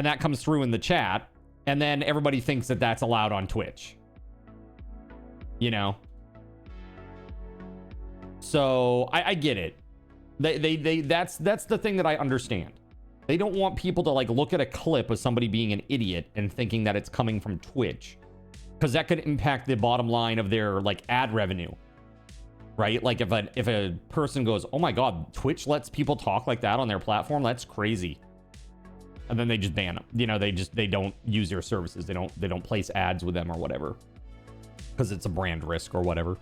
and that comes through in the chat, and then everybody thinks that that's allowed on Twitch. You know? So I get it. That's the thing that I understand. They don't want people to like look at a clip of somebody being an idiot and thinking that it's coming from Twitch, because that could impact the bottom line of their like ad revenue, right? Like if a person goes, oh my god, Twitch lets people talk like that on their platform, that's crazy, and then they just ban them. You know, they don't use their services. They don't place ads with them or whatever, because it's a brand risk or whatever.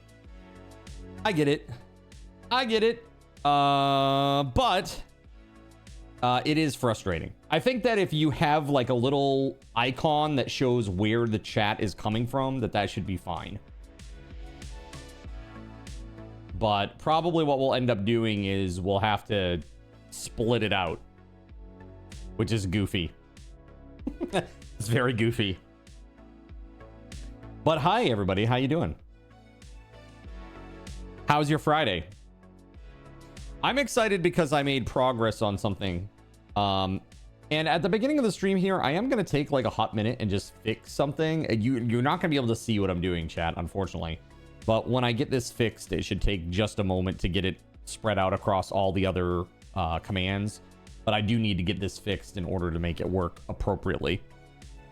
I get it. But it is frustrating. I think that if you have like a little icon that shows where the chat is coming from, that should be fine. But probably what we'll end up doing is we'll have to split it out, which is goofy. It's very goofy. But hi everybody, how you doing? How's your Friday? I'm excited because I made progress on something. And at the beginning of the stream here, I am going to take like a hot minute and just fix something. You're not going to be able to see what I'm doing, chat, unfortunately. But when I get this fixed, it should take just a moment to get it spread out across all the other commands. But I do need to get this fixed in order to make it work appropriately.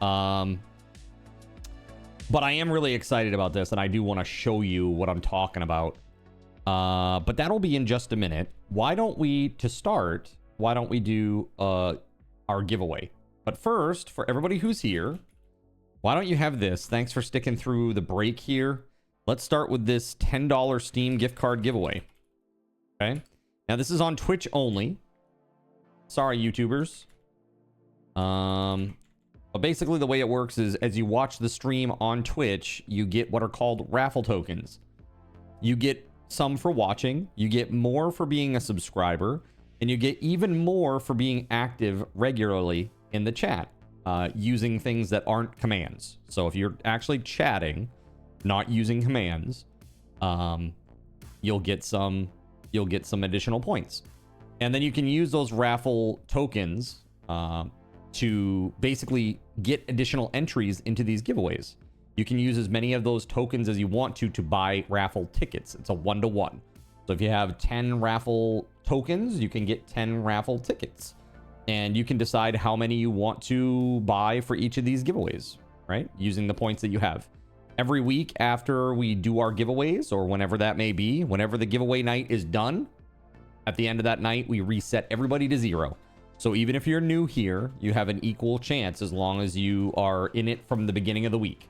But I am really excited about this, and I do want to show you what I'm talking about. But that'll be in just a minute. Why don't we do our giveaway? But first, for everybody who's here, why don't you have this? Thanks for sticking through the break here. Let's start with this $10 Steam gift card giveaway. Okay. Now this is on Twitch only. Sorry, YouTubers. But basically the way it works is as you watch the stream on Twitch, you get what are called raffle tokens. You get some for watching, you get more for being a subscriber, and you get even more for being active regularly in the chat, using things that aren't commands. So if you're actually chatting, not using commands, you'll get some additional points. And then you can use those raffle tokens to basically get additional entries into these giveaways. You can use as many of those tokens as you want to buy raffle tickets. It's a 1-to-1. So if you have 10 raffle tokens, you can get 10 raffle tickets. And you can decide how many you want to buy for each of these giveaways, right? Using the points that you have. Every week after we do our giveaways, or whenever that may be, whenever the giveaway night is done, at the end of that night, we reset everybody to 0. So even if you're new here, you have an equal chance as long as you are in it from the beginning of the week.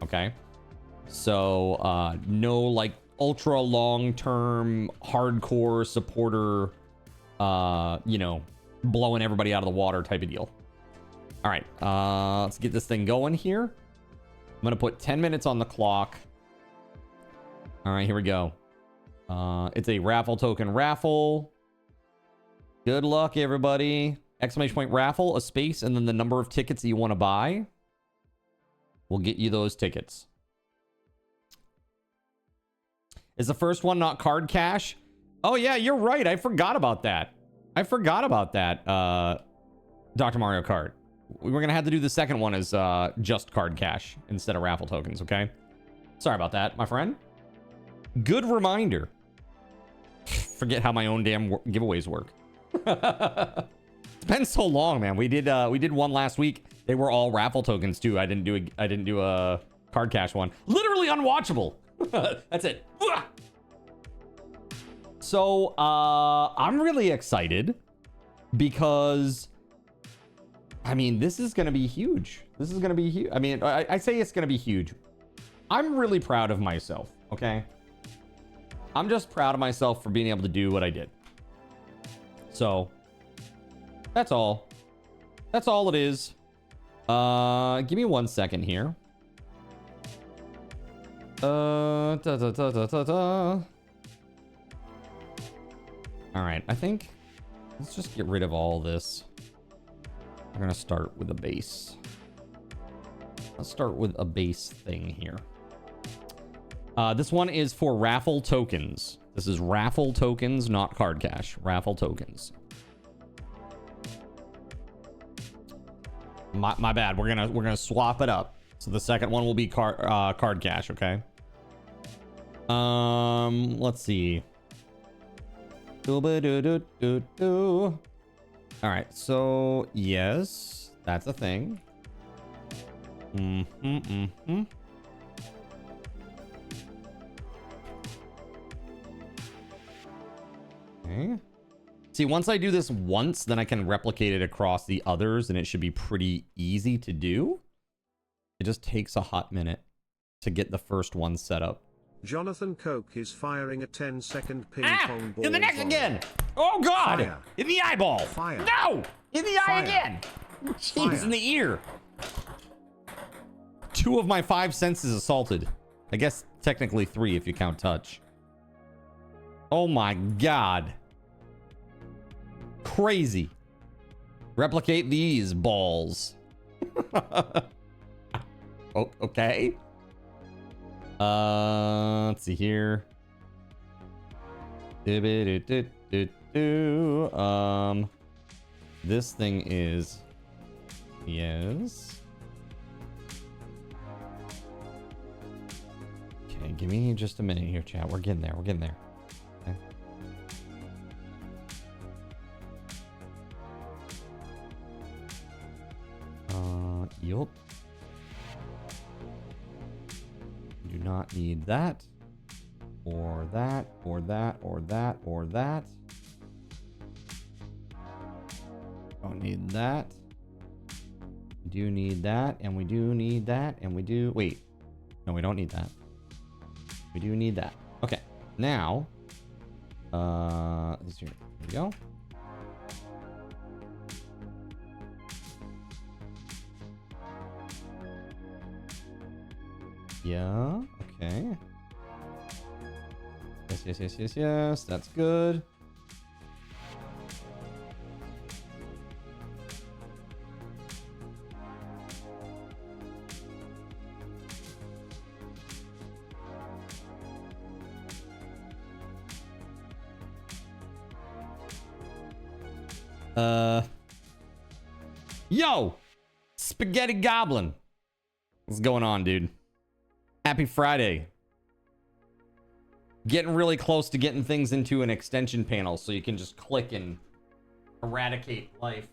Okay, so no like ultra long-term hardcore supporter, you know, blowing everybody out of the water type of deal. All right, let's get this thing going here. I'm gonna put 10 minutes on the clock. All right, here we go. It's a raffle token raffle. Good luck, everybody. Exclamation point raffle, a space, and then the number of tickets that you want to buy. We'll get you those tickets. Is the first one not card cash? Oh yeah, you're right. I forgot about that. Dr. Mario Kart. We were gonna have to do the second one as just card cash instead of raffle tokens, okay? Sorry about that, my friend. Good reminder. Forget how my own damn giveaways work. It's been so long, man. We did one last week. They were all raffle tokens too. I didn't do a card cash one. Literally unwatchable. That's it. So I'm really excited because I mean this is gonna be huge. This is gonna be huge. I mean, I say it's gonna be huge. I'm really proud of myself, okay? I'm just proud of myself for being able to do what I did. So that's all. That's all it is. Give me 1 second here. All right, I think let's just get rid of all this. We're gonna start with a bass. Let's start with a bass thing here. This one is for raffle tokens. This is raffle tokens, not card cash. Raffle tokens. My bad. We're gonna swap it up. So the second one will be card cash. Okay. Let's see. All right. So yes, that's a thing. Okay. See, once I do this once, then I can replicate it across the others, and it should be pretty easy to do. It just takes a hot minute to get the first one set up. Jonathan Coke is firing a 10-second ping pong ball. In the neck volley. again! Oh god! Fire. In the eyeball! Fire. No! In the eye Fire. again! Jeez, Fire. in the ear! 2 of my 5 senses assaulted. I guess technically 3 if you count touch. Oh my god. Crazy. Replicate these balls. Oh, okay. Let's see here. This thing is yes. Okay, give me just a minute here, chat. We're getting there. We're getting there. Okay. Yup. Do not need that. Or that, or that, or that, or that. Don't need that. We do need that, and we do need that, and we do... Wait. No, we don't need that. We do need that. Okay. Now... here we go. Yeah, okay. Yes, yes, yes, yes, yes. That's good. Yo! Spaghetti Goblin. What's going on, dude? Happy Friday. Getting really close to getting things into an extension panel so you can just click and eradicate life.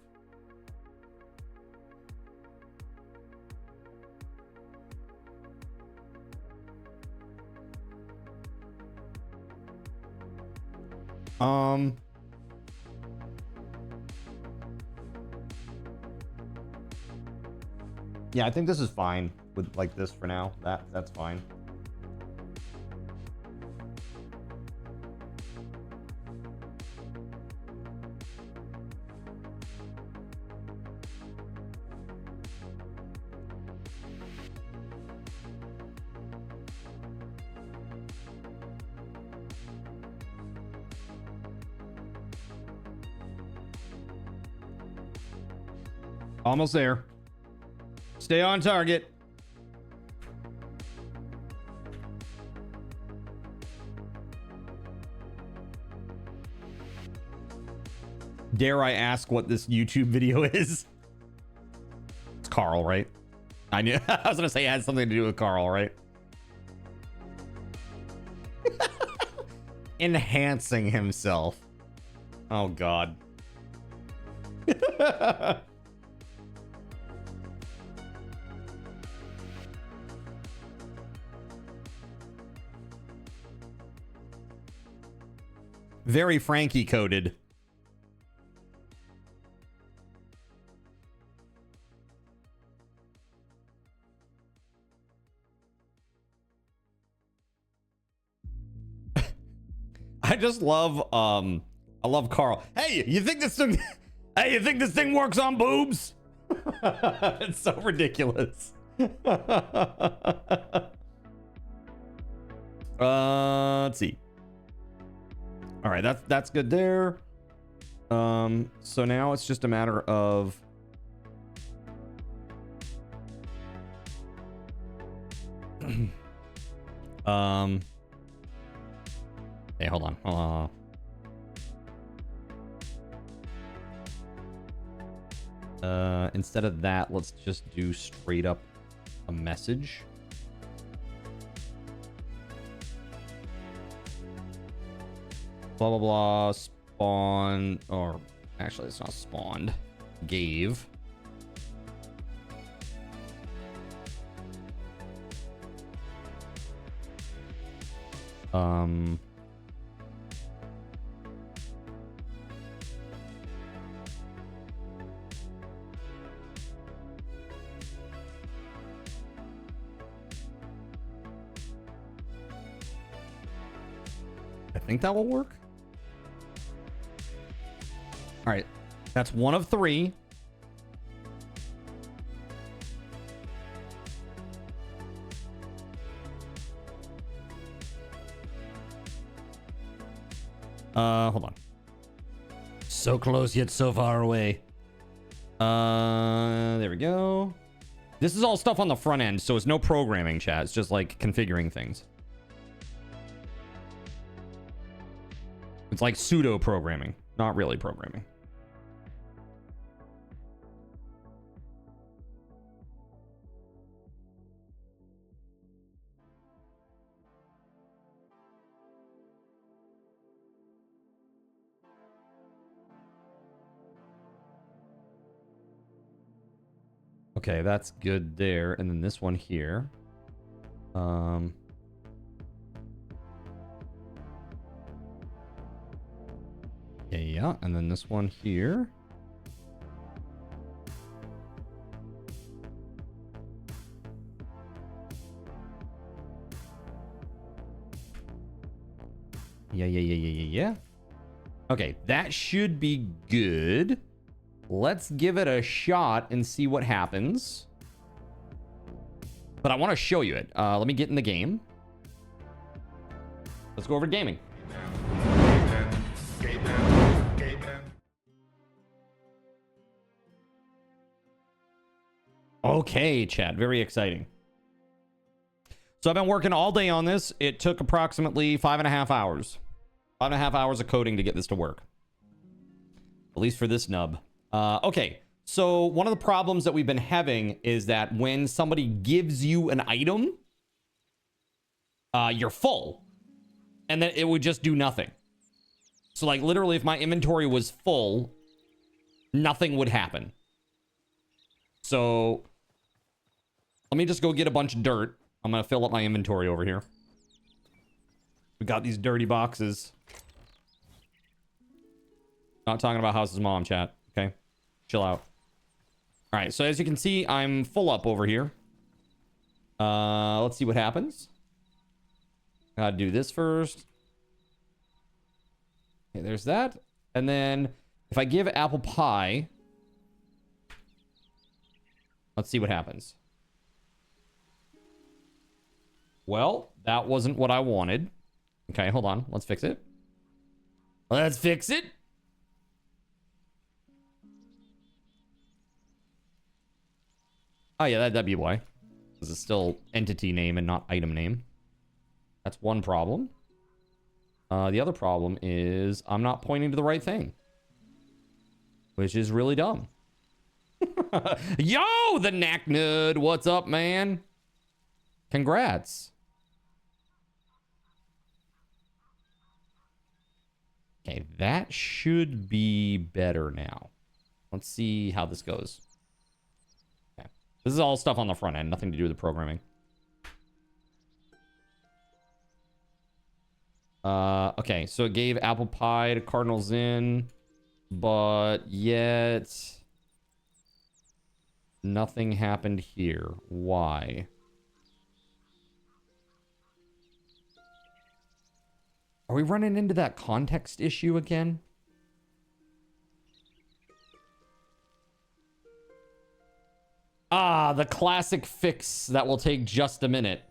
Yeah, I think this is fine with like this for now. That's fine. Almost there. Stay on target. Dare I ask what this YouTube video is? It's Carl, right? I knew. I was gonna say it had something to do with Carl, right? Enhancing himself. Oh God. Very Frankie coded. I just love I love Carl. Hey, you think this thing Hey, you think this thing works on boobs? It's so ridiculous. Let's see. All right, that's good there. So now it's just a matter of hey, hold on. Instead of that, let's just do straight up a message. Blah, blah, blah. Spawn. Or actually, it's not spawned. Gave. I think that will work. All right. That's one of three. Hold on. So close yet so far away. There we go. This is all stuff on the front end, so it's no programming, chat. It's just like configuring things. It's like pseudo programming, not really programming. Okay, that's good there. And then this one here. Yeah, and then this one here. Yeah. Okay, that should be good. Let's give it a shot and see what happens. But I want to show you it. Let me get in the game. Let's go over to gaming. Okay, chat. Very exciting. So I've been working all day on this. It took approximately 5.5 hours. 5.5 hours of coding to get this to work. At least for this nub. Okay, so one of the problems that we've been having is that when somebody gives you an item, you're full. And then it would just do nothing. So like literally if my inventory was full, nothing would happen. So let me just go get a bunch of dirt. I'm going to fill up my inventory over here. We got these dirty boxes. Not talking about House's mom, chat. Okay. Chill out. All right. So as you can see, I'm full up over here. Let's see what happens. Gotta do this first. Okay, there's that. And then if I give apple pie, let's see what happens. Well, that wasn't what I wanted. Okay, hold on. Let's fix it. Let's fix it. Oh, yeah, that'd be why. This is still entity name and not item name. That's one problem. The other problem is I'm not pointing to the right thing. Which is really dumb. Yo, the Knack Nud. What's up, man? Congrats. Okay, that should be better now. Let's see how this goes. Okay. This is all stuff on the front end, nothing to do with the programming. Okay, so it gave apple pie to Cardinals in, but yet nothing happened here. Why? Are we running into that context issue again? Ah, the classic fix that will take just a minute.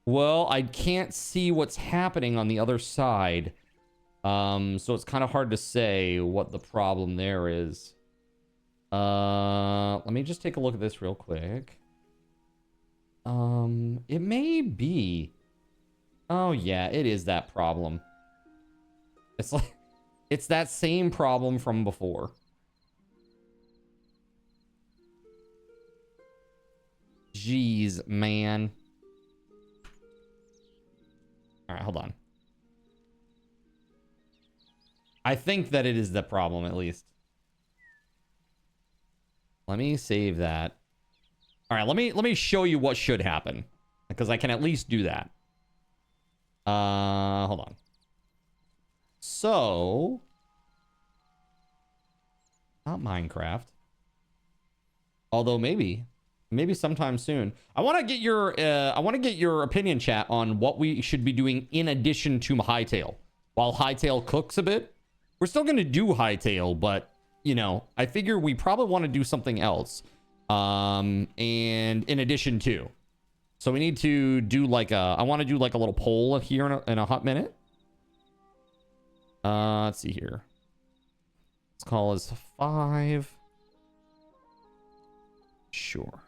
Well, I can't see what's happening on the other side. So it's kind of hard to say what the problem there is. Let me just take a look at this real quick. It may be. Oh, yeah, it is that problem. It's like, it's that same problem from before. Jeez, man. All right, hold on. I think that it is the problem, at least. Let me save that. All right, let me show you what should happen, because I can at least do that. Hold on. So, not Minecraft. Although maybe sometime soon. I want to get your opinion, chat, on what we should be doing in addition to Hytale. While Hytale cooks a bit, we're still going to do Hytale, but you know, I figure we probably want to do something else. And in addition to, so we need to do like I want to do like a little poll here in a hot minute. Let's see here. Let's call this 5. Sure.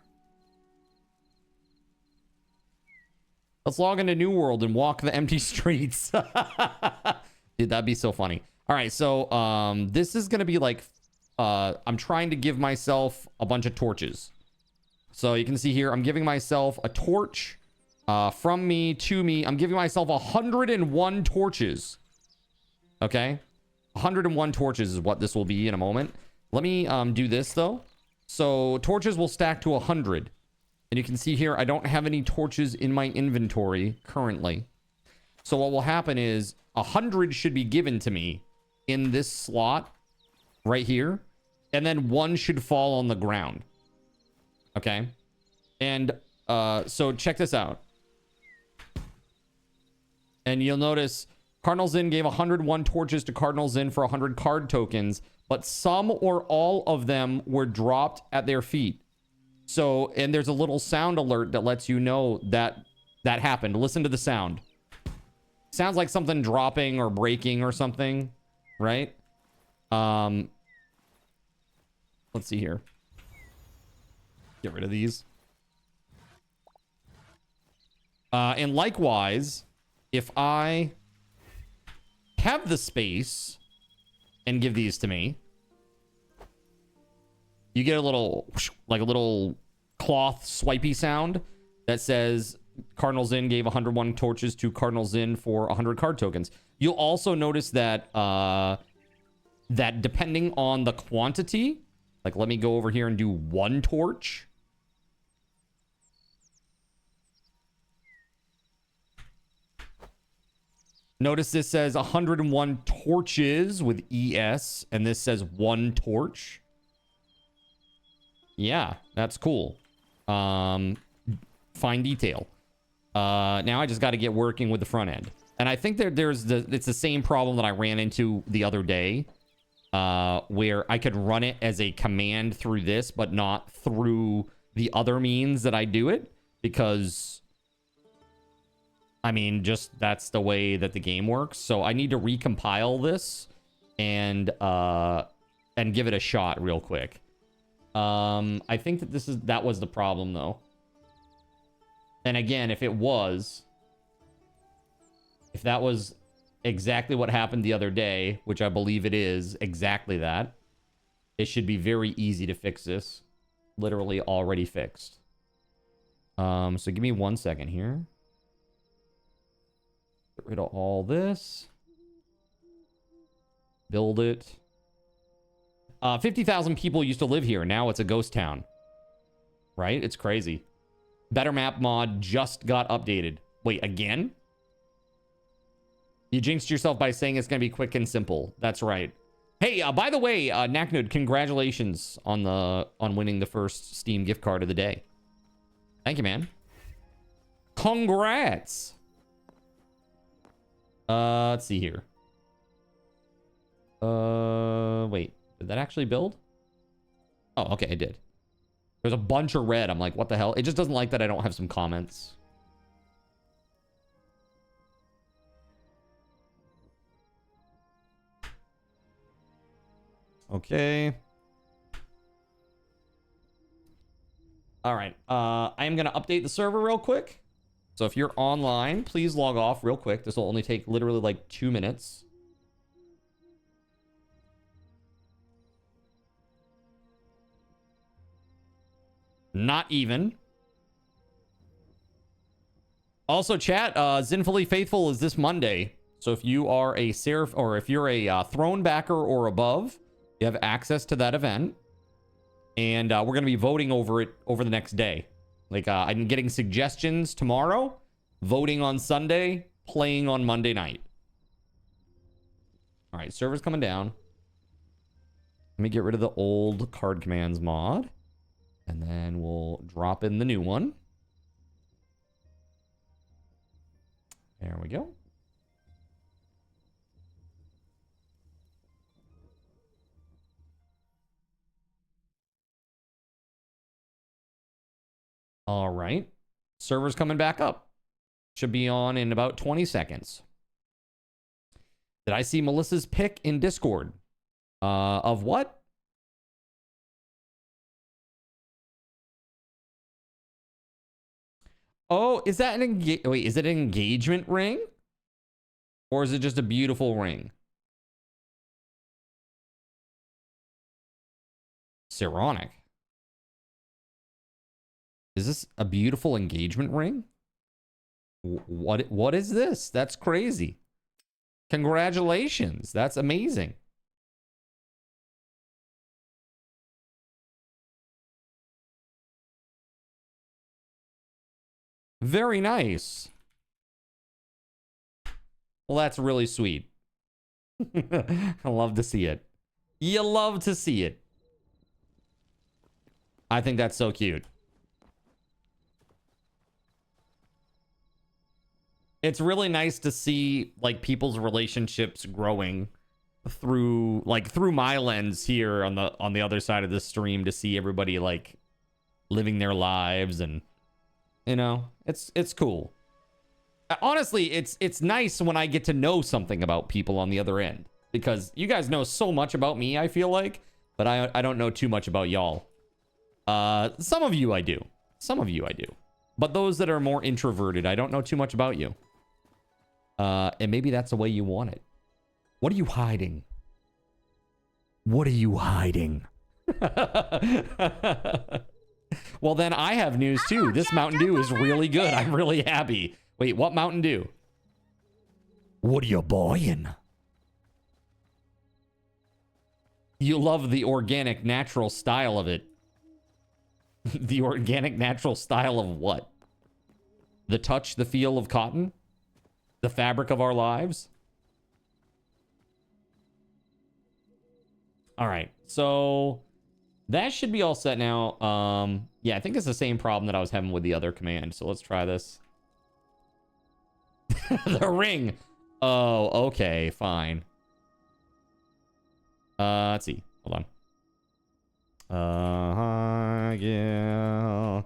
Let's log into New World and walk the empty streets. Dude, that'd be so funny. All right, so this is gonna be like I'm trying to give myself a bunch of torches. So you can see here, I'm giving myself a torch from me to me. I'm giving myself 101 torches. Okay, 101 torches is what this will be in a moment. Let me do this though. So torches will stack to 100. And you can see here, I don't have any torches in my inventory currently. So what will happen is 100 should be given to me in this slot right here. And then 1 should fall on the ground. Okay. And so check this out. And you'll notice Cardinal Zin gave 101 torches to Cardinal Zin for 100 card tokens. But some or all of them were dropped at their feet. So, and there's a little sound alert that lets you know that that happened. Listen to the sound. Sounds like something dropping or breaking or something, right? Let's see here. Get rid of these. And likewise, if I have the space and give these to me, you get a little, like a little cloth swipey sound that says Cardinal Zin gave 101 torches to Cardinal Zin for 100 card tokens. You'll also notice that that depending on the quantity, like let me go over here and do 1 torch. Notice this says 101 torches with ES, and this says 1 torch. Yeah, that's cool. Fine detail. Now I just got to get working with the front end. And I think it's the same problem that I ran into the other day, where I could run it as a command through this, but not through the other means that I do it, because I mean, just that's the way that the game works. So I need to recompile this and give it a shot real quick. I think that that was the problem though. And again, if that was exactly what happened the other day, which I believe it is exactly that, it should be very easy to fix this. Literally already fixed. So give me 1 second here. Get rid of all this. Build it. 50,000 people used to live here. Now it's a ghost town. Right? It's crazy. Better Map mod just got updated. Wait, again? You jinxed yourself by saying it's going to be quick and simple. That's right. Hey, by the way, Naknud, congratulations on winning the first Steam gift card of the day. Thank you, man. Congrats. Let's see here. Wait, did that actually build? Oh, okay, it did. There's a bunch of red. I'm like, what the hell? It just doesn't like that I don't have some comments. Okay. All right. I am going to update the server real quick. So if you're online, please log off real quick. This will only take literally like 2 minutes. Not even. Also, chat, Zinfully Faithful is this Monday. So if you are a Seraph, or if you're a Throne backer or above, you have access to that event. And we're going to be voting over it over the next day. Like, I'm getting suggestions tomorrow, voting on Sunday, playing on Monday night. All right, server's coming down. Let me get rid of the old card commands mod. And then we'll drop in the new one. There we go. All right. Server's coming back up. Should be on in about 20 seconds. Did I see Melissa's pick in Discord? Of what? Oh, is that an wait, is it an engagement ring? Or is it just a beautiful ring? Saronic. Is this a beautiful engagement ring? What is this? That's crazy. Congratulations. That's amazing. Very nice. Well, that's really sweet. I love to see it. You love to see it. I think that's so cute. It's really nice to see like people's relationships growing through my lens here on the other side of the stream, to see everybody like living their lives, and you know, it's cool. Honestly, it's nice when I get to know something about people on the other end, because you guys know so much about me, I feel like, but I don't know too much about y'all. Some of you I do. Some of you I do. But those that are more introverted, I don't know too much about you. And maybe that's the way you want it. What are you hiding? What are you hiding? Well, then I have news too. This Mountain Dew is really good. I'm really happy. Wait, what Mountain Dew? What are you buying? You love the organic, natural style of it. The organic, natural style of what? The touch, the feel of cotton? The fabric of our lives? All right, so that should be all set now. Yeah, I think it's the same problem that I was having with the other command. So let's try this. The ring. Oh, okay, fine. Let's see. Hold on. Yeah.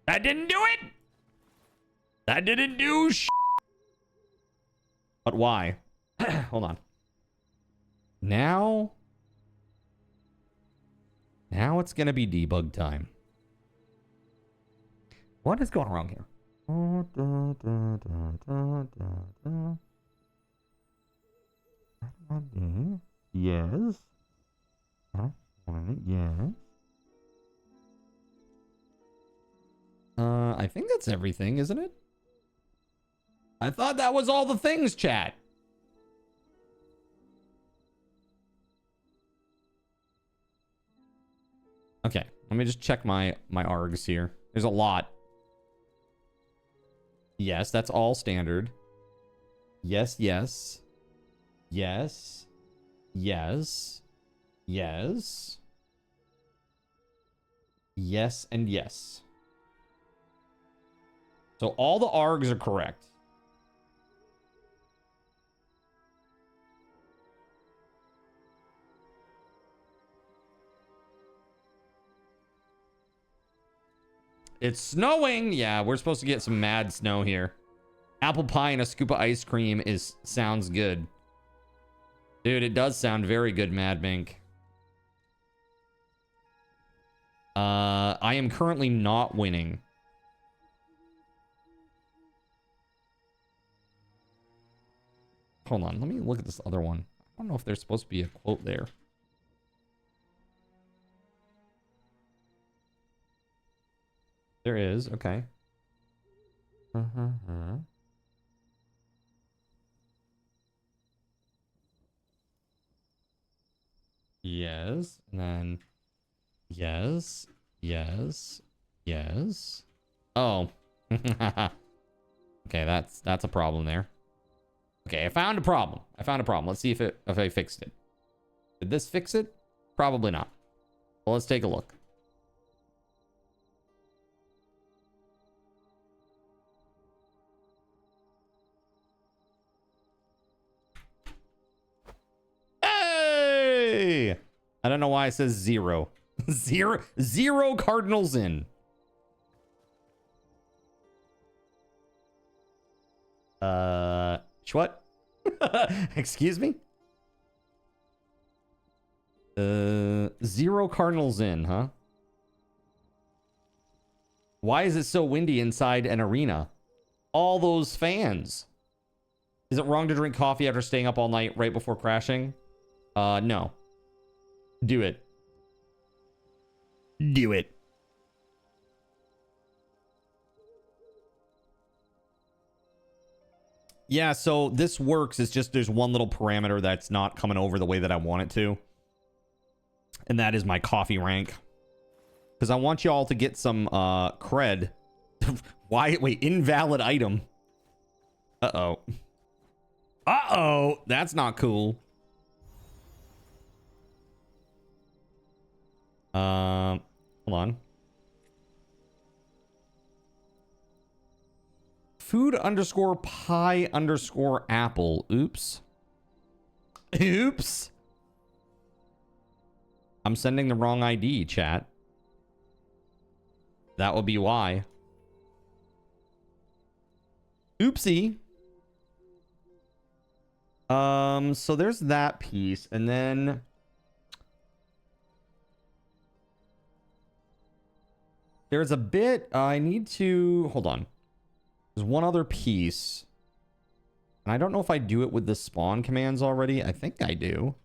That didn't do it. That didn't do sh. But why? Hold on. Now it's gonna be debug time. What is going wrong here? Yes. Yes. I think that's everything, isn't it? I thought that was all the things, chat. Okay, let me just check my args here. There's a lot. Yes, that's all standard. Yes, yes. Yes. Yes. Yes. Yes and yes. So all the args are correct. It's snowing. Yeah, we're supposed to get some mad snow here. Apple pie and a scoop of ice cream sounds good. Dude, it does sound very good, Mad Mink. I am currently not winning. Hold on, let me look at this other one. I don't know if there's supposed to be a quote there. There is. Okay. Yes. And then yes. Yes. Yes. Oh. Okay, that's a problem there. Okay, I found a problem. Let's see if I fixed it. Did this fix it? Probably not. Well, let's take a look. Hey! I don't know why it says 0. Zero cardinals in. What? Excuse me? 0 cardinals in, huh? Why is it so windy inside an arena? All those fans. Is it wrong to drink coffee after staying up all night right before crashing? No. Do it. Do it. Yeah, so this works. It's just there's one little parameter that's not coming over the way that I want it to. And that is my coffee rank. Because I want you all to get some cred. Why? Wait, invalid item. Uh-oh. Uh-oh. That's not cool. Hold on. Food underscore pie underscore apple. Oops. Oops. I'm sending the wrong ID, chat. That will be why. Oopsie. So there's that piece, and then there's a bit I need to hold on. There's one other piece. And I don't know if I do it with the spawn commands already. I think I do.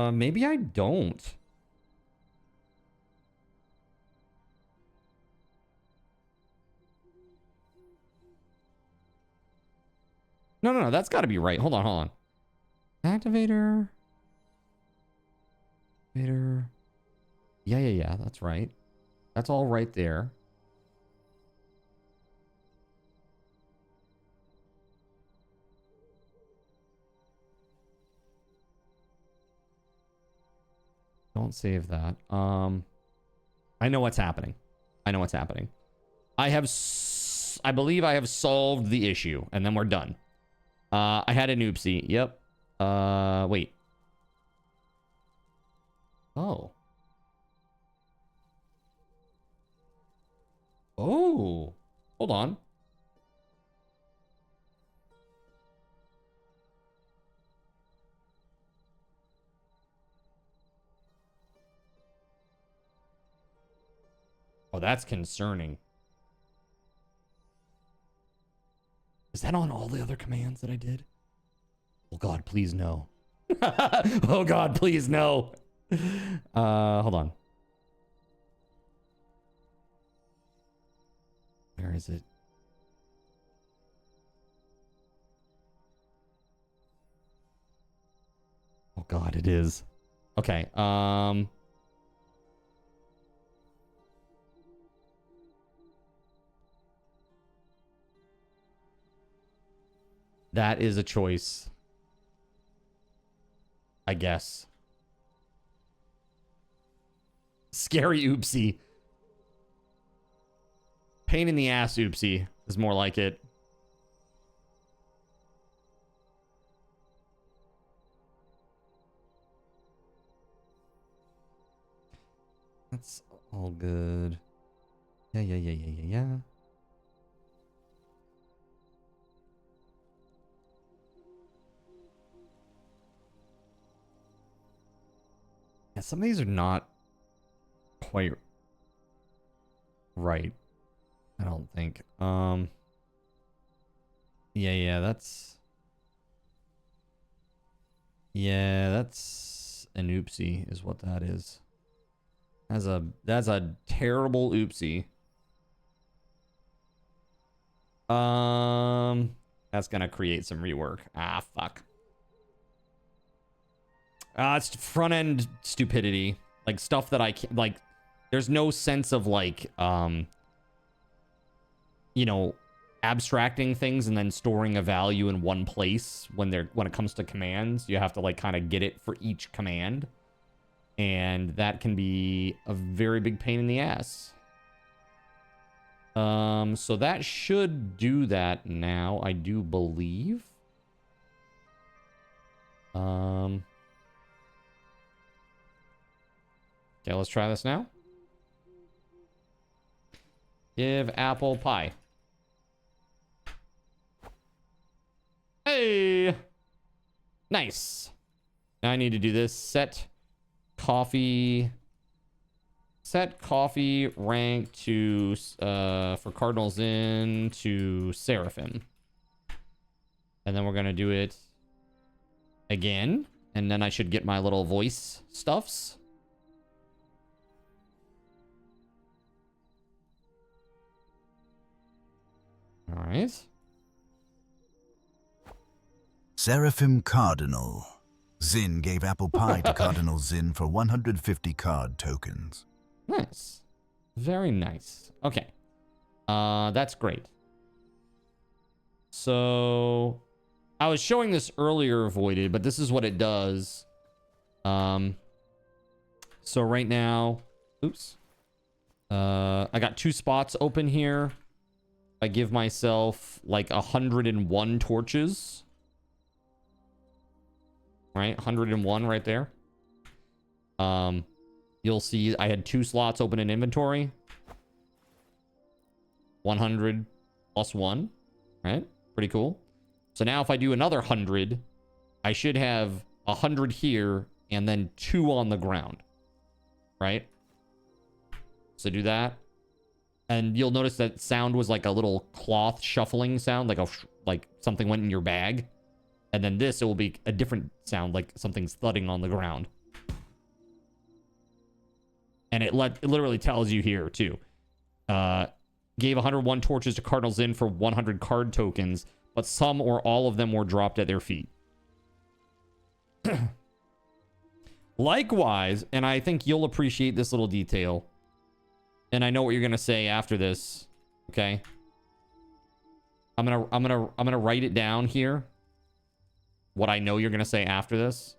Maybe I don't. No, that's got to be right. Hold on. Activator. Activator. Yeah, that's right. That's all right there. Don't save that. I know what's happening. I believe I have solved the issue, and then we're done. I had an oopsie. Yep. Wait. Oh. Oh. Hold on. Oh, that's concerning. Is that on all the other commands that I did? Oh God, please no. Oh God, please no. Hold on. Where is it? Oh God, it is. Okay. That is a choice, I guess. Scary oopsie. Pain in the ass oopsie is more like it. That's all good. Yeah. Yeah, some of these are not quite right. I don't think. Yeah, that's Yeah, that's an oopsie is what that is. That's a terrible oopsie. That's gonna create some rework. Ah, fuck. It's front end stupidity. Like stuff that I can't, like, there's no sense of like, you know, abstracting things and then storing a value in one place when it comes to commands. You have to like kind of get it for each command. And that can be a very big pain in the ass. So that should do that now, I do believe. Okay, let's try this now. Give apple pie. Hey! Nice. Now I need to do this. Set coffee rank to for cardinals in to seraphim. And then we're gonna do it again. And then I should get my little voice stuffs. All right. Seraphim Cardinal. Zin gave apple pie to Cardinal Zin for 150 card tokens. Nice. Very nice. Okay. That's great. So I was showing this earlier, Voided, but this is what it does. So right now, oops. I got 2 spots open here. I give myself like 101 torches. Right? 101 right there. You'll see I had 2 slots open in inventory. 100 plus 1. Right? Pretty cool. So now if I do another 100, I should have 100 here and then 2 on the ground. Right? So do that. And you'll notice that sound was like a little cloth shuffling sound, like something went in your bag. And then this, it will be a different sound, like something's thudding on the ground. And it literally tells you here, too. Gave 101 torches to Cardinals in for 100 card tokens, but some or all of them were dropped at their feet. Likewise, and I think you'll appreciate this little detail, and I know what you're gonna say after this, okay? I'm gonna write it down here. What I know you're gonna say after this.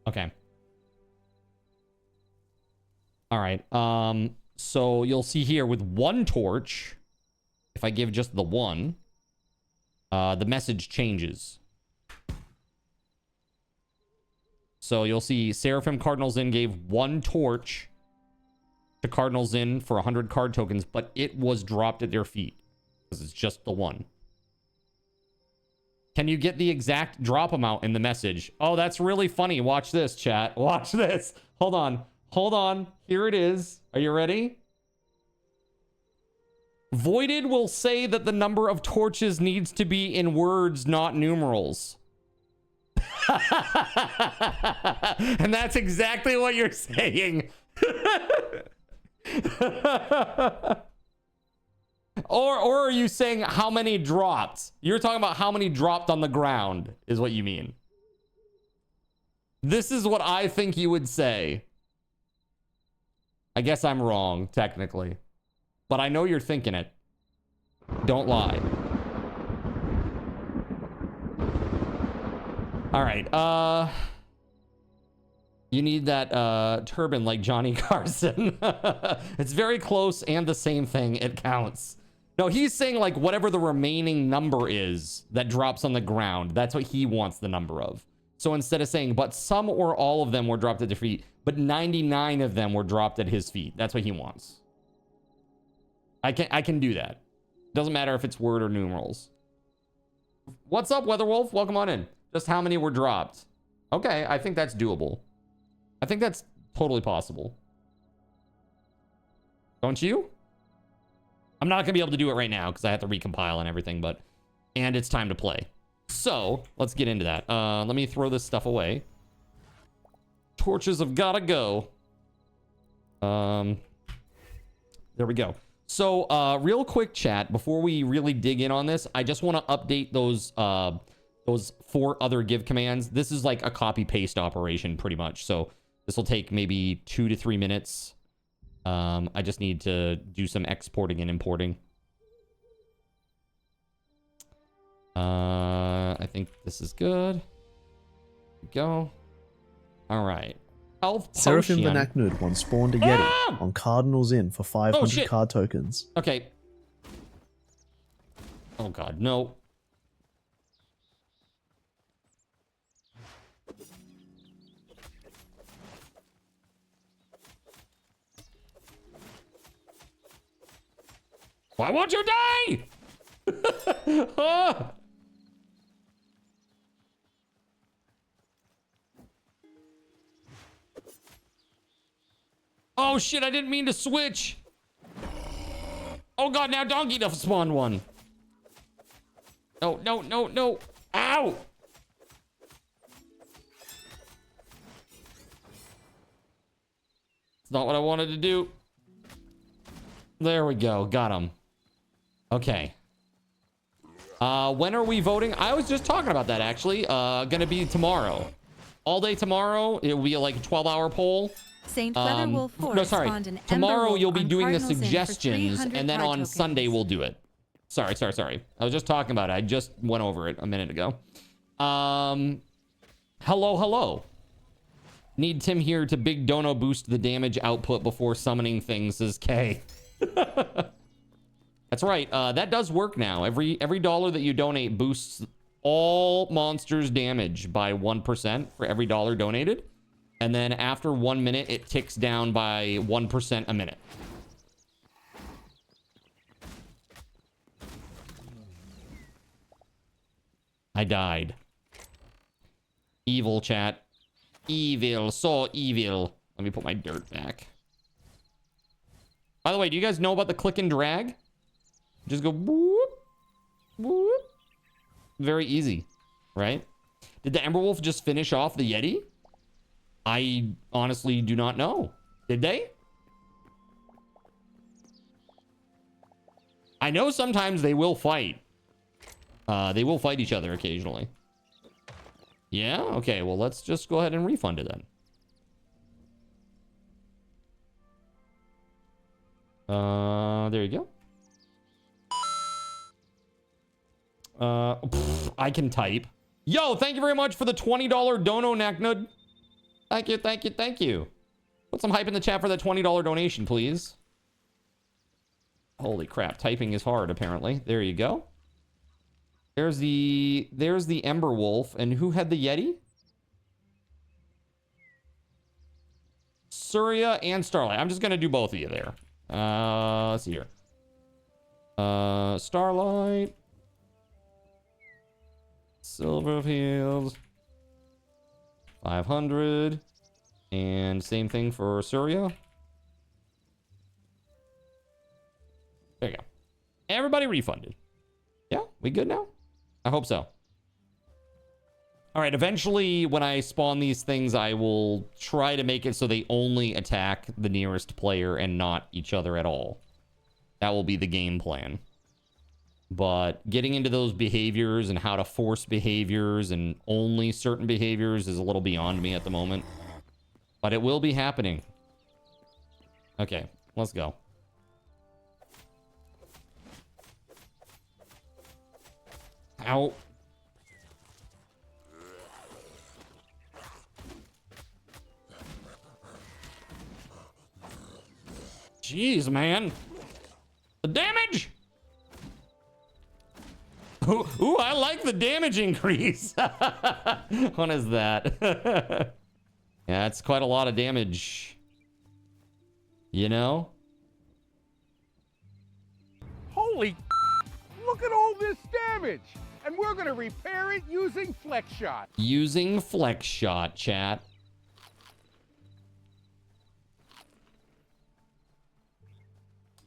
Okay. All right. So you'll see here with 1 torch, if I give just the 1, the message changes. So you'll see Seraphim Cardinals in gave 1 torch to Cardinals in for 100 card tokens, but it was dropped at their feet because it's just the 1. Can you get the exact drop amount in the message? Oh, that's really funny. Watch this, chat. Watch this. Hold on. Hold on. Here it is. Are you ready? Voided will say that the number of torches needs to be in words, not numerals. And that's exactly what you're saying. Or are you saying how many dropped? You're talking about how many dropped on the ground is what you mean. This is what I think you would say. I guess I'm wrong, technically. But I know you're thinking it. Don't lie. All right. You need that turban like Johnny Carson. It's very close and the same thing. It counts. No, he's saying like whatever the remaining number is that drops on the ground. That's what he wants the number of. So instead of saying, but some or all of them were dropped at their feet, but 99 of them were dropped at his feet. That's what he wants. I can do that. Doesn't matter if it's word or numerals. What's up, WeatherWolf? Welcome on in. Just how many were dropped? Okay, I think that's doable. I think that's totally possible. Don't you? I'm not gonna be able to do it right now because I have to recompile and everything, and it's time to play. So let's get into that. Let me throw this stuff away. Torches have gotta go. There we go. So real quick, chat, before we really dig in on this, I just want to update those 4 other give commands. This is like a copy paste operation pretty much. So this will take maybe 2 to 3 minutes. I just need to do some exporting and importing. I think this is good. Go. All right. Health Seraphim potion. Vanaknud once spawned a Yeti on Cardinals Inn for 500 card tokens. Okay. Oh god, no. Why won't you die? Ah! Oh shit, I didn't mean to switch. Oh god, now Donkey Duff spawned one. No, no, no, no. Ow! It's not what I wanted to do. There we go, got him. Okay. When are we voting? I was just talking about that actually. Gonna be tomorrow. All day tomorrow. It will be like a 12-hour poll. Saint WeatherWolf4 no, sorry. spawned an Tomorrow Ember you'll be Wolf doing on the Cardinals Inn for suggestions, 300 and then card on tokens. Sunday we'll do it. Sorry. I was just talking about it. I just went over it a minute ago. Hello. Need Tim here to big dono boost the damage output before summoning things, says K. That's right. That does work now. Every dollar that you donate boosts all monsters' damage by 1% for every dollar donated. And then after 1 minute, it ticks down by 1% a minute. I died. Evil, chat. Evil. So evil. Let me put my dirt back. By the way, do you guys know about the click and drag? Just go whoop, whoop. Very easy, right? Did the Emberwolf just finish off the Yeti? I honestly do not know. Did they? I know sometimes they will fight. They will fight each other occasionally. Yeah? Okay, well, let's just go ahead and refund it then. There you go. I can type. Yo, thank you very much for the $20 dono, Naknud. Thank you. Put some hype in the chat for that $20 donation, please. Holy crap, typing is hard, apparently. There you go. There's the Ember Wolf. And who had the Yeti? Surya and Starlight. I'm just gonna do both of you there. Let's see here. Starlight. Silverfield. 500. And same thing for Surya. There you go. Everybody refunded. Yeah, we good now? I hope so. All right, eventually when I spawn these things, I will try to make it so they only attack the nearest player and not each other at all. That will be the game plan. But getting into those behaviors and how to force behaviors and only certain behaviors is a little beyond me at the moment. But it will be happening. Okay, let's go. Ow. Jeez, man. The damage! Ooh, I like the damage increase. What is that? Yeah, it's quite a lot of damage. You know? Holy look at all this damage! and we're gonna repair it using FlexShot. Using FlexShot, chat.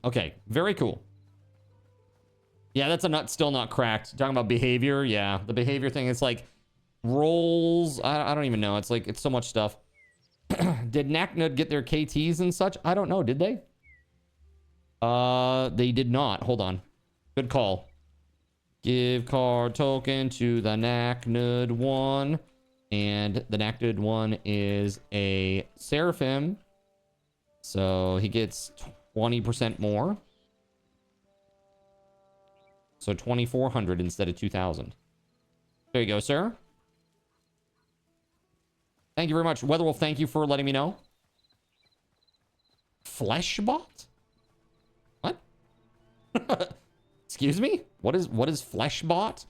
Okay, very cool. Yeah, that's a nut still not cracked. Talking about behavior, yeah. The behavior thing, it's like roles. I don't even know. It's like, it's so much stuff. Did NACNUD get their KTs and such? I don't know. Did they? They did not. Hold on. Good call. Give card token to the NACNUD one. And the NACNUD one is a Seraphim. So he gets 20% more. So 2,400 instead of 2,000. There you go, sir. Thank you very much. WeatherWolf, thank you for letting me know. Fleshbot? What? Excuse me? What is Fleshbot?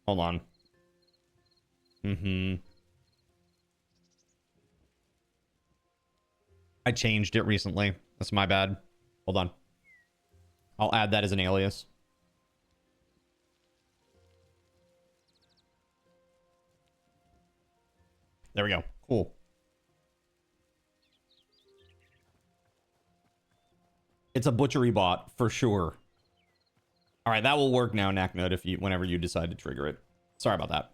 Hold on. I changed it recently. That's my bad. Hold on. I'll add that as an alias. There we go. Cool. It's a butchery bot for sure. All right, that will work now, NACNUD, if you whenever you decide to trigger it. Sorry about that.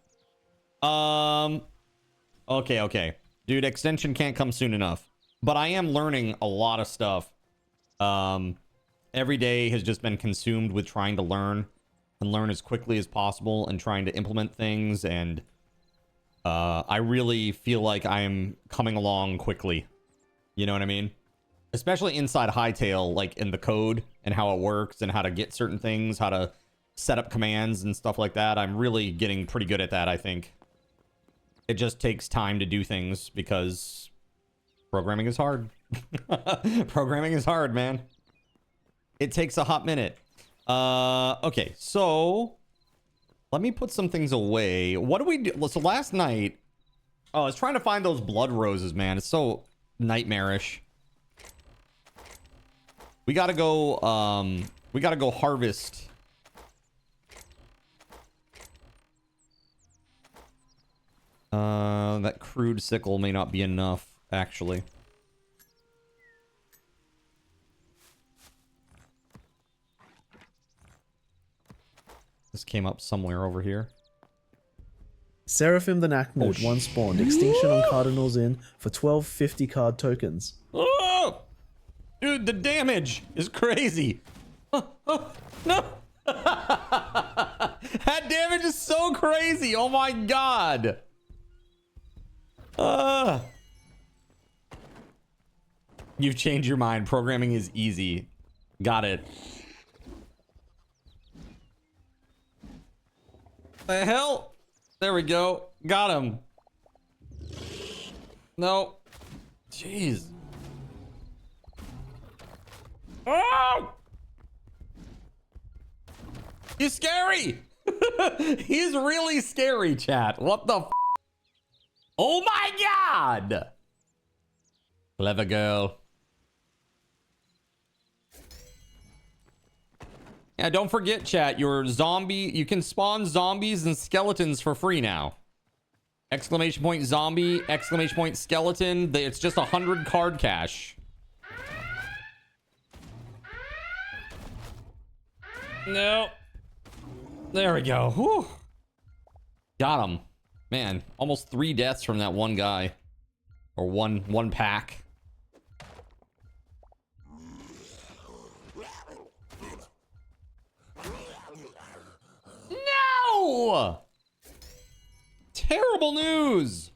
Okay. Dude, extension can't come soon enough. But I am learning a lot of stuff. Every day has just been consumed with trying to learn and learn as quickly as possible and trying to implement things. And I really feel like I am coming along quickly. You know what I mean? Especially inside Hytale, like in the code and how it works and how to get certain things, how to set up commands and stuff like that. I'm really getting pretty good at that, I think. It just takes time to do things because programming is hard. Programming is hard, man. It takes a hot minute. Okay, so let me put some things away. What do we do? So last night, I was trying to find those blood roses, man. It's so nightmarish. We gotta go harvest. That crude sickle may not be enough, actually. This came up somewhere over here. Seraphim the NACNUD, one spawned. Extinction on Cardinals in for 1250 card tokens. Oh! Dude, the damage is crazy. No! That damage is so crazy. Oh my god. You've changed your mind. Programming is easy. Got it. The hell? There we go. Got him. No. Jeez. Oh! He's scary. He's really scary, chat. What the f? Oh my god. Clever girl. Yeah, don't forget, chat, your zombie, you can spawn zombies and skeletons for free now. Exclamation point zombie, exclamation point skeleton. It's just 100 card cash. No. There we go. Whew. Got him. Man, almost 3 deaths from that one guy. Or one pack. No! Terrible news.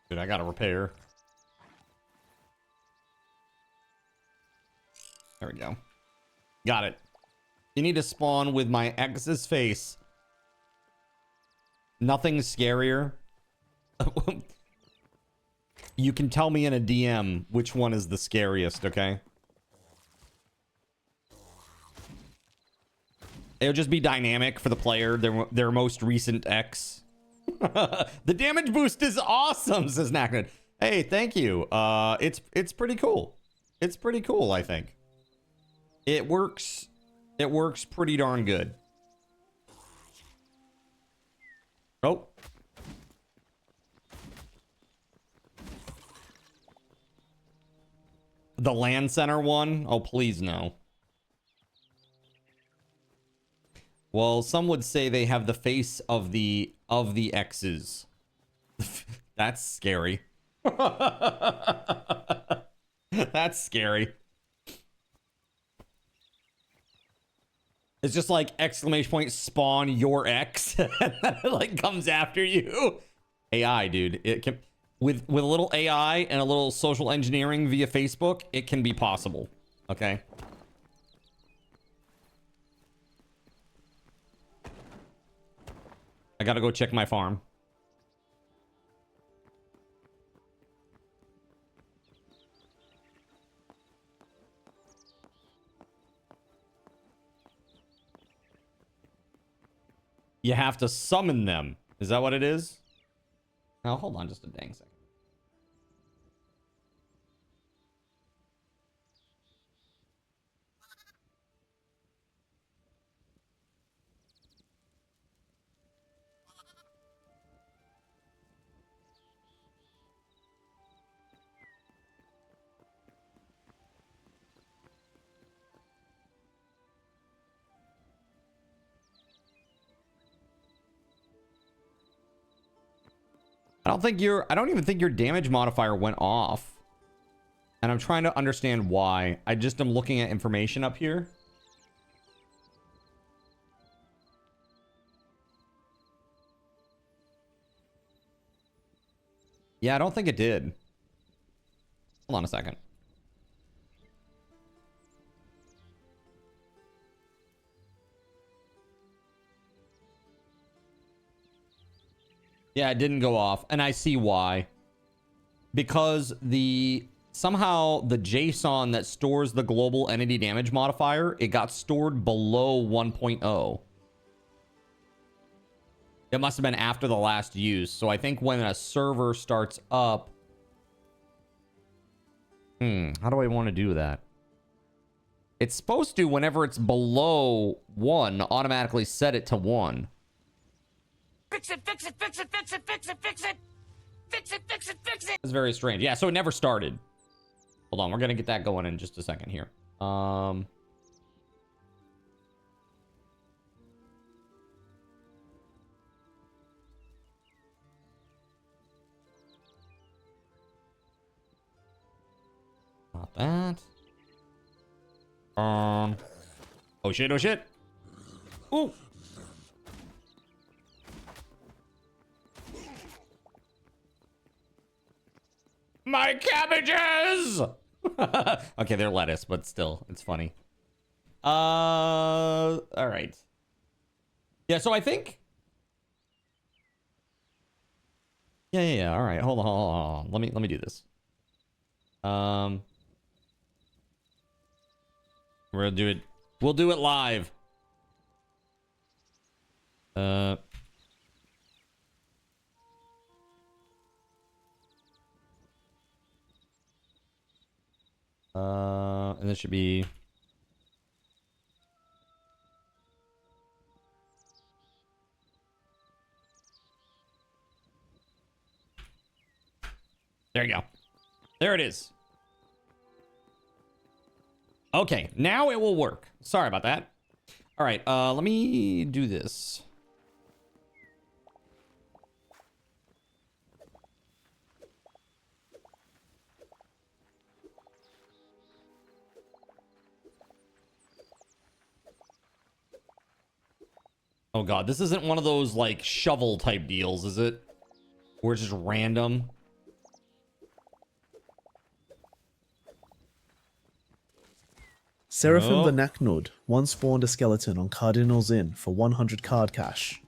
Dude, I gotta repair. There we go. Got it. You need to spawn with my ex's face. Nothing scarier. You can tell me in a DM which one is the scariest, okay? It'll just be dynamic for the player, their most recent ex. The damage boost is awesome, says Naknad. Hey, thank you. It's pretty cool. It's pretty cool, I think. It works pretty darn good. Oh. The land center one? Oh, please no. Well, some would say they have the face of the exes. That's scary. That's scary. It's just like exclamation point spawn your ex and then it like comes after you. AI, dude. It can with a little AI and a little social engineering via Facebook, it can be possible. Okay. I gotta go check my farm. You have to summon them. Is that what it is? Now, hold on just a dang second. I don't even think your damage modifier went off. And I'm trying to understand why. I just am looking at information up here. Yeah, I don't think it did. Hold on a second. Yeah, it didn't go off, and I see why. Because somehow the JSON that stores the global entity damage modifier, it got stored below 1.0. It must have been after the last use. So I think when a server starts up... how do I want to do that? It's supposed to, whenever it's below 1, automatically set it to 1. Fix it, fix it, fix it, fix it, fix it, fix it. Fix it, fix it, fix it. It's very strange. Yeah, so it never started. Hold on, we're going to get that going in just a second here. Not that. Oh shit, oh shit. Ooh. My cabbages! Okay, they're lettuce, but still, it's funny. All right. Yeah, so I think... Yeah. All right, hold on. Let me do this. We're gonna do it. We'll do it live. And this should be... There you go. There it is. Okay, now it will work. Sorry about that. All right, let me do this. Oh god, this isn't one of those like shovel type deals, is it? Where it's just random. Seraphim the Knacknud once spawned a skeleton on Cardinal's Inn for 100 card cash.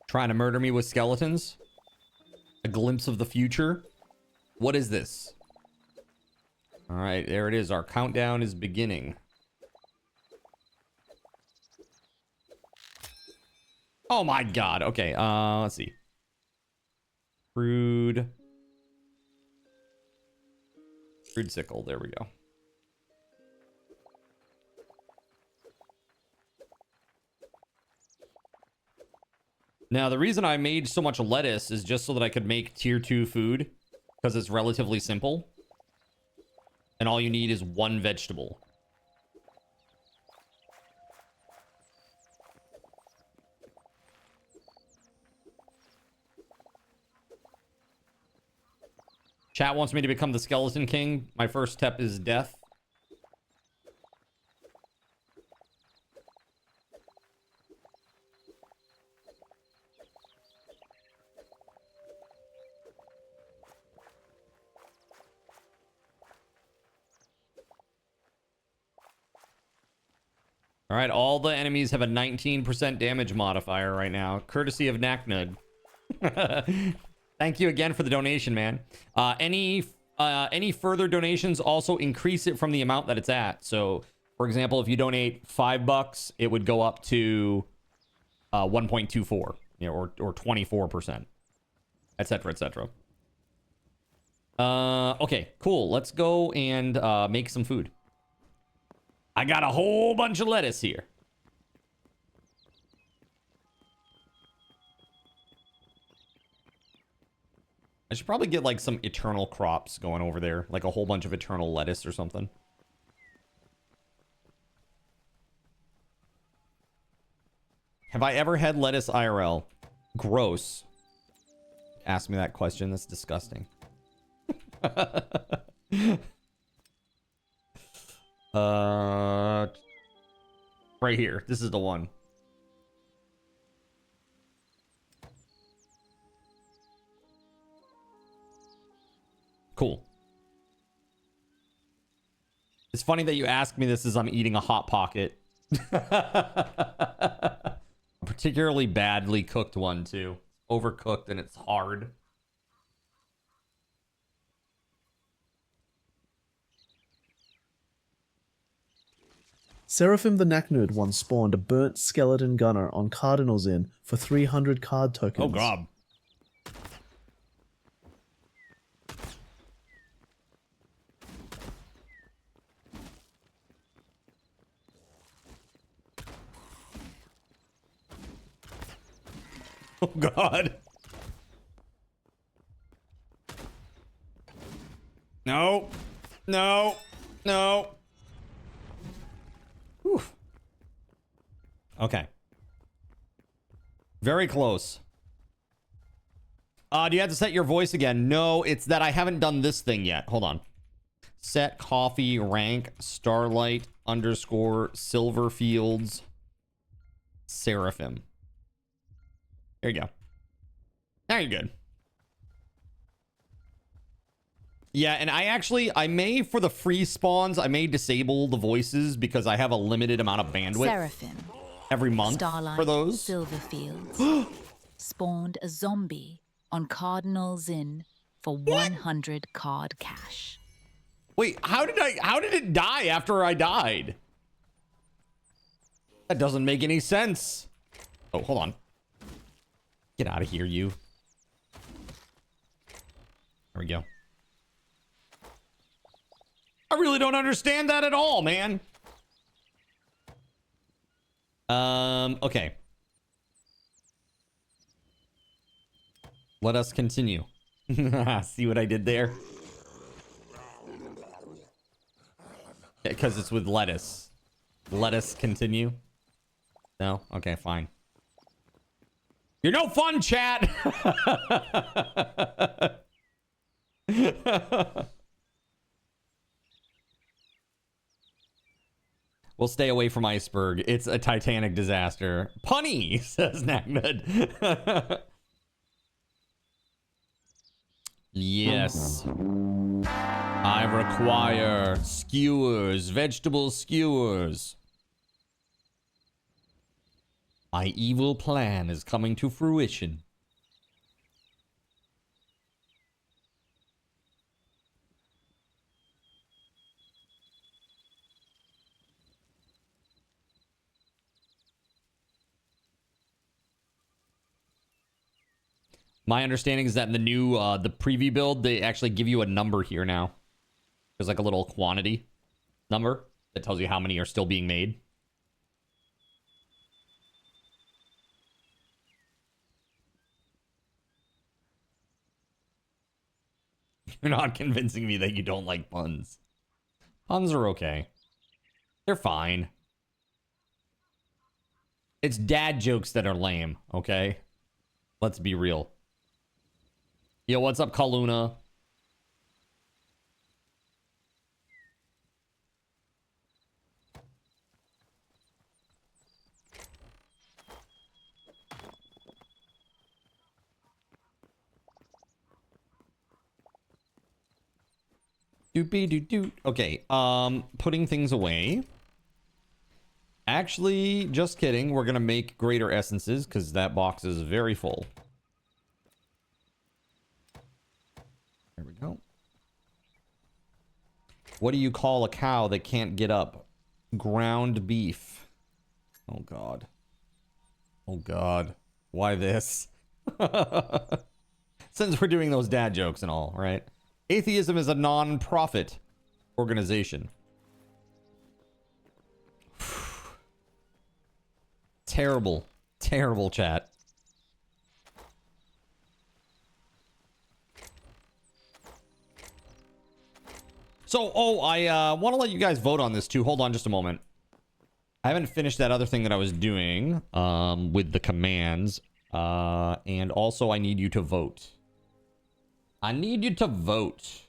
Trying to murder me with skeletons? A glimpse of the future? What is this? All right, there it is. Our countdown is beginning. Oh my god. Okay, let's see. Crude sickle. There we go. Now, the reason I made so much lettuce is just so that I could make tier 2 food, because it's relatively simple. And all you need is one vegetable. Chat wants me to become the Skeleton King. My first step is death. All right, all the enemies have a 19% damage modifier right now, courtesy of Knacknud. Thank you again for the donation, man. Any further donations also increase it from the amount that it's at. So, for example, if you donate $5, it would go up to 1.24, you know, or 24%, etc., etc. Okay, cool. Let's go and make some food. I got a whole bunch of lettuce here. I should probably get like some eternal crops going over there, like a whole bunch of eternal lettuce or something. Have I ever had lettuce IRL? Gross. Ask me that question. That's disgusting. Right here. This is the one. Cool. It's funny that you ask me this as I'm eating a Hot Pocket. A particularly badly cooked one, too. Overcooked and it's hard. Seraphim the Knacknud once spawned a burnt skeleton gunner on Cardinal's Inn for 300 card tokens. Oh, God. Oh, God. No. No. No. Whew. Okay. Very close. Do you have to set your voice again? No, it's that I haven't done this thing yet. Hold on. Set coffee rank starlight underscore silverfields seraphim. There you go. Now you're good. Yeah, and I may, for the free spawns, I may disable the voices because I have a limited amount of bandwidth Seraphim. every month Starlight, for those. Silverfields spawned a zombie on Cardinal's Inn for 100 card cash. Wait, how did it die after I died? That doesn't make any sense. Oh, hold on. Get out of here, you. There we go. I really don't understand that at all, man. Okay. Let us continue. See what I did there? Because it's with lettuce. Let us continue. No? Okay, fine. You're no fun, chat! We'll stay away from iceberg. It's a Titanic disaster. Punny, says Nagnud. Yes. I require skewers, vegetable skewers. My evil plan is coming to fruition. My understanding is that in the new, the preview build, they actually give you a number here now. There's like a little quantity number that tells you how many are still being made. You're not convincing me that you don't like puns. Puns are okay. They're fine. It's dad jokes that are lame, okay? Let's be real. Yo, what's up, Kaluna? Doopy-doo-doo. Okay, putting things away. Actually, just kidding. We're gonna make greater essences because that box is very full. There we go. What do you call a cow that can't get up? Ground beef. Oh, God. Oh, God. Why this? Since we're doing those dad jokes and all, right? Atheism is a non-profit organization. Terrible. Terrible chat. So, I want to let you guys vote on this too. Hold on just a moment. I haven't finished that other thing that I was doing with the commands. And also I need you to vote. I need you to vote.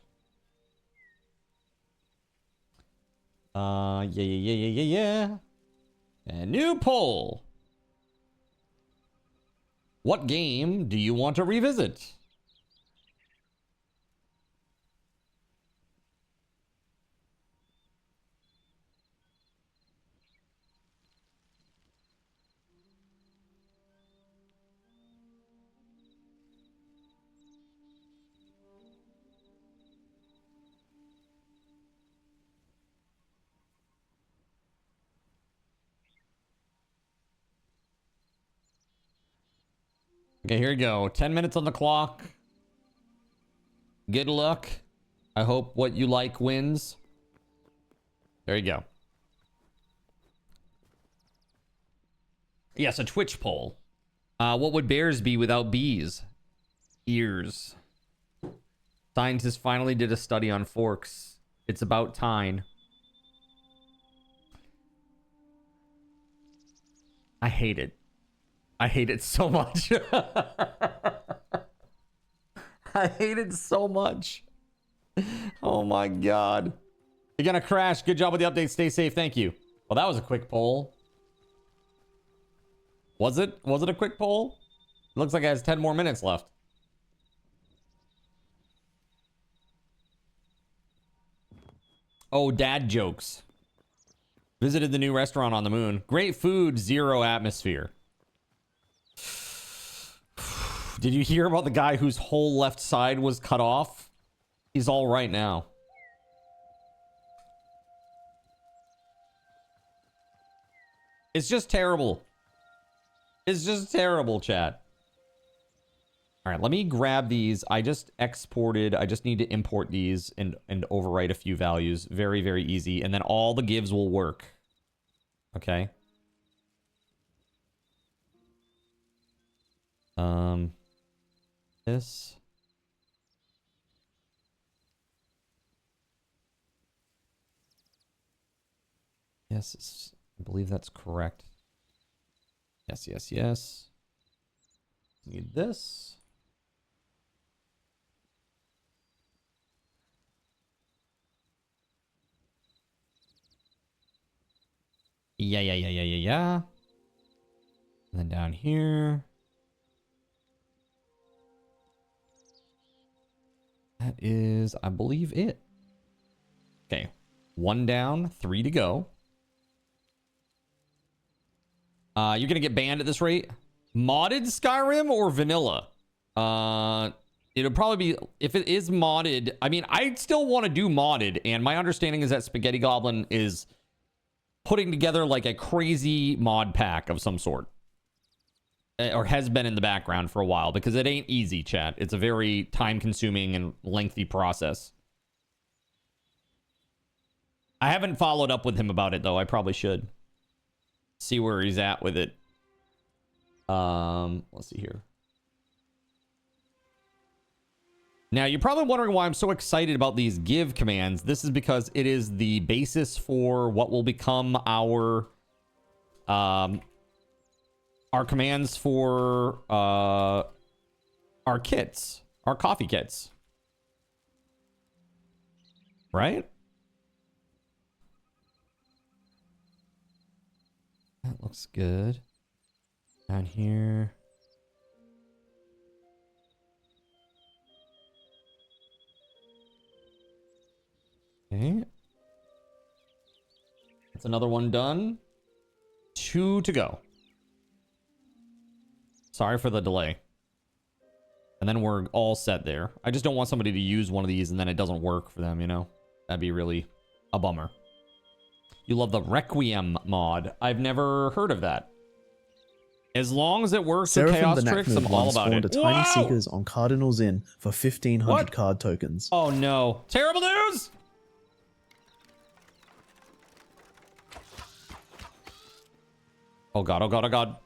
Yeah. A new poll. What game do you want to revisit? Okay, here we go. 10 minutes on the clock. Good luck. I hope what you like wins. There you go. Yes, a Twitch poll. What would bears be without bees? Ears. Scientists finally did a study on forks. It's about time. I hate it. I hate it so much. I hate it so much. Oh my God. You're gonna crash. Good job with the update. Stay safe. Thank you. Well, that was a quick poll. Was it? Was it a quick poll? It looks like it has 10 more minutes left. Oh, dad jokes. Visited the new restaurant on the moon. Great food, zero atmosphere. Did you hear about the guy whose whole left side was cut off? He's all right now. It's just terrible. It's just terrible, chat. All right, let me grab these. I just exported. I just need to import these and overwrite a few values. Very, very easy. And then all the gives will work. Okay. This. Yes, I believe that's correct. Yes. Need this. Yeah. And then down here. That is, I believe, it. Okay. 1 down, 3 to go. You're gonna get banned at this rate. Modded Skyrim or vanilla? It'll probably be, if it is modded, I mean, I still want to do modded, and my understanding is that Spaghetti Goblin is putting together like a crazy mod pack of some sort, or has been in the background for a while, because it ain't easy, chat. It's a very time-consuming and lengthy process. I haven't followed up with him about it, though. I probably should see where he's at with it. Let's see here. Now, you're probably wondering why I'm so excited about these give commands. This is because it is the basis for what will become our commands for our kits, our coffee kits. Right? That looks good. Down here. Okay. That's another one done. 2 to go. Sorry for the delay. And then we're all set there. I just don't want somebody to use one of these and then it doesn't work for them, you know? That'd be really a bummer. You love the Requiem mod. I've never heard of that. As long as it works with Chaos Tricks, I'm all about it. A tiny seekers on Cardinals in for 1,500 card tokens. Oh no. Terrible news! Oh god, oh god, oh god.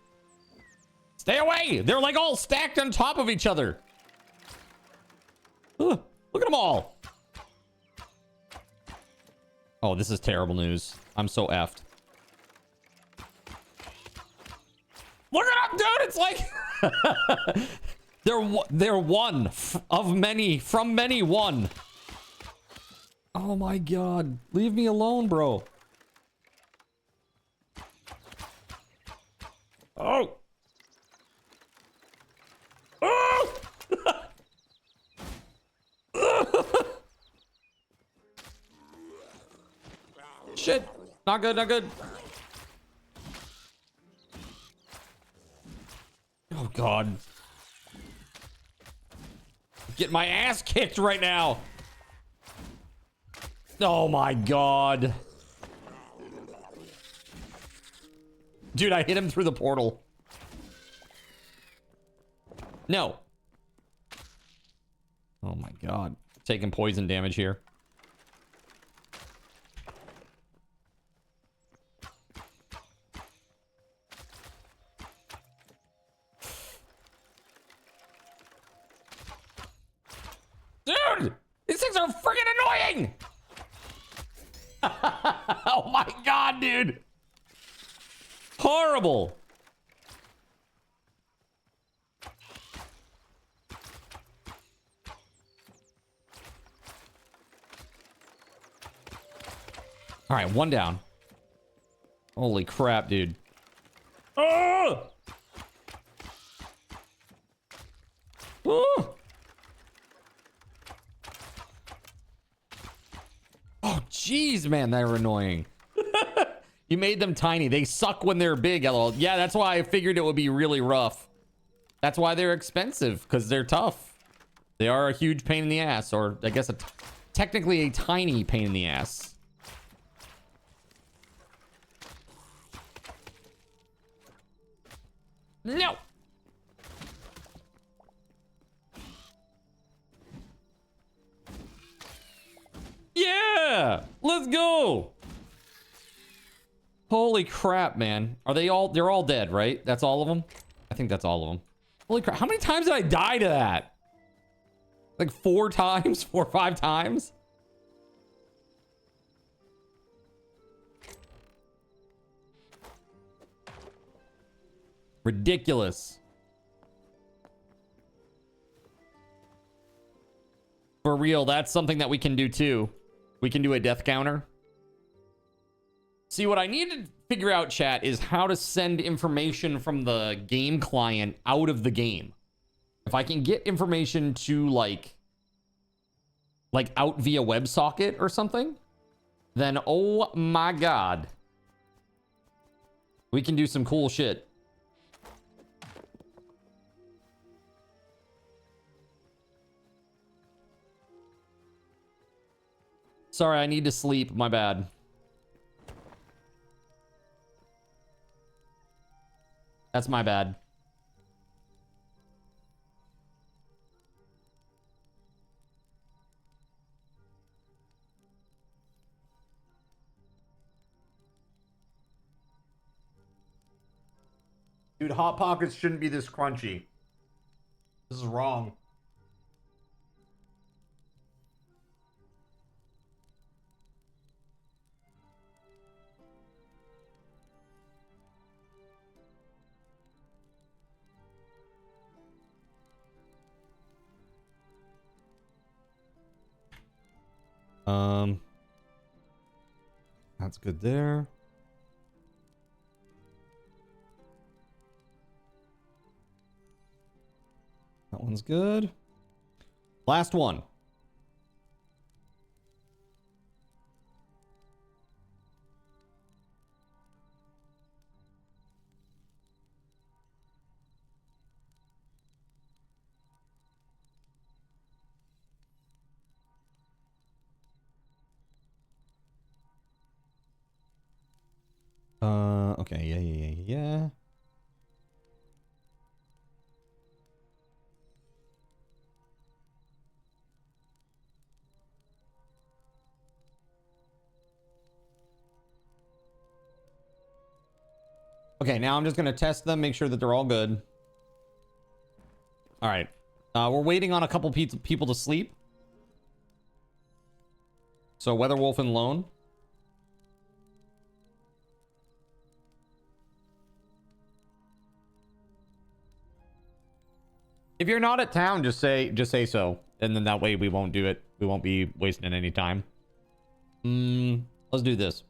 Stay away! They're like all stacked on top of each other. Ugh, look at them all. Oh, this is terrible news. I'm so effed. Look at them, dude! It's like... they're one of many, from many one. Oh my god. Leave me alone, bro. Oh! Oh! Shit! Not good, not good. Oh god. Get my ass kicked right now. Oh my god. Dude, I hit him through the portal. No. Oh my god. Taking poison damage here. Dude! These things are freaking annoying! Oh my god, dude! Horrible! All right, 1 down. Holy crap, dude. Oh! Oh! Oh, jeez, man, they're annoying. You made them tiny. They suck when they're big, LOL. Yeah, that's why I figured it would be really rough. That's why they're expensive, because they're tough. They are a huge pain in the ass, or I guess technically a tiny pain in the ass. No! Yeah! Let's go! Holy crap, man. Are they all... They're all dead, right? That's all of them? I think that's all of them. Holy crap. How many times did I die to that? Like 4 times? 4 or 5 times? Ridiculous. For real, that's something that we can do too. We can do a death counter. See, what I need to figure out, chat, is how to send information from the game client out of the game. If I can get information to like out via WebSocket or something, then oh my god, we can do some cool shit. Sorry, I need to sleep. My bad. That's my bad. Dude, Hot Pockets shouldn't be this crunchy. This is wrong. That's good there. That one's good. Last one. Okay, yeah. Okay, now I'm just gonna test them, make sure that they're all good. All right, we're waiting on a couple people to sleep. So WeatherWolf and Lone. If you're not at town, just say so, and then that way we won't do it. We won't be wasting any time. Let's do this.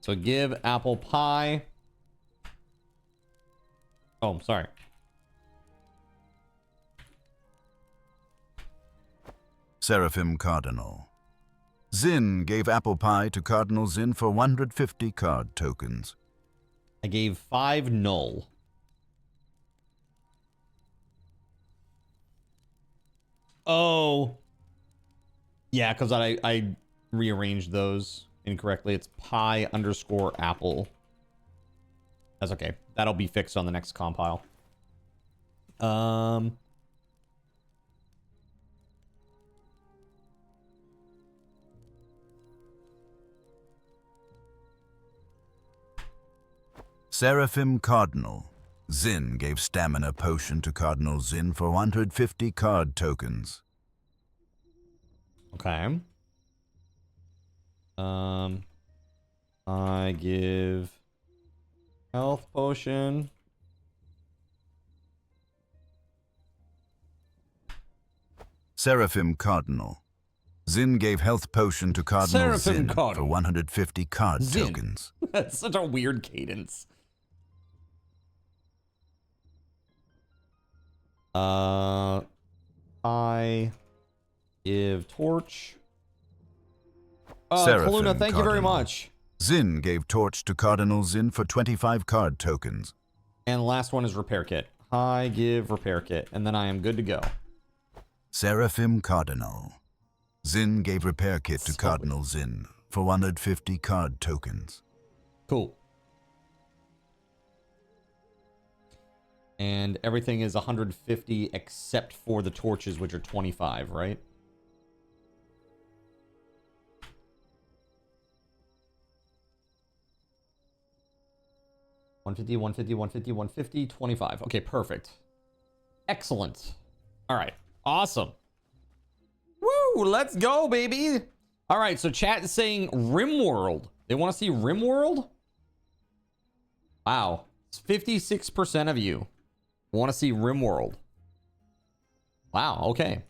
So give apple pie. Oh, sorry. Seraphim Cardinal. Zin gave apple pie to Cardinal Zin for 150 card tokens. I gave 5 null. Oh. Yeah, because I rearranged those incorrectly. It's pie underscore apple. That's okay. That'll be fixed on the next compile. Seraphim Cardinal. Zin gave stamina potion to Cardinal Zin for 150 card tokens. Okay. I give health potion. Seraphim Cardinal. Zin gave health potion to Cardinal Seraphim Zin Cardinal. for 150 card Zin. tokens. That's such a weird cadence. I give torch. Seraphim Kaluna, thank you very Cardinal. much. Zin gave torch to Cardinal Zin for 25 card tokens. And the last one is repair kit. I give repair kit, and then I am good to go. Seraphim Cardinal. Zin gave repair kit to So- Cardinal Zin for 150 card tokens. Cool. And everything is 150 except for the torches, which are 25, right? $150, $150, $150, $150, $25. Okay, perfect. Excellent. All right. Awesome. Woo! Let's go, baby. All right, so chat is saying RimWorld. They want to see RimWorld? Wow. It's 56% of you want to see RimWorld. Wow, okay.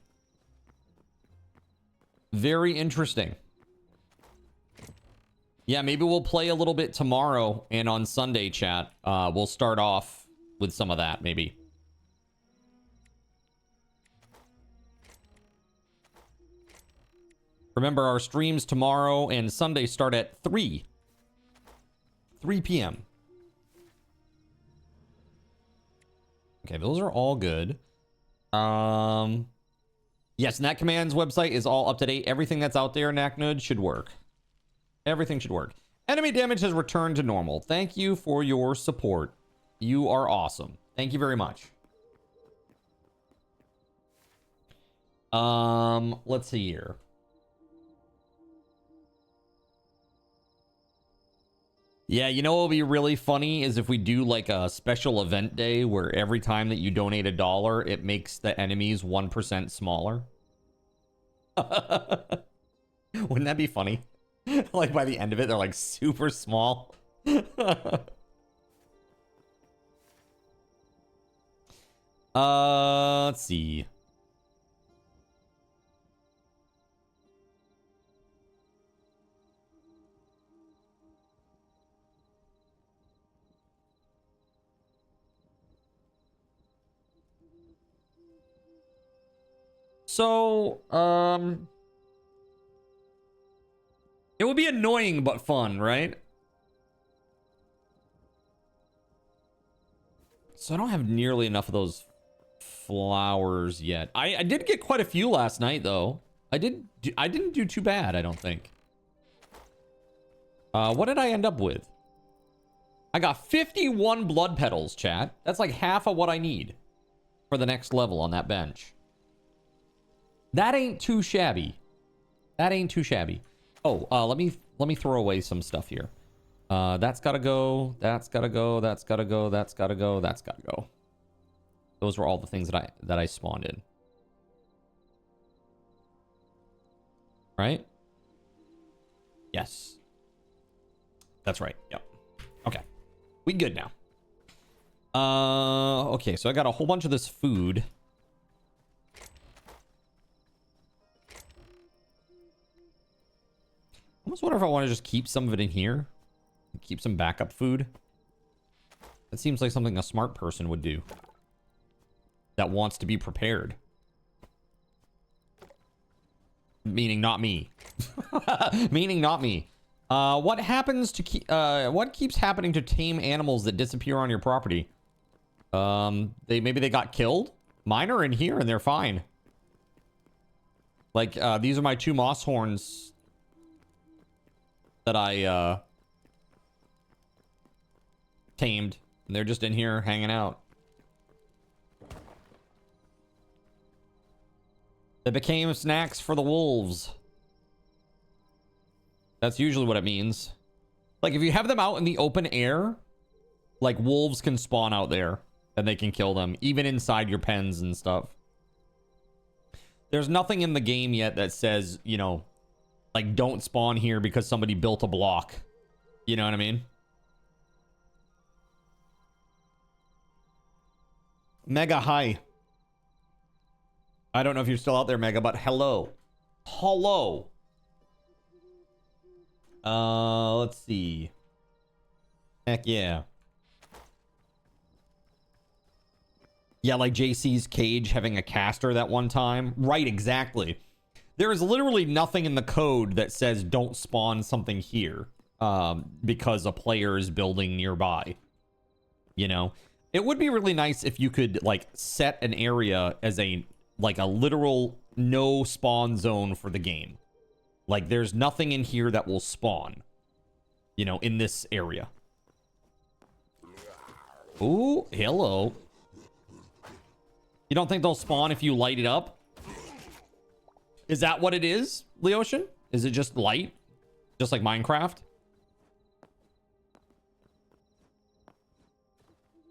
Very interesting. Yeah, maybe we'll play a little bit tomorrow and on Sunday, chat. We'll start off with some of that, maybe. Remember, our streams tomorrow and Sunday start at 3 p.m. Okay, those are all good. Yes, Nat Command's website is all up to date. Everything that's out there, Naknud, should work. Everything should work. Enemy damage has returned to normal. Thank you for your support. You are awesome. Thank you very much. Let's see here. Yeah, you know what will be really funny is if we do like a special event day where every time that you donate $1, it makes the enemies 1% smaller. Wouldn't that be funny? Like by the end of it, they're like super small. Let's see. So, it would be annoying but fun, right? So I don't have nearly enough of those flowers yet. I did get quite a few last night, though. I didn't do too bad, I don't think. What did I end up with? I got 51 blood petals, chat. That's like half of what I need for the next level on that bench. That ain't too shabby. That ain't too shabby. Oh, let me throw away some stuff here. That's gotta go. That's gotta go. That's gotta go. That's gotta go. That's gotta go. Those were all the things that I spawned in. Right? Yes. That's right. Yep. Okay. We good now. Okay, so I got a whole bunch of this food. I almost wonder if I want to just keep some of it in here. Keep some backup food. That seems like something a smart person would do. That wants to be prepared. Meaning not me. Meaning not me. What happens to what keeps happening to tame animals that disappear on your property? Maybe they got killed? Mine are in here and they're fine. Like, these are my 2 moss horns that I tamed, and they're just in here hanging out. They became snacks for the wolves. That's usually what it means. Like, if you have them out in the open air, like, wolves can spawn out there and they can kill them, even inside your pens and stuff. There's nothing in the game yet that says, you know, like, don't spawn here because somebody built a block. You know what I mean? Mega, hi. I don't know if you're still out there, Mega, but hello. Hello. Let's see. Heck yeah. Yeah, like JC's cage having a caster that one time. Right, exactly. There is literally nothing in the code that says don't spawn something here because a player is building nearby. You know? It would be really nice if you could, like, set an area as a literal no spawn zone for the game. Like, there's nothing in here that will spawn, you know, in this area. Ooh, hello. You don't think they'll spawn if you light it up? Is that what it is, Leocean? Is it just light? Just like Minecraft?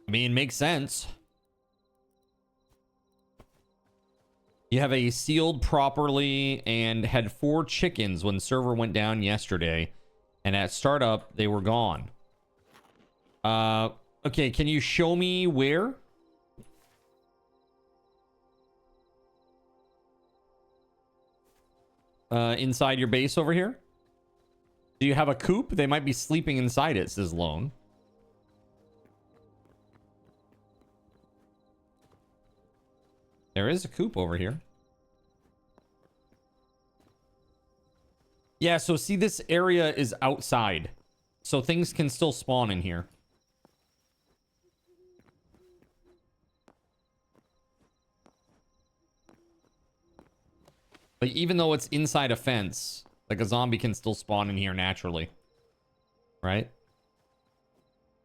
I mean, makes sense. You have a sealed properly and had 4 chickens when server went down yesterday. And at startup, they were gone. Okay, can you show me where? Inside your base over here? Do you have a coop? They might be sleeping inside it, says Lone. There is a coop over here. Yeah, so see, this area is outside. So things can still spawn in here. Like, even though it's inside a fence, like a zombie can still spawn in here naturally. Right?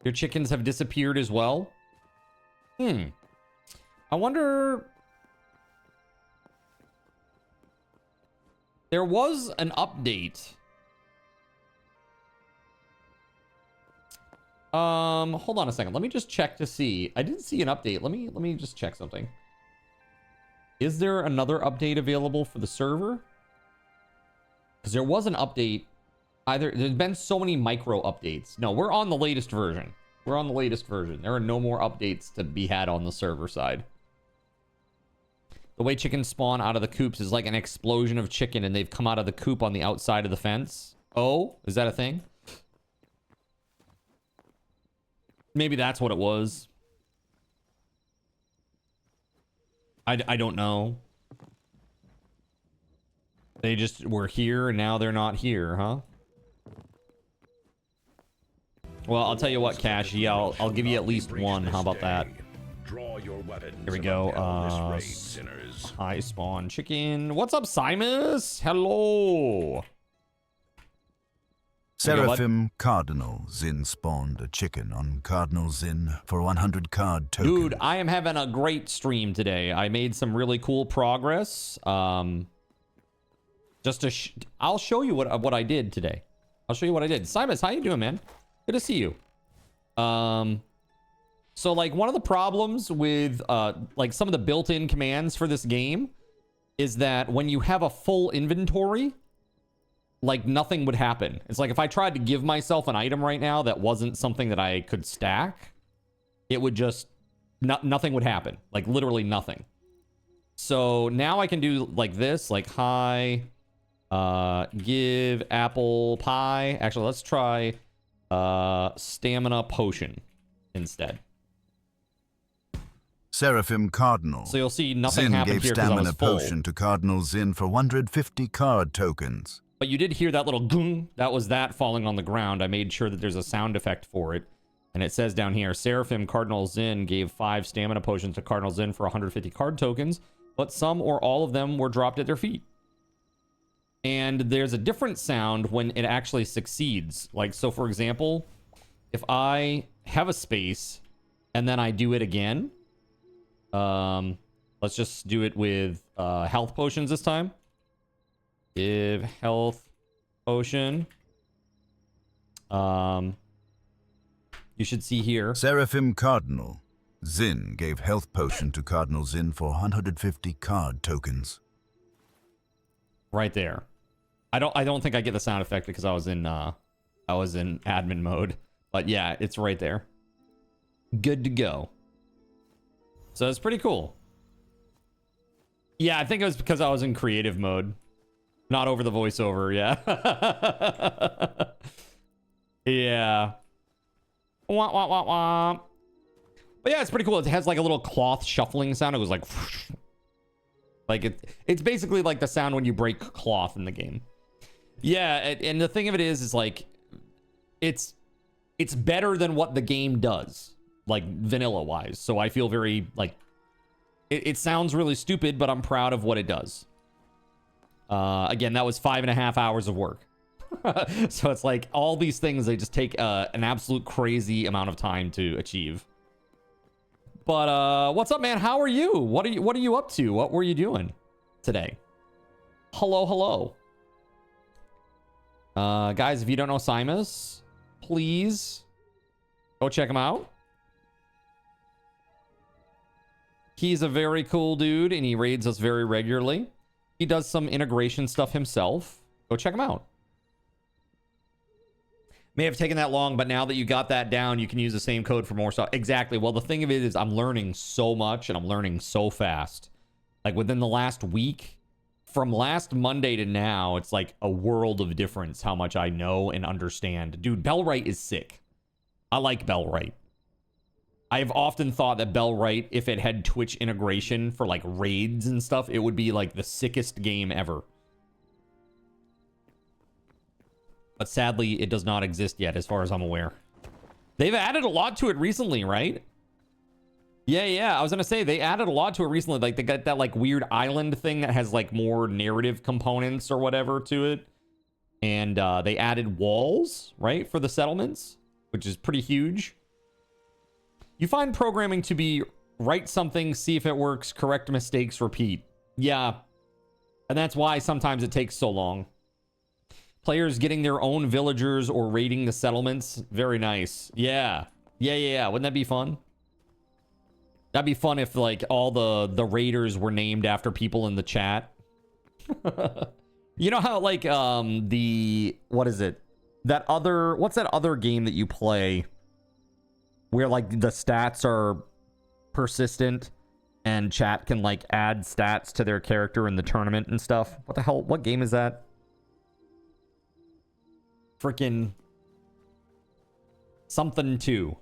Your chickens have disappeared as well? I wonder... There was an update. Hold on a second. Let me just check to see. I didn't see an update. Let me just check something. Is there another update available for the server? Because there was an update. There's been so many micro updates. No, we're on the latest version. We're on the latest version. There are no more updates to be had on the server side. The way chickens spawn out of the coops is like an explosion of chicken, and they've come out of the coop on the outside of the fence. Oh, is that a thing? Maybe that's what it was. I don't know. They just were here, and now they're not here, huh? Well, I'll tell you what, Cashy. I'll give you at least one. How about that? Draw your weapons. Here we go. Hi, spawn chicken. What's up, Simus? Hello. Seraphim Cardinal Zin spawned a chicken on Cardinal Zin for 100 card tokens. Dude, I am having a great stream today. I made some really cool progress. Just to I'll show you what I did today. I'll show you what I did. Simus, how you doing, man? Good to see you. So like one of the problems with like some of the built-in commands for this game is that when you have a full inventory, like nothing would happen. It's like if I tried to give myself an item right now that wasn't something that I could stack, it would just nothing would happen. Like literally nothing. So now I can do like this, like hi, give apple pie. Actually, let's try stamina potion instead. Seraphim Cardinal. So you'll see nothing Zin happened gave here because I was stamina full. potion to Cardinal Zin for 150 card tokens. But you did hear that little goong. That was that falling on the ground. I made sure that there's a sound effect for it. And it says down here, Seraphim Cardinal Zin gave 5 stamina potions to Cardinal Zin for 150 card tokens, but some or all of them were dropped at their feet. And there's a different sound when it actually succeeds. Like, so for example, if I have a space and then I do it again, let's just do it with health potions this time. Give health potion. You should see here. Seraphim Cardinal. Zin gave health potion to Cardinal Zin for 150 card tokens. Right there. I don't think I get the sound effect because I was in admin mode. But yeah, it's right there. Good to go. So it's pretty cool. Yeah, I think it was because I was in creative mode. Not over the voiceover, yeah. Yeah. Wah, wah, wah, wah. But yeah, it's pretty cool. It has like a little cloth shuffling sound. It was like... Like it's basically like the sound when you break cloth in the game. Yeah, and the thing of it is like... It's better than what the game does. Like vanilla-wise. So I feel very like... It sounds really stupid, but I'm proud of what it does. Again, that was 5.5 hours of work. So it's like all these things, they just take an absolute crazy amount of time to achieve. But what's up, man? How are you? What are you up to? What were you doing today? Hello. Guys, if you don't know Simus, please go check him out. He's a very cool dude, and he raids us very regularly. He does some integration stuff himself. Go check him out. May have taken that long, but now that you got that down, you can use the same code for more stuff. Exactly. Well, the thing of it is I'm learning so much, and I'm learning so fast. Like within the last week, from last Monday to now, it's like a world of difference how much I know and understand. Dude, Bellwright is sick. I like Bellwright. I've often thought that Bellwright, if it had Twitch integration for like raids and stuff, it would be like the sickest game ever. But sadly, it does not exist yet, as far as I'm aware. They've added a lot to it recently, right? Yeah. I was gonna say, they added a lot to it recently. Like, they got that, like, weird island thing that has, like, more narrative components or whatever to it. And they added walls, right, for the settlements, which is pretty huge. You find programming to be write something, see if it works, correct mistakes, repeat. Yeah. And that's why sometimes it takes so long. Players getting their own villagers or raiding the settlements. Very nice. Yeah. Wouldn't that be fun? That'd be fun if, like, all the raiders were named after people in the chat. You know how, like, what is it? What's that other game that you play where, like, the stats are persistent and chat can, like, add stats to their character in the tournament and stuff? What the hell? What game is that? Freaking something 2.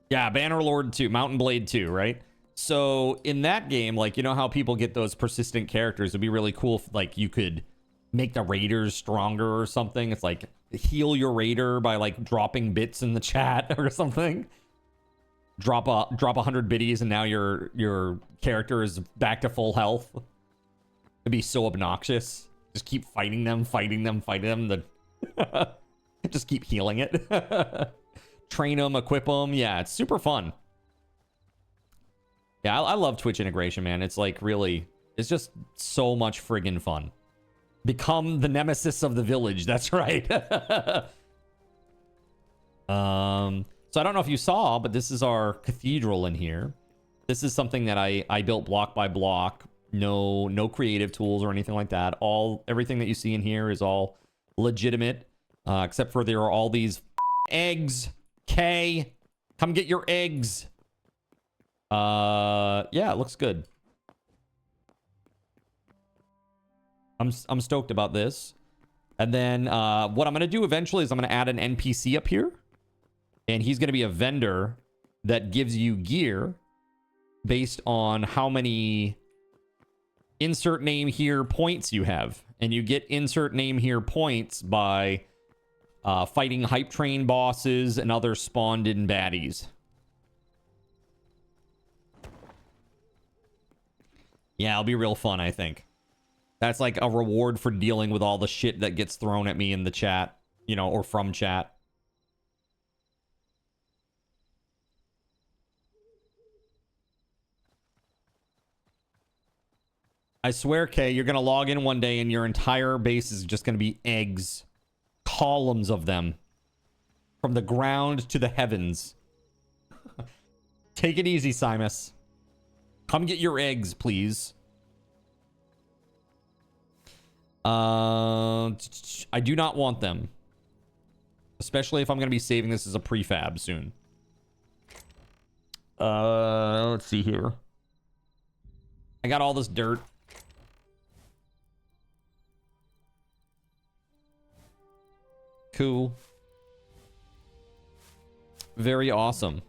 Yeah, Bannerlord 2, Mountain Blade 2, right? So in that game, like, you know how people get those persistent characters? It'd be really cool if, like, you could make the raiders stronger or something. It's like heal your raider by, like, dropping bits in the chat or something. Drop 100 biddies and now your character is back to full health. It'd be so obnoxious. Just keep fighting them. Just keep healing it. Train them, equip them. Yeah, it's super fun. Yeah, I love Twitch integration, man. It's like really, it's just so much friggin' fun. Become the nemesis of the village. That's right. So I don't know if you saw, but this is our cathedral in here. This is something that I built block by block. No creative tools or anything like that. Everything that you see in here is all legitimate. Except for there are all these eggs. K, come get your eggs. Yeah, it looks good. I'm stoked about this. And then what I'm gonna do eventually is I'm gonna add an NPC up here, and he's gonna be a vendor that gives you gear based on how many insert name here points you have, and you get insert name here points by fighting hype train bosses and other spawned in baddies. Yeah, it'll be real fun, I think. That's like a reward for dealing with all the shit that gets thrown at me in the chat, you know, or from chat. I swear, Kay, you're gonna log in one day and your entire base is just gonna be eggs. Columns of them. From the ground to the heavens. Take it easy, Simus. Come get your eggs, please. I do not want them. Especially if I'm going to be saving this as a prefab soon. Let's see here. I got all this dirt. Cool. Very awesome.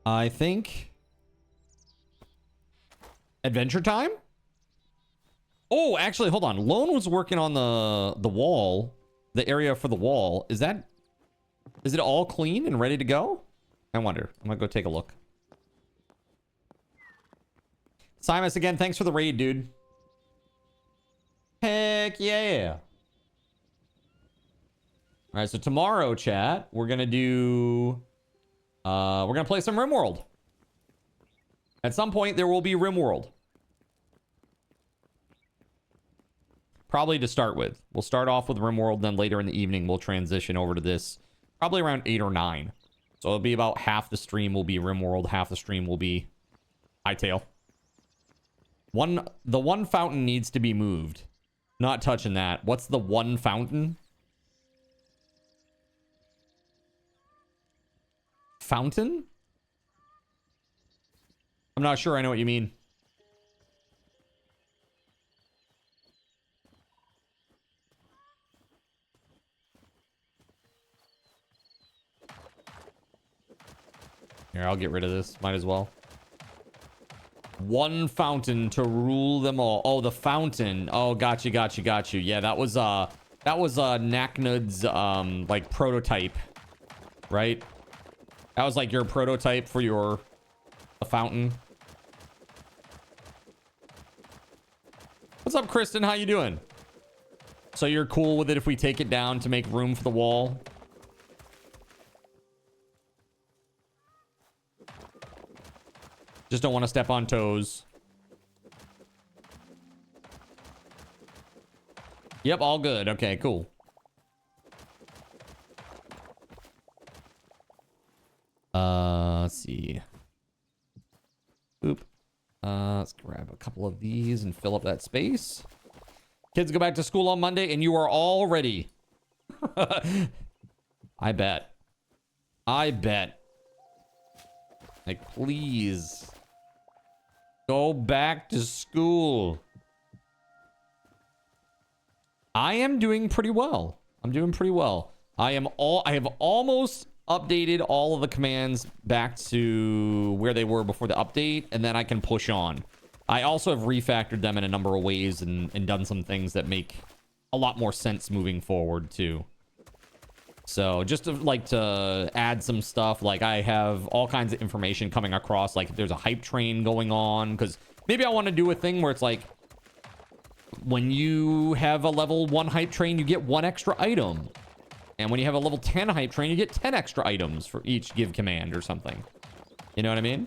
I think Adventure Time? Oh, actually, hold on. Lone was working on the wall, the area for the wall. Is it all clean and ready to go? I wonder. I'm gonna go take a look. Simus, again, thanks for the raid, dude. Heck yeah. All right, so tomorrow, chat, we're gonna do we're gonna play some RimWorld. At some point, there will be RimWorld. Probably to start with. We'll start off with RimWorld, then later in the evening, we'll transition over to this. Probably around 8 or 9. So it'll be about half the stream will be RimWorld, half the stream will be Hytale. The one fountain needs to be moved. Not touching that. What's the one fountain? Fountain? I'm not sure I know what you mean. Here, I'll get rid of this. Might as well. One fountain to rule them all. Oh, the fountain. Oh, got you. Yeah, that was Naknud's like prototype, right? That was like your prototype for your fountain. What's up, Kristen? How you doing? So you're cool with it if we take it down to make room for the wall? Just don't want to step on toes. Yep, all good. Okay, cool. Let's see. Oop. Let's grab a couple of these and fill up that space. Kids go back to school on Monday and you are all ready. I bet. Like, please. Go back to school. I am doing pretty well. I have almost updated all of the commands back to where they were before the update, and then I can push on. I also have refactored them in a number of ways and done some things that make a lot more sense moving forward too. So just to add some stuff, like I have all kinds of information coming across, like if there's a hype train going on, because maybe I want to do a thing where it's like when you have a level 1 hype train, you get 1 extra item. And when you have a level 10 hype train, you get 10 extra items for each give command or something. You know what I mean?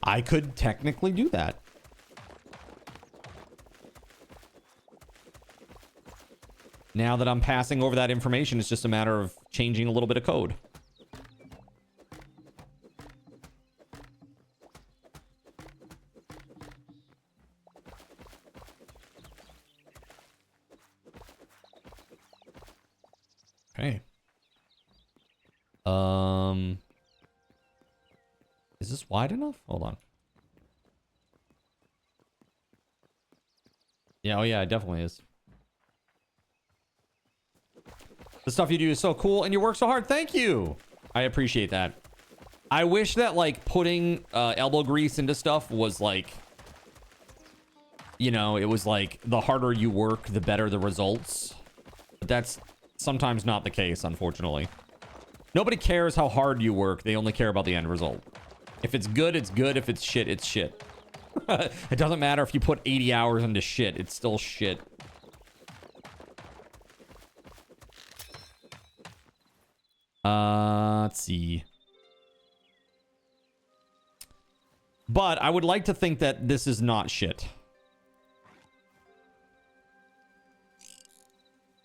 I could technically do that. Now that I'm passing over that information, it's just a matter of changing a little bit of code. Okay. Is this wide enough? Hold on. Yeah, oh yeah, it definitely is. The stuff you do is so cool and you work so hard. Thank you. I appreciate that. I wish that like putting elbow grease into stuff was like, you know, it was like the harder you work, the better the results. But that's sometimes not the case, unfortunately. Nobody cares how hard you work. They only care about the end result. If it's good, it's good. If it's shit, it's shit. It doesn't matter if you put 80 hours into shit. It's still shit. Let's see. But I would like to think that this is not shit.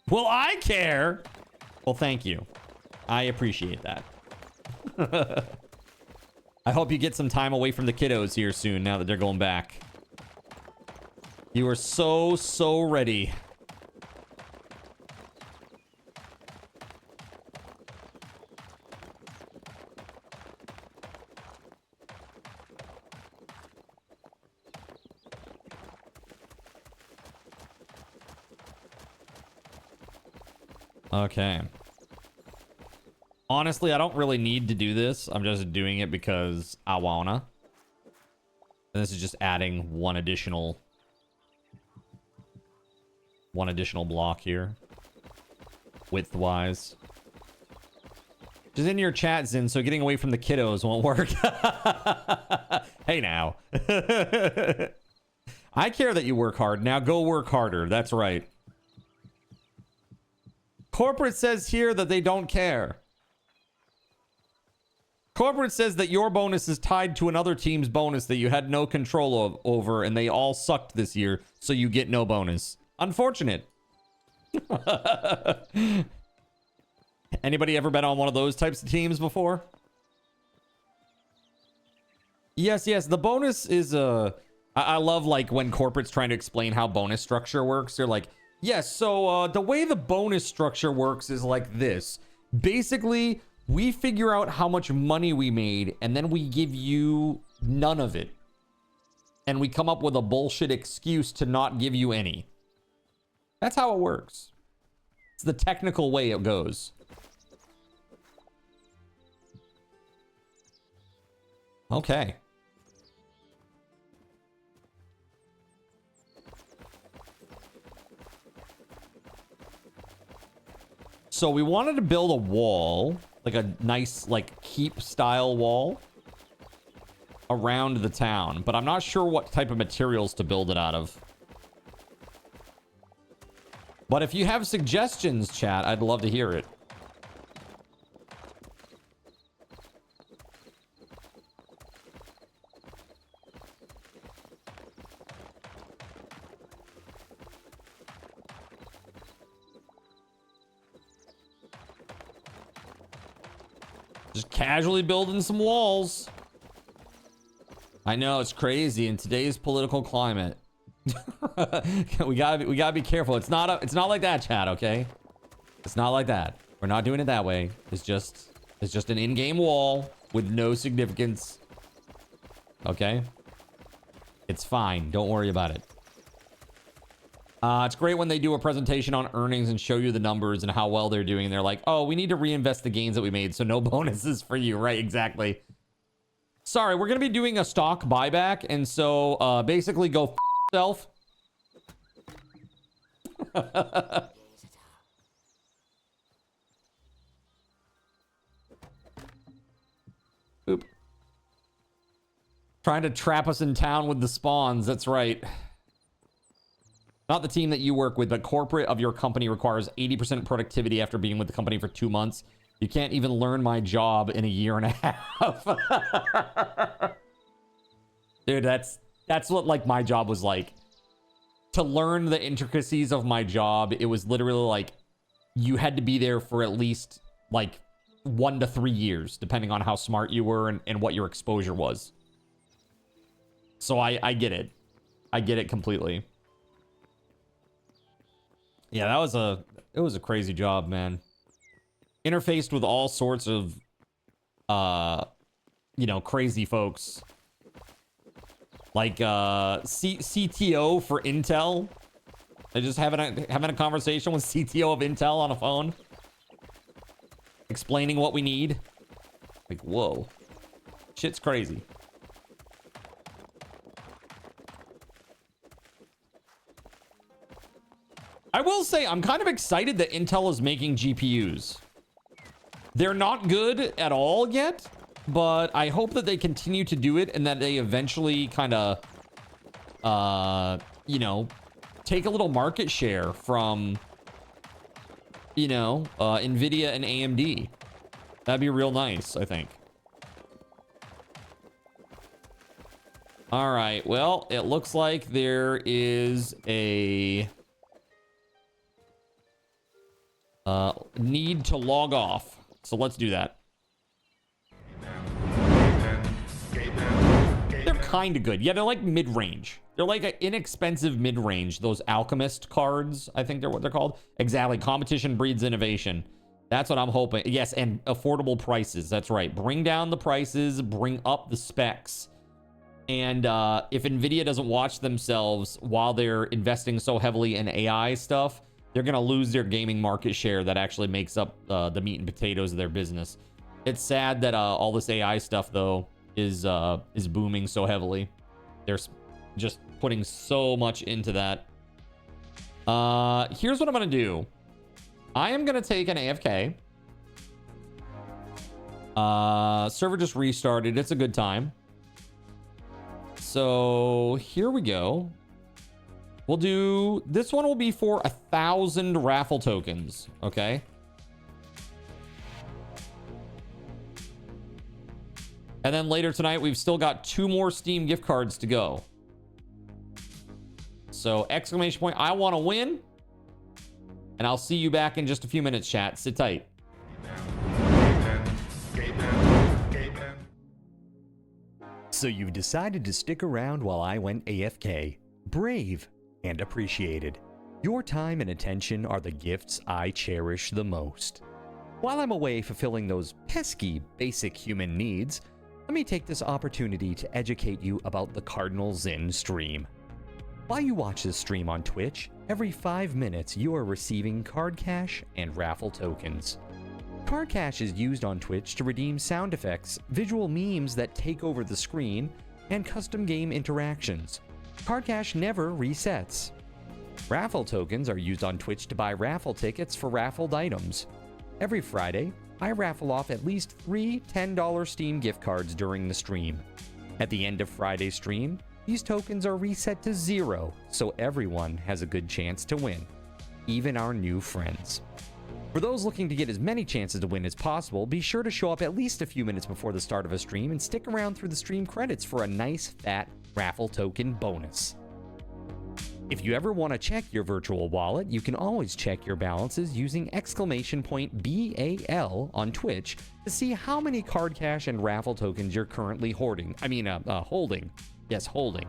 Well, I care. Well, thank you. I appreciate that. I hope you get some time away from the kiddos here soon now that they're going back. You are so ready. Okay. Honestly, I don't really need to do this. I'm just doing it because I wanna. And this is just adding one additional block here. Width-wise. Just in your chat, Zin, so getting away from the kiddos won't work. Hey now. I care that you work hard. Now go work harder. That's right. Corporate says here that they don't care. Corporate says that your bonus is tied to another team's bonus that you had no control over, and they all sucked this year, so you get no bonus. Unfortunate. Anybody ever been on one of those types of teams before? Yes, the bonus is I love like when corporate's trying to explain how bonus structure works. They're like, yes, so the way the bonus structure works is like this. Basically, we figure out how much money we made, and then we give you none of it. And we come up with a bullshit excuse to not give you any. That's how it works. It's the technical way it goes. Okay. So we wanted to build a wall, like a nice, like, keep style wall around the town, but I'm not sure what type of materials to build it out of. But if you have suggestions, chat, I'd love to hear it. Just casually building some walls. I know, it's crazy in today's political climate. we gotta be careful. It's not like that, chat, okay? It's not like that. We're not doing it that way. It's just an in-game wall with no significance. Okay? It's fine. Don't worry about it. It's great when they do a presentation on earnings and show you the numbers and how well they're doing. And they're like, oh, we need to reinvest the gains that we made, so no bonuses for you. Right, exactly. Sorry, we're going to be doing a stock buyback. And so basically go f yourself. Oop. Trying to trap us in town with the spawns. That's right. Not the team that you work with, but corporate of your company requires 80% productivity after being with the company for 2 months. You can't even learn my job in a year and a half. Dude, that's what, like, my job was like. To learn the intricacies of my job, it was literally like you had to be there for at least like 1 to 3 years, depending on how smart you were and what your exposure was. So I get it. I get it completely. Yeah, it was a crazy job, man. Interfaced with all sorts of you know, crazy folks. Like CTO for Intel. They're just having a conversation with CTO of Intel on a phone. Explaining what we need. Like, whoa. Shit's crazy. I will say, I'm kind of excited that Intel is making GPUs. They're not good at all yet, but I hope that they continue to do it and that they eventually kind of, you know, take a little market share from, you know, NVIDIA and AMD. That'd be real nice, I think. All right, well, it looks like there is a need to log off. So let's do that. They're kind of good. Yeah, they're like mid-range. They're like an inexpensive mid-range. Those alchemist cards, I think they're what they're called. Exactly. Competition breeds innovation. That's what I'm hoping. Yes, and affordable prices. That's right. Bring down the prices, bring up the specs. And if NVIDIA doesn't watch themselves while they're investing so heavily in AI stuff, they're going to lose their gaming market share that actually makes up the meat and potatoes of their business. It's sad that all this AI stuff, though, is booming so heavily. They're just putting so much into that. Here's what I'm going to do. I am going to take an AFK. Server just restarted. It's a good time. So here we go. We'll do, this one will be for 1,000 raffle tokens, okay? And then later tonight, we've still got 2 more Steam gift cards to go. So, exclamation point, I want to win. And I'll see you back in just a few minutes, chat. Sit tight. So you've decided to stick around while I went AFK. Brave and appreciated. Your time and attention are the gifts I cherish the most. While I'm away fulfilling those pesky basic human needs, let me take this opportunity to educate you about the Cardinal Zin stream. While you watch this stream on Twitch, every 5 minutes you are receiving card cash and raffle tokens. Card cash is used on Twitch to redeem sound effects, visual memes that take over the screen, and custom game interactions. Card cash never resets. Raffle tokens are used on Twitch to buy raffle tickets for raffled items. Every Friday, I raffle off at least 3 $10 Steam gift cards during the stream. At the end of Friday's stream, these tokens are reset to 0, so everyone has a good chance to win, even our new friends. For those looking to get as many chances to win as possible, be sure to show up at least a few minutes before the start of a stream and stick around through the stream credits for a nice fat raffle token bonus. If you ever want to check your virtual wallet, you can always check your balances using !BAL on Twitch to see how many card cash and raffle tokens you're currently holding. Yes, holding.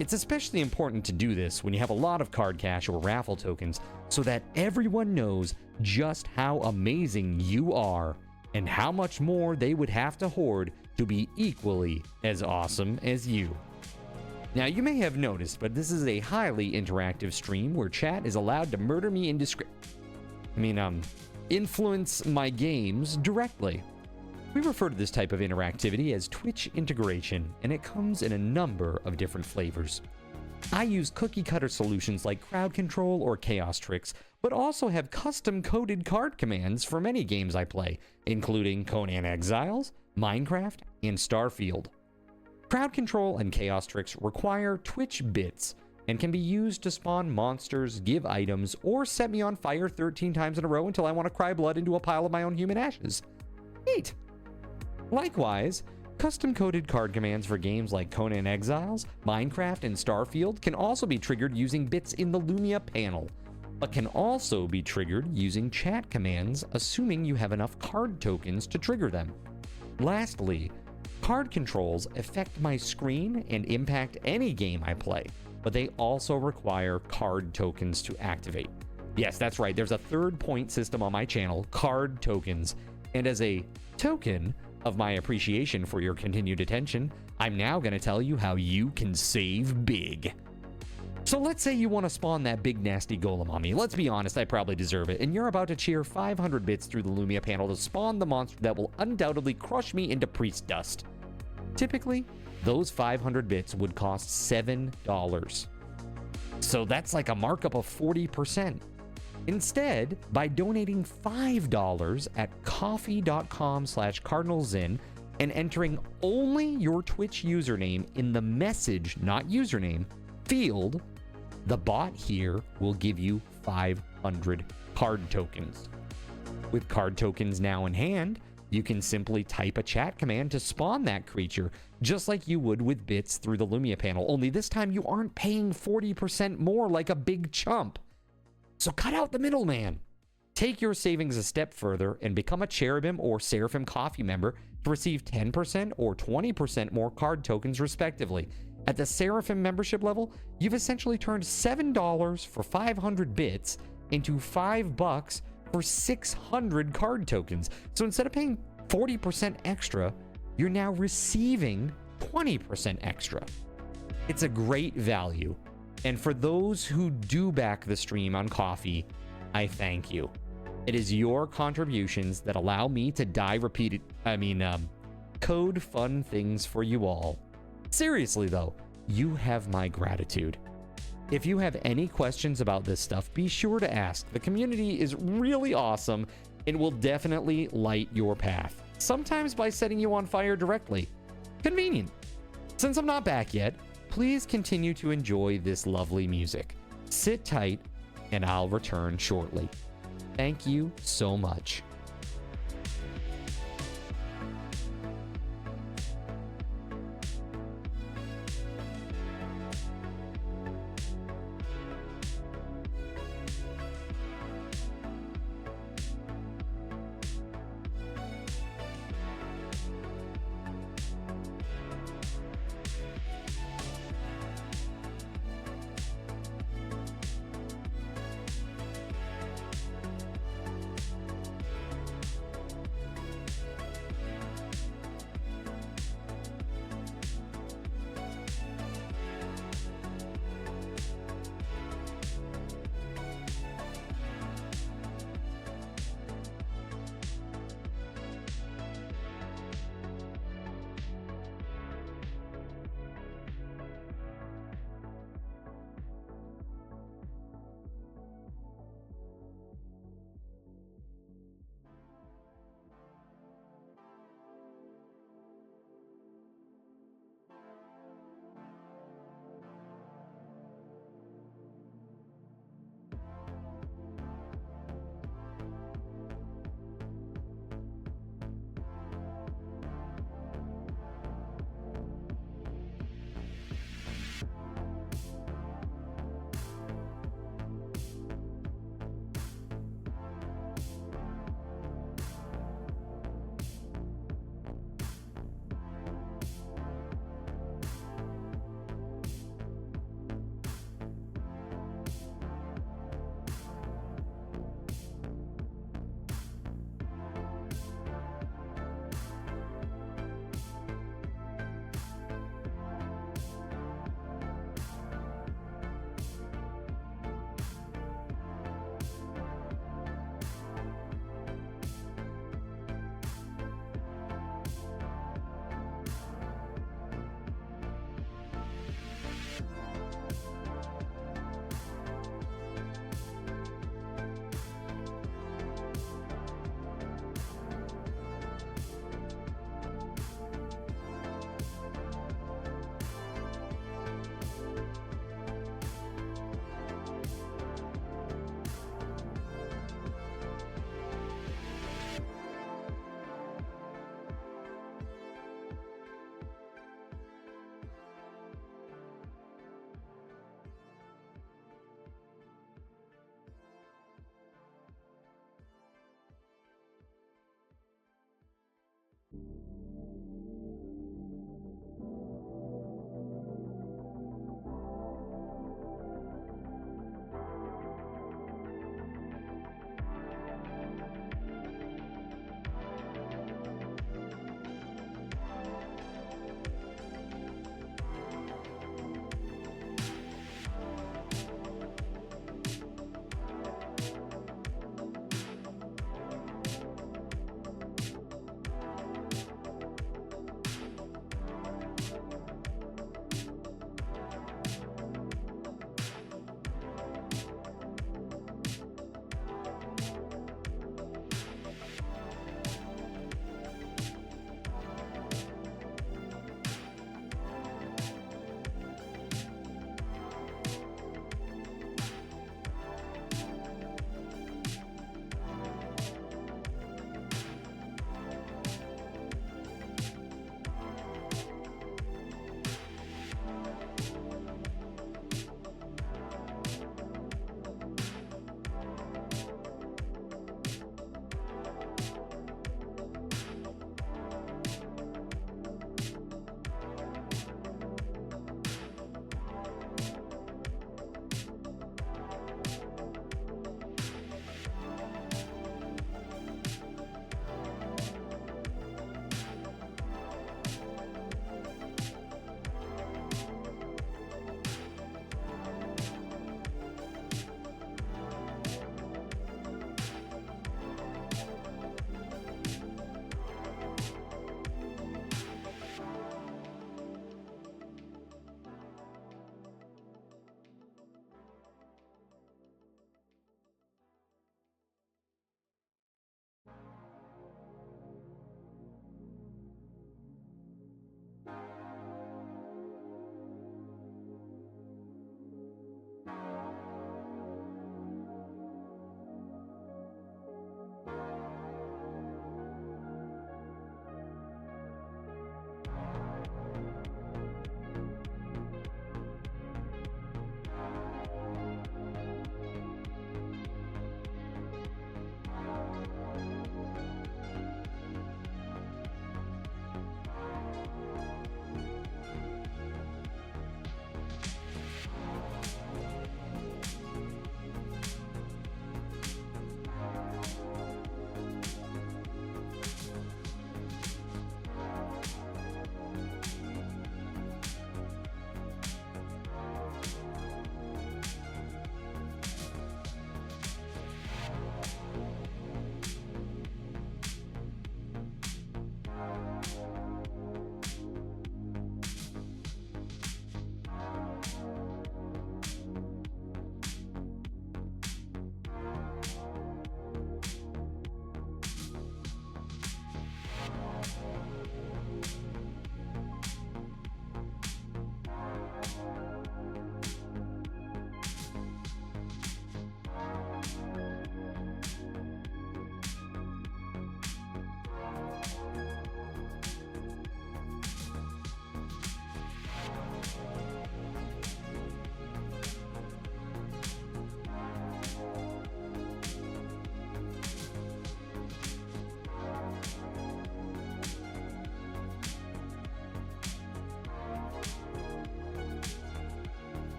It's especially important to do this when you have a lot of card cash or raffle tokens so that everyone knows just how amazing you are and how much more they would have to hoard to be equally as awesome as you. Now, you may have noticed, but this is a highly interactive stream where chat is allowed to murder me influence my games directly. We refer to this type of interactivity as Twitch integration, and it comes in a number of different flavors. I use cookie-cutter solutions like crowd control or chaos tricks, but also have custom-coded card commands for many games I play, including Conan Exiles, Minecraft, and Starfield. Crowd control and chaos tricks require Twitch bits and can be used to spawn monsters, give items, or set me on fire 13 times in a row until I want to cry blood into a pile of my own human ashes. Neat! Likewise, custom-coded card commands for games like Conan Exiles, Minecraft, and Starfield can also be triggered using bits in the Lumia panel, but can also be triggered using chat commands, assuming you have enough card tokens to trigger them. Lastly, card controls affect my screen and impact any game I play, but they also require card tokens to activate. Yes, that's right, there's a third point system on my channel, card tokens, and as a token of my appreciation for your continued attention, I'm now going to tell you how you can save big. So let's say you want to spawn that big nasty golem on me. Let's be honest, I probably deserve it, and you're about to cheer 500 bits through the Lumia panel to spawn the monster that will undoubtedly crush me into priest dust. Typically, those 500 bits would cost $7. So that's like a markup of 40%. Instead, by donating $5 at coffee.com/cardinalzin and entering only your Twitch username in the message, not username, field, the bot here will give you 500 card tokens. With card tokens now in hand, you can simply type a chat command to spawn that creature, just like you would with bits through the Lumia panel, only this time you aren't paying 40% more like a big chump. So cut out the middleman. Take your savings a step further and become a Cherubim or Seraphim Coffee member to receive 10% or 20% more card tokens respectively. At the Seraphim membership level, you've essentially turned $7 for 500 bits into $5 for 600 card tokens. So instead of paying 40% extra, you're now receiving 20% extra. It's a great value. And for those who do back the stream on Coffee, I thank you. It is your contributions that allow me to code fun things for you all. Seriously though, you have my gratitude. If you have any questions about this stuff, be sure to ask. The community is really awesome and will definitely light your path, sometimes by setting you on fire directly. Convenient. Since I'm not back yet, please continue to enjoy this lovely music. Sit tight, and I'll return shortly. Thank you so much.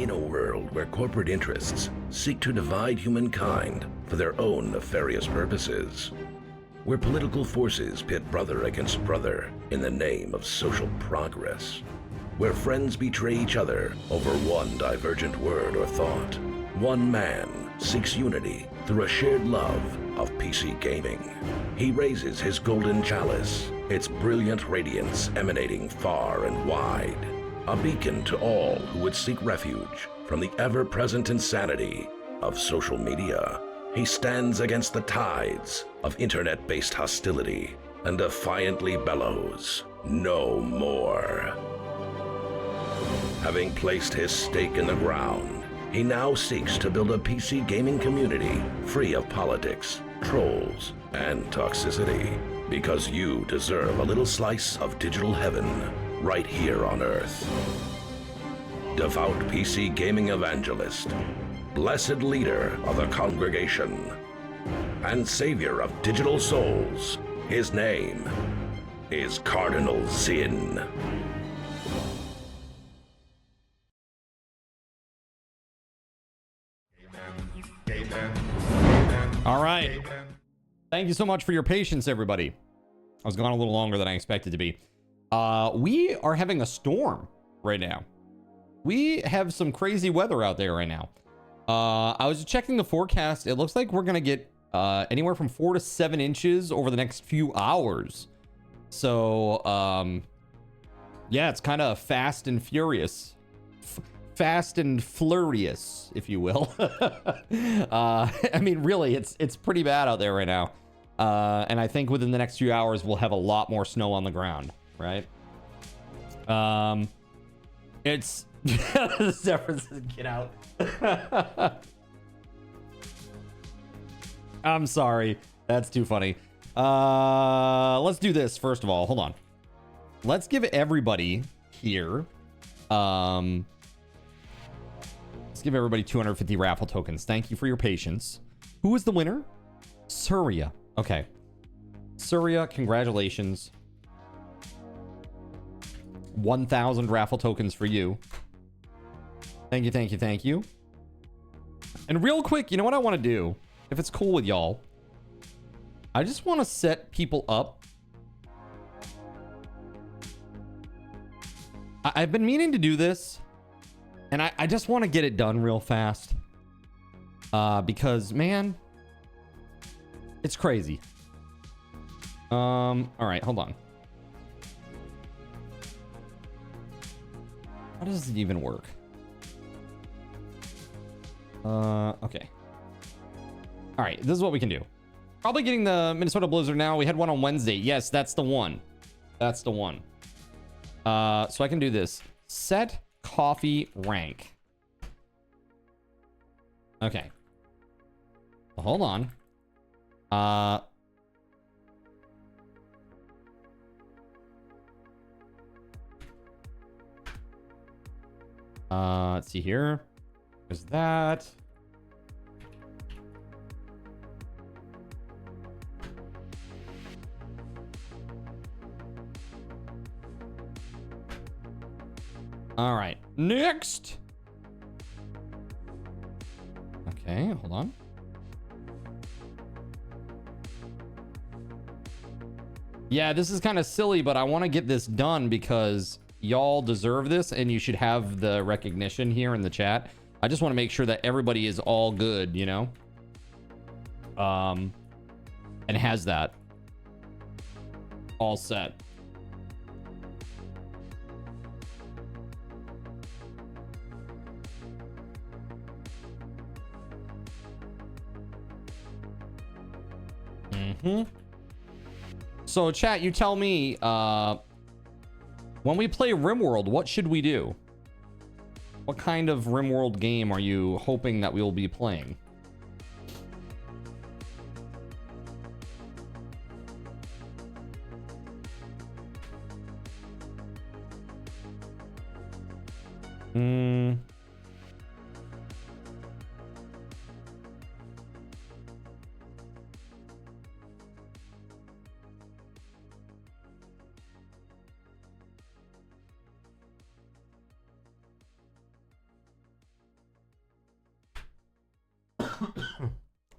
In a world where corporate interests seek to divide humankind for their own nefarious purposes, where political forces pit brother against brother in the name of social progress, where friends betray each other over one divergent word or thought, one man seeks unity through a shared love of PC gaming. He raises his golden chalice, its brilliant radiance emanating far and wide, a beacon to all who would seek refuge from the ever-present insanity of social media. He stands against the tides of internet-based hostility and defiantly bellows, "No more." Having placed his stake in the ground, he now seeks to build a PC gaming community free of politics, trolls, and toxicity. Because you deserve a little slice of digital heaven right here on Earth. Devout PC gaming evangelist, blessed leader of the congregation, and savior of digital souls, his name is Cardinal Zin. All right. Thank you so much for your patience, everybody. I was gone a little longer than I expected to be. We are having a storm right now. We have some crazy weather out there right now. I was checking the forecast. It looks like we're going to get anywhere from 4 to 7 inches over the next few hours. So, yeah, it's kind of fast and furious. Fast and flurious, if you will. I mean, really, it's pretty bad out there right now. And I think within the next few hours, we'll have a lot more snow on the ground, right? It's... Zephyr says, get out. I'm sorry. That's too funny. Let's do this, first of all. Hold on. Let's give everybody here... Let's give everybody 250 raffle tokens. Thank you for your patience. Who is the winner? Surya. Okay. Surya, congratulations. 1,000 raffle tokens for you. Thank you, thank you, thank you. And real quick, you know what I want to do? If it's cool with y'all, I just want to set people up. I've been meaning to do this. And I just want to get it done real fast. Because, man, it's crazy. All right, hold on. How does it even work? Okay. All right, this is what we can do. Probably getting the Minnesota Blizzard now. We had one on Wednesday. Yes, that's the one. That's the one. So I can do this. Set coffee rank. Okay. Well, hold on. Let's see here. There's that. All right, next. Okay, hold on. Yeah, this is kind of silly, but I want to get this done because y'all deserve this and you should have the recognition here in the chat. I just want to make sure that everybody is all good, you know? And has that all set. So chat, you tell me, when we play RimWorld, what should we do? What kind of RimWorld game are you hoping that we will be playing?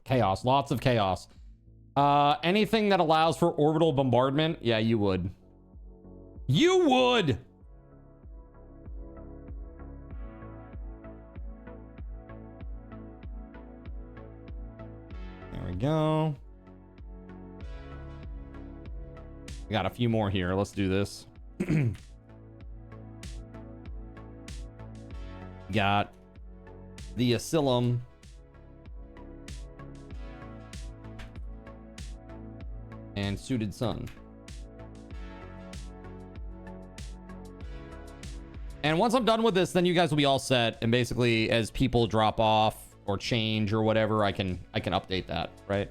Chaos. Lots of chaos. Anything that allows for orbital bombardment. Yeah, you would. You would! There we go. We got a few more here. Let's do this. Got the Asylum. And Suited Sun. And once I'm done with this, then you guys will be all set. And basically, as people drop off or change or whatever, I can update that, right?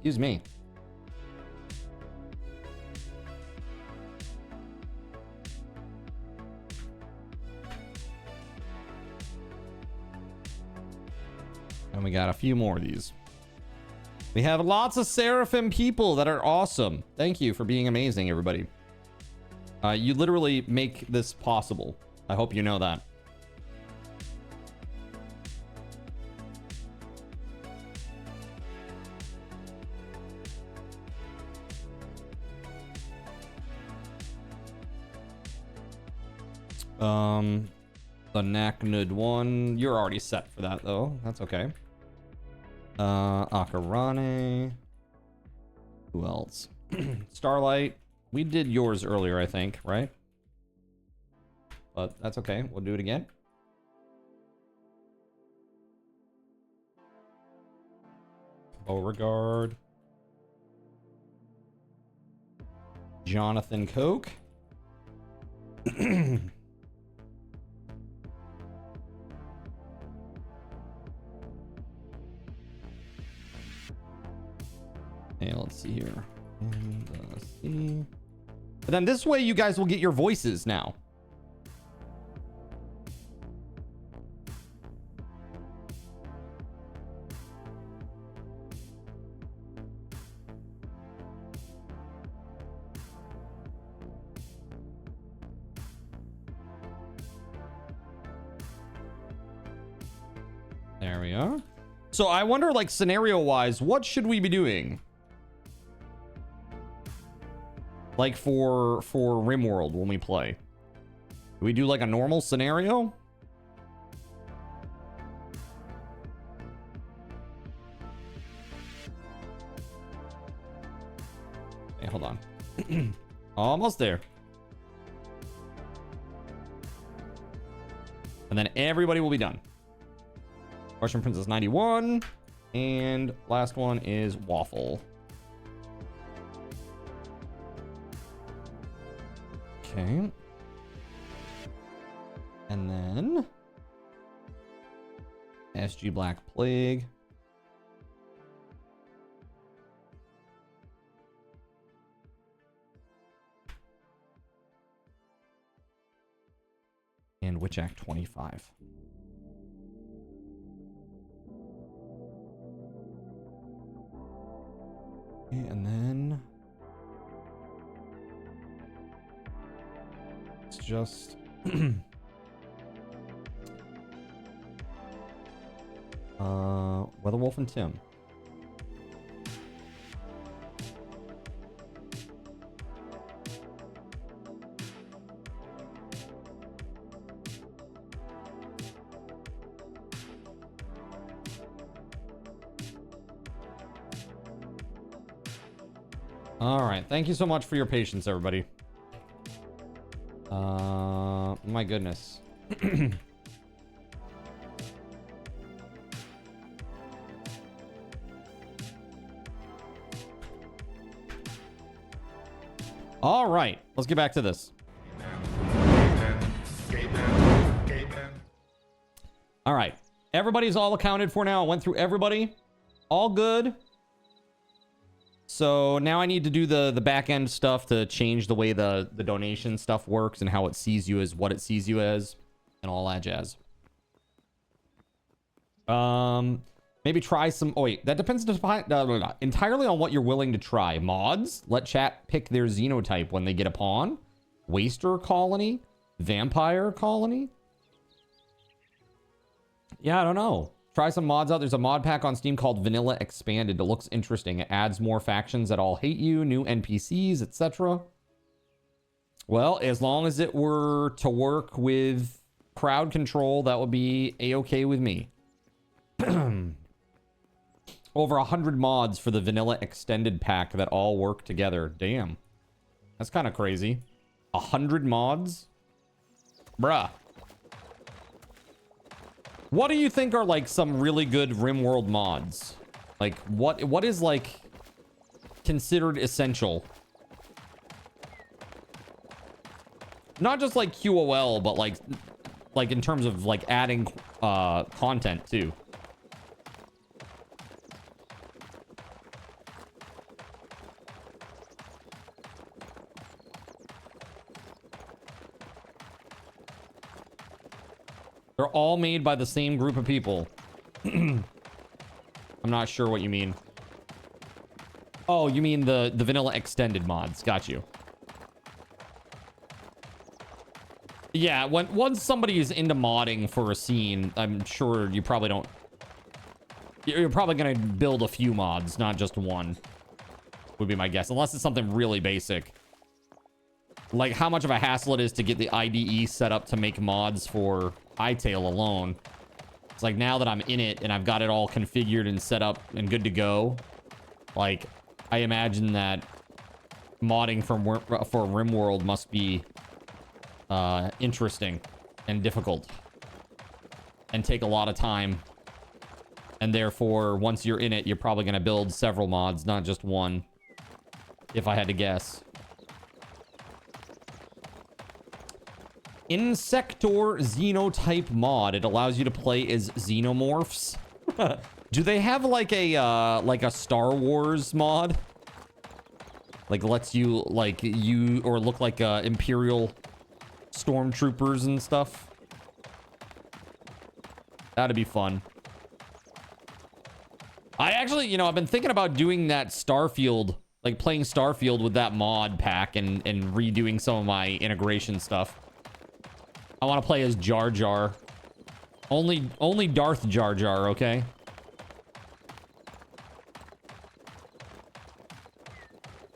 Excuse me. And we got a few more of these. We have lots of Seraphim people that are awesome. Thank you for being amazing, everybody. You literally make this possible. I hope you know that. The Naknud one. You're already set for that, though. That's okay. Akarane. Who else? Starlight. We did yours earlier, I think, right? But that's okay. We'll do it again. Beauregard. Jonathan Coke. Hey, let's see here. And, see. But then this way you guys will get your voices now. There we are. So I wonder, like, scenario-wise, what should we be doing? Like for RimWorld when we play. Do we do like a normal scenario? Hey, hold on. Almost there. And then everybody will be done. Russian Princess 91. And last one is Waffle. Okay. And then SG Black Plague. And Witch Act 25. Okay, and then it's just WeatherWolf and Tim. All right, thank you so much for your patience, everybody. My goodness. All right, let's get back to this. All right, everybody's all accounted for now. I went through everybody. All good. So now I need to do the back end stuff to change the way the donation stuff works and how it sees you as what it sees you as. and all that jazz. Maybe try some. Oh wait, that depends entirely on what you're willing to try. Mods. Let chat pick their xenotype when they get a pawn. Waster colony. Vampire colony. Yeah, I don't know. Try some mods out. There's a mod pack on Steam called Vanilla Expanded. It looks interesting. It adds more factions that all hate you, new NPCs, etc. Well, as long as it were to work with crowd control, that would be a-okay with me. Over 100 mods for the Vanilla Extended pack that all work together. Damn. That's kind of crazy. 100 mods? Bruh. What do you think are like some really good RimWorld mods? Like what is like considered essential? Not just like QOL, but like in terms of like adding content too. They're all made by the same group of people. I'm not sure what you mean. Oh, you mean the vanilla extended mods. Got you. Yeah, once somebody is into modding for a scene, I'm sure you probably don't... You're probably going to build a few mods, not just one. Would be my guess. Unless it's something really basic. Like how much of a hassle it is to get the IDE set up to make mods for Hytale alone. It's like now that I'm in it and I've got it all configured and set up and good to go. Like I imagine that modding for RimWorld must be interesting and difficult and take a lot of time. And therefore, once you're in it, you're probably going to build several mods, not just one, if I had to guess. Insector Xenotype mod. It allows you to play as xenomorphs. Do they have like a Star Wars mod? Like lets you or look like Imperial stormtroopers and stuff? That'd be fun. I actually, I've been thinking about doing that Starfield, like playing Starfield with that mod pack and redoing some of my integration stuff. I want to play as Jar Jar. Only Darth Jar Jar, okay?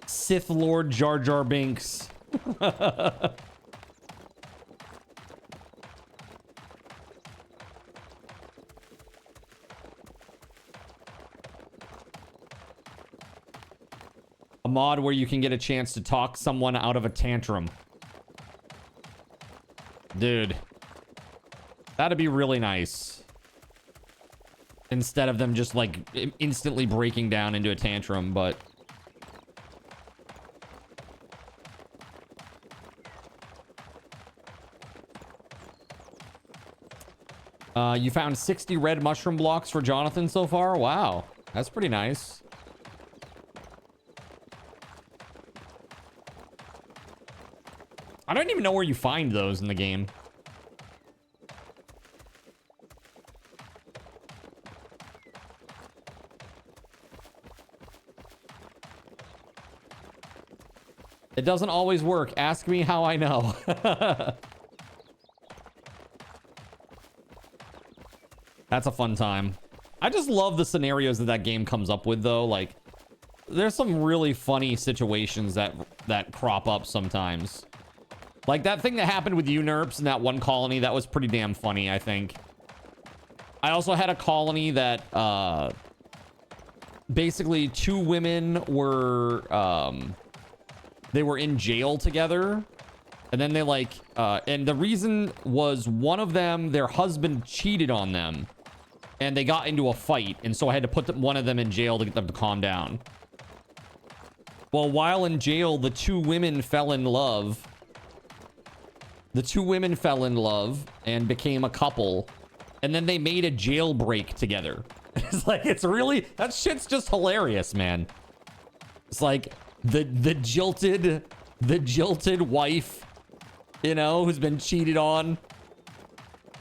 Sith Lord Jar Jar Binks. A mod where you can get a chance to talk someone out of a tantrum. Dude. That'd be really nice. Instead of them just like instantly breaking down into a tantrum, but... You found 60 red mushroom blocks for Jonathan so far? Wow. That's pretty nice. I don't even know where you find those in the game. It doesn't always work. Ask me how I know. That's a fun time. I just love the scenarios that game comes up with, though. Like, there's some really funny situations that crop up sometimes. Like that thing that happened with UNERPs in that one colony, that was pretty damn funny, I think. I also had a colony that, basically two women were, they were in jail together. And then they and the reason was one of them, their husband cheated on them. And they got into a fight. And so I had to put one of them in jail to get them to calm down. Well, while in jail, the two women fell in love. The two women fell in love and became a couple. And then they made a jailbreak together. It's like, it's really, that shit's just hilarious, man. It's like the jilted wife, who's been cheated on.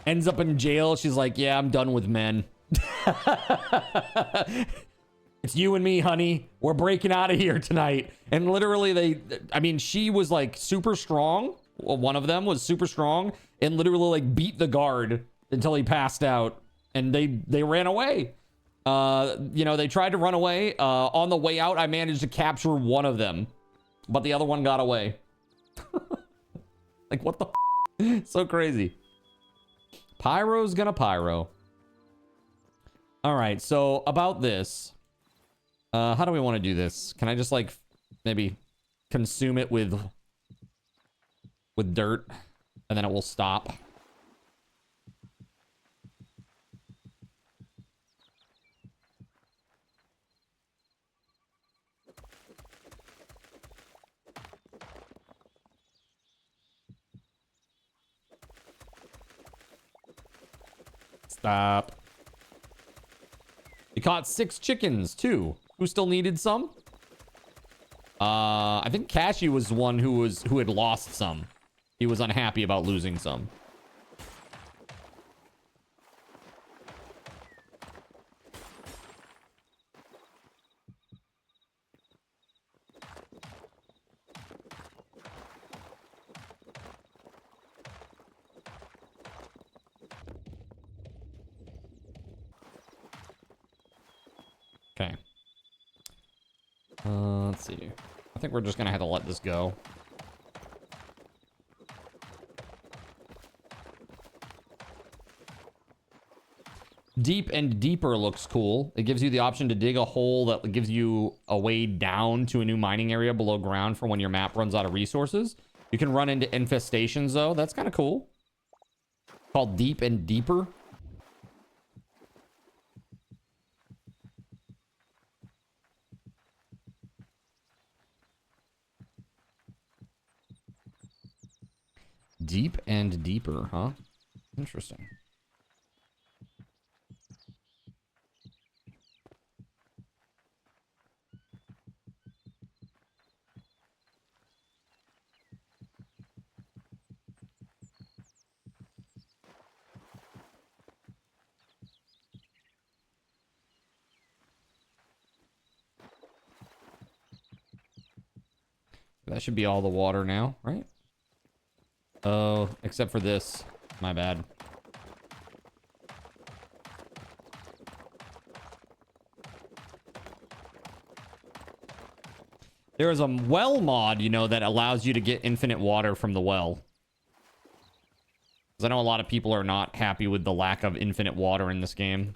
ends up in jail. She's like, yeah, I'm done with men. It's you and me, honey. We're breaking out of here tonight. And literally I mean, she was like super strong. Well, one of them was super strong and literally like beat the guard until he passed out, and they ran away. You know, they tried to run away. On the way out, I managed to capture one of them, but the other one got away. Like, what the so crazy. Pyro's gonna pyro. All right, so about this, how do we want to do this? Can I just like maybe consume it with dirt, and then it will stop? Stop. You caught 6 chickens too. Who still needed some? I think Cashy was one who had lost some. He was unhappy about losing some. Okay. Let's see. I think we're just gonna have to let this go. Deep and deeper looks cool. It gives you the option to dig a hole that gives you a way down to a new mining area below ground for when your map runs out of resources. You can run into infestations though. That's kind of cool. Called Deep and Deeper. Deep and deeper, huh? Interesting. That should be all the water now, right? Oh, except for this. My bad. There is a well mod, you know, that allows you to get infinite water from the well. Because I know a lot of people are not happy with the lack of infinite water in this game.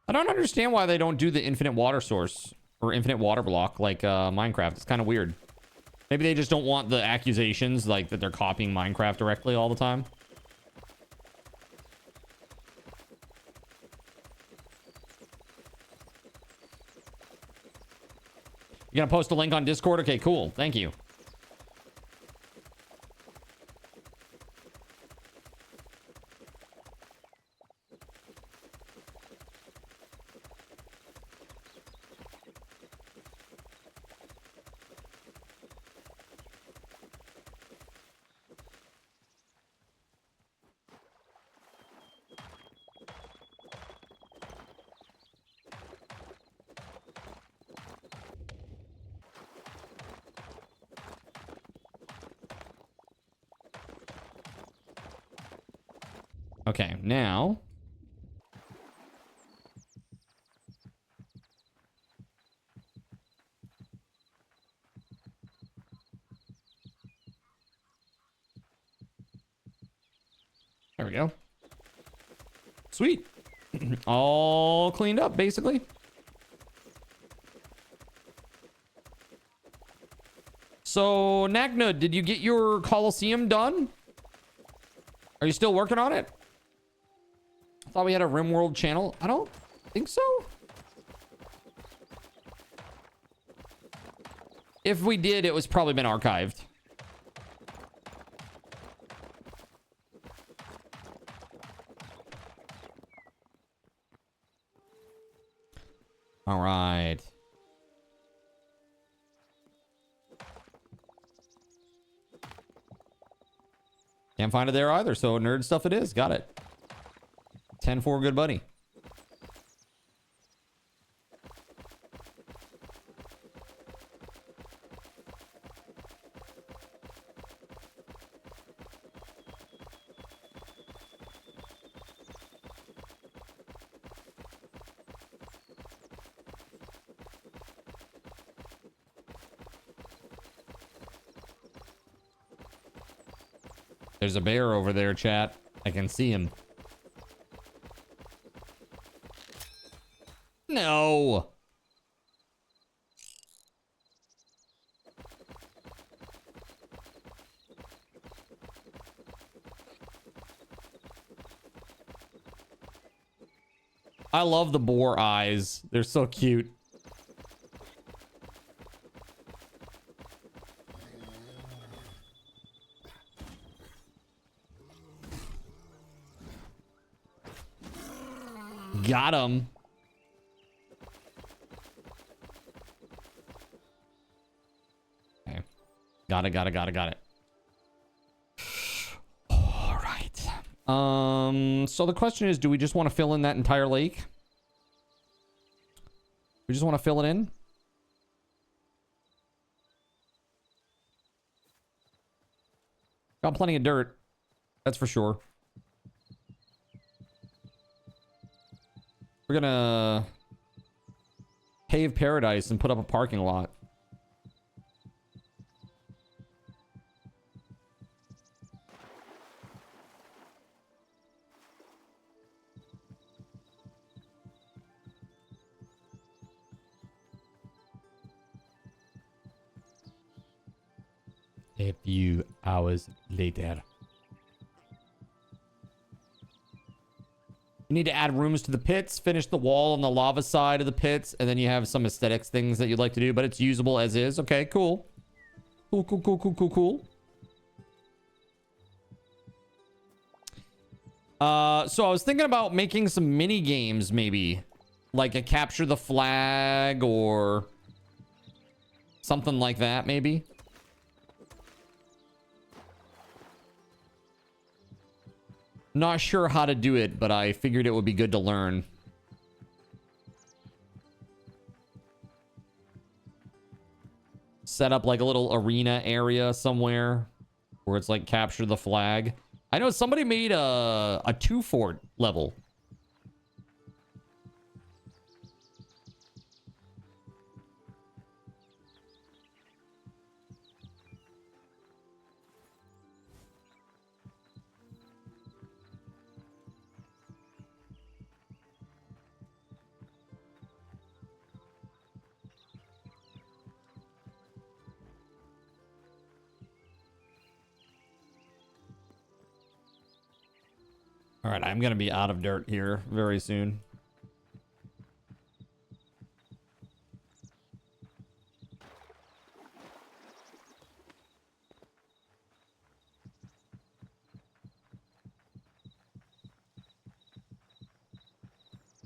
I don't understand why they don't do the infinite water source or infinite water block like Minecraft. It's kind of weird. Maybe they just don't want the accusations like that they're copying Minecraft directly all the time. You gonna post a link on Discord? Okay, cool. Thank you. Okay, now there we go. Sweet. All cleaned up, basically. So, Nagna, did you get your Coliseum done? Are you still working on it? I thought we had a RimWorld channel. I don't think so. If we did, it was probably been archived. right. Can't find it there either, so nerd stuff it is. Got it. 10-4, good buddy. There's a bear over there, chat. I can see him. No. I love the boar eyes. They're so cute. Got him. Okay. Got it. All right. So the question is, do we just want to fill in that entire lake? We just want to fill it in? Got plenty of dirt. That's for sure. We're gonna pave paradise and put up a parking lot. A few hours later. You need to add rooms to the pits, finish the wall on the lava side of the pits, and then you have some aesthetics things that you'd like to do, but it's usable as is. Okay, cool. Cool. So I was thinking about making some mini games, maybe. Like a capture the flag or something like that, maybe. Not sure how to do it, but I figured it would be good to learn. Set up like a little arena area somewhere where it's like capture the flag. I know somebody made a 2-fort level. All right, I'm going to be out of dirt here very soon.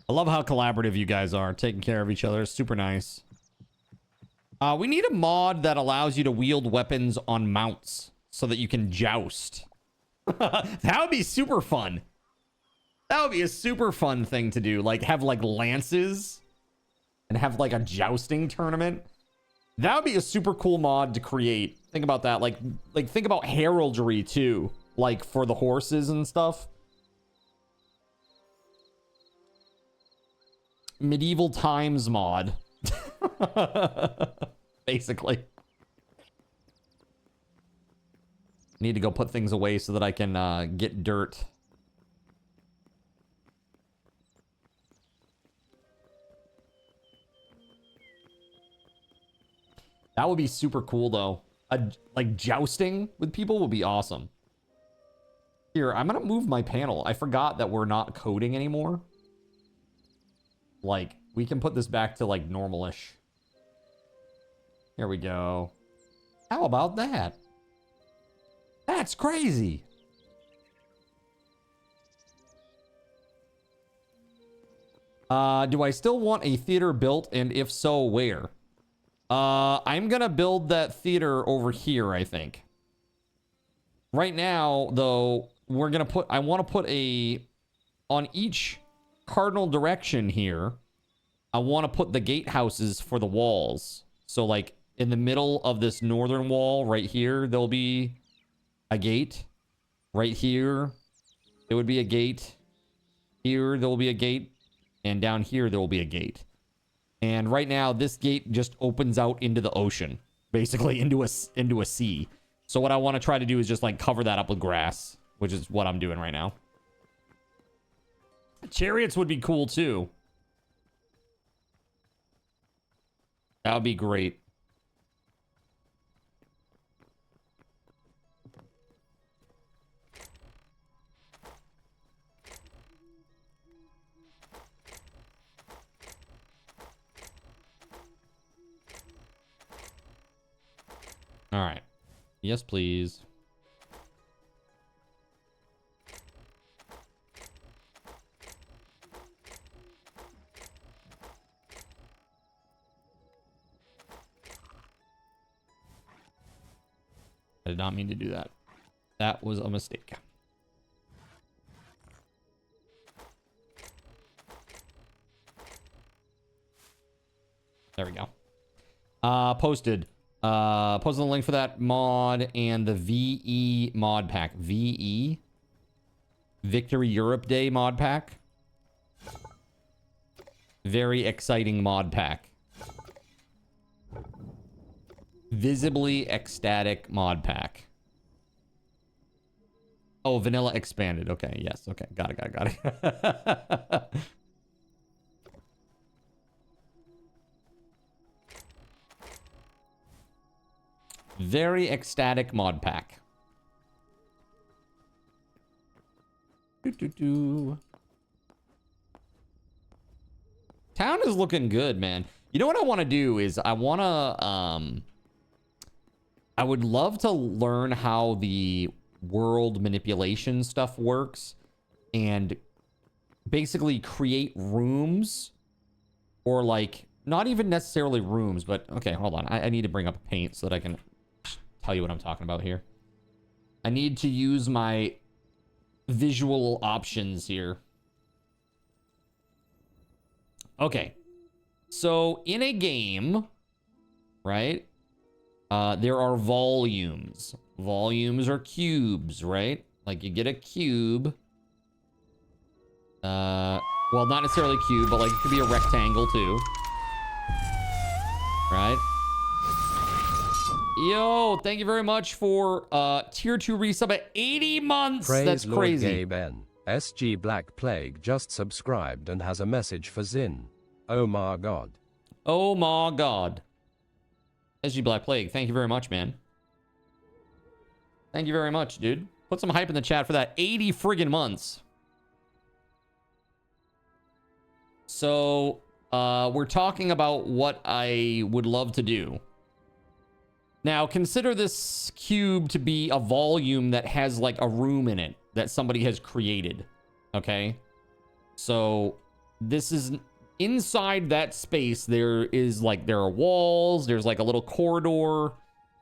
I love how collaborative you guys are, taking care of each other. It's super nice. We need a mod that allows you to wield weapons on mounts so that you can joust. That would be super fun. That would be a super fun thing to do. Like, have, like, lances and have, like, a jousting tournament. That would be a super cool mod to create. Think about that. Like think about heraldry, too. Like, for the horses and stuff. Medieval times mod. Basically. Need to go put things away so that I can get dirt. That would be super cool, though. Like, jousting with people would be awesome. Here, I'm going to move my panel. I forgot that we're not coding anymore. Like, we can put this back to, like, normal-ish. Here we go. How about that? That's crazy. Do I still want a theater built, and if so, where? I'm gonna build that theater over here, I think. Right now, though, we're gonna put... I want to put a... On each cardinal direction here, I want to put the gatehouses for the walls. So, like, in the middle of this northern wall, right here, there'll be a gate. Right here, there would be a gate. Here, there will be a gate. And down here, there will be a gate. And right now, this gate just opens out into the ocean. Basically, into a sea. So what I want to try to do is just, like, cover that up with grass. Which is what I'm doing right now. Chariots would be cool, too. That would be great. All right. Yes, please. I did not mean to do that. That was a mistake. There we go. Posted the link for that mod and the VE mod pack. VE? Victory Europe Day mod pack. Very exciting mod pack. Visibly ecstatic mod pack. Oh, vanilla expanded. Okay, yes. Okay, got it. Very ecstatic mod pack. Town is looking good, man. You know what I want to do is I want to I would love to learn how the world manipulation stuff works and basically create rooms, or like not even necessarily rooms, but okay, hold on. I need to bring up paint so that I can tell you what I'm talking about here. I need to use my visual options here. Okay. So in a game, right? There are volumes. Volumes are cubes, right? Like you get a cube. Well, not necessarily a cube, but like it could be a rectangle too. Right? Yo, thank you very much for tier 2 resub at 80 months. Praise That's Lord crazy. Gay Ben. SG Black Plague just subscribed and has a message for Zin. Oh my god. Oh my god. SG Black Plague, thank you very much, man. Thank you very much, dude. Put some hype in the chat for that. 80 friggin' months. So, we're talking about what I would love to do. Now, consider this cube to be a volume that has like a room in it that somebody has created. Okay? So, this is inside that space. There are walls. There's like a little corridor.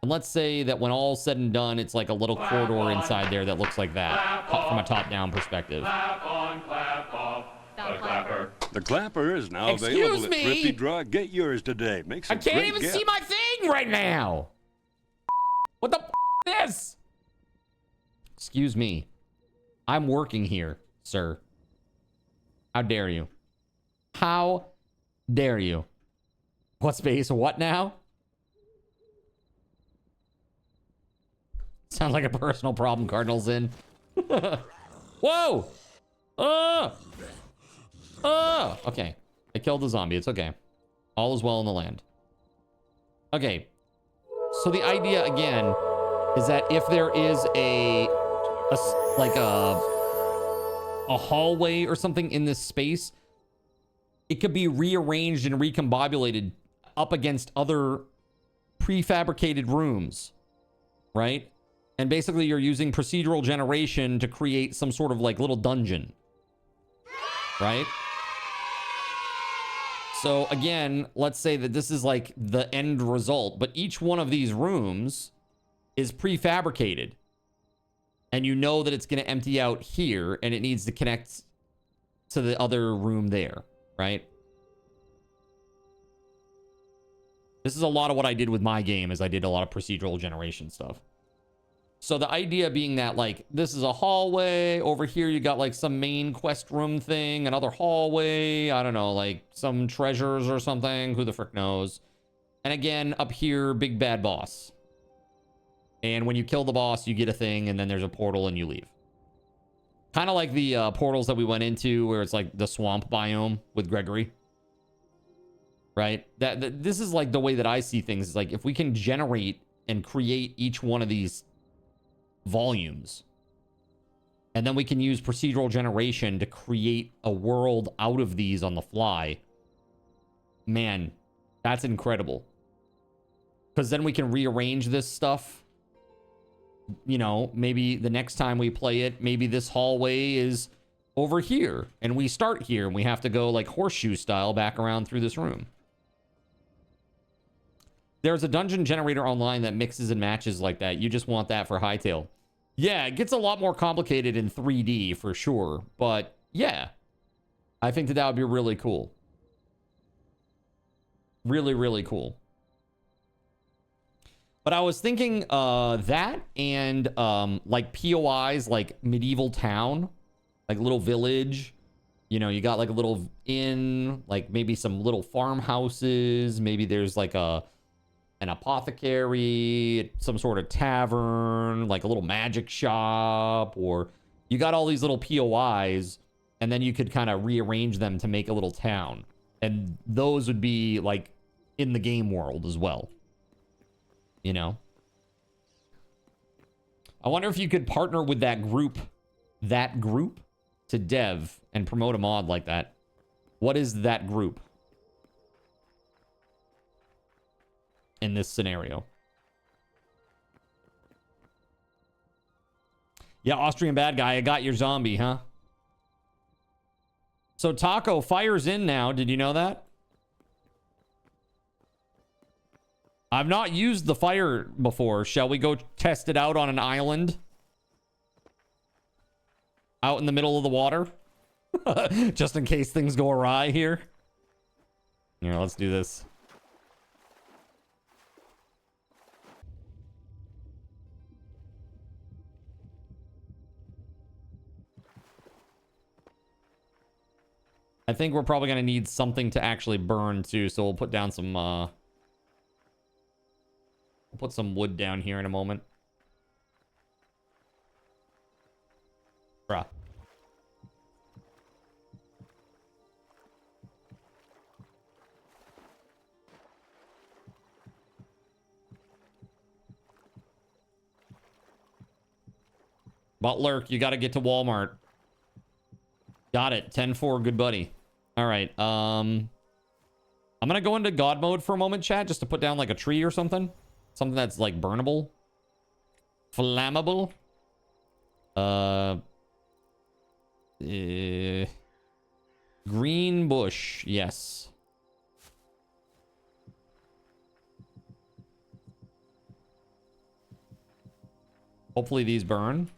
And let's say that when all's said and done, it's like a little corridor inside there that looks like that from a top-down perspective. Clap on, clap off. The clapper. The clapper is now Excuse available me? at Thrifty Drug. Get yours today. Make some I can't great even gifts. see my thing right now. What the f is this? Excuse me. I'm working here, sir. How dare you? How dare you? What space? What now? Sounds like a personal problem, Cardinals in. Whoa! Okay. I killed the zombie. It's okay. All is well in the land. Okay. So the idea, again, is that if there is a hallway or something in this space, it could be rearranged and recombobulated up against other prefabricated rooms, right? And basically you're using procedural generation to create some sort of like little dungeon, right? So again, let's say that this is like the end result, but each one of these rooms is prefabricated. And you know that it's going to empty out here and it needs to connect to the other room there, right? This is a lot of what I did with my game, is I did a lot of procedural generation stuff. So the idea being that, like, this is a hallway. Over here, you got, like, some main quest room thing. Another hallway. I don't know, like, some treasures or something. Who the frick knows? And again, up here, big bad boss. And when you kill the boss, you get a thing, and then there's a portal, and you leave. Kind of like the portals that we went into, where it's, like, the swamp biome with Gregory. Right? This is, like, the way that I see things. It's like, if we can generate and create each one of these volumes, and then we can use procedural generation to create a world out of these on the fly, man, that's incredible. Because then we can rearrange this stuff. You know, maybe the next time we play it, maybe this hallway is over here and we start here and we have to go like horseshoe style back around through this room. There's a dungeon generator online that mixes and matches like that. You just want that for Hytale. Yeah, it gets a lot more complicated in 3D for sure. But yeah, I think that would be really cool. Really, really cool. But I was thinking that and like POIs, like medieval town, like little village. You know, you got like a little inn, like maybe some little farmhouses. Maybe there's like an apothecary, some sort of tavern, like a little magic shop, or you got all these little POIs, and then you could kind of rearrange them to make a little town. And those would be like in the game world as well. You know? I wonder if you could partner with that group to dev and promote a mod like that. What is that group in this scenario? Yeah, Austrian bad guy, I got your zombie, huh? So Taco, fire's in now. Did you know that? I've not used the fire before. Shall we go test it out on an island? Out in the middle of the water? Just in case things go awry here. Yeah, let's do this. I think we're probably going to need something to actually burn too, so we'll put down some... we'll put some wood down here in a moment. Bruh. Butler, you got to get to Walmart. Got it. 10-4, good buddy. All right. I'm going to go into God mode for a moment, chat, just to put down like a tree or something. Something that's like burnable. Flammable. Green bush. Yes. Hopefully these burn.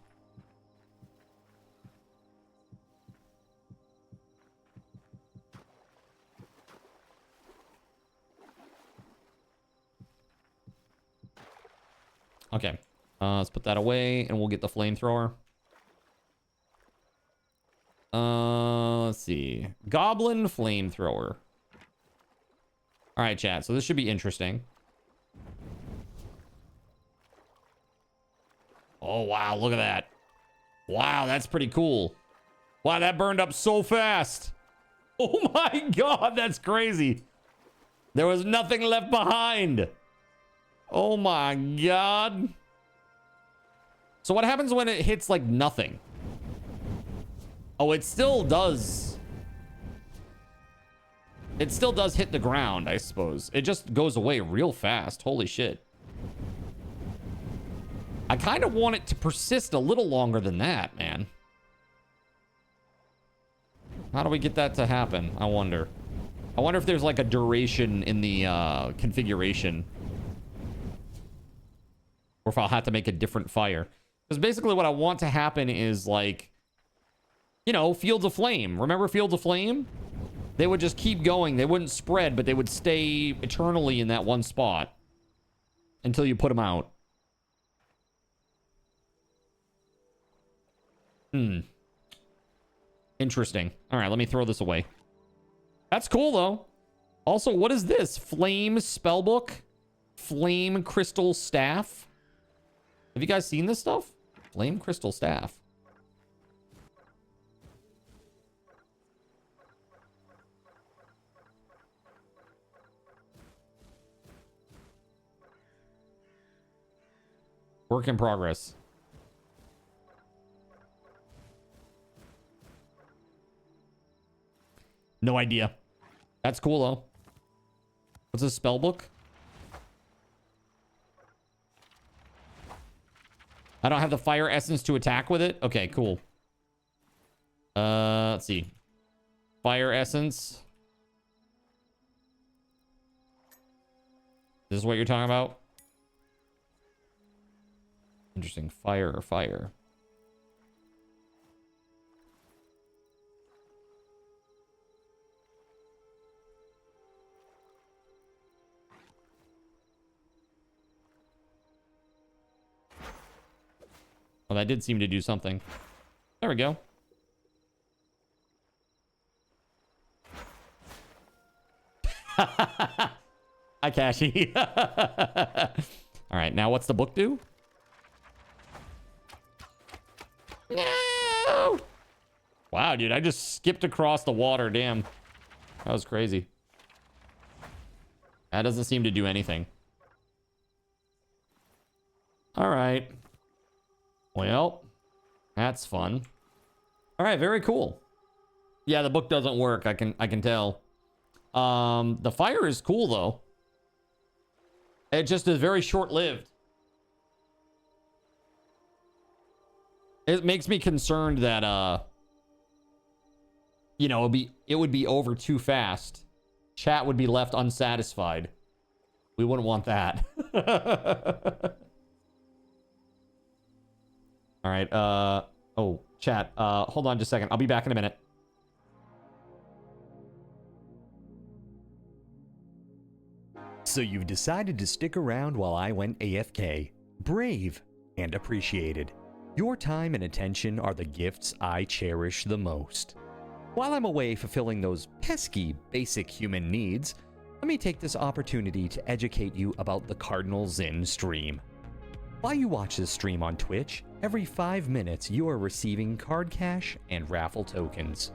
Okay, let's put that away and we'll get the flamethrower. Let's see. Goblin flamethrower. All right, chat. So this should be interesting. Oh, wow. Look at that. Wow, that's pretty cool. Wow, that burned up so fast. Oh my God, that's crazy. There was nothing left behind. Oh my God. So what happens when it hits like nothing? Oh, it still does. It still does hit the ground, I suppose. It just goes away real fast. Holy shit. I kind of want it to persist a little longer than that, man. How do we get that to happen? I wonder. I wonder if there's like a duration in the configuration. Or if I'll have to make a different fire. Because basically what I want to happen is like, you know, Fields of Flame. Remember Fields of Flame? They would just keep going. They wouldn't spread, but they would stay eternally in that one spot until you put them out. Interesting. All right, let me throw this away. That's cool, though. Also, what is this? Flame Spellbook? Flame Crystal Staff? Have you guys seen this stuff? Flame Crystal Staff. Work in progress. No idea. That's cool, though. What's a spell book? I don't have the fire essence to attack with it? Okay, cool. Let's see. Fire essence. This is what you're talking about? Interesting. Fire or fire. Well, that did seem to do something. There we go. Hi, Cashy. All right, now what's the book do? No! Wow, dude, I just skipped across the water. Damn. That was crazy. That doesn't seem to do anything. All right. Well, that's fun. All right, very cool. Yeah, the book doesn't work. I can tell. The fire is cool though. It just is very short-lived. It makes me concerned that you know, it would be over too fast. Chat would be left unsatisfied. We wouldn't want that. All right, oh, chat, hold on just a second. I'll be back in a minute. So you've decided to stick around while I went AFK. Brave and appreciated. Your time and attention are the gifts I cherish the most. While I'm away fulfilling those pesky basic human needs, let me take this opportunity to educate you about the Cardinal Zin stream. While you watch this stream on Twitch, every 5 minutes you are receiving card cash and raffle tokens.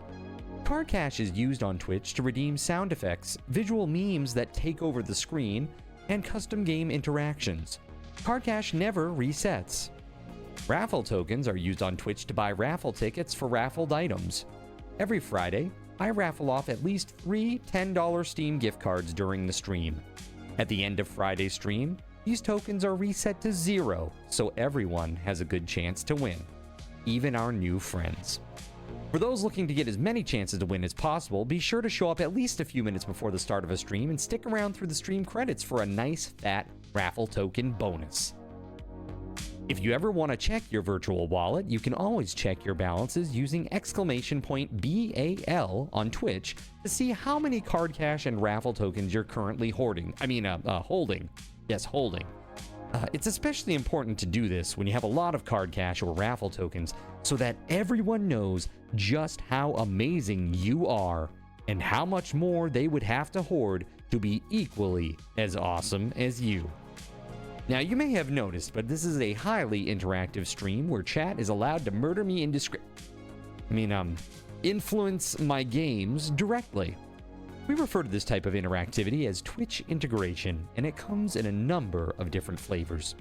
Card cash is used on Twitch to redeem sound effects, visual memes that take over the screen, and custom game interactions. Card cash never resets. Raffle tokens are used on Twitch to buy raffle tickets for raffled items. Every Friday, I raffle off at least 3 $10 Steam gift cards during the stream. At the end of Friday's stream, these tokens are reset to 0, so everyone has a good chance to win, even our new friends. For those looking to get as many chances to win as possible, be sure to show up at least a few minutes before the start of a stream and stick around through the stream credits for a nice fat raffle token bonus. If you ever want to check your virtual wallet, you can always check your balances using !BAL on Twitch to see how many card cash and raffle tokens you're currently holding. Yes, holding. It's especially important to do this when you have a lot of card cash or raffle tokens so that everyone knows just how amazing you are and how much more they would have to hoard to be equally as awesome as you. Now, you may have noticed, but this is a highly interactive stream where chat is allowed to murder me influence my games directly. We refer to this type of interactivity as Twitch integration, and it comes in a number of different flavors.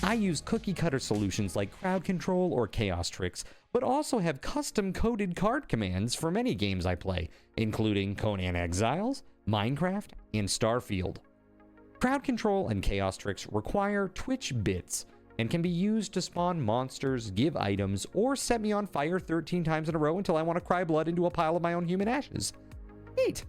I use cookie-cutter solutions like crowd control or chaos tricks, but also have custom-coded card commands for many games I play, including Conan Exiles, Minecraft, and Starfield. Crowd control and chaos tricks require Twitch bits and can be used to spawn monsters, give items, or set me on fire 13 times in a row until I want to cry blood into a pile of my own human ashes. Neat.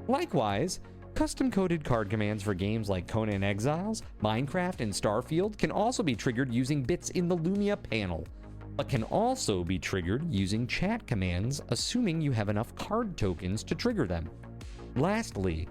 Likewise, custom-coded card commands for games like Conan Exiles, Minecraft, and Starfield can also be triggered using bits in the Lumia panel, but can also be triggered using chat commands, assuming you have enough card tokens to trigger them. Lastly,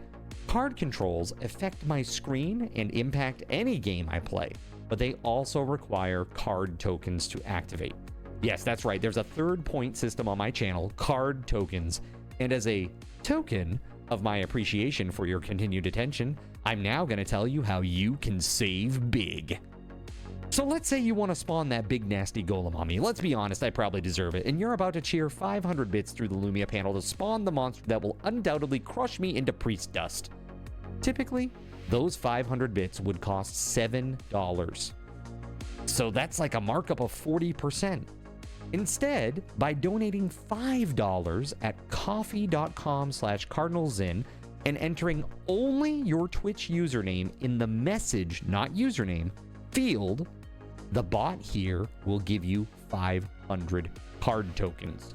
card controls affect my screen and impact any game I play, but they also require card tokens to activate. Yes, that's right, there's a third point system on my channel, card tokens, and as a token of my appreciation for your continued attention, I'm now going to tell you how you can save big. So let's say you want to spawn that big nasty golem on me. Let's be honest, I probably deserve it. And you're about to cheer 500 bits through the Lumia panel to spawn the monster that will undoubtedly crush me into priest dust. Typically, those 500 bits would cost $7. So that's like a markup of 40%. Instead, by donating $5 at coffee.com/cardinalzin and entering only your Twitch username in the message, not username, field, the bot here will give you 500 card tokens.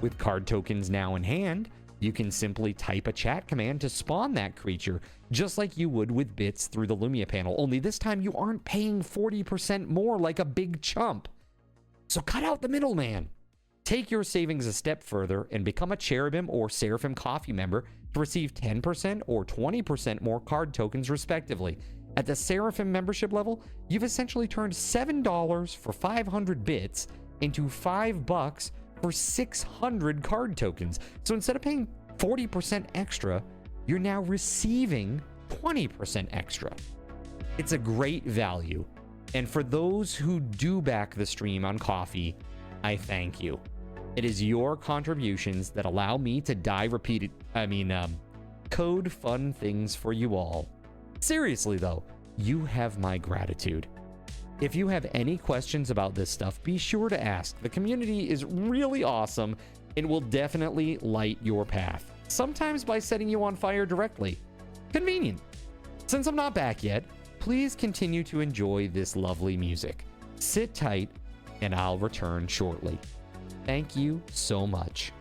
With card tokens now in hand, you can simply type a chat command to spawn that creature, just like you would with bits through the Lumia panel, only this time you aren't paying 40% more like a big chump. So cut out the middleman. Take your savings a step further and become a Cherubim or Seraphim Coffee member to receive 10% or 20% more card tokens respectively. At the Seraphim membership level, you've essentially turned $7 for 500 bits into $5 for 600 card tokens. So instead of paying 40% extra, you're now receiving 20% extra. It's a great value. And for those who do back the stream on Coffee, I thank you. It is your contributions that allow me to code fun things for you all. Seriously though, you have my gratitude. If you have any questions about this stuff, be sure to ask. The community is really awesome and will definitely light your path. Sometimes by setting you on fire directly. Convenient. Since I'm not back yet, please continue to enjoy this lovely music. Sit tight and I'll return shortly. Thank you so much.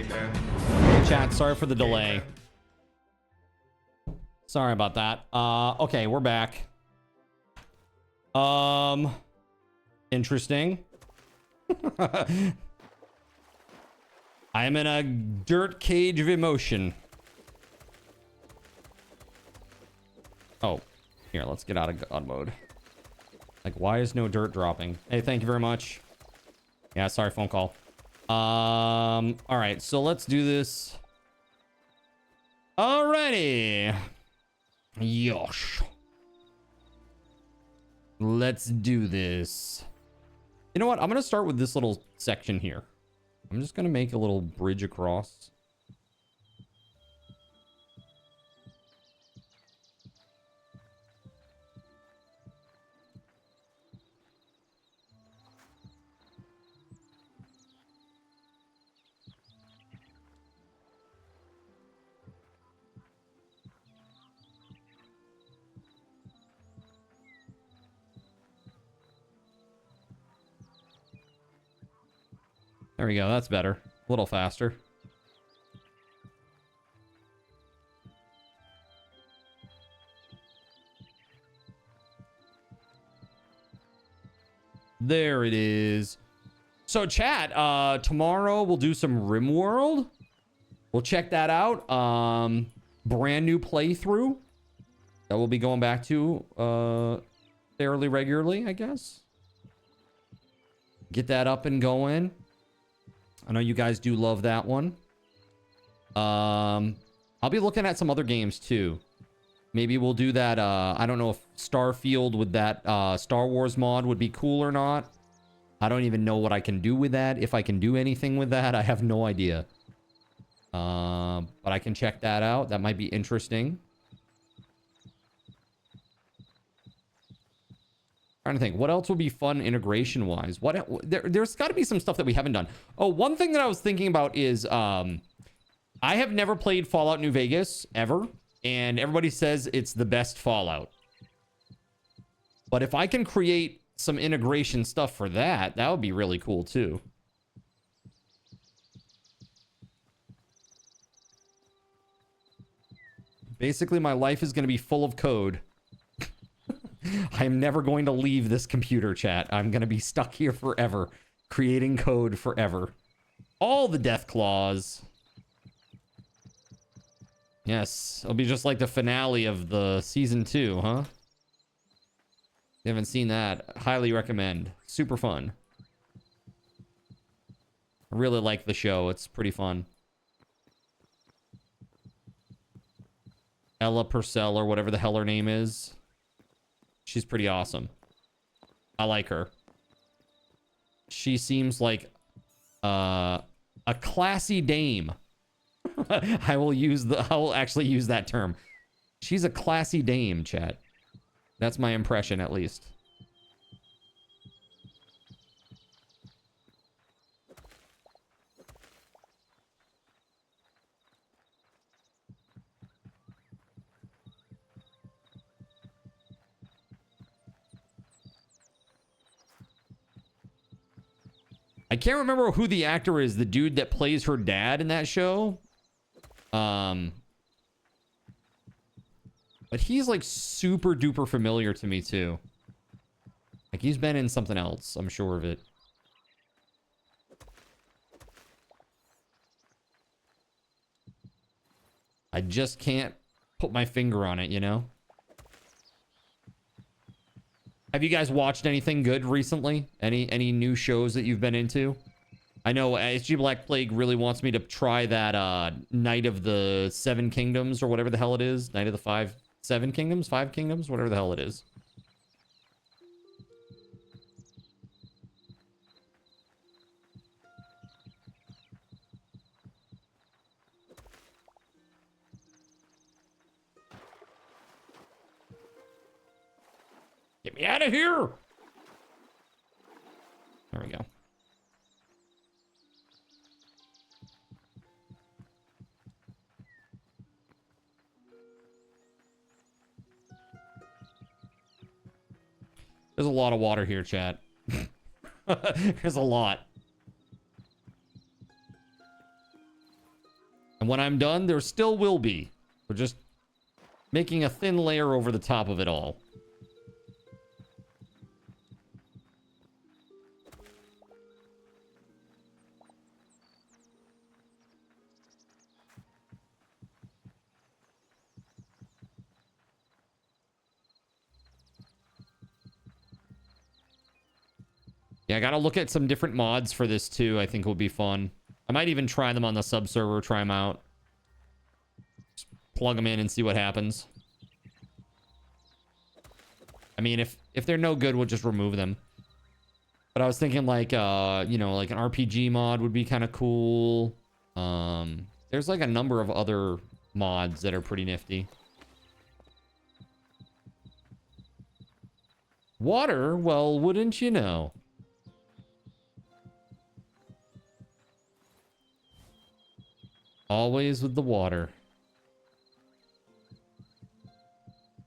Hey, chat, sorry for the delay. Sorry about that. Okay, we're back. Interesting. I am in a dirt cage of emotion. Oh, here, let's get out of God mode. Like, why is no dirt dropping? Hey, thank you very much. Yeah, sorry, phone call. All right, so let's do this. Alrighty. Yosh. Let's do this. You know what? I'm going to start with this little section here. I'm just going to make a little bridge across. There we go. That's better. A little faster. There it is. So chat, tomorrow we'll do some RimWorld. We'll check that out. Brand new playthrough that we'll be going back to fairly regularly, I guess. Get that up and going. I know you guys do love that one. I'll be looking at some other games too. Maybe we'll do that. I don't know if Starfield with that Star Wars mod would be cool or not. I don't even know what I can do with that. If I can do anything with that, I have no idea. But I can check that out. That might be interesting. Trying to think what else would be fun integration wise. There's got to be some stuff that we haven't done. Oh, one thing that I was thinking about is I have never played Fallout New Vegas ever, and everybody says it's the best Fallout. But if I can create some integration stuff for that, that would be really cool too. Basically, my life is going to be full of code. I'm never going to leave this computer, chat. I'm going to be stuck here forever, creating code forever. All the death claws. Yes, it'll be just like the finale of the season 2, huh? You haven't seen that? Highly recommend. Super fun. I really like the show. It's pretty fun. Ella Purcell, or whatever the hell her name is. She's pretty awesome. I like her. She seems like a classy dame. I will actually use that term. She's a classy dame, chat. That's my impression, at least. I can't remember who the actor is, the dude that plays her dad in that show. But he's like super duper familiar to me too. Like he's been in something else, I'm sure of it. I just can't put my finger on it, you know? Have you guys watched anything good recently? Any new shows that you've been into? I know SG Black Plague really wants me to try that Night of the Seven Kingdoms or whatever the hell it is. Night of the Five Kingdoms, whatever the hell it is. Get me out of here! There we go. There's a lot of water here, chat. There's a lot. when I'm done, there still will be. We're just making a thin layer over the top of it all. Yeah, I gotta look at some different mods for this too. I think will be fun. I might even try them on the sub server, try them out. Just plug them in and see what happens. I mean, if they're no good, we'll just remove them. But I was thinking like, you know, like an RPG mod would be kind of cool. There's like a number of other mods that are pretty nifty. Water? Well, wouldn't you know? Always with the water.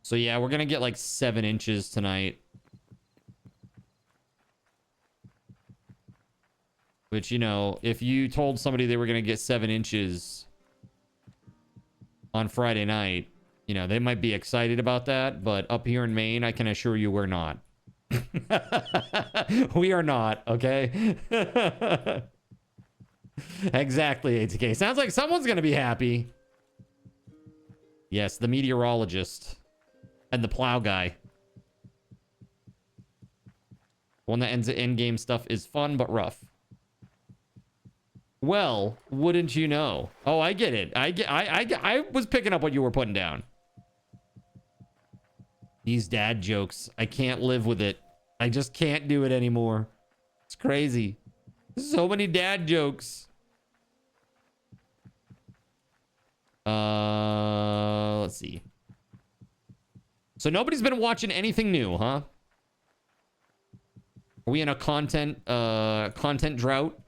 So yeah, we're gonna get like 7 inches tonight. Which, you know, if you told somebody they were gonna get 7 inches on Friday night, you know, they might be excited about that, but up here in Maine, I can assure you we're not. We are not, okay? Exactly, ATK. Sounds like someone's gonna be happy. Yes, the meteorologist. And the plow guy. One that ends at in-game stuff is fun, but rough. Well, wouldn't you know? Oh, I get it. I was picking up what you were putting down. These dad jokes. I can't live with it. I just can't do it anymore. It's crazy. So many dad jokes. Let's see. So nobody's been watching anything new, huh? Are we in a content drought?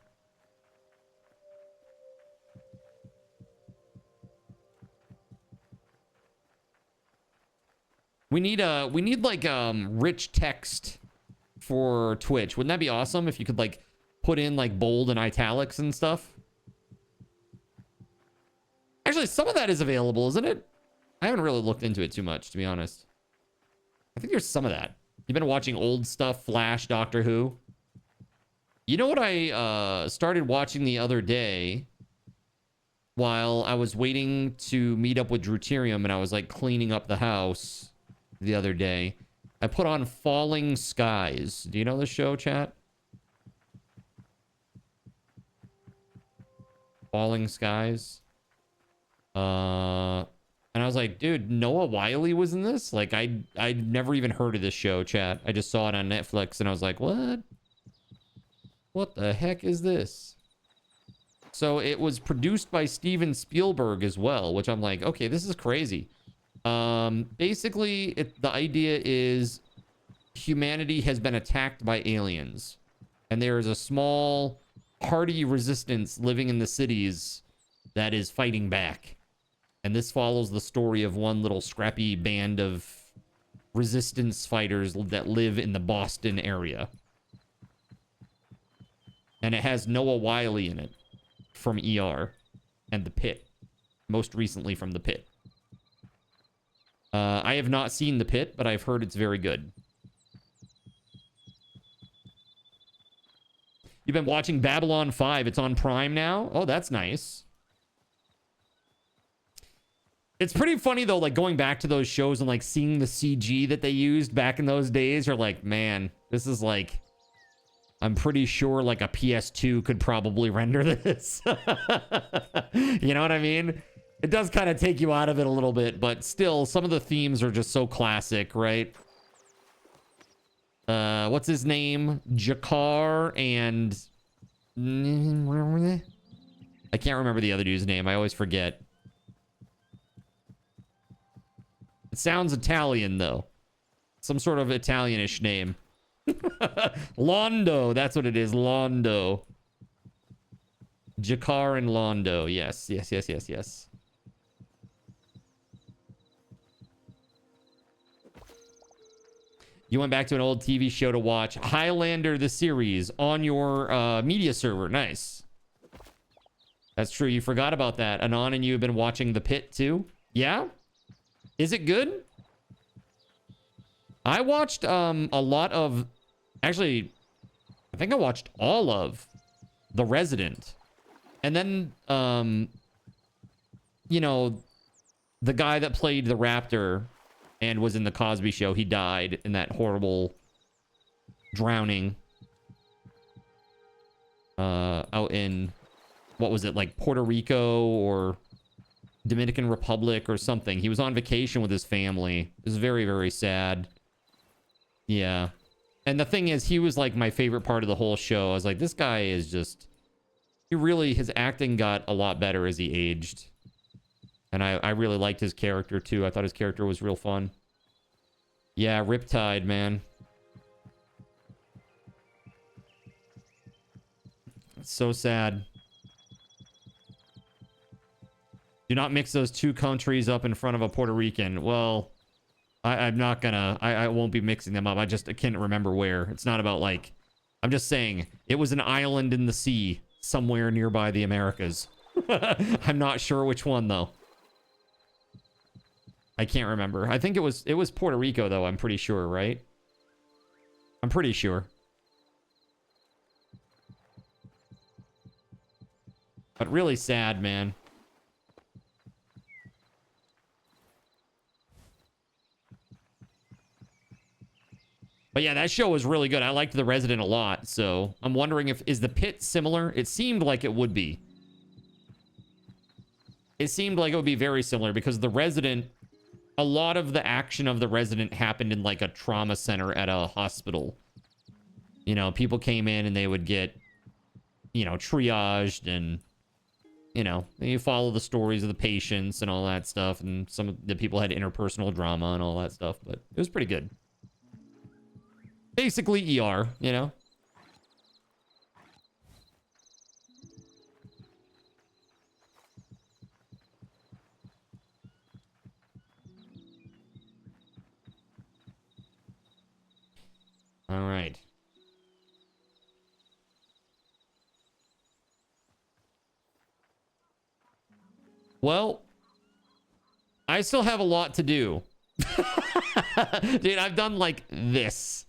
We need like rich text for Twitch. Wouldn't that be awesome if you could like put in like bold and italics and stuff? Actually, some of that is available, isn't it? I haven't really looked into it too much, to be honest. I think there's some of that. You've been watching old stuff, Flash, Doctor Who. You know what I started watching the other day while I was waiting to meet up with Deuterium and I was like cleaning up the house the other day? I put on Falling Skies. Do you know the show, chat? Falling Skies. And I was like, dude, Noah Wiley was in this? Like, I'd never even heard of this show, chat. I just saw it on Netflix, and I was like, what? What the heck is this? So it was produced by Steven Spielberg as well, which I'm like, okay, this is crazy. Basically, the idea is humanity has been attacked by aliens. And there is a small, hardy resistance living in the cities that is fighting back. And this follows the story of one little scrappy band of resistance fighters that live in the Boston area. And it has Noah Wiley in it from ER and The Pit. Most recently from The Pit. I have not seen The Pit, but I've heard it's very good. You've been watching Babylon 5. It's on Prime now? Oh, that's nice. It's pretty funny, though, like, going back to those shows and, like, seeing the CG that they used back in those days. You're like, man, this is, like... I'm pretty sure, like, a PS2 could probably render this. You know what I mean? It does kind of take you out of it a little bit, but still, some of the themes are just so classic, right? What's his name? Jakar and... I can't remember the other dude's name. I always forget. It sounds Italian, though. Some sort of Italianish name. Londo, that's what it is. Londo. Jakar and Londo. Yes, yes, yes, yes, yes. You went back to an old TV show to watch Highlander the series on your media server. Nice. That's true. You forgot about that. Anon and you have been watching The Pit too? Yeah? Is it good? I watched a lot of... Actually, I think I watched all of The Resident. And then, you know, the guy that played the Raptor and was in The Cosby Show, he died in that horrible drowning out in... What was it, like Puerto Rico or Dominican Republic or something. He was on vacation with his family. It was very, very sad. Yeah. And the thing is, he was like my favorite part of the whole show. I was like, this guy is just... his acting got a lot better as he aged. And I really liked his character too. I thought his character was real fun. Yeah, Riptide, man. It's so sad. Do not mix those two countries up in front of a Puerto Rican. Well, I'm not gonna... I won't be mixing them up. I can't remember where. It's not about, like... I'm just saying, it was an island in the sea somewhere nearby the Americas. I'm not sure which one, though. I can't remember. I think it was Puerto Rico, though. I'm pretty sure, right? I'm pretty sure. But really sad, man. But yeah, that show was really good. I liked The Resident a lot, so I'm wondering is The Pit similar? It seemed like it would be. It seemed like it would be very similar because The Resident, a lot of the action of The Resident happened in like a trauma center at a hospital. You know, people came in and they would get, you know, triaged and, you know, you follow the stories of the patients and all that stuff. And some of the people had interpersonal drama and all that stuff, but it was pretty good. Basically ER, you know? All right. Well, I still have a lot to do. Dude, I've done like this.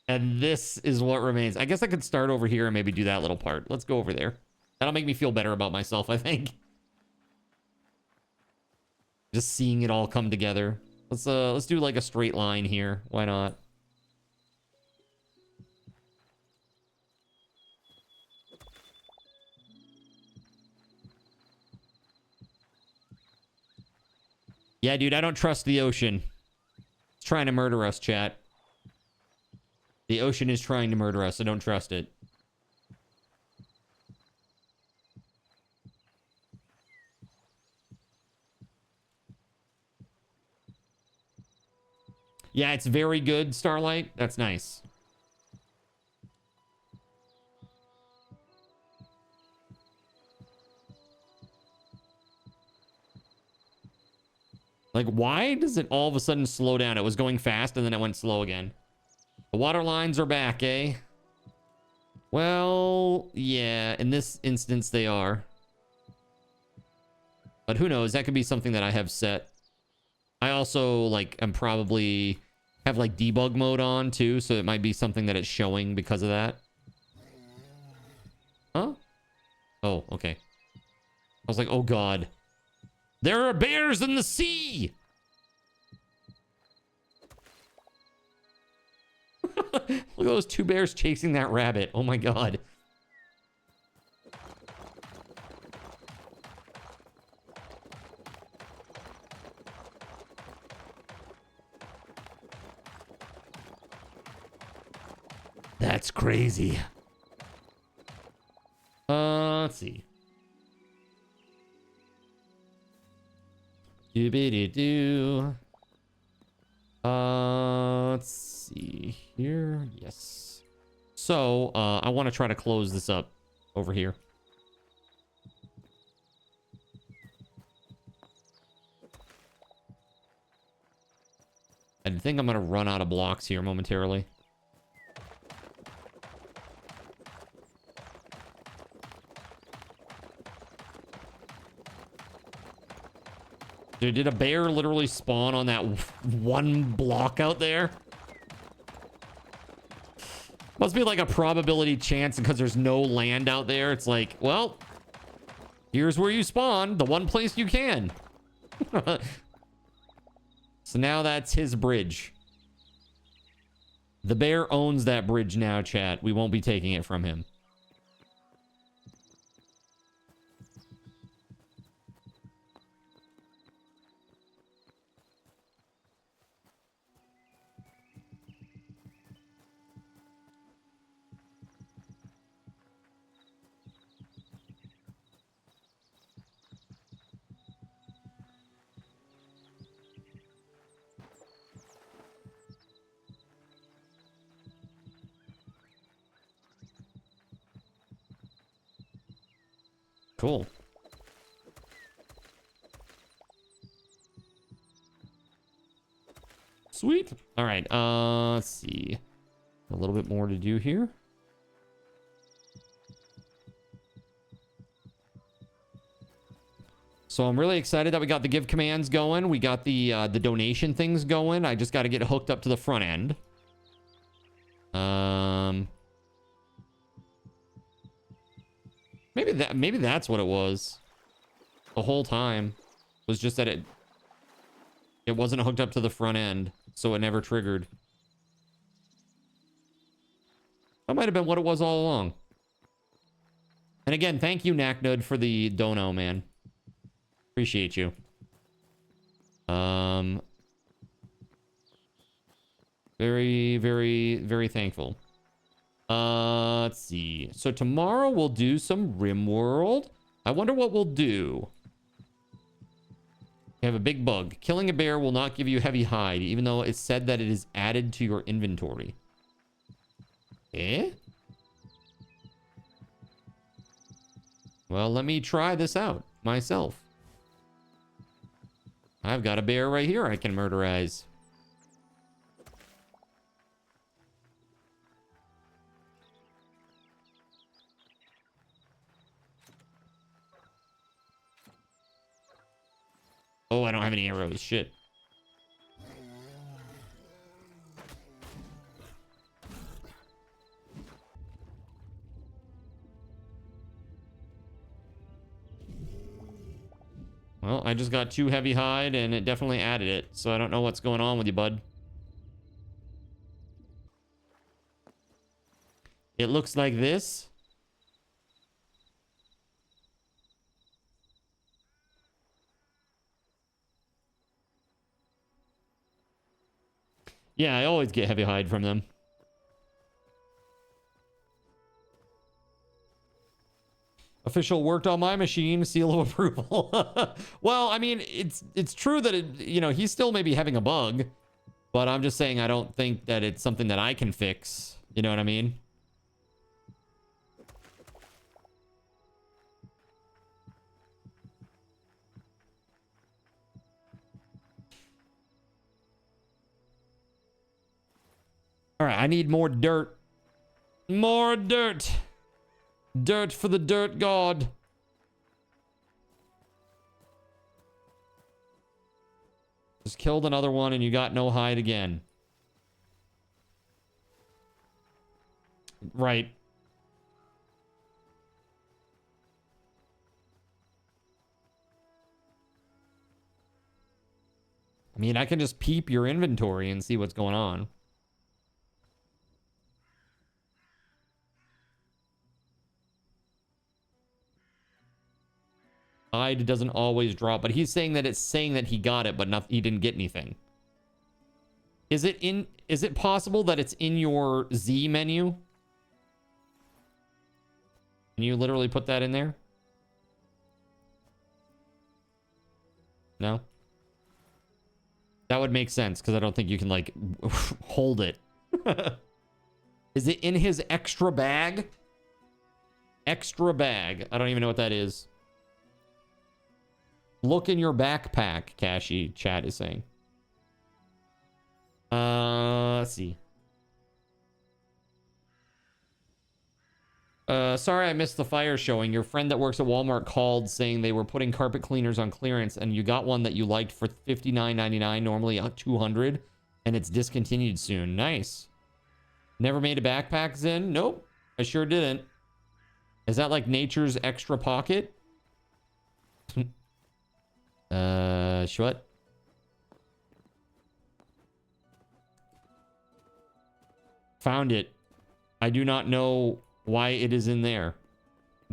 And this is what remains. I guess I could start over here and maybe do that little part. Let's go over there. That'll make me feel better about myself, I think. Just seeing it all come together. Let's do like a straight line here. Why not? Yeah, dude, I don't trust the ocean. It's trying to murder us, chat. The ocean is trying to murder us. I don't trust it. Yeah, it's very good, Starlight. That's nice. Like, why does it all of a sudden slow down? It was going fast and then it went slow again. The water lines are back, eh? Well, yeah, in this instance they are. But who knows? That could be something that I have set. I also, like, I'm probably have, like, debug mode on, too, so it might be something that it's showing because of that. Huh? Oh, okay. I was like, oh, God. There are bears in the sea! Look at those two bears chasing that rabbit. Oh my god. That's crazy. Let's see. Doobity-doo. Let's see here. Yes. So, I want to try to close this up over here. I think I'm going to run out of blocks here momentarily. Dude, did a bear literally spawn on that one block out there? Must be like a probability chance because there's no land out there. It's like, well, here's where you spawn. The one place you can. So now that's his bridge. The bear owns that bridge now, chat. We won't be taking it from him. Cool. Sweet. All right. Let's see. A little bit more to do here. So I'm really excited that we got the give commands going. We got the donation things going. I just got to get hooked up to the front end. Maybe that's what it was. The whole time was just that it wasn't hooked up to the front end, so it never triggered. That might have been what it was all along. And again, thank you, Knacknud, for the dono, man. Appreciate you. Very, very, very thankful. Let's see. So tomorrow we'll do some RimWorld. I wonder what we'll do. We have a big bug. Killing a bear will not give you heavy hide, even though it's said that it is added to your inventory. Eh? Well, let me try this out myself. I've got a bear right here I can murderize. Oh, I don't have any arrows. Shit. Well, I just got 2 heavy hide and it definitely added it. So I don't know what's going on with you, bud. It looks like this. Yeah, I always get heavy hide from them. Official worked on my machine, seal of approval. Well, I mean, it's true that it, you know, he's still maybe having a bug, but I'm just saying I don't think that it's something that I can fix. You know what I mean? All right, I need more dirt. More dirt. Dirt for the dirt god. Just killed another one and you got no hide again. Right. I mean, I can just peep your inventory and see what's going on. Hide doesn't always drop, but he's saying that it's saying that he got it, but he didn't get anything. Is it possible that it's in your Z menu? Can you literally put that in there? No? That would make sense, because I don't think you can, like, hold it. Is it in his extra bag? Extra bag. I don't even know what that is. Look in your backpack, Kashi, chat is saying. Let's see. Sorry I missed the fire showing. Your friend that works at Walmart called saying they were putting carpet cleaners on clearance and you got one that you liked for $59.99, normally $200, and it's discontinued soon. Nice. Never made a backpack, Zen? Nope, I sure didn't. Is that like nature's extra pocket? What? Found it. I do not know why it is in there.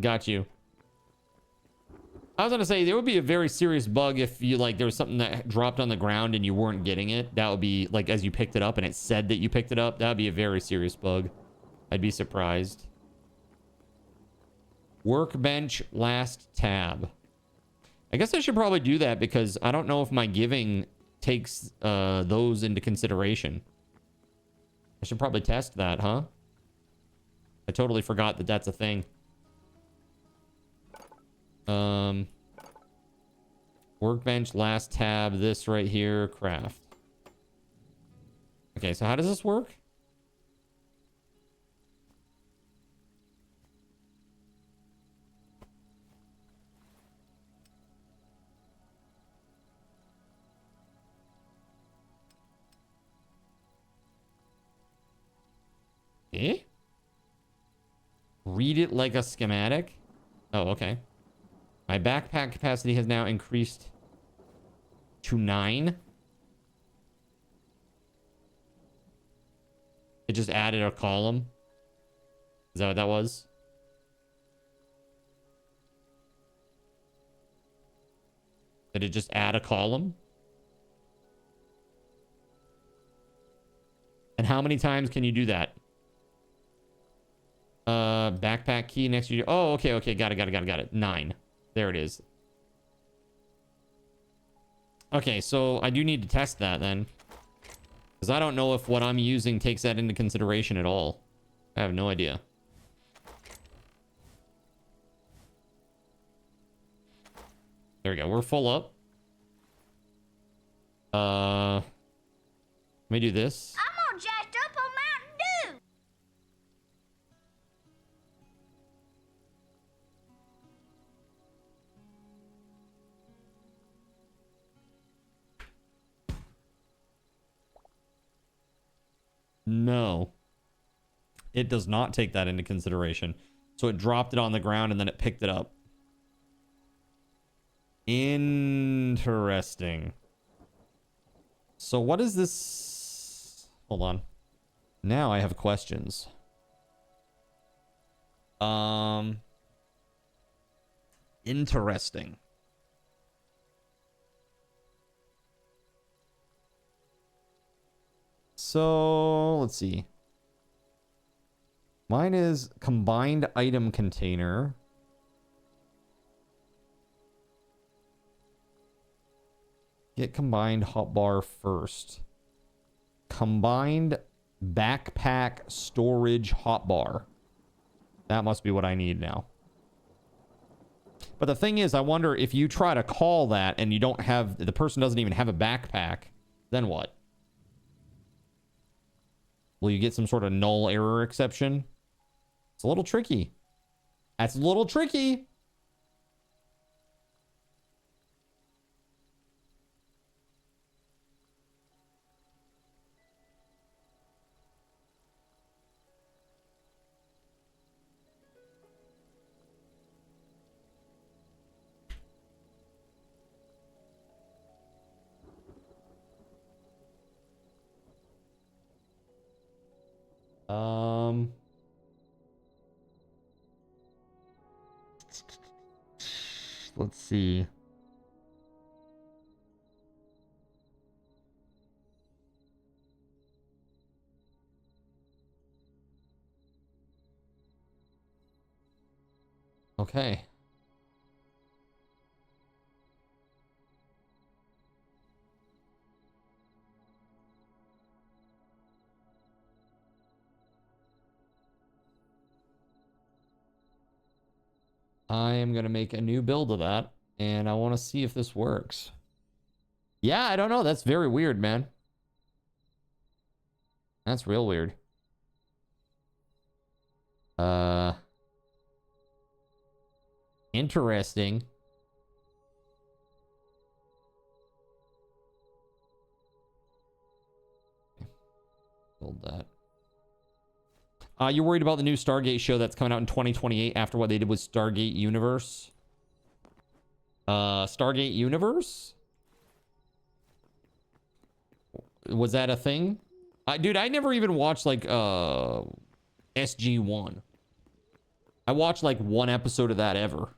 Got you. I was gonna say there would be a very serious bug if you like there was something that dropped on the ground and you weren't getting it. That would be like as you picked it up and it said that you picked it up. That would be a very serious bug. I'd be surprised. Workbench last tab. I guess I should probably do that because I don't know if my giving takes those into consideration. I should probably test that, huh? I totally forgot that that's a thing. Workbench, last tab, this right here, craft. Okay, so how does this work? Eh? Read it like a schematic? Oh, okay. My backpack capacity has now increased to 9. It just added a column. Is that what that was? Did it just add a column? And how many times can you do that? Backpack key next to you. Oh, okay, okay. Got it. 9. There it is. Okay, so I do need to test that then. Because I don't know if what I'm using takes that into consideration at all. I have no idea. There we go. We're full up. Let me do this. I'm all jacked up on Mountain Dew. No. It does not take that into consideration. So it dropped it on the ground and then it picked it up. Interesting. So what is this? Hold on. Now I have questions. Interesting. So let's see. Mine is combined item container. Get combined hotbar first. Combined backpack storage hotbar. That must be what I need now. But the thing is, I wonder if you try to call that and you don't have, the person doesn't even have a backpack, then what? Will you get some sort of null error exception? It's a little tricky. That's a little tricky. Let's see. Okay. I am going to make a new build of that, and I want to see if this works. Yeah, I don't know. That's very weird, man. That's real weird. Interesting. Build that. You're worried about the new Stargate show that's coming out in 2028 after what they did with Stargate Universe? Stargate Universe? Was that a thing? Dude, I never even watched like SG-1. I watched like one episode of that ever.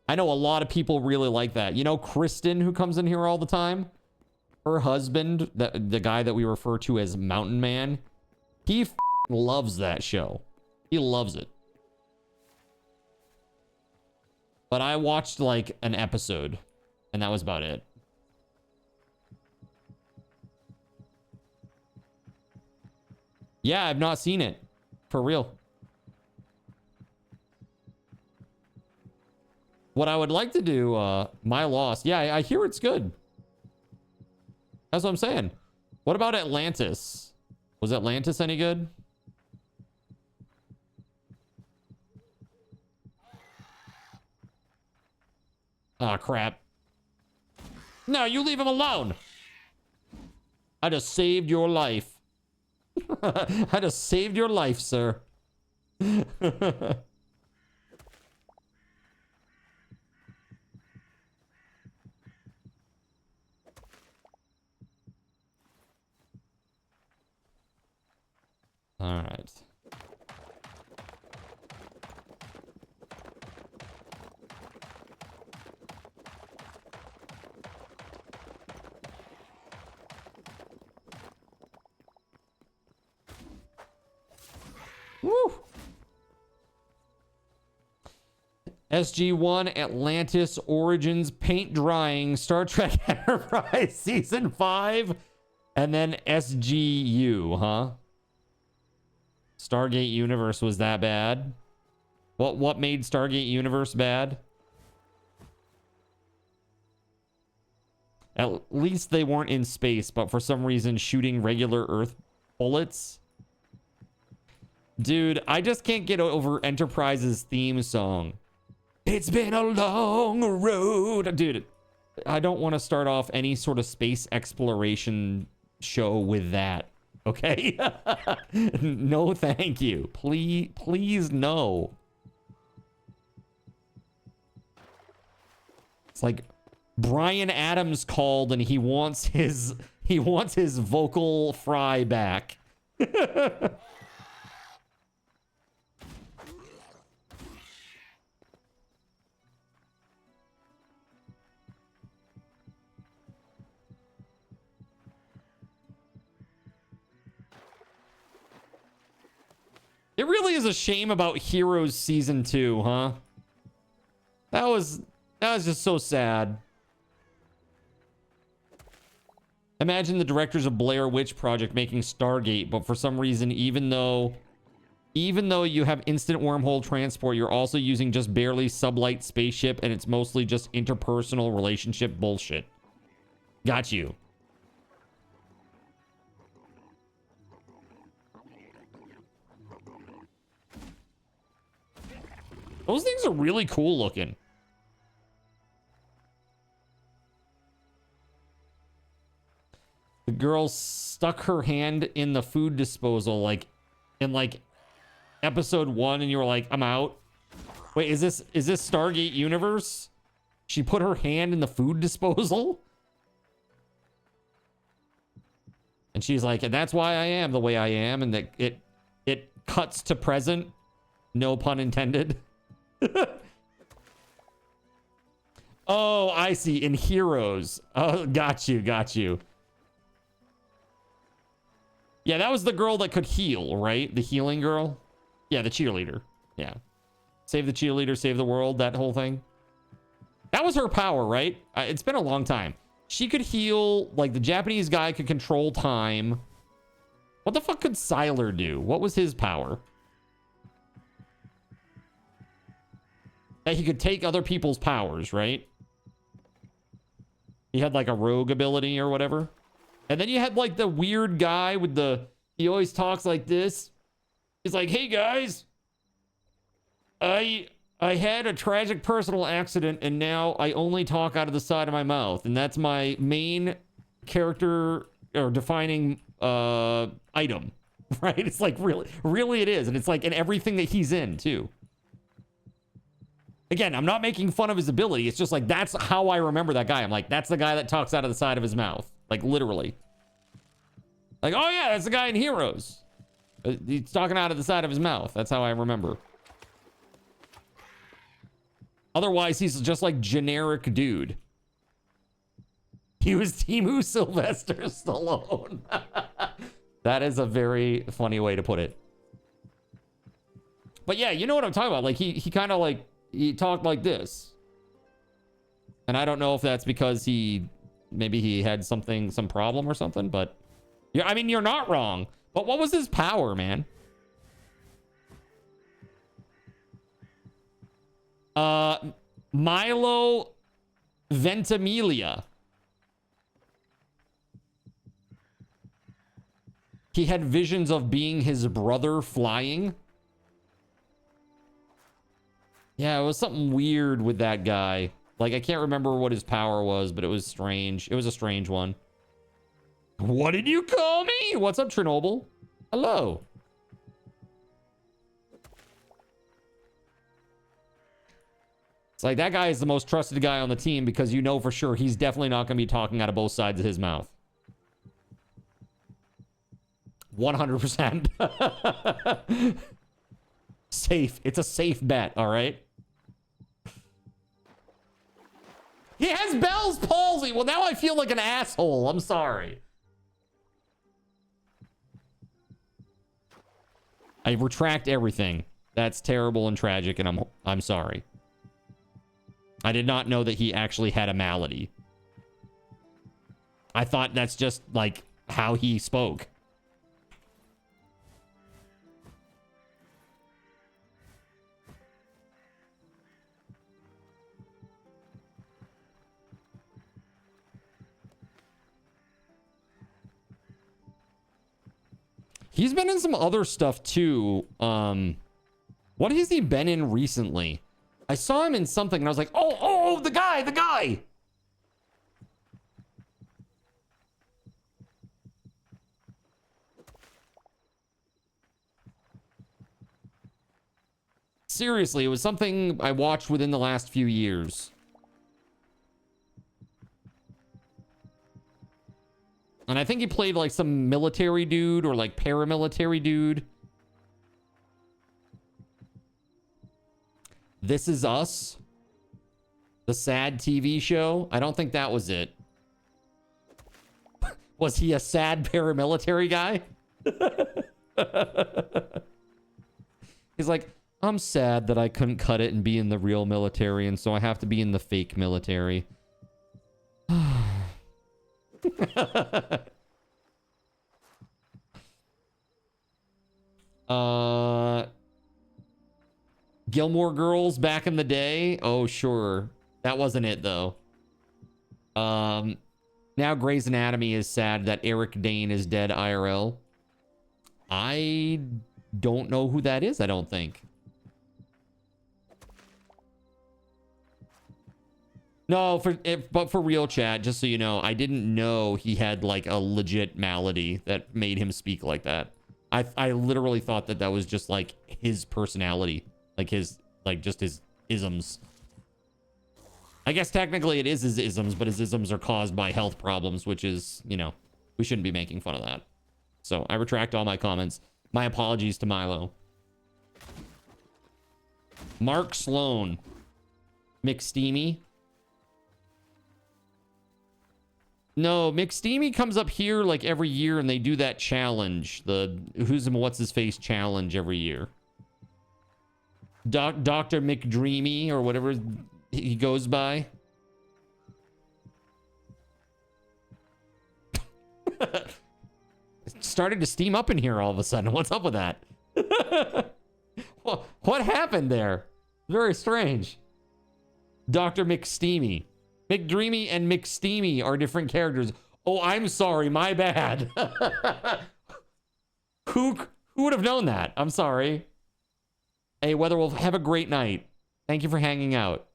I know a lot of people really like that. You know, Kristen, who comes in here all the time, her husband, the guy that we refer to as Mountain Man, he loves that show. He loves it. But I watched like an episode, and that was about it. Yeah, I've not seen it. For real. What I would like to do, My Lost. Yeah, I hear it's good. That's what I'm saying. What about Atlantis? Was Atlantis any good? Ah, crap. No, you leave him alone. I just saved your life. I just saved your life, sir. All right. Woo! SG-1, Atlantis, Origins, Paint Drying, Star Trek Enterprise Season 5, and then SGU, huh? Stargate Universe was that bad? What made Stargate Universe bad? At least they weren't in space, but for some reason shooting regular Earth bullets. Dude, I just can't get over Enterprise's theme song. It's been a long road. Dude, I don't want to start off any sort of space exploration show with that. Okay? No, thank you. Please, no. It's like Bryan Adams called and he wants his vocal fry back. It really is a shame about Heroes Season 2, huh? That was just so sad. Imagine the directors of Blair Witch Project making Stargate, but for some reason, even though you have instant wormhole transport, you're also using just barely sublight spaceship, and it's mostly just interpersonal relationship bullshit. Got you. Those things are really cool looking. The girl stuck her hand in the food disposal like in like episode 1 and you were like, I'm out. Wait, is this Stargate Universe? She put her hand in the food disposal? And she's like, and that's why I am the way I am, and that it cuts to present. No pun intended. Oh, I see. In Heroes. Oh, got you. Yeah, that was the girl that could heal, right? The healing girl? Yeah, the cheerleader. Yeah. Save the cheerleader, save the world, that whole thing. That was her power, right? It's been a long time. She could heal, like the Japanese guy could control time. What the fuck could Sylar do? What was his power? That he could take other people's powers, right? He had like a rogue ability or whatever. And then you had like the weird guy with the He always talks like this. He's like, hey guys, I had a tragic personal accident and now I only talk out of the side of my mouth. And that's my main character or defining item, right? It's like really it is. And it's like in everything that he's in too. Again, I'm not making fun of his ability. It's just like, that's how I remember that guy. I'm like, that's the guy that talks out of the side of his mouth. Like literally. Like, oh yeah, that's the guy in Heroes. He's talking out of the side of his mouth. That's how I remember. Otherwise, he's just like generic dude. He was Timu Sylvester Stallone. That is a very funny way to put it. But yeah, you know what I'm talking about. Like he kind of like, he talked like this. And I don't know if that's because maybe he had some problem or something, but yeah, I mean, you're not wrong. But what was his power, man? Milo Ventimiglia. He had visions of being his brother flying. Yeah, it was something weird with that guy. Like, I can't remember what his power was, but it was strange. It was a strange one. What did you call me? What's up, Chernobyl? Hello. It's like, that guy is the most trusted guy on the team because you know for sure he's definitely not going to be talking out of both sides of his mouth. 100%. Safe. It's a safe bet, all right? He has Bell's palsy. Well, now I feel like an asshole. I'm sorry. I retract everything. That's terrible and tragic, and I'm sorry. I did not know that he actually had a malady. I thought that's just like how he spoke. He's been in some other stuff too. What has he been in recently? I saw him in something and I was like, oh, the guy. Seriously, it was something I watched within the last few years. And I think he played like some military dude or like paramilitary dude. This Is Us. The sad TV show. I don't think that was it. Was he a sad paramilitary guy? He's like, I'm sad that I couldn't cut it and be in the real military, and so I have to be in the fake military. Gilmore Girls back in the day. Oh, sure. That wasn't it, though. Now Grey's Anatomy is sad that Eric Dane is dead IRL. I don't know who that is, I don't think. No, but for real, chat, just so you know, I didn't know he had like a legit malady that made him speak like that. I literally thought that was just like his personality, like just his isms. I guess technically it is his isms, but his isms are caused by health problems, which is, you know, we shouldn't be making fun of that. So I retract all my comments. My apologies to Milo. Mark Sloan. McSteamy. No, McSteamy comes up here like every year and they do that challenge. The who's and what's his face challenge every year. Dr. McDreamy or whatever he goes by. It started to steam up in here all of a sudden. What's up with that? What happened there? Very strange. Dr. McSteamy. McDreamy and McSteamy are different characters. Oh, I'm sorry. My bad. Who would have known that? I'm sorry. Hey, WeatherWolf, have a great night. Thank you for hanging out.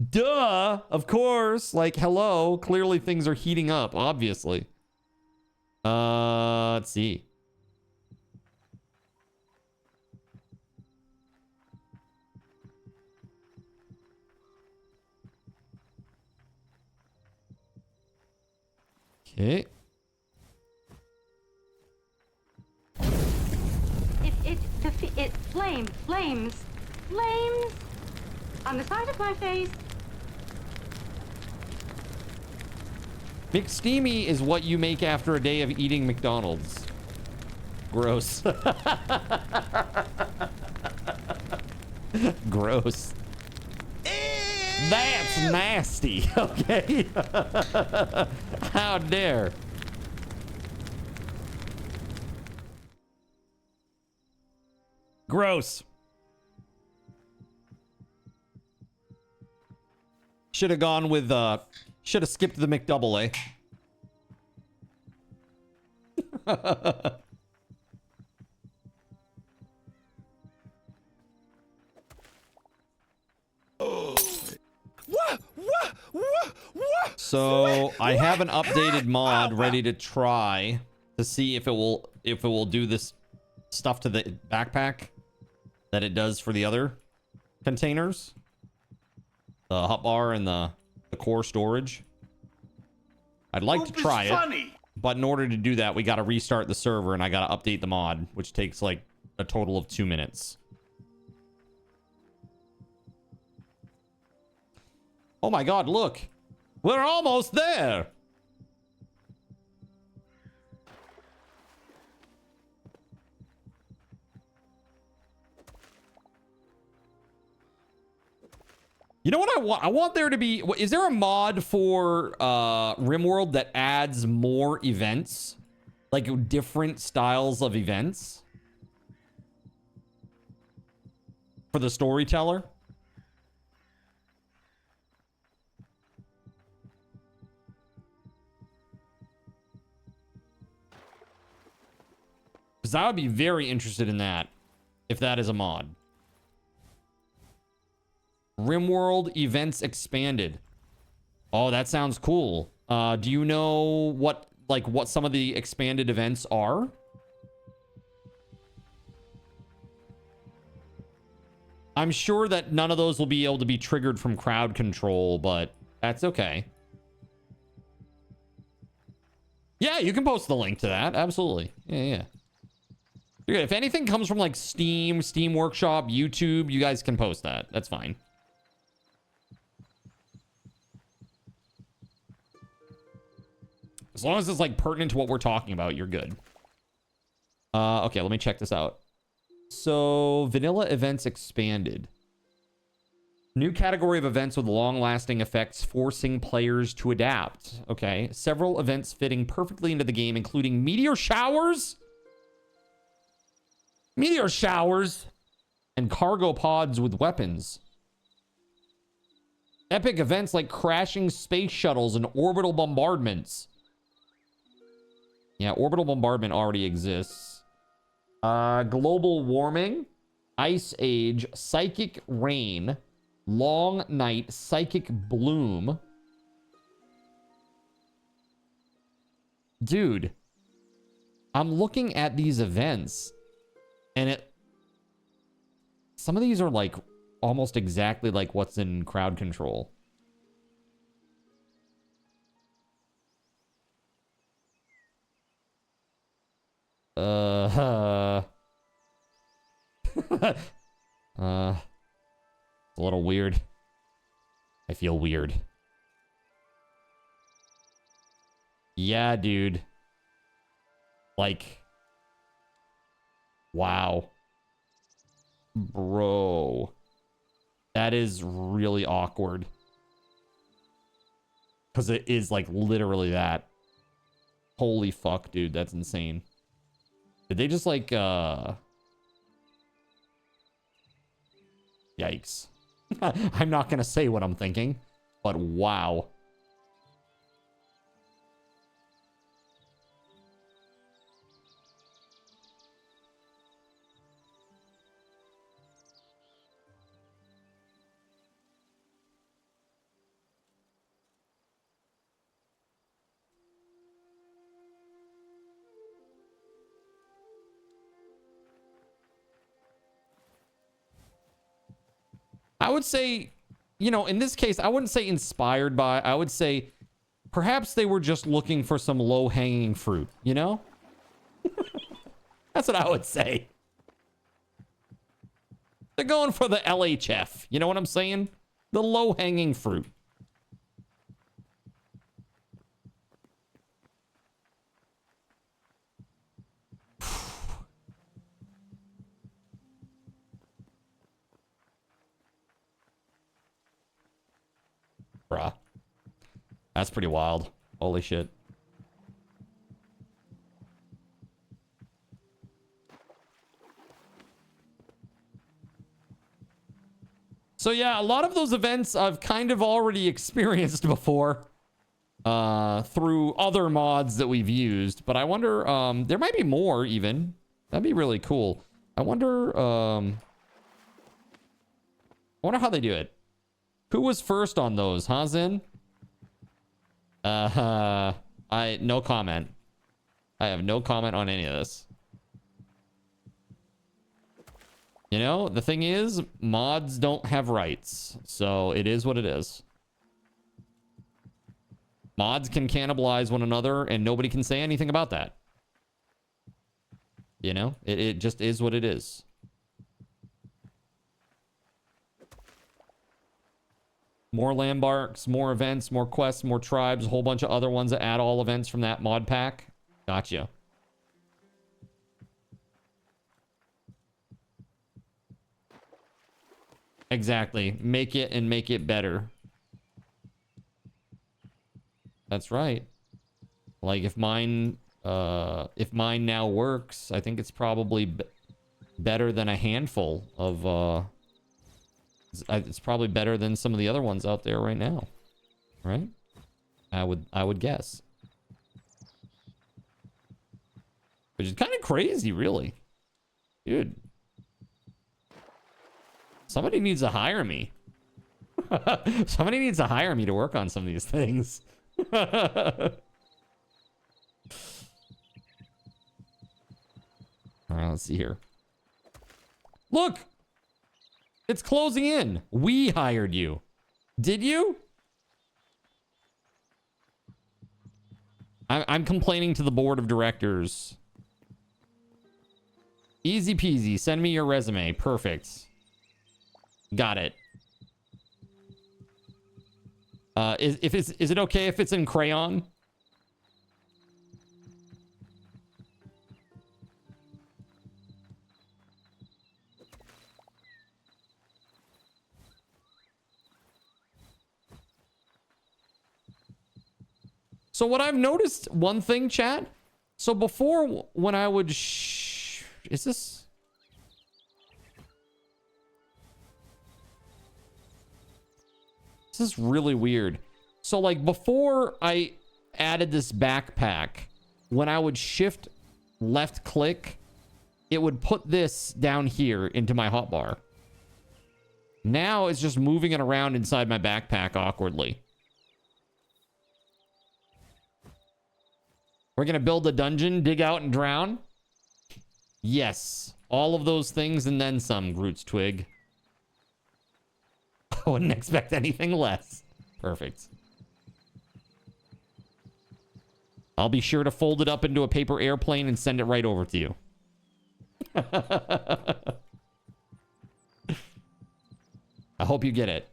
Duh, of course. Like, hello. Clearly things are heating up, obviously. Let's see. Okay. Flames on the side of my face. McSteamy is what you make after a day of eating McDonald's. Gross. Gross. That's nasty. Okay. How dare. Gross. Should have gone with, should have skipped the McDouble, eh? So I have an updated mod ready to try to see if it will do this stuff to the backpack that it does for the other containers, the hotbar and the core storage. I'd like to try it, but in order to do that, we got to restart the server and I got to update the mod, which takes like a total of 2 minutes. Oh my god, look! We're almost there! You know what I want? I want there to be... Is there a mod for RimWorld that adds more events? Like different styles of events? For the storyteller? Because I would be very interested in that, if that is a mod. RimWorld events expanded. Oh, that sounds cool. Do you know what some of the expanded events are? I'm sure that none of those will be able to be triggered from crowd control, but that's okay. Yeah, you can post the link to that. Absolutely. Yeah. You're good. If anything comes from like Steam Workshop, YouTube, you guys can post that. That's fine. As long as it's like pertinent to what we're talking about, you're good. Okay, let me check this out. So, vanilla events expanded. New category of events with long-lasting effects forcing players to adapt. Okay, several events fitting perfectly into the game, including meteor showers, and cargo pods with weapons. Epic events like crashing space shuttles and orbital bombardments. Yeah, orbital bombardment already exists. Global warming, ice age, psychic rain, long night, psychic bloom. Dude, I'm looking at these events and some of these are like almost exactly like what's in crowd control. It's a little weird. I feel weird. Yeah, dude. Like, wow. Bro. That is really awkward. Because it is like literally that. Holy fuck, dude. That's insane. Did they just like, Yikes. I'm not gonna say what I'm thinking, but wow. I would say, you know, in this case, I wouldn't say inspired by, I would say perhaps they were just looking for some low-hanging fruit, you know? That's what I would say. They're going for the LHF. You know what I'm saying? The low-hanging fruit. Bruh. That's pretty wild. Holy shit. So yeah, a lot of those events I've kind of already experienced before through other mods that we've used, but I wonder, there might be more even. That'd be really cool. I wonder how they do it. Who was first on those, huh, Zin? No comment. I have no comment on any of this. You know, the thing is, mods don't have rights, so it is what it is. Mods can cannibalize one another, and nobody can say anything about that. You know, it just is what it is. More landmarks, more events, more quests, more tribes, a whole bunch of other ones that add all events from that mod pack. Gotcha. Exactly. Make it and make it better. That's right. Like if mine now works, I think it's probably better than a handful of it's probably better than some of the other ones out there right now. Right? I would guess. Which is kind of crazy, really. Dude. Somebody needs to hire me. Somebody needs to hire me to work on some of these things. All right, let's see here. Look! It's closing in. We hired you. Did you? I'm complaining to the board of directors. Easy peasy. Send me your resume. Perfect. Got it. Is it okay if it's in crayon? So what I've noticed, one thing, chat. So before, when I would is this? This is really weird. So like before I added this backpack, when I would shift left click, it would put this down here into my hotbar. Now it's just moving it around inside my backpack awkwardly. We're going to build a dungeon, dig out and drown. Yes. All of those things and then some, Groot's Twig. I wouldn't expect anything less. Perfect. I'll be sure to fold it up into a paper airplane and send it right over to you. I hope you get it.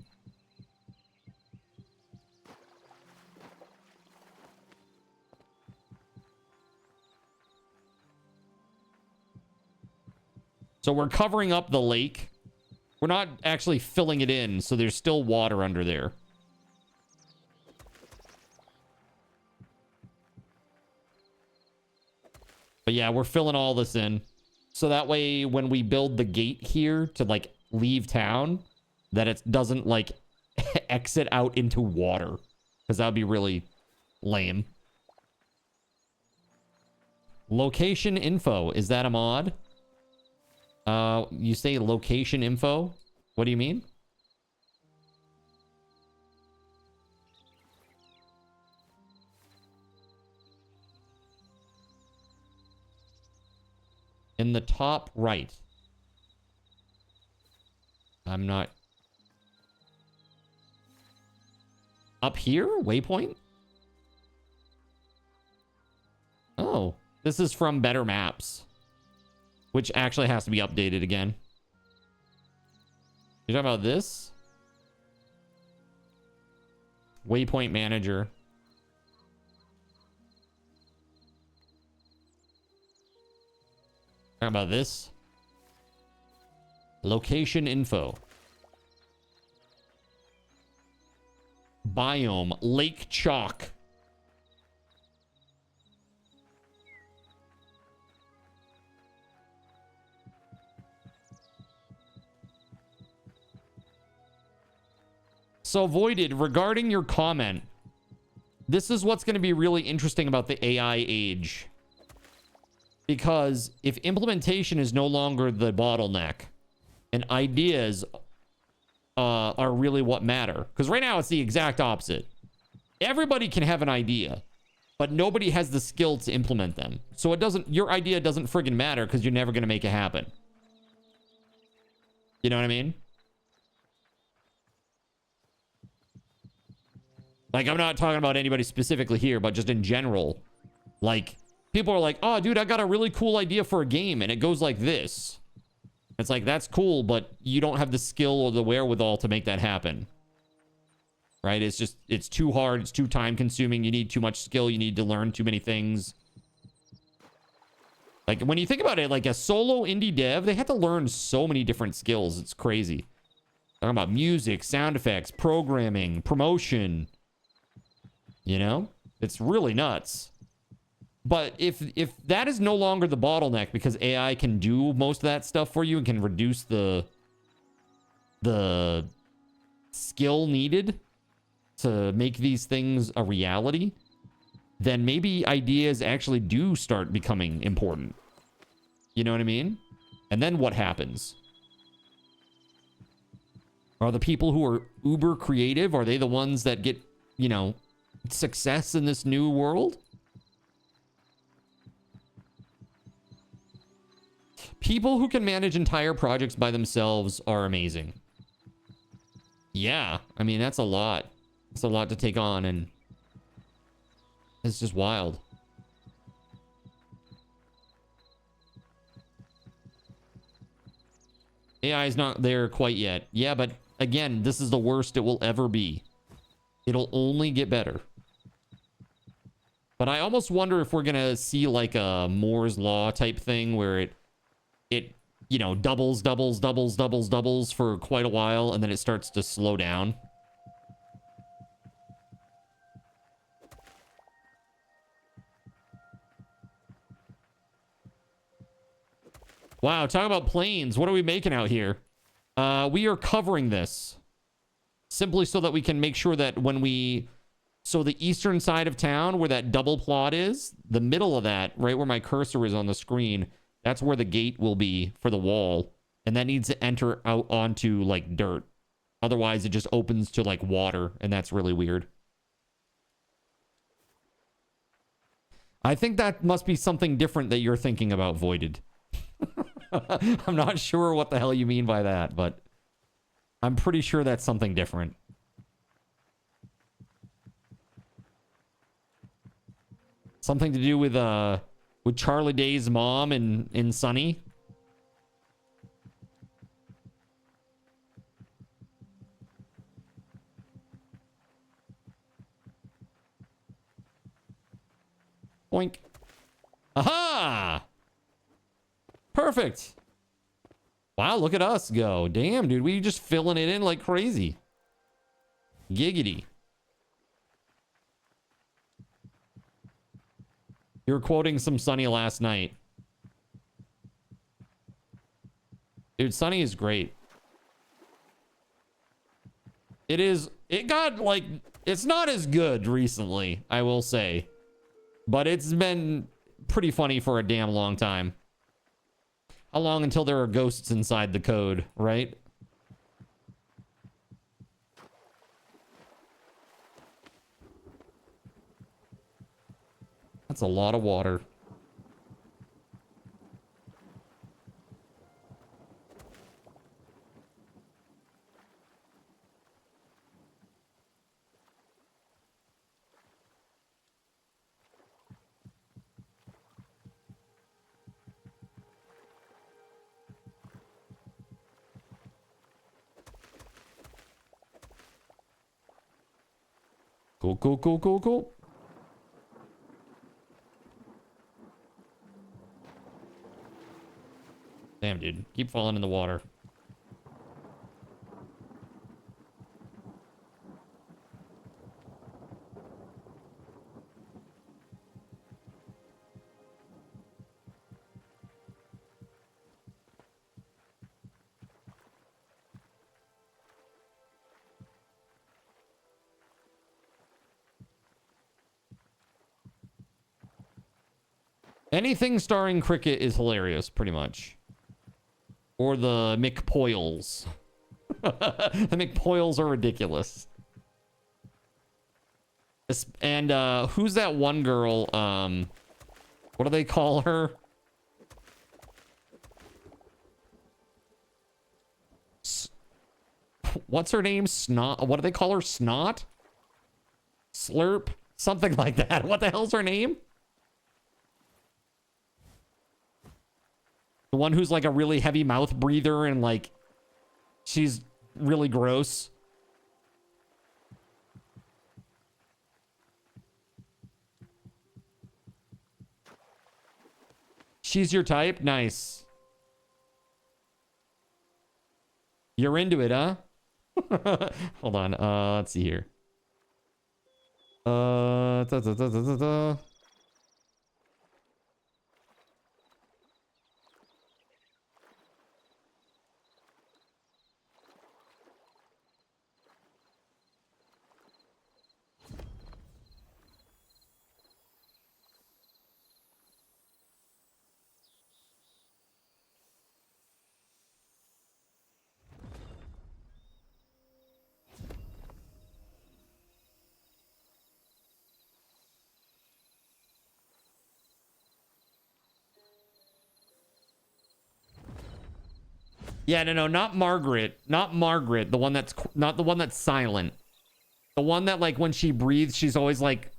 So we're covering up the lake. We're not actually filling it in, so there's still water under there. But yeah, we're filling all this in. So that way, when we build the gate here to, like, leave town, that it doesn't, like, exit out into water. Because that would be really lame. Location info. Is that a mod? You say location info? What do you mean? In the top right. I'm not Up here? Waypoint? Oh, this is from Better Maps, which actually has to be updated again. You talking about this? Waypoint Manager. Talking about this? Location info. Biome, Lake Chalk. So Voided, regarding your comment, this is what's going to be really interesting about the AI age. Because if implementation is no longer the bottleneck and ideas are really what matter. Because right now it's the exact opposite. Everybody can have an idea, but nobody has the skill to implement them. So it doesn't, your idea doesn't friggin' matter because you're never going to make it happen. You know what I mean? Like, I'm not talking about anybody specifically here, but just in general. Like, people are like, oh, dude, I got a really cool idea for a game, and it goes like this. It's like, that's cool, but you don't have the skill or the wherewithal to make that happen. Right? It's just, it's too hard. It's too time consuming. You need too much skill. You need to learn too many things. Like, when you think about it, like a solo indie dev, they have to learn so many different skills. It's crazy. Talking about music, sound effects, programming, promotion. You know? It's really nuts. But if that is no longer the bottleneck because AI can do most of that stuff for you and can reduce the skill needed to make these things a reality, then maybe ideas actually do start becoming important. You know what I mean? And then what happens? Are the people who are uber creative, are they the ones that get, you know, success in this new world? People who can manage entire projects by themselves are amazing. Yeah, I mean, that's a lot. It's a lot to take on, and it's just wild. AI is not there quite yet. Yeah, but again, this is the worst it will ever be. It'll only get better. But I almost wonder if we're gonna see like a Moore's Law type thing where it you know, doubles for quite a while, and then it starts to slow down. Wow, talk about planes. What are we making out here? We are covering this simply so that we can make sure that when we... So the eastern side of town, where that double plot is, the middle of that, right where my cursor is on the screen, that's where the gate will be for the wall. And that needs to enter out onto, like, dirt. Otherwise, it just opens to, like, water, and that's really weird. I think that must be something different that you're thinking about, Voided. I'm not sure what the hell you mean by that, but I'm pretty sure that's something different. Something to do with Charlie Day's mom and Sunny. Boink. Aha! Perfect. Wow, look at us go. Damn, dude, we just filling it in like crazy. Giggity. You were quoting some Sunny last night. Dude, Sunny is great. It got like, it's not as good recently, I will say. But it's been pretty funny for a damn long time. How long until there are ghosts inside the code, right? That's a lot of water. Cool, cool, cool, cool, cool. Damn, dude. Keep falling in the water. Anything starring Cricket is hilarious, pretty much. Or the McPoyles. The McPoyles are ridiculous. And who's that one girl? What do they call her? What's her name? Snot? What do they call her? Snot? Slurp? Something like that. What the hell's her name? The one who's like a really heavy mouth breather and like she's really gross. She's your type? Nice. You're into it, huh? Hold on. Let's see here. Da, da, da, da, da, da. Yeah, no, not Margaret. Not Margaret. The one that's not the one that's silent. The one that like when she breathes, she's always like,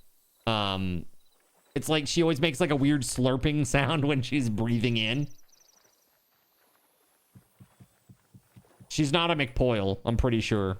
it's like she always makes like a weird slurping sound when she's breathing in. She's not a McPoyle, I'm pretty sure.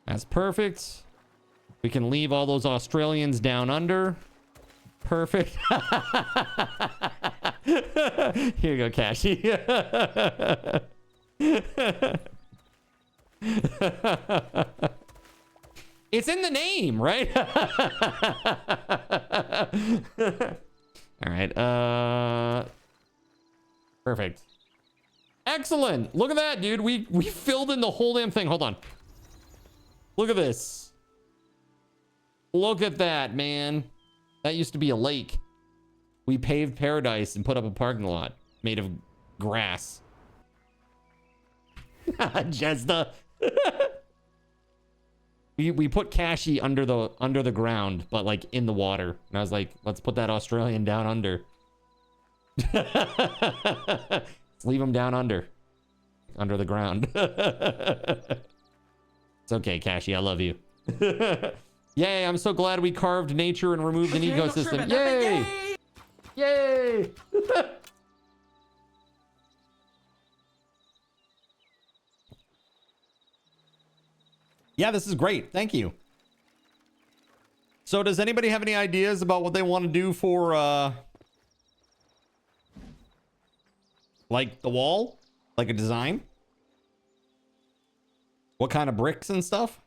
That's perfect. We can leave all those Australians down under. Perfect. Here you go, Cashy. It's in the name, right? All right. Perfect. Excellent. Look at that, dude. We filled in the whole damn thing. Hold on. Look at this. Look at that, man. That used to be a lake. We paved paradise and put up a parking lot made of grass. Jezda. we put Cashy under the ground, but like in the water. And I was like, let's put that Australian down under. Let's leave him down under the ground. It's okay, Cashy. I love you. Yay, I'm so glad we carved nature and removed an ecosystem. Yay! Yay! Yeah, this is great. Thank you. So does anybody have any ideas about what they want to do for, like the wall? Like a design? What kind of bricks and stuff?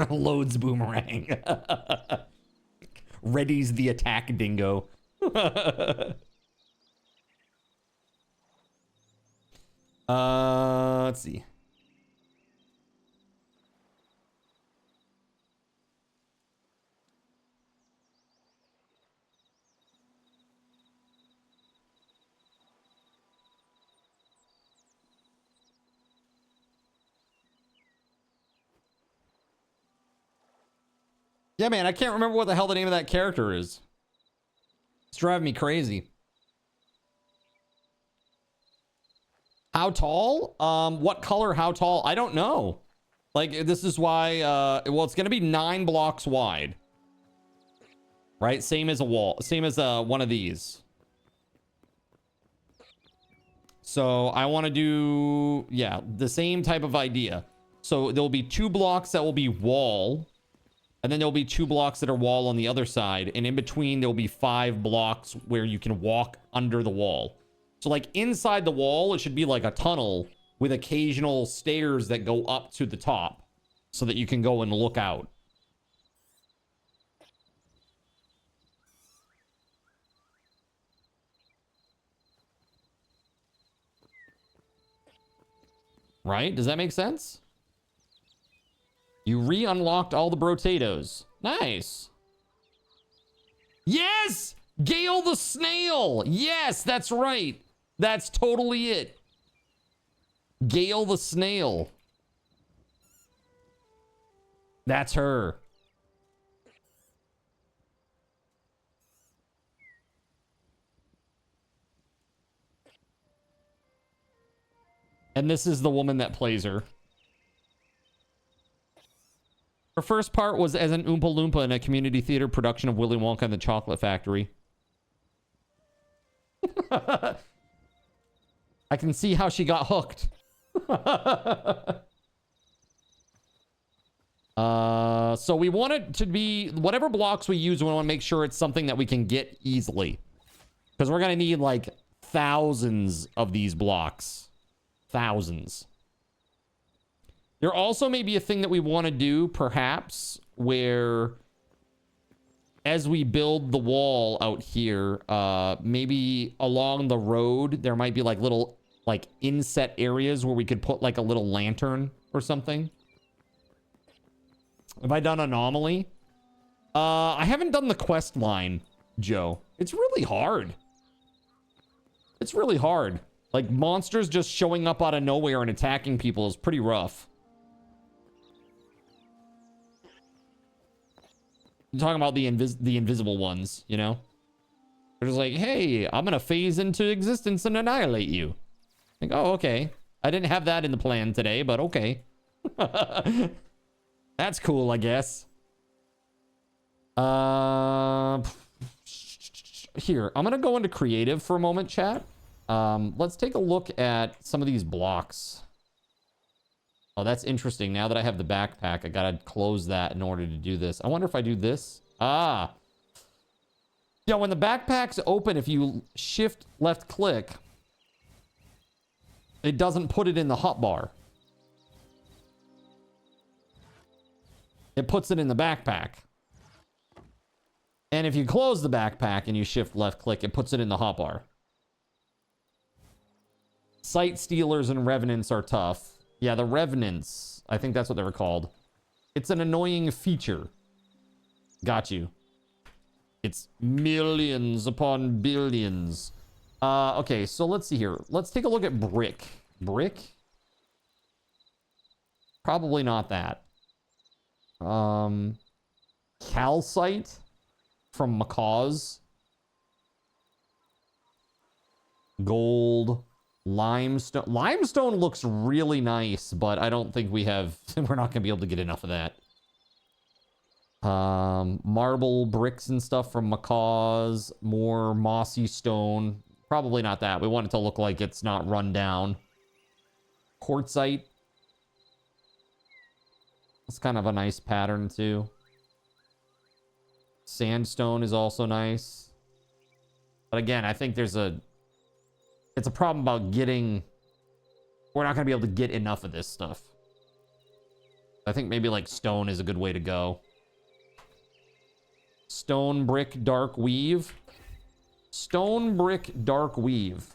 Loads boomerang. Ready's the attack dingo. Let's see. Yeah, man, I can't remember what the hell the name of that character is. It's driving me crazy. How tall? What color, how tall? I don't know. Like, this is why, well, it's going to be 9 blocks wide. Right? Same as a wall. Same as one of these. So I want to do, yeah, the same type of idea. So there'll be 2 blocks that will be wall. And then there'll be 2 blocks that are wall on the other side. And in between, there'll be 5 blocks where you can walk under the wall. So like inside the wall, it should be like a tunnel with occasional stairs that go up to the top so that you can go and look out. Right? Does that make sense? You re-unlocked all the potatoes. Nice. Yes! Gale the snail! Yes, that's right. That's totally it. Gale the snail. That's her. And this is the woman that plays her. Her first part was as an Oompa Loompa in a community theater production of Willy Wonka and the Chocolate Factory. I can see how she got hooked. So we want it to be, whatever blocks we use, we want to make sure it's something that we can get easily. Because we're going to need like thousands of these blocks. Thousands. There also may be a thing that we want to do, perhaps, where as we build the wall out here, maybe along the road, there might be like little like inset areas where we could put like a little lantern or something. Have I done Anomaly? I haven't done the quest line, Joe. It's really hard. It's really hard. Like monsters just showing up out of nowhere and attacking people is pretty rough. I'm talking about the invisible ones, you know? They're just like, hey, I'm gonna phase into existence and annihilate you. Like, oh, okay. I didn't have that in the plan today, but okay. That's cool, I guess. Here, I'm gonna go into creative for a moment, chat. Let's take a look at some of these blocks. Oh, that's interesting. Now that I have the backpack, I gotta close that in order to do this. I wonder if I do this. Ah. Yeah, when the backpack's open, if you shift left click, it doesn't put it in the hotbar. It puts it in the backpack. And if you close the backpack and you shift left click, it puts it in the hotbar. Sight stealers and revenants are tough. Yeah, the revenants. I think that's what they were called. It's an annoying feature. Got you. It's millions upon billions. Okay, so let's see here. Let's take a look at brick. Brick? Probably not that. Calcite from Macaw's. Gold. Limestone. Limestone looks really nice, but I don't think we have... we're not going to be able to get enough of that. Marble bricks and stuff from Macaw's. More mossy stone. Probably not that. We want it to look like it's not run down. Quartzite. It's kind of a nice pattern, too. Sandstone is also nice. But again, I think there's a... it's a problem about getting... we're not going to be able to get enough of this stuff. I think maybe like stone is a good way to go. Stone, brick, dark weave. Stone, brick, dark weave.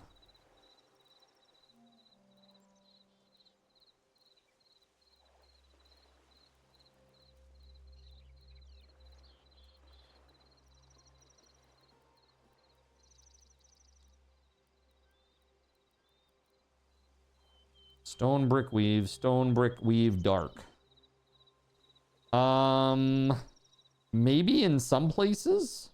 Stone, brick, weave. Stone, brick, weave, dark. Maybe in some places.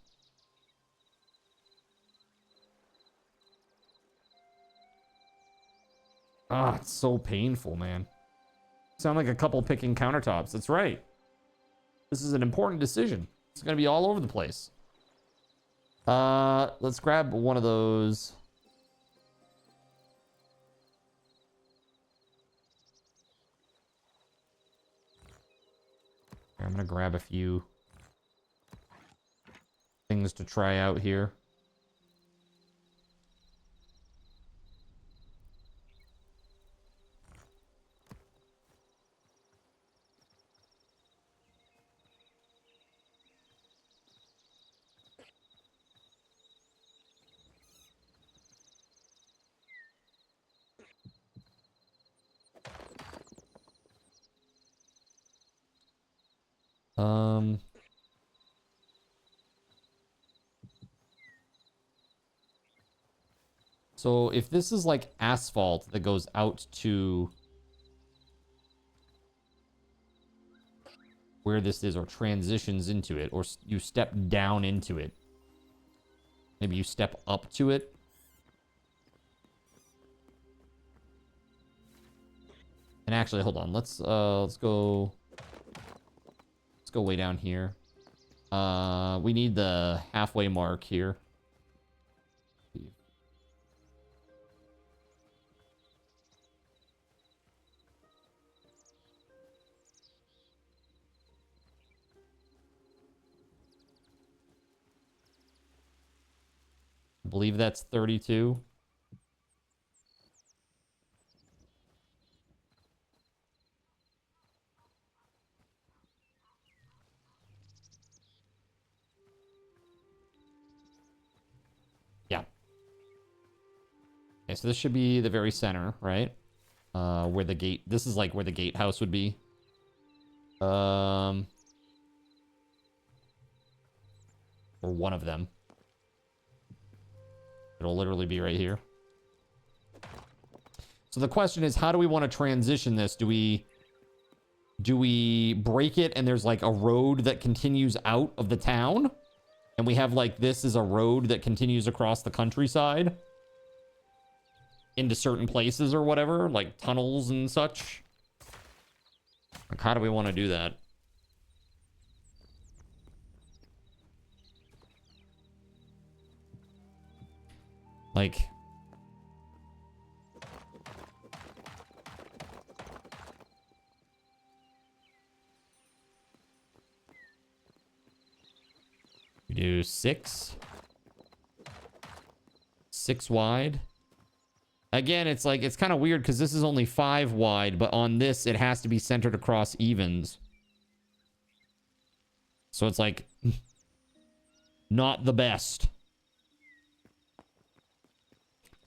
Ah, it's so painful, man. Sound like a couple picking countertops. That's right. This is an important decision. It's going to be all over the place. Let's grab one of those. I'm going to grab a few things to try out here. So if this is like asphalt that goes out to where this is, or transitions into it, or you step down into it, maybe you step up to it. And actually, hold on, let's go way down here. We need the halfway mark here. I believe that's 32. Yeah. Okay, so this should be the very center, right? Where the gate, this is like where the gatehouse would be. Or one of them. It'll literally be right here. So the question is, how do we want to transition this? Do we break it and there's like a road that continues out of the town? And we have like this is a road that continues across the countryside into certain places or whatever, like tunnels and such? Like, how do we want to do that? Like, we do 6 wide. Again, it's like, it's kind of weird because this is only 5 wide, but on this, it has to be centered across evens. So it's like, not the best.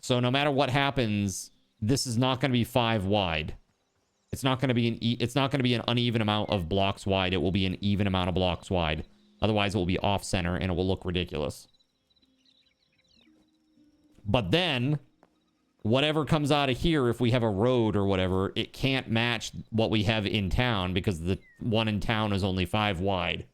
So no matter what happens, this is not going to be 5 wide. It's not going to be it's not going to be an uneven amount of blocks wide. It will be an even amount of blocks wide. Otherwise, it will be off center and it will look ridiculous. But then, whatever comes out of here, if we have a road or whatever, it can't match what we have in town because the one in town is only 5 wide.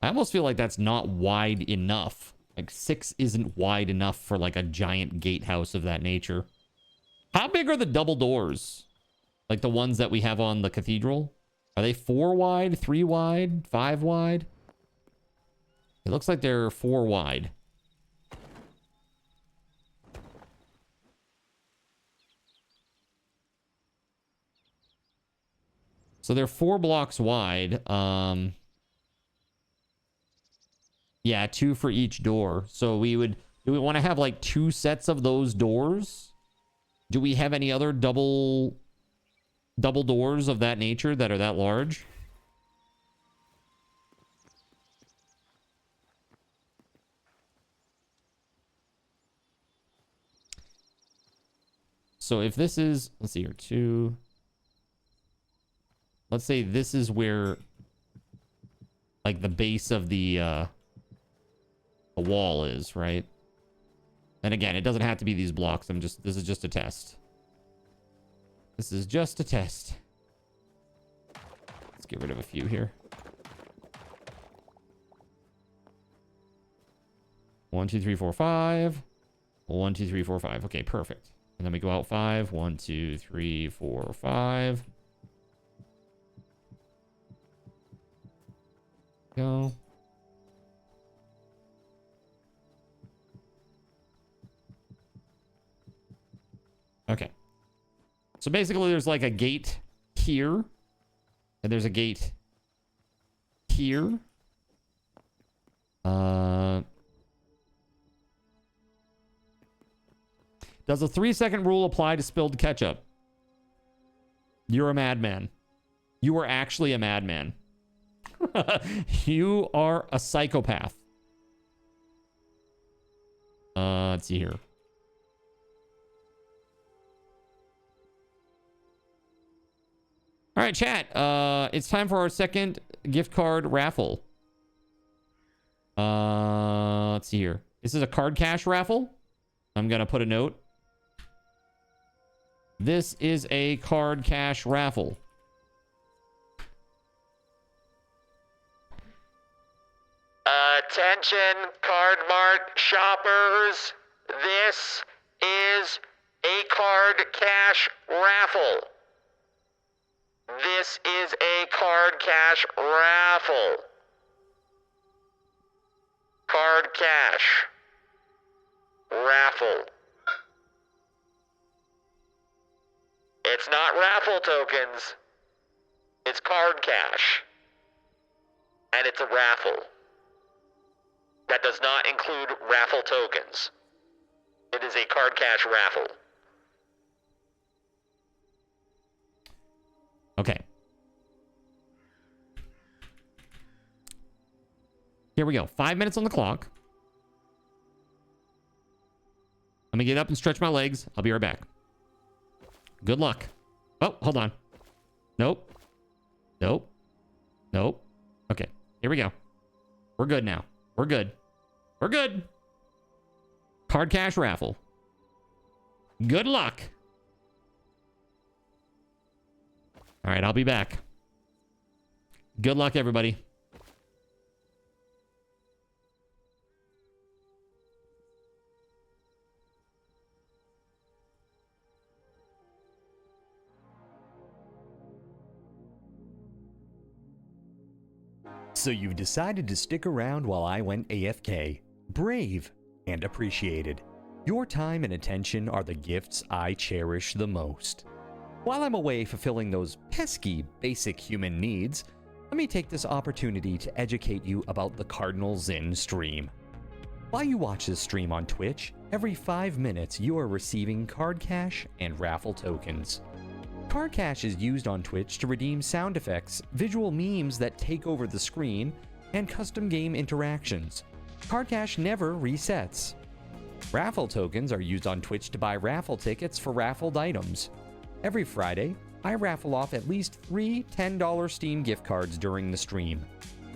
I almost feel like that's not wide enough. Like 6 isn't wide enough for like a giant gatehouse of that nature. How big are the double doors? Like the ones that we have on the cathedral? Are they 4 wide, 3 wide, 5 wide? It looks like they're 4 wide. So they're 4 blocks wide. Yeah, 2 for each door. So we would... Do we want to have like 2 sets of those doors? Do we have any other double doors of that nature that are that large? So if this is, let's see here, 2. Let's say this is where, like, the base of the wall is, right? And again, it doesn't have to be these blocks. This is just a test. This is just a test. Let's get rid of a few here. 1, 2, 3, 4, 5. 1, 2, 3, 4, 5. Okay, perfect. And then we go out 5. 1, 2, 3, 4, 5. Go. Okay. So basically there's like a gate here. And there's a gate here. Does the 3-second rule apply to spilled ketchup? You're a madman. You are actually a madman. You are a psychopath. Let's see here. All right, chat. It's time for our second gift card raffle. Let's see here. This is a card cash raffle. I'm gonna put a note. This is a card cash raffle. Attention, Card Mart shoppers. This is a card cash raffle. This is a card cash raffle. Card cash raffle. It's not raffle tokens. It's card cash. And it's a raffle. That does not include raffle tokens. It is a card cash raffle. Okay. Here we go. 5 minutes on the clock. Let me get up and stretch my legs. I'll be right back. Good luck. Oh, hold on. Nope. Nope. Nope. Okay. Here we go. We're good now. We're good. We're good. Card cash raffle. Good luck. All right, I'll be back. Good luck, everybody. So you've decided to stick around while I went AFK. Brave and appreciated. Your time and attention are the gifts I cherish the most. While I'm away fulfilling those pesky basic human needs, let me take this opportunity to educate you about the Cardinal Zin stream. While you watch this stream on Twitch, every 5 minutes you are receiving card cash and raffle tokens. Card cash is used on Twitch to redeem sound effects, visual memes that take over the screen, and custom game interactions. Card cash never resets. Raffle tokens are used on Twitch to buy raffle tickets for raffled items. Every Friday, I raffle off at least 3 $10 Steam gift cards during the stream.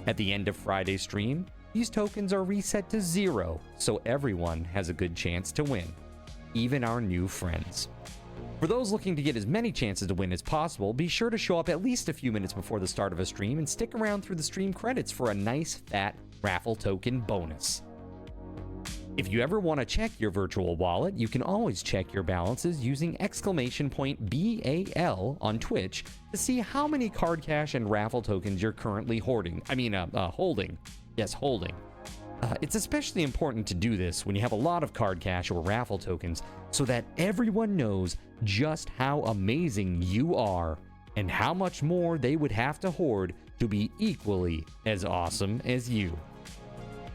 At the end of Friday's stream, these tokens are reset to 0, so everyone has a good chance to win, even our new friends. For those looking to get as many chances to win as possible, be sure to show up at least a few minutes before the start of a stream and stick around through the stream credits for a nice fat raffle token bonus. If you ever want to check your virtual wallet, you can always check your balances using !BAL on Twitch to see how many card cash and raffle tokens you're currently holding. Yes, holding. It's especially important to do this when you have a lot of card cash or raffle tokens so that everyone knows just how amazing you are and how much more they would have to hoard to be equally as awesome as you.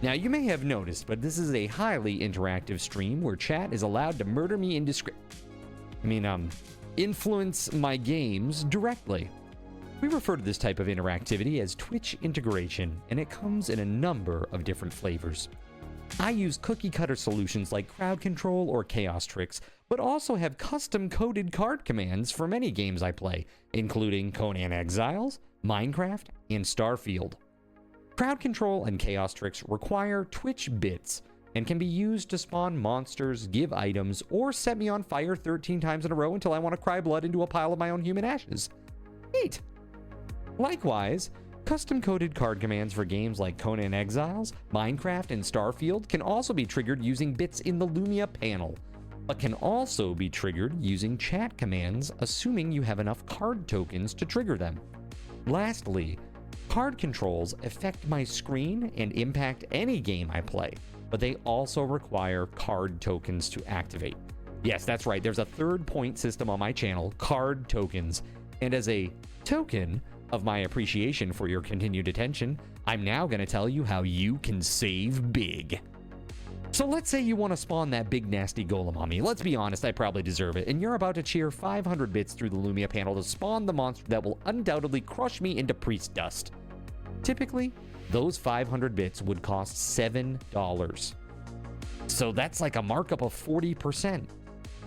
Now, you may have noticed, but this is a highly interactive stream where chat is allowed to murder me influence my games directly. We refer to this type of interactivity as Twitch integration, and it comes in a number of different flavors. I use cookie cutter solutions like crowd control or chaos tricks, but also have custom coded card commands for many games I play, including Conan Exiles, Minecraft, and Starfield. Crowd control and chaos tricks require Twitch bits and can be used to spawn monsters, give items, or set me on fire 13 times in a row until I want to cry blood into a pile of my own human ashes. Neat! Likewise, custom-coded card commands for games like Conan Exiles, Minecraft, and Starfield can also be triggered using bits in the Lumia panel, but can also be triggered using chat commands, assuming you have enough card tokens to trigger them. Lastly, card controls affect my screen and impact any game I play, but they also require card tokens to activate. Yes, that's right, there's a third point system on my channel, card tokens, and as a token of my appreciation for your continued attention, I'm now going to tell you how you can save big. So let's say you want to spawn that big nasty golem on me. Let's be honest, I probably deserve it, and you're about to cheer 500 bits through the Lumia panel to spawn the monster that will undoubtedly crush me into priest dust. Typically, those 500 bits would cost $7. So that's like a markup of 40%.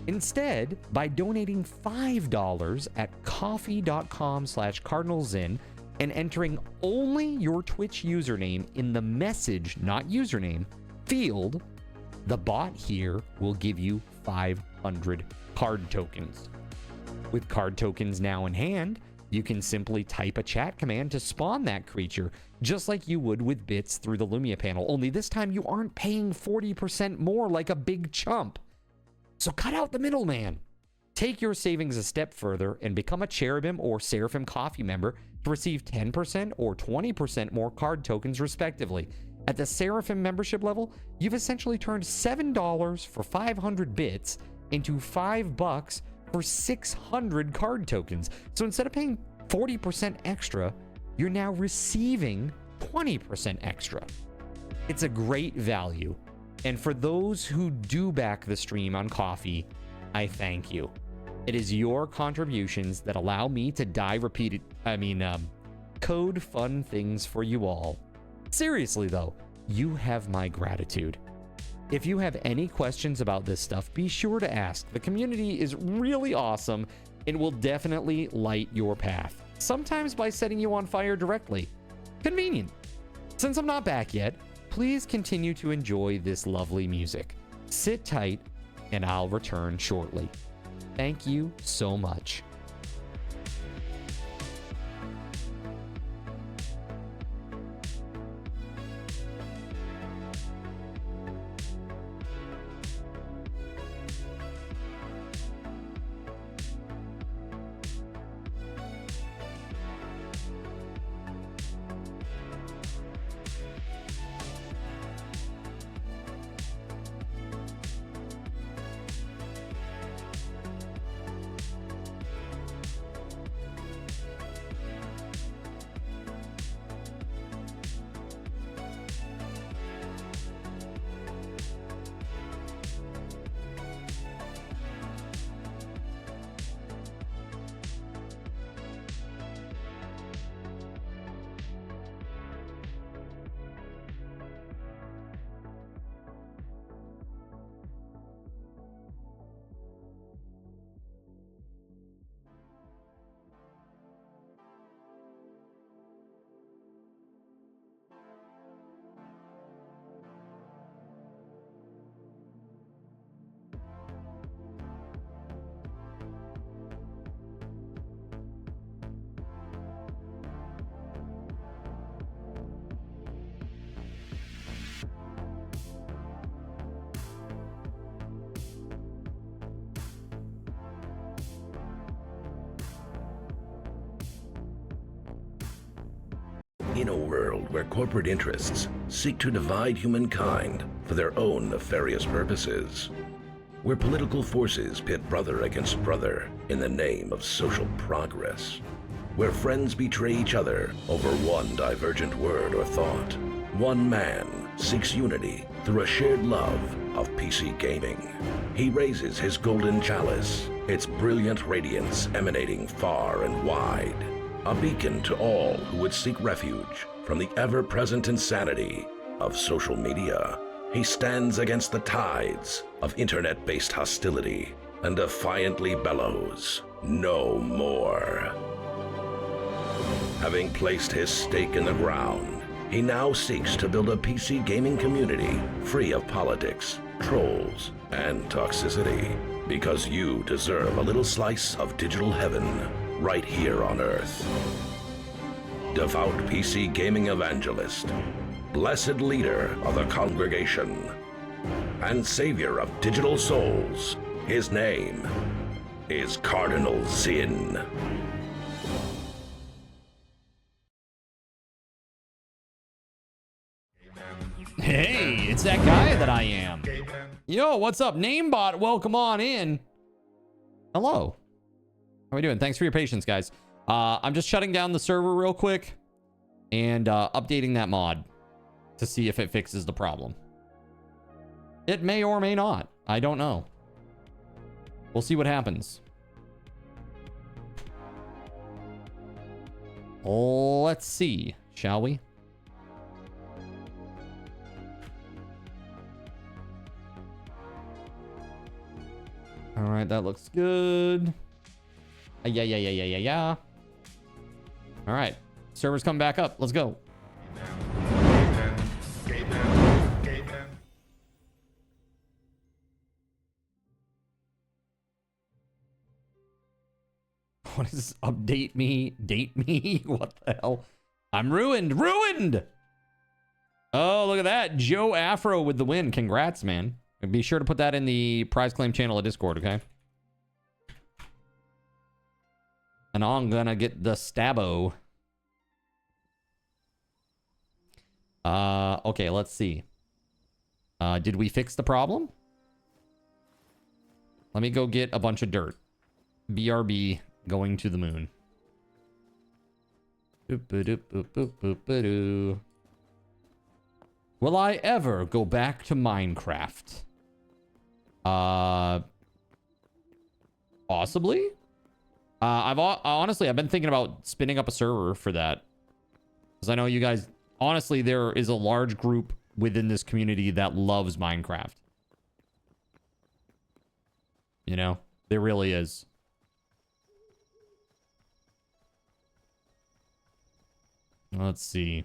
Instead, by donating $5 at coffee.com/cardinalzin and entering only your Twitch username in the message, not username, field, the bot here will give you 500 card tokens. With card tokens now in hand, you can simply type a chat command to spawn that creature, just like you would with bits through the Lumia panel, only this time you aren't paying 40% more like a big chump. So cut out the middleman. Take your savings a step further and become a Cherubim or Seraphim Coffee member to receive 10% or 20% more card tokens respectively. At the Seraphim membership level, you've essentially turned $7 for 500 bits into $5 for 600 card tokens. So instead of paying 40% extra, you're now receiving 20% extra. It's a great value. And for those who do back the stream on Coffee, I thank you. It is your contributions that allow me to code fun things for you all. Seriously though, you have my gratitude. If you have any questions about this stuff, be sure to ask. The community is really awesome and will definitely light your path. Sometimes by setting you on fire directly. Convenient. Since I'm not back yet, please continue to enjoy this lovely music. Sit tight, and I'll return shortly. Thank you so much. In a world where corporate interests seek to divide humankind for their own nefarious purposes, where political forces pit brother against brother in the name of social progress, where friends betray each other over one divergent word or thought, one man seeks unity through a shared love of PC gaming. He raises his golden chalice, its brilliant radiance emanating far and wide, a beacon to all who would seek refuge from the ever-present insanity of social media. he stands against the tides of internet-based hostility and defiantly bellows, "No more." Having placed his stake in the ground, he now seeks to build a PC gaming community free of politics, trolls, and toxicity, because you deserve a little slice of digital heaven right here on Earth. Devout PC gaming evangelist, blessed leader of the congregation, and savior of digital souls, his name is Cardinal Zin. Hey, it's that guy that I am. Yo, what's up, Namebot? Welcome on in. Hello. How are we doing? Thanks for your patience, guys. I'm just shutting down the server real quick and updating that mod to see if it fixes the problem. It may or may not. I don't know. We'll see what happens. Let's see, shall we? All right, that looks good. Yeah. All right, server's coming back up. Let's go. What is this? Update me? Date me? What the hell? I'm ruined. Ruined! Oh, look at that. Joe Afro with the win. Congrats, man. And be sure to put that in the prize claim channel of Discord, okay? And I'm gonna get the stabbo. Okay, let's see. Did we fix the problem? Let me go get a bunch of dirt. BRB going to the moon. Will I ever go back to Minecraft? Possibly. Honestly, I've been thinking about spinning up a server for that, because I know you guys, honestly, there is a large group within this community that loves Minecraft. You know, there really is. Let's see.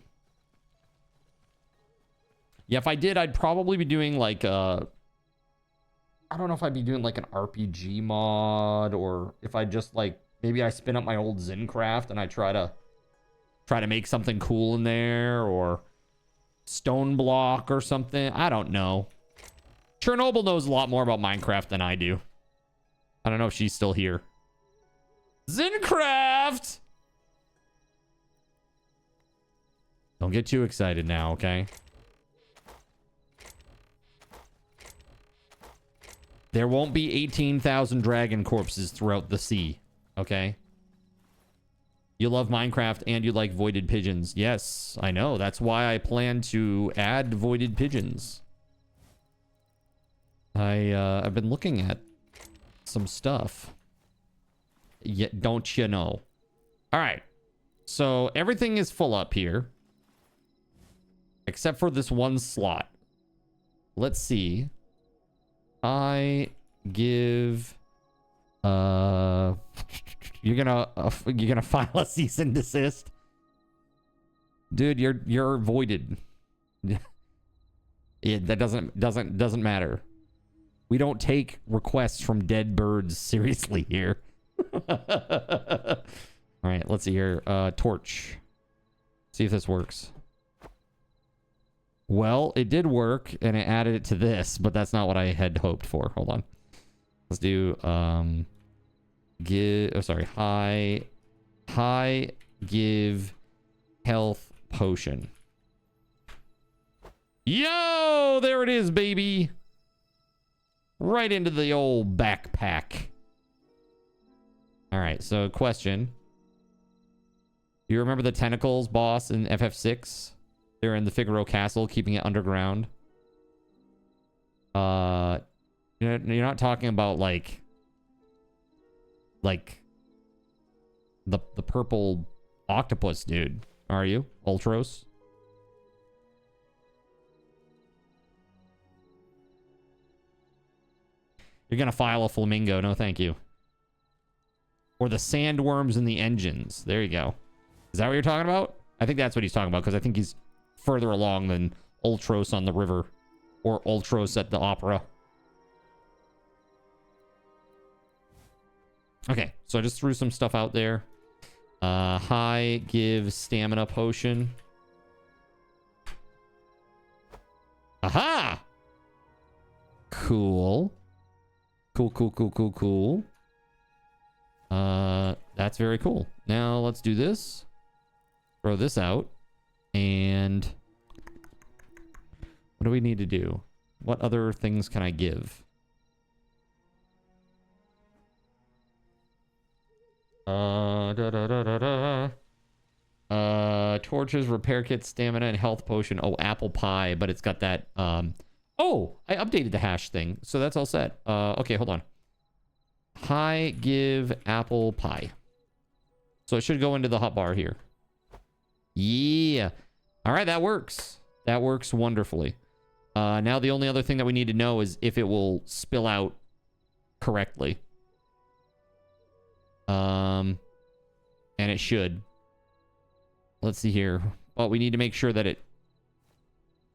Yeah, if I did, I'd probably be doing like a... I don't know if I'd be doing like an RPG mod, or if I just like... Maybe I spin up my old Zincraft and I try to make something cool in there, or stone block or something. I don't know. Chernobyl knows a lot more about Minecraft than I do. I don't know if she's still here. Zincraft! Don't get too excited now, okay? There won't be 18,000 dragon corpses throughout the sea, okay? You love Minecraft and you like voided pigeons. Yes, I know. That's why I plan to add voided pigeons. I've been looking at some stuff. Yet, don't you know? All right. So everything is full up here, except for this one slot. Let's see. I give... You're gonna file a cease and desist? Dude, you're voided. That doesn't matter. We don't take requests from dead birds seriously here. All right, let's see here. Torch. See if this works. Well, it did work, and it added it to this, but that's not what I had hoped for. Hold on. Let's do, give health potion. Yo, there it is, baby. Right into the old backpack. All right, so question. Do you remember the tentacles boss in FF6? They're in the Figaro Castle, keeping it underground. You're not talking about like the purple octopus dude, are you? Ultros? You're gonna file a flamingo. No, thank you. Or the sandworms in the engines. There you go. Is that what you're talking about? I think that's what he's talking about, because I think he's further along than Ultros on the river. Or Ultros at the opera. Okay, so I just threw some stuff out there. High give stamina potion. Aha! Cool. Cool. That's very cool. Now let's do this. Throw this out. And what do we need to do? What other things can I give? Torches, repair kit, stamina, and health potion. Oh, apple pie, but it's got that oh, I updated the hash thing, so that's all set. Okay, hold on. High give apple pie. So it should go into the hotbar here. Yeah. All right, that works. That works wonderfully. Now the only other thing that we need to know is if it will spill out correctly. And it should. Let's see here. Well, we need to make sure that it...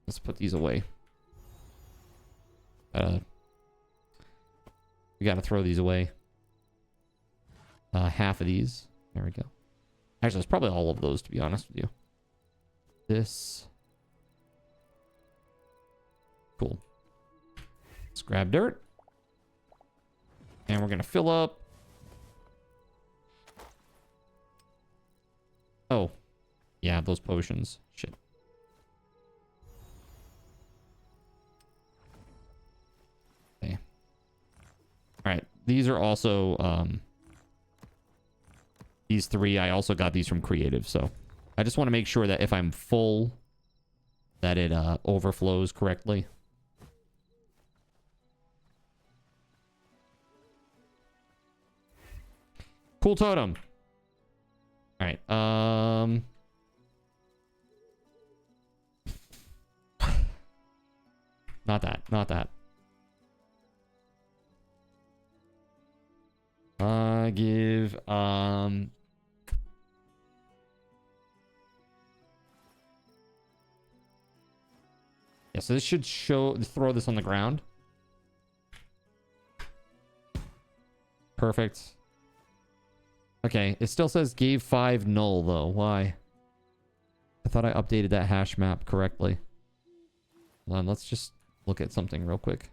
Let's put these away. We gotta throw these away. Half of these. There we go. Actually, it's probably all of those, to be honest with you. This. Cool. Let's grab dirt. And we're gonna fill up. Oh. Yeah, those potions. Shit. Okay. Alright. These are also, these three, I also got these from Creative, so I just want to make sure that if I'm full, that it overflows correctly. Cool totem. All right. Not that. Not that. Give yeah, so this should throw this on the ground. Perfect. Okay, it still says gave 5 null though. Why? I thought I updated that hash map correctly. Hold on, let's just look at something real quick.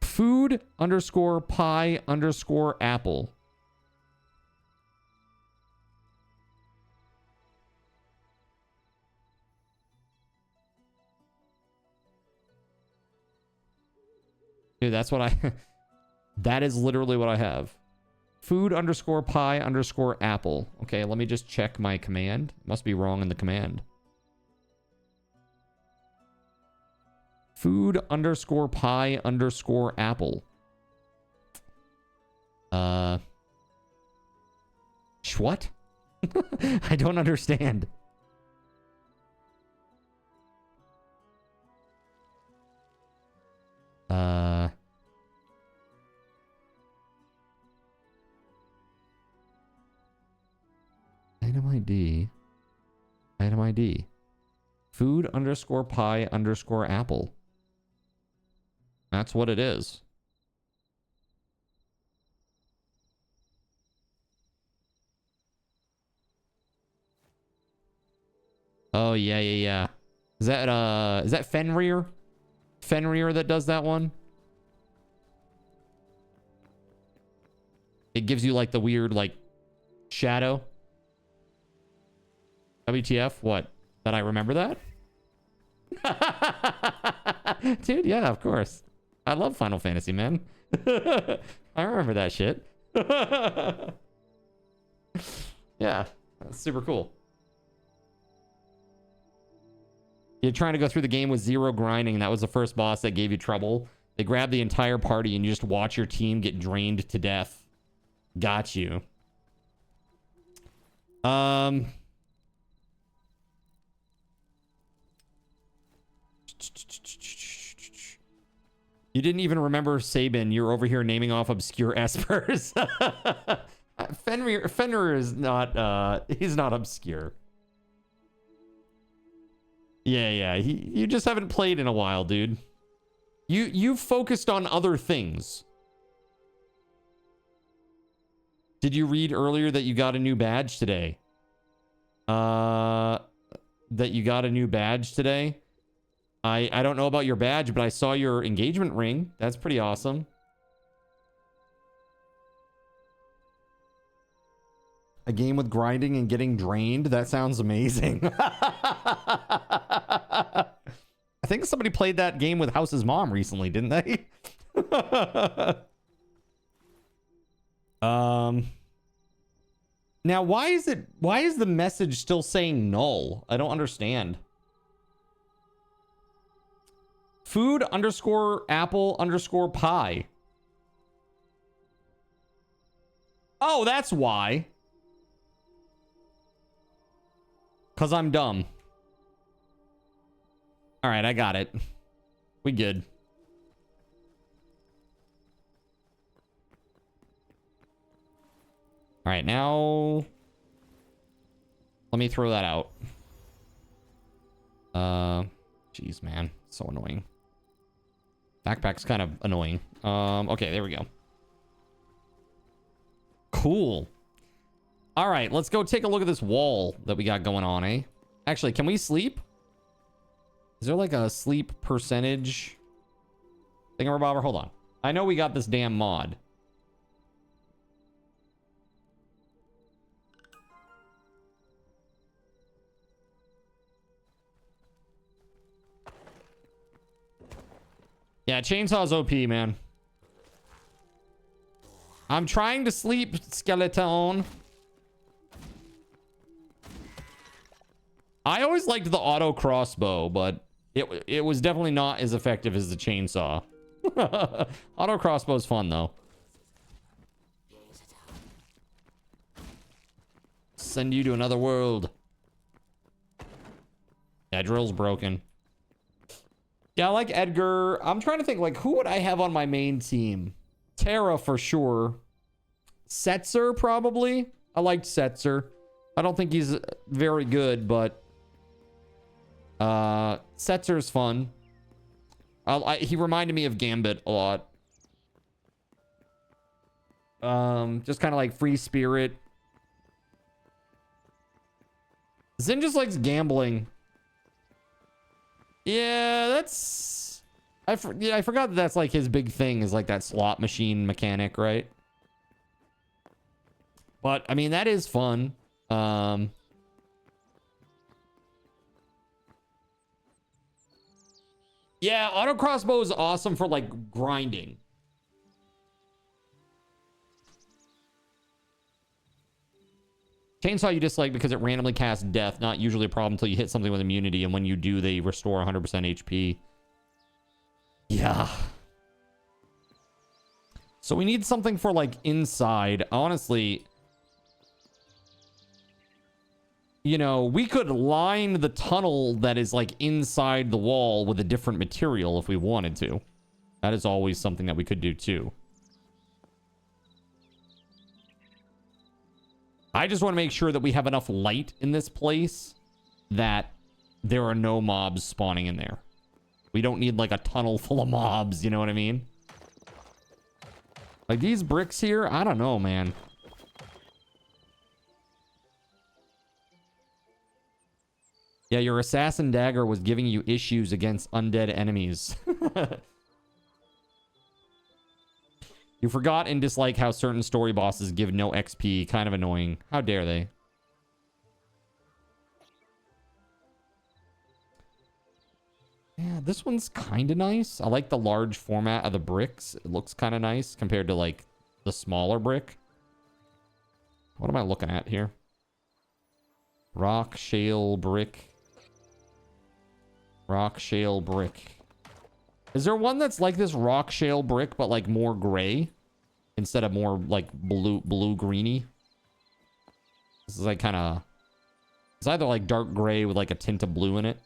Food underscore pie underscore apple. Dude, that's what I... that is literally what I have. Food underscore pie underscore apple. Okay, let me just check my command. Must be wrong in the command. Food underscore pie underscore apple. What? I don't understand. Item ID. Item ID. Food underscore pie underscore apple. That's what it is. Oh, yeah. Is that Fenrir? Fenrir that does that one? It gives you like the weird like shadow. WTF? What? That I remember that? Dude, yeah, of course. I love Final Fantasy, man. I remember that shit. Yeah, that's super cool. You're trying to go through the game with 0 grinding, and that was the first boss that gave you trouble. They grab the entire party, and you just watch your team get drained to death. Got you. You didn't even remember Sabin. You're over here naming off obscure espers. Fenrir is not, he's not obscure. Yeah. You just haven't played in a while, dude. You've focused on other things. Did you read earlier that you got a new badge today? I don't know about your badge, but I saw your engagement ring. That's pretty awesome. A game with grinding and getting drained? That sounds amazing. I think somebody played that game with House's mom recently, didn't they? Now, why is the message still saying null? I don't understand. Food_apple_pie. Oh, that's why. Because I'm dumb. All right, I got it. We good. All right, now let me throw that out. Jeez, man, so annoying. Backpack's kind of annoying. Okay, there we go. Cool. All right, let's go take a look at this wall that we got going on, eh? Actually, can we sleep? Is there like a sleep percentage thingamabobber? Hold on. I know we got this damn mod. Yeah, chainsaw's OP, man. I'm trying to sleep, skeleton. I always liked the auto crossbow, but it was definitely not as effective as the chainsaw. Auto crossbow's fun, though. Send you to another world. Yeah, drill's broken. Yeah, I like Edgar. I'm trying to think, like, who would I have on my main team? Terra, for sure. Setzer, probably. I liked Setzer. I don't think he's very good, but... Setzer's fun. He reminded me of Gambit a lot. Just kind of like free spirit. Zin just likes gambling. Yeah, that's... I forgot that that's like his big thing, is like that slot machine mechanic, right? But, I mean, that is fun. Yeah, auto crossbow is awesome for, like, grinding. Chainsaw you dislike because it randomly casts death. Not usually a problem until you hit something with immunity, and when you do, they restore 100% HP. Yeah. So we need something for, like, inside. Honestly... You know, we could line the tunnel that is, like, inside the wall with a different material if we wanted to. That is always something that we could do, too. I just want to make sure that we have enough light in this place that there are no mobs spawning in there. We don't need, like, a tunnel full of mobs, you know what I mean? Like, these bricks here, I don't know, man. Yeah, your assassin dagger was giving you issues against undead enemies. You forgot and dislike how certain story bosses give no XP. Kind of annoying. How dare they? Yeah, this one's kind of nice. I like the large format of the bricks. It looks kind of nice compared to, like, the smaller brick. What am I looking at here? Rock, shale, brick. Rock, shale, brick. Is there one that's like this rock, shale, brick, but like more gray? Instead of more like blue-greeny? This is like kind of... It's either like dark gray with like a tint of blue in it.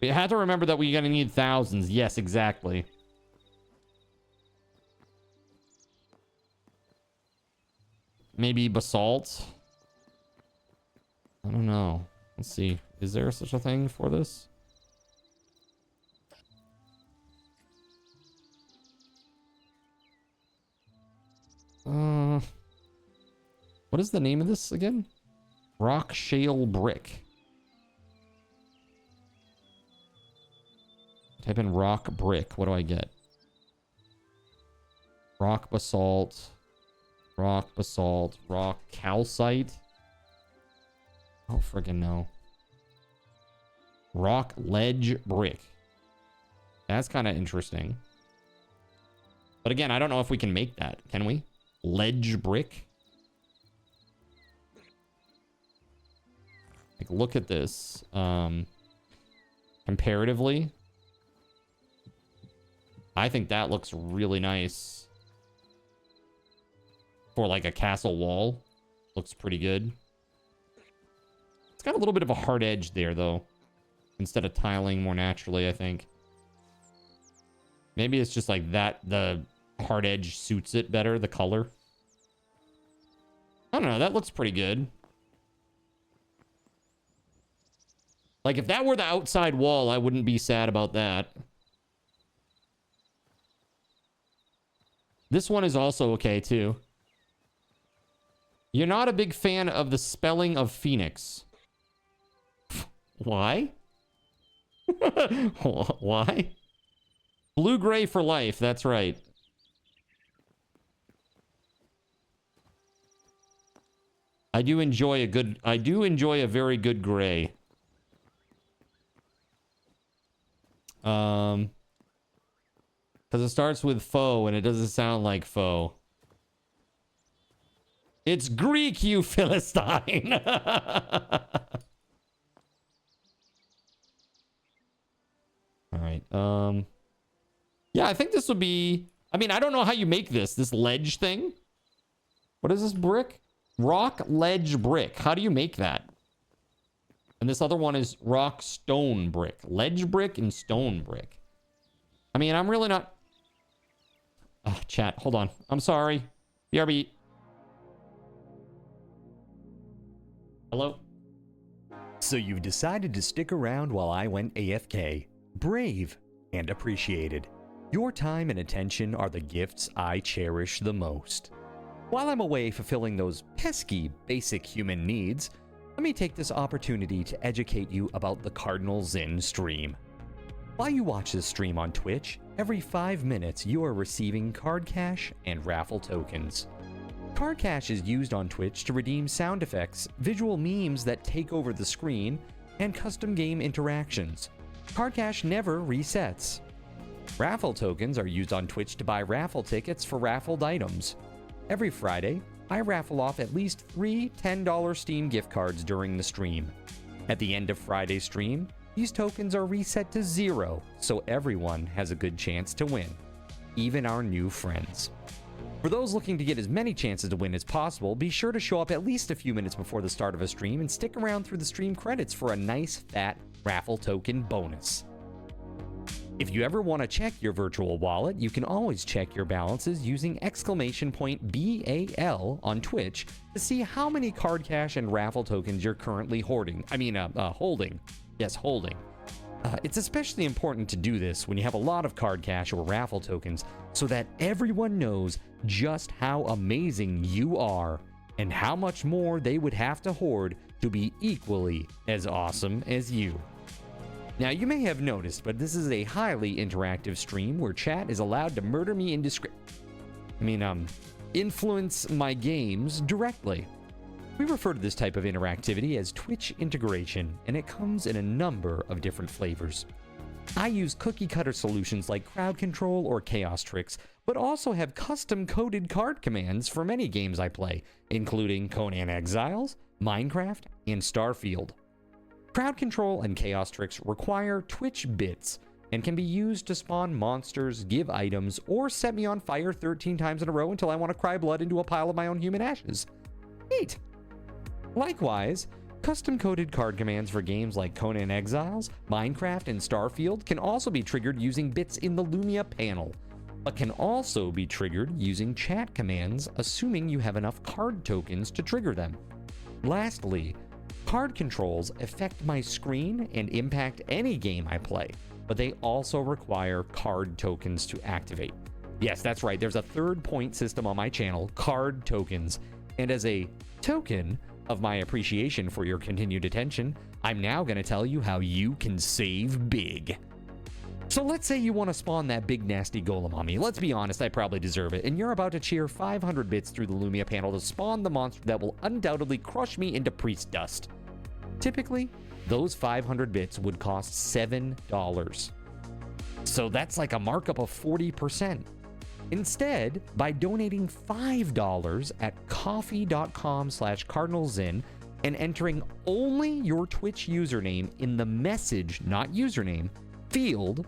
We have to remember that we're going to need thousands. Yes, exactly. Maybe basalt? I don't know. Let's see. Is there such a thing for this? What is the name of this again? Rock shale brick. Type in rock brick. What do I get? Rock basalt. Rock basalt. Rock calcite. Oh, friggin' no. Rock ledge brick. That's kind of interesting. But again, I don't know if we can make that. Can we? Ledge brick? Like, look at this. Comparatively, I think that looks really nice. For like a castle wall. Looks pretty good. It's got a little bit of a hard edge there, though. Instead of tiling more naturally, I think. Maybe it's just like that. The hard edge suits it better, the color. I don't know. That looks pretty good. Like, if that were the outside wall, I wouldn't be sad about that. This one is also okay, too. You're not a big fan of the spelling of Phoenix. Why? Why? Blue-gray for life, that's right. I do enjoy a very good gray. Because it starts with faux and it doesn't sound like faux. It's Greek, you Philistine. All right. Yeah, I think this would be... I mean, I don't know how you make this ledge thing. What is this brick? Rock ledge brick. How do you make that? And this other one is rock stone brick. Ledge brick and stone brick. I mean, I'm really not... chat, hold on. I'm sorry. BRB. Hello? So you've decided to stick around while I went AFK. Brave and appreciated. Your time and attention are the gifts I cherish the most. While I'm away fulfilling those pesky basic human needs, let me take this opportunity to educate you about the Cardinal Zin stream. While you watch this stream on Twitch, every 5 minutes you are receiving card cash and raffle tokens. Card cash is used on Twitch to redeem sound effects, visual memes that take over the screen, and custom game interactions. Card cash never resets. Raffle tokens are used on Twitch to buy raffle tickets for raffled items. Every Friday, I raffle off at least 3 $10 Steam gift cards during the stream. At the end of Friday's stream, these tokens are reset to 0, so everyone has a good chance to win, even our new friends. For those looking to get as many chances to win as possible, be sure to show up at least a few minutes before the start of a stream and stick around through the stream credits for a nice fat raffle token bonus. If you ever want to check your virtual wallet, you can always check your balances using !BAL on Twitch to see how many card cash and raffle tokens you're currently holding. Yes, holding. It's especially important to do this when you have a lot of card cash or raffle tokens so that everyone knows just how amazing you are and how much more they would have to hoard to be equally as awesome as you. Now, you may have noticed, but this is a highly interactive stream where chat is allowed to murder me influence my games directly. We refer to this type of interactivity as Twitch integration, and it comes in a number of different flavors. I use cookie-cutter solutions like crowd control or chaos tricks, but also have custom-coded card commands for many games I play, including Conan Exiles, Minecraft, and Starfield. Crowd control and chaos tricks require Twitch bits and can be used to spawn monsters, give items, or set me on fire 13 times in a row until I want to cry blood into a pile of my own human ashes. Neat! Likewise, Custom-coded card commands for games like Conan Exiles, Minecraft, and Starfield can also be triggered using bits in the Lumia panel, but can also be triggered using chat commands, assuming you have enough card tokens to trigger them. Lastly, card controls affect my screen and impact any game I play, but they also require card tokens to activate. Yes, that's right, there's a third point system on my channel, card tokens, and as a token of my appreciation for your continued attention, I'm now going to tell you how you can save big. So let's say you want to spawn that big nasty golem on me. Let's be honest, I probably deserve it, and you're about to cheer 500 bits through the Lumia panel to spawn the monster that will undoubtedly crush me into priest dust. Typically, those 500 bits would cost $7. So that's like a markup of 40%. Instead, by donating $5 at coffee.com/cardinalzin and entering only your Twitch username in the message, not username, field,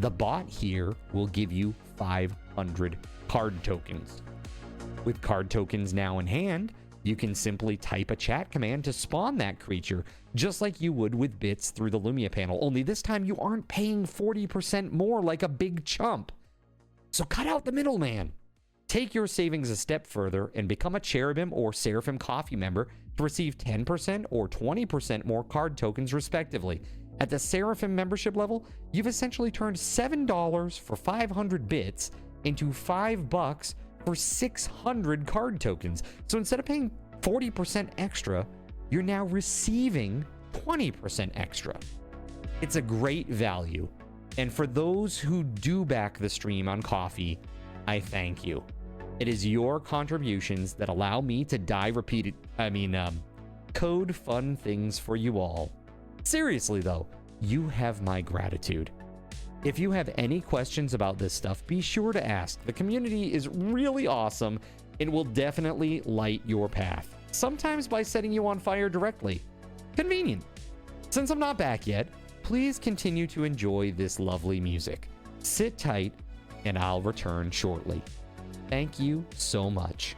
the bot here will give you 500 card tokens. With card tokens now in hand, you can simply type a chat command to spawn that creature, just like you would with bits through the Lumia panel, only this time you aren't paying 40% more like a big chump. So cut out the middleman. Take your savings a step further and become a Cherubim or Seraphim Coffee member to receive 10% or 20% more card tokens respectively. At the Seraphim membership level, you've essentially turned $7 for 500 bits into $5 for 600 card tokens. So instead of paying 40% extra, you're now receiving 20% extra. It's a great value. And for those who do back the stream on Coffee, I thank you. It is your contributions that allow me to code fun things for you all. Seriously though, you have my gratitude. If you have any questions about this stuff, be sure to ask. The community is really awesome and will definitely light your path, sometimes by setting you on fire directly. Convenient. Since I'm not back yet, please continue to enjoy this lovely music. Sit tight, and I'll return shortly. Thank you so much.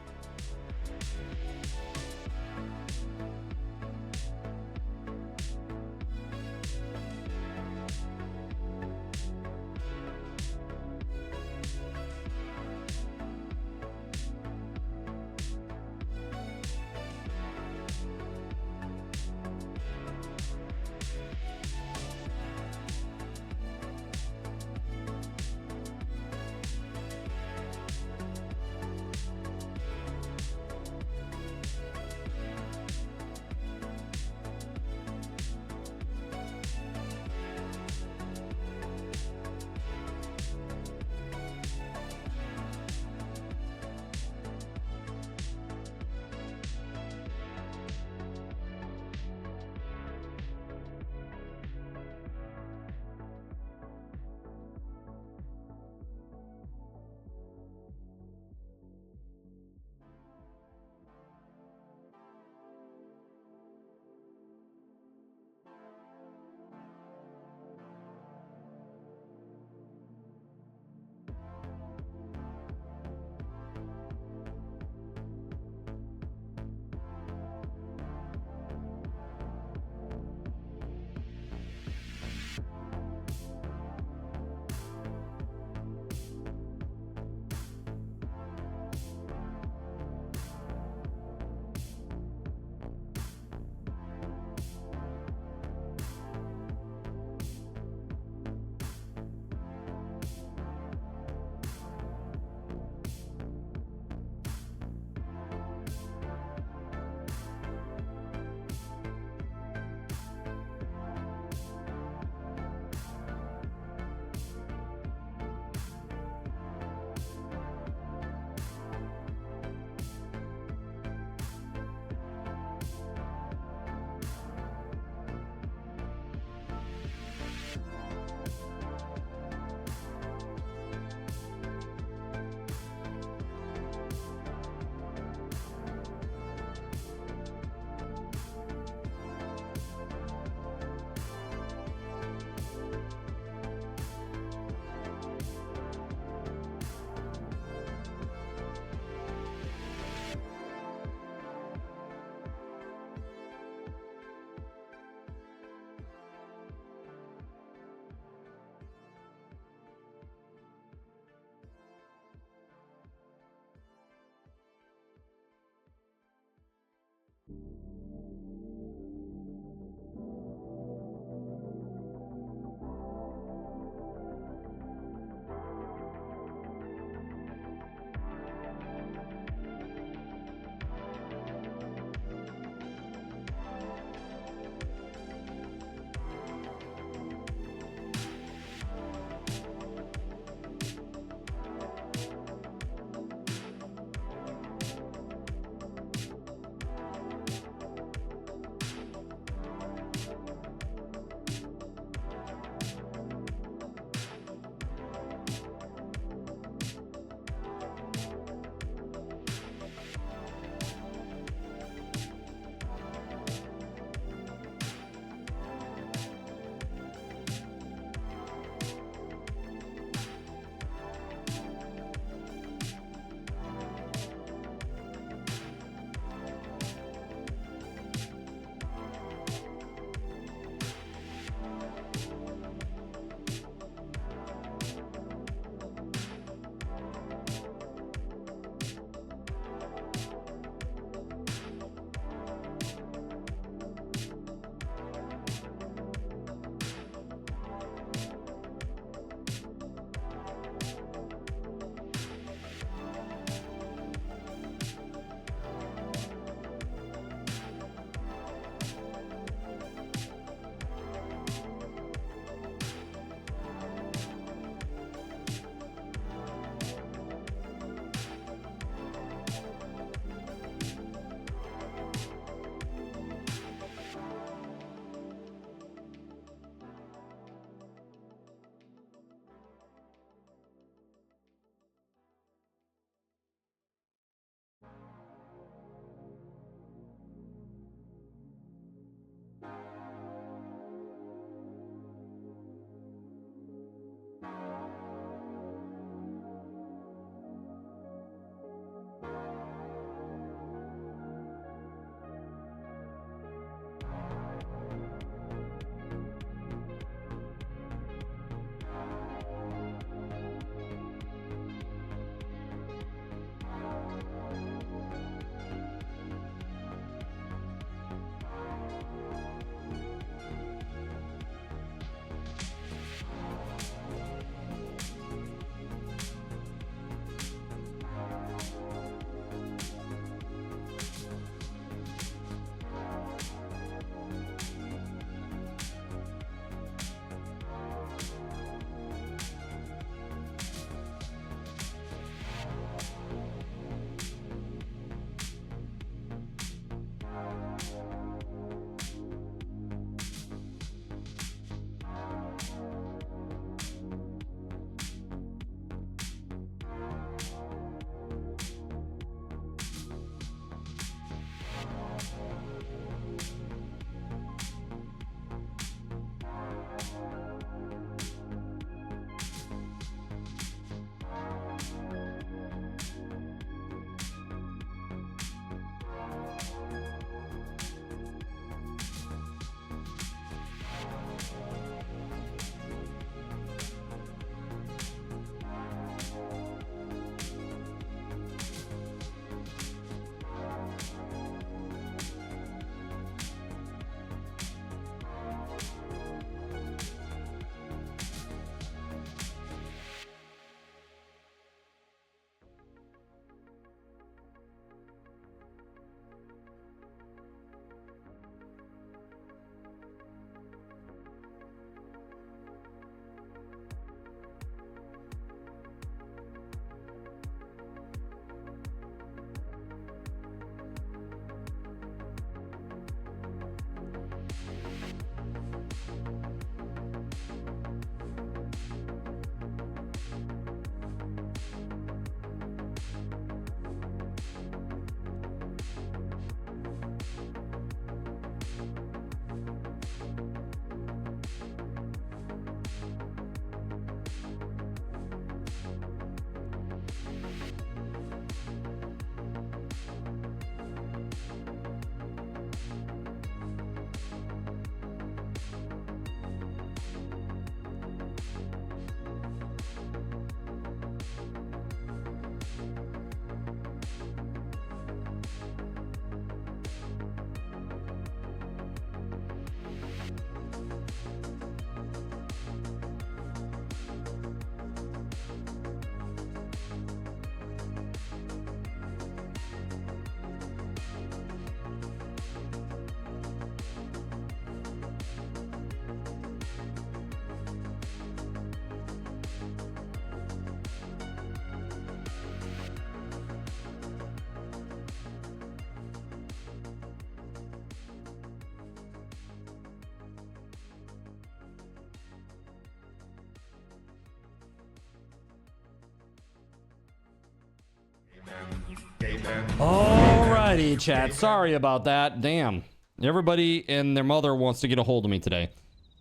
Alrighty, chat. Sorry about that. Damn. Everybody and their mother wants to get a hold of me today.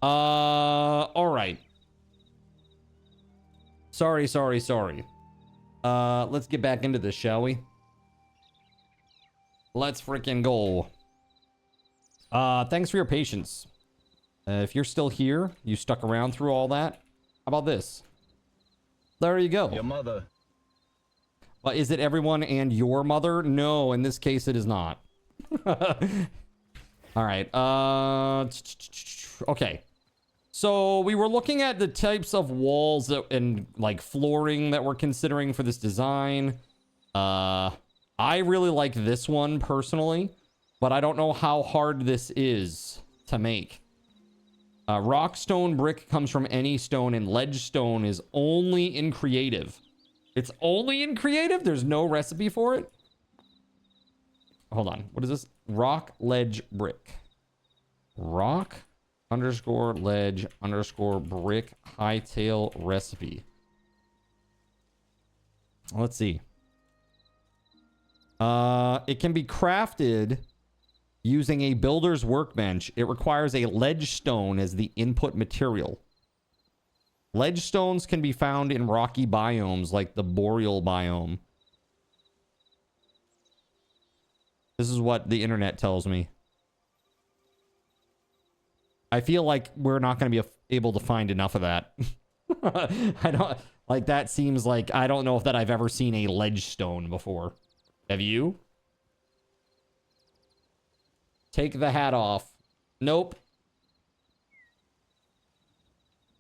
Alright. Sorry. Let's get back into this, shall we? Let's freaking go. Thanks for your patience. If you're still here, you stuck around through all that, how about this? There you go. Your mother. But is it everyone and your mother? No, in this case it is not. All right. Okay. So we were looking at the types of walls and like flooring that we're considering for this design. I really like this one personally, but I don't know how hard this is to make. Rock, stone, brick comes from any stone, and ledge stone is only in creative. It's only in creative? There's no recipe for it? Hold on. What is this? Rock, ledge, brick. Rock underscore ledge underscore brick Hytale recipe. Let's see. It can be crafted using a builder's workbench. It requires a ledge stone as the input material. Ledge stones can be found in rocky biomes like the boreal biome. This is what the internet tells me. I feel like we're not going to be able to find enough of that. I don't like that. Seems like I don't know if that I've ever seen a ledge stone before. Have you? Take the hat off. Nope.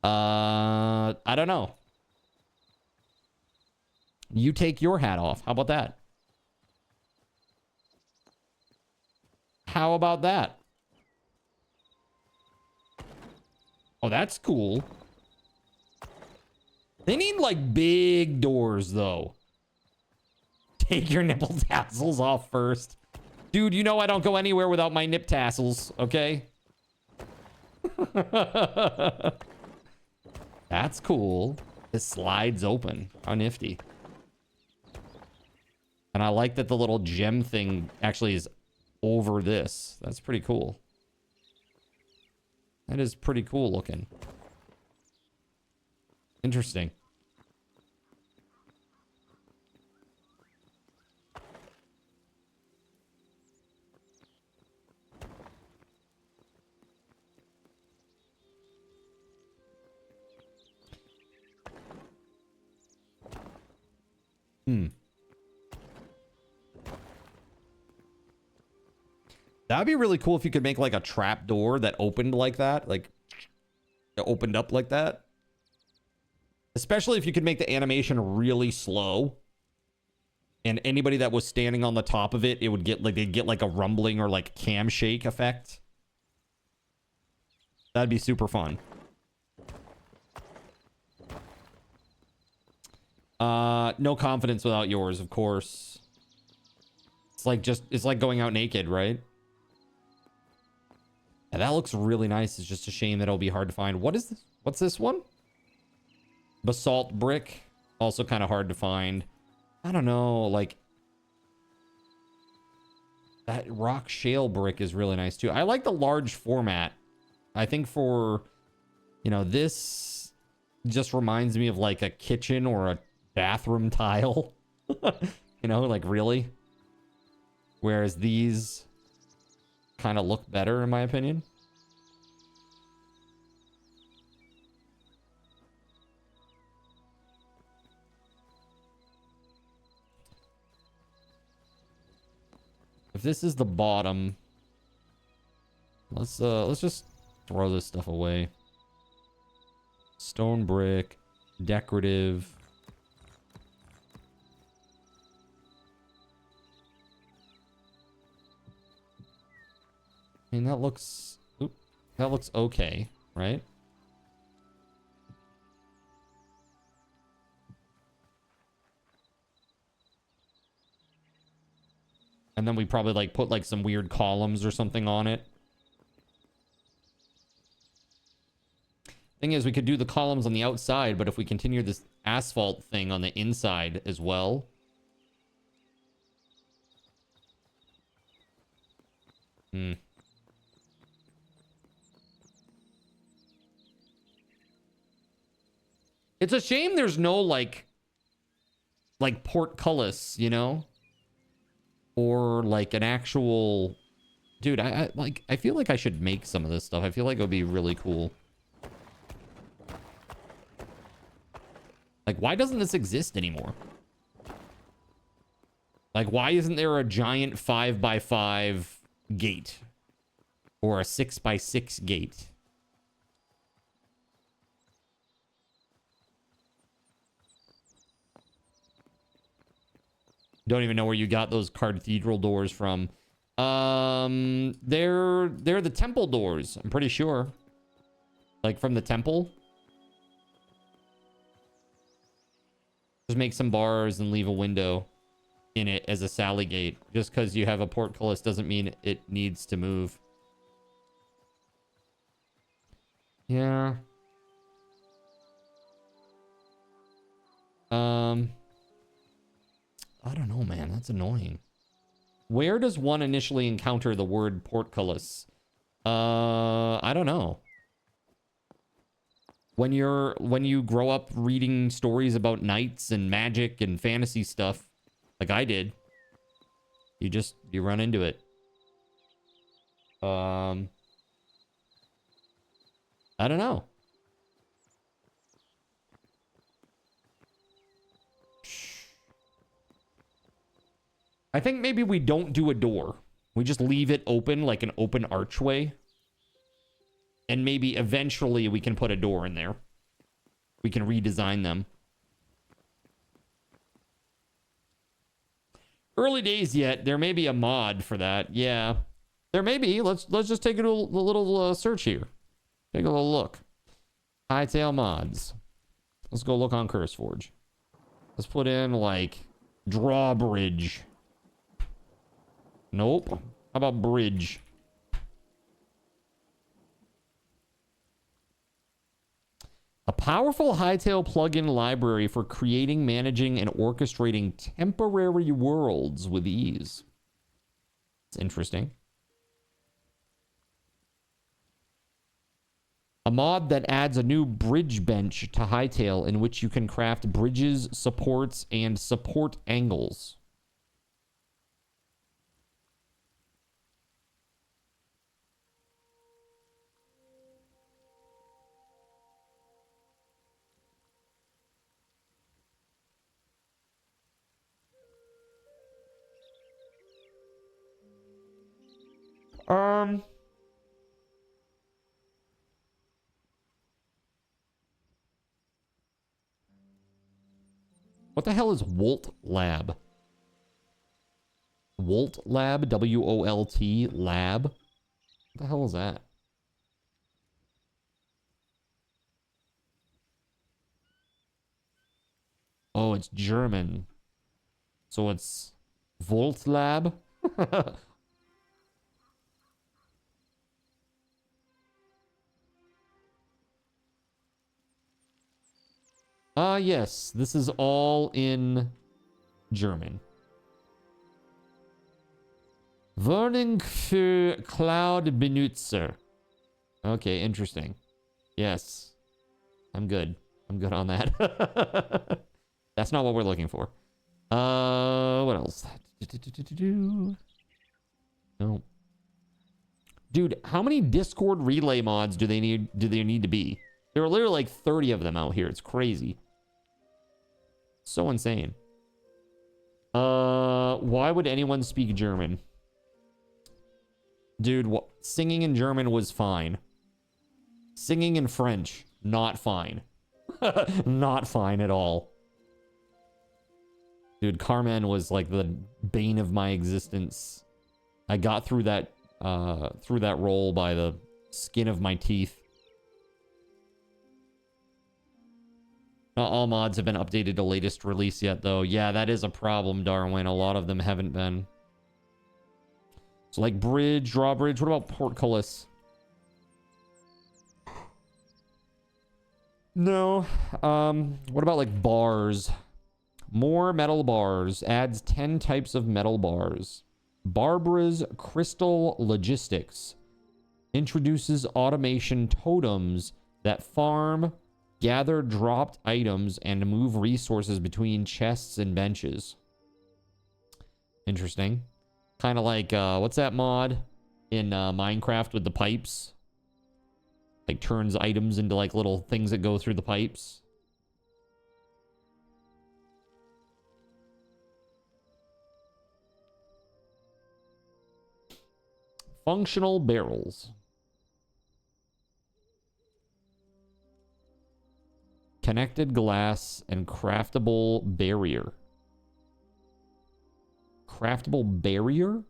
I don't know. You take your hat off. How about that? How about that? Oh, that's cool. They need like big doors though. Take your nipple tassels off first. Dude, you know I don't go anywhere without my nip tassels, okay? That's cool. This slides open. How nifty. And I like that the little gem thing actually is over this. That's pretty cool. That is pretty cool looking. Interesting. That'd be really cool if you could make like a trap door that opened like that, like it opened up like that. Especially if you could make the animation really slow. And anybody that was standing on the top of it, it would get like they'd get like a rumbling or like cam shake effect. That'd be super fun. No confidence without yours, of course. It's like going out naked, right? Yeah, that looks really nice. It's just a shame that it'll be hard to find. What is this? What's this one? Basalt brick. Also kind of hard to find. I don't know, like that rock shale brick is really nice too. I like the large format. I think for, you know, this just reminds me of like a kitchen or a bathroom tile. You know, like really. Whereas these kind of look better in my opinion. If this is the bottom, let's just throw this stuff away. Stone brick, decorative. I mean, that looks okay, right? And then we probably like put like some weird columns or something on it. Thing is, we could do the columns on the outside, but if we continue this asphalt thing on the inside as well, Hmm. It's a shame there's no like portcullis, you know? Or like an actual... Dude, I feel like I should make some of this stuff. I feel like it would be really cool. Like, why doesn't this exist anymore? Like, why isn't there a giant 5x5 gate? Or a 6x6 gate? Don't even know where you got those cathedral doors from. They're the temple doors, I'm pretty sure. Like from the temple. Just make some bars and leave a window in it as a Sally gate. Just because you have a portcullis doesn't mean it needs to move. Yeah. I don't know, man. That's annoying. Where does one initially encounter the word portcullis? I don't know. When you grow up reading stories about knights and magic and fantasy stuff, like I did, you run into it. I don't know. I think maybe we don't do a door. We just leave it open, like an open archway. And maybe eventually we can put a door in there. We can redesign them. Early days yet. There may be a mod for that. Yeah. There may be. Let's just take a little search here. Take a little look. Hytale mods. Let's go look on CurseForge. Let's put in, like, drawbridge. Nope. How about bridge? A powerful Hytale plugin library for creating, managing, and orchestrating temporary worlds with ease. It's interesting. A mod that adds a new bridge bench to Hytale in which you can craft bridges, supports, and support angles. What the hell is Wolt Lab? Wolt Lab? W-O-L-T Lab? What the hell is that? Oh, it's German. So it's Volt Lab? Yes. This is all in German. Warning für Cloud-Benutzer. Okay, interesting. Yes. I'm good. I'm good on that. That's not what we're looking for. What else? No. Dude, how many Discord relay mods do they need to be? There are literally like 30 of them out here. It's crazy. So insane. Why would anyone speak German? Dude, singing in German was fine. Singing in French, not fine. Not fine at all. Dude, Carmen was like the bane of my existence. I got through that role by the skin of my teeth. Not all mods have been updated to latest release yet, though. Yeah, that is a problem, Darwin. A lot of them haven't been. So, like, bridge, drawbridge. What about portcullis? No. What about, like, bars? More metal bars. Adds 10 types of metal bars. Barbara's Crystal Logistics introduces automation totems that farm, gather dropped items, and move resources between chests and benches. Interesting. Kind of like, what's that mod in Minecraft with the pipes? Like turns items into like little things that go through the pipes. Functional barrels. Connected glass and craftable barrier. Craftable barrier?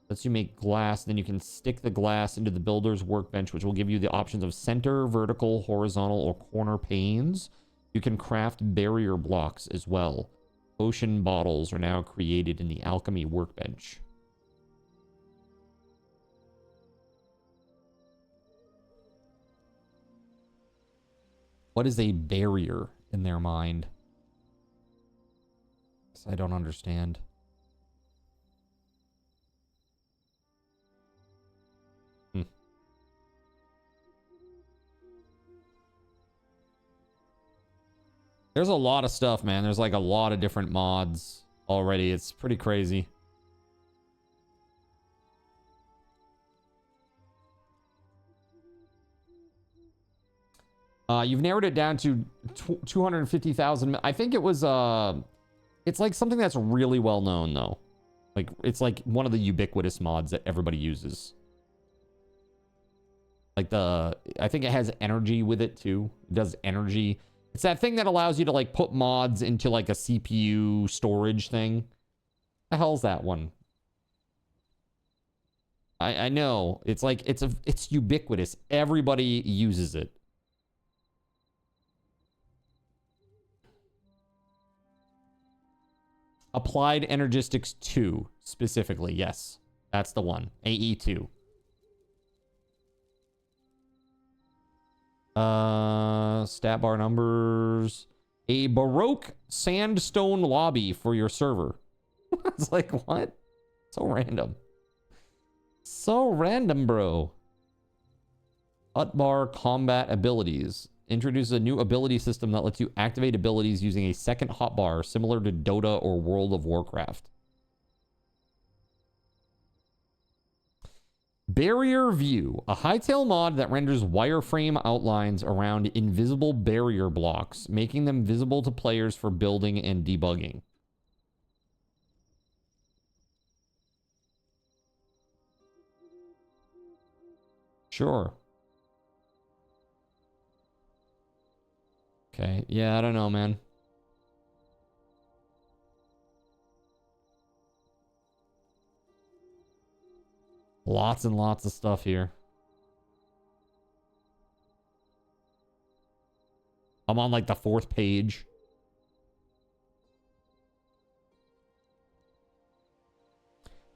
Lets you make glass, then you can stick the glass into the builder's workbench, which will give you the options of center, vertical, horizontal, or corner panes. You can craft barrier blocks as well. Ocean bottles are now created in the alchemy workbench. What is a barrier in their mind? I don't understand. There's a lot of stuff, man. There's like a lot of different mods already. It's pretty crazy. You've narrowed it down to 250,000. I think it was, it's like something that's really well known though. Like, it's like one of the ubiquitous mods that everybody uses. Like I think it has energy with it too. It does energy. It's that thing that allows you to like put mods into like a CPU storage thing. The hell's that one? I know. It's like, it's ubiquitous. Everybody uses it. Applied Energistics 2, specifically. Yes, that's the one. AE2. Stat bar numbers. A Baroque sandstone lobby for your server. It's like, what? So random. So random, bro. Hotbar combat abilities. Introduces a new ability system that lets you activate abilities using a second hotbar, similar to Dota or World of Warcraft. Barrier View, a Hytale mod that renders wireframe outlines around invisible barrier blocks, making them visible to players for building and debugging. Sure. Okay, yeah, I don't know, man. Lots and lots of stuff here. I'm on like the 4th page.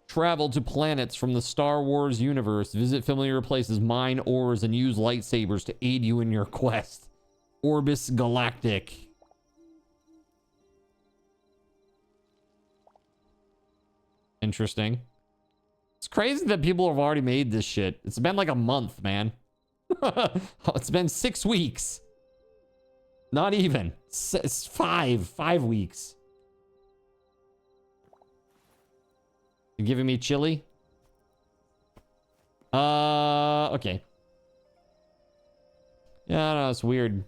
Travel to planets from the Star Wars universe. Visit familiar places, mine ores, and use lightsabers to aid you in your quest. Orbis Galactic. Interesting. It's crazy that people have already made this shit. It's been like a month, man. It's been 6 weeks. Not even. It's 5 weeks. You giving me chili? Okay. Yeah, I don't know, it's weird.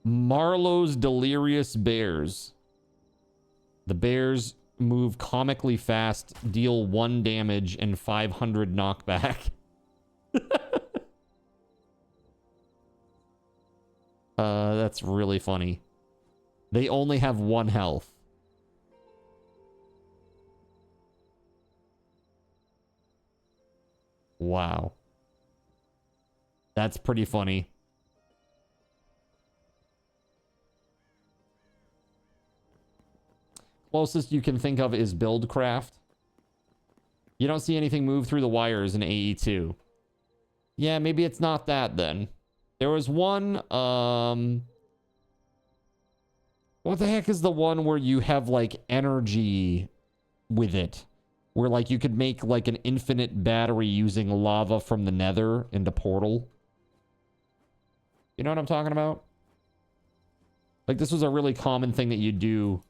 Marlowe's Delirious Bears. The bears move comically fast, deal 1 damage and 500 knockback. That's really funny. They only have 1 health. Wow. That's pretty funny. closest you can think of is Buildcraft. You don't see anything move through the wires in AE2. Yeah, maybe it's not that then. There was one, what the heck is the one where you have like energy with it? Where like you could make like an infinite battery using lava from the nether into Portal. You know what I'm talking about? Like this was a really common thing that you do.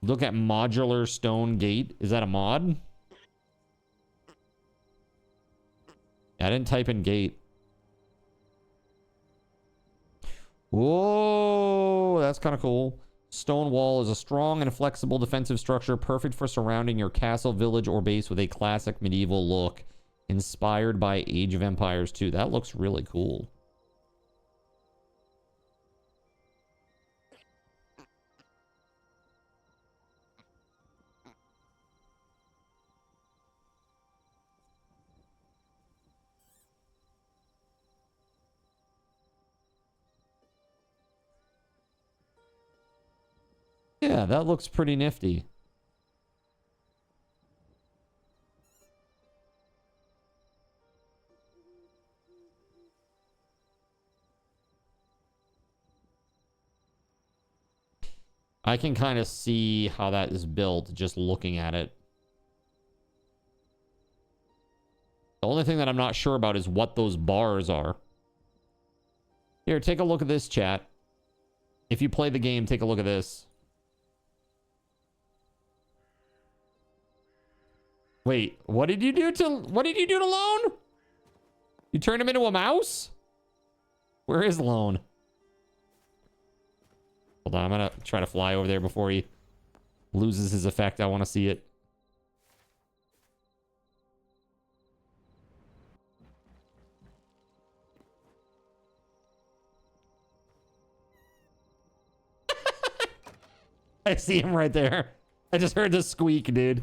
Look at modular stone gate. Is that a mod? Yeah, I didn't type in gate. Whoa, that's kind of cool. Stone wall is a strong and flexible defensive structure perfect for surrounding your castle, village, or base with a classic medieval look. Inspired by Age of Empires 2. That looks really cool. Yeah, that looks pretty nifty. I can kind of see how that is built just looking at it. The only thing that I'm not sure about is what those bars are. Here, take a look at this, chat. If you play the game, take a look at this. Wait, what did you do to Lone? You turned him into a mouse? Where is Lone? Hold on, I'm gonna try to fly over there before he loses his effect. I want to see it. I see him right there. I just heard the squeak, dude.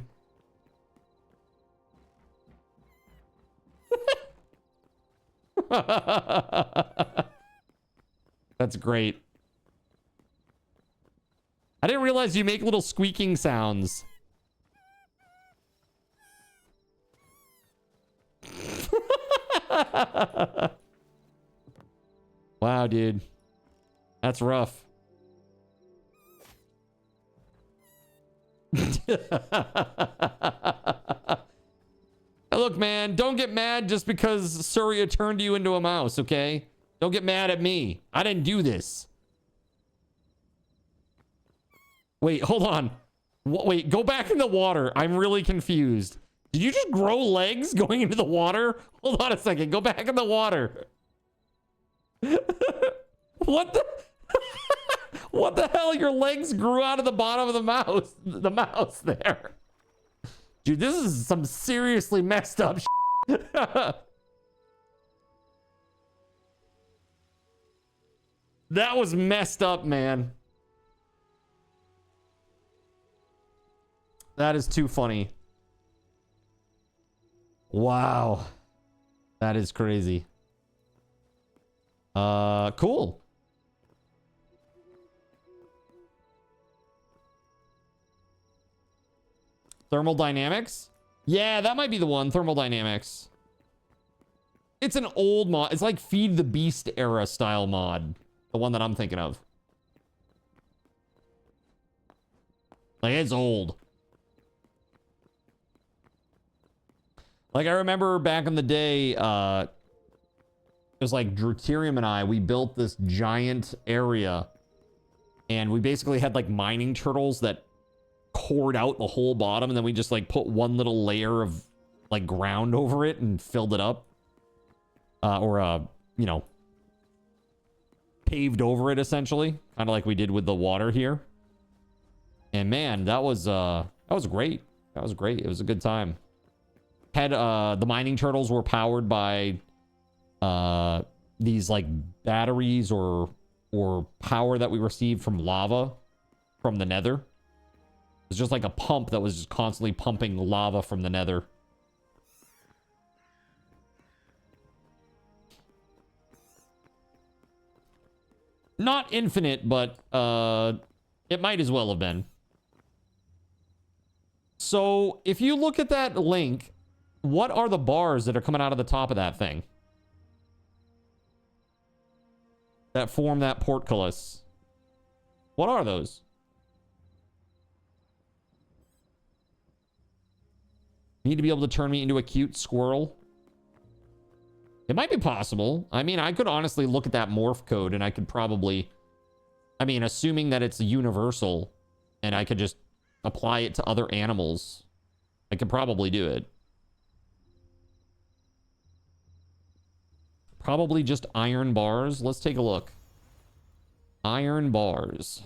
That's great. I didn't realize you make little squeaking sounds. Wow, dude. That's rough. Look, man, don't get mad just because Surya turned you into a mouse, okay? Don't get mad at me. I didn't do this. Wait, hold on. Wait, go back in the water. I'm really confused. Did you just grow legs going into the water? Hold on a second. Go back in the water. What the... What the hell? Your legs grew out of the bottom of the mouse there. Dude, this is some seriously messed up shit. That was messed up, man. That is too funny. Wow. That is crazy. Cool. Thermal Dynamics? Yeah, that might be the one. Thermal Dynamics. It's an old mod. It's like Feed the Beast era style mod. The one that I'm thinking of. Like, it's old. Like, I remember back in the day, it was like Deuterium and I, we built this giant area. And we basically had like mining turtles that cored out the whole bottom, and then we just like put one little layer of like ground over it and filled it up, you know, paved over it essentially, kind of like we did with the water here. And man, that was great. That was great. It was a good time. Had the mining turtles were powered by these like batteries or power that we received from lava from the nether. It was just like a pump that was just constantly pumping lava from the nether. Not infinite, but It might as well have been. So if you look at that link, what are the bars that are coming out of the top of that thing? That form that portcullis. What are those? Need to be able to turn me into a cute squirrel. It might be possible. I mean, I could honestly look at that morph code and I could probably, I mean, assuming that it's universal and I could just apply it to other animals, I could probably do it. Probably just iron bars. Let's take a look. Iron bars.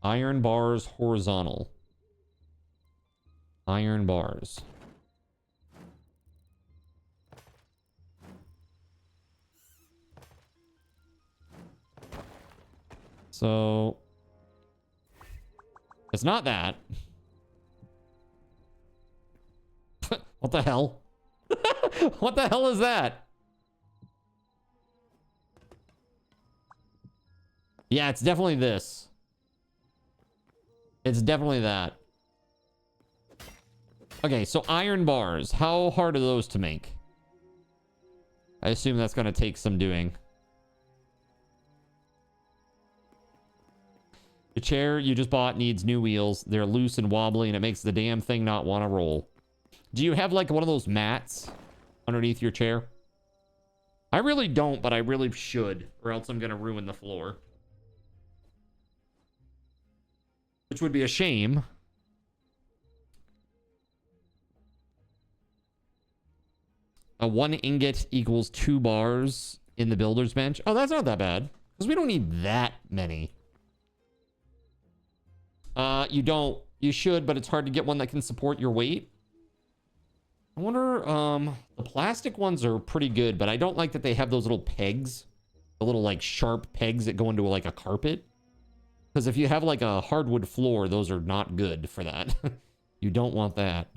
Iron bars horizontal. Iron bars. So it's not that. What the hell? What the hell is that? Yeah, it's definitely this. It's definitely that. Okay, so iron bars. How hard are those to make? I assume that's going to take some doing. The chair you just bought needs new wheels. They're loose and wobbly, and it makes the damn thing not want to roll. Do you have, like, one of those mats underneath your chair? I really don't, but I really should, or else I'm going to ruin the floor. Which would be a shame. A 1 ingot equals 2 bars in the builder's bench. Oh, that's not that bad. Because we don't need that many. You don't. You should, but it's hard to get one that can support your weight. I wonder, the plastic ones are pretty good, but I don't like that they have those little pegs. The little, like, sharp pegs that go into, like, a carpet. Because if you have, like, a hardwood floor, those are not good for that. You don't want that.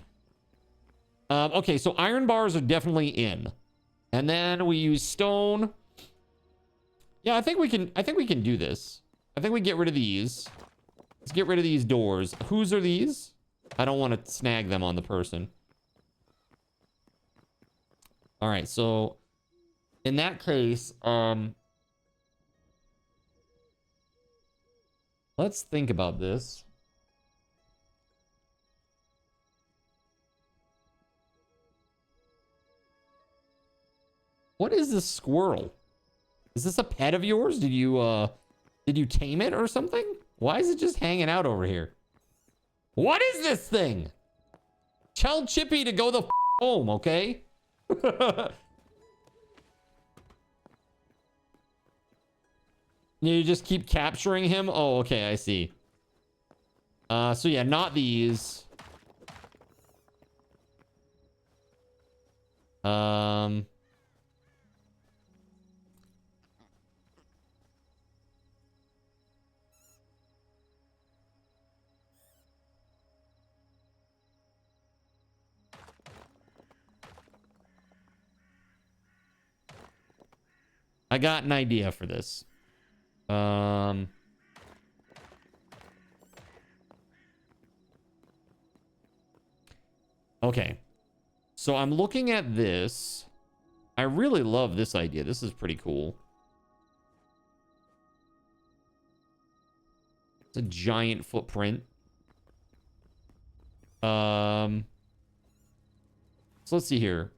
Okay, so iron bars are definitely in. And then we use stone. Yeah, I think we can do this. I think we get rid of these. Let's get rid of these doors. Whose are these? I don't want to snag them on the person. All right, so in that case, let's think about this. What is this squirrel? Is this a pet of yours? Did you tame it or something? Why is it just hanging out over here? What is this thing? Tell Chippy to go the f home, okay? You just keep capturing him? Oh, okay, I see. So yeah, not these. I got an idea for this. Okay. So I'm looking at this. I really love this idea. This is pretty cool. It's a giant footprint. So let's see here.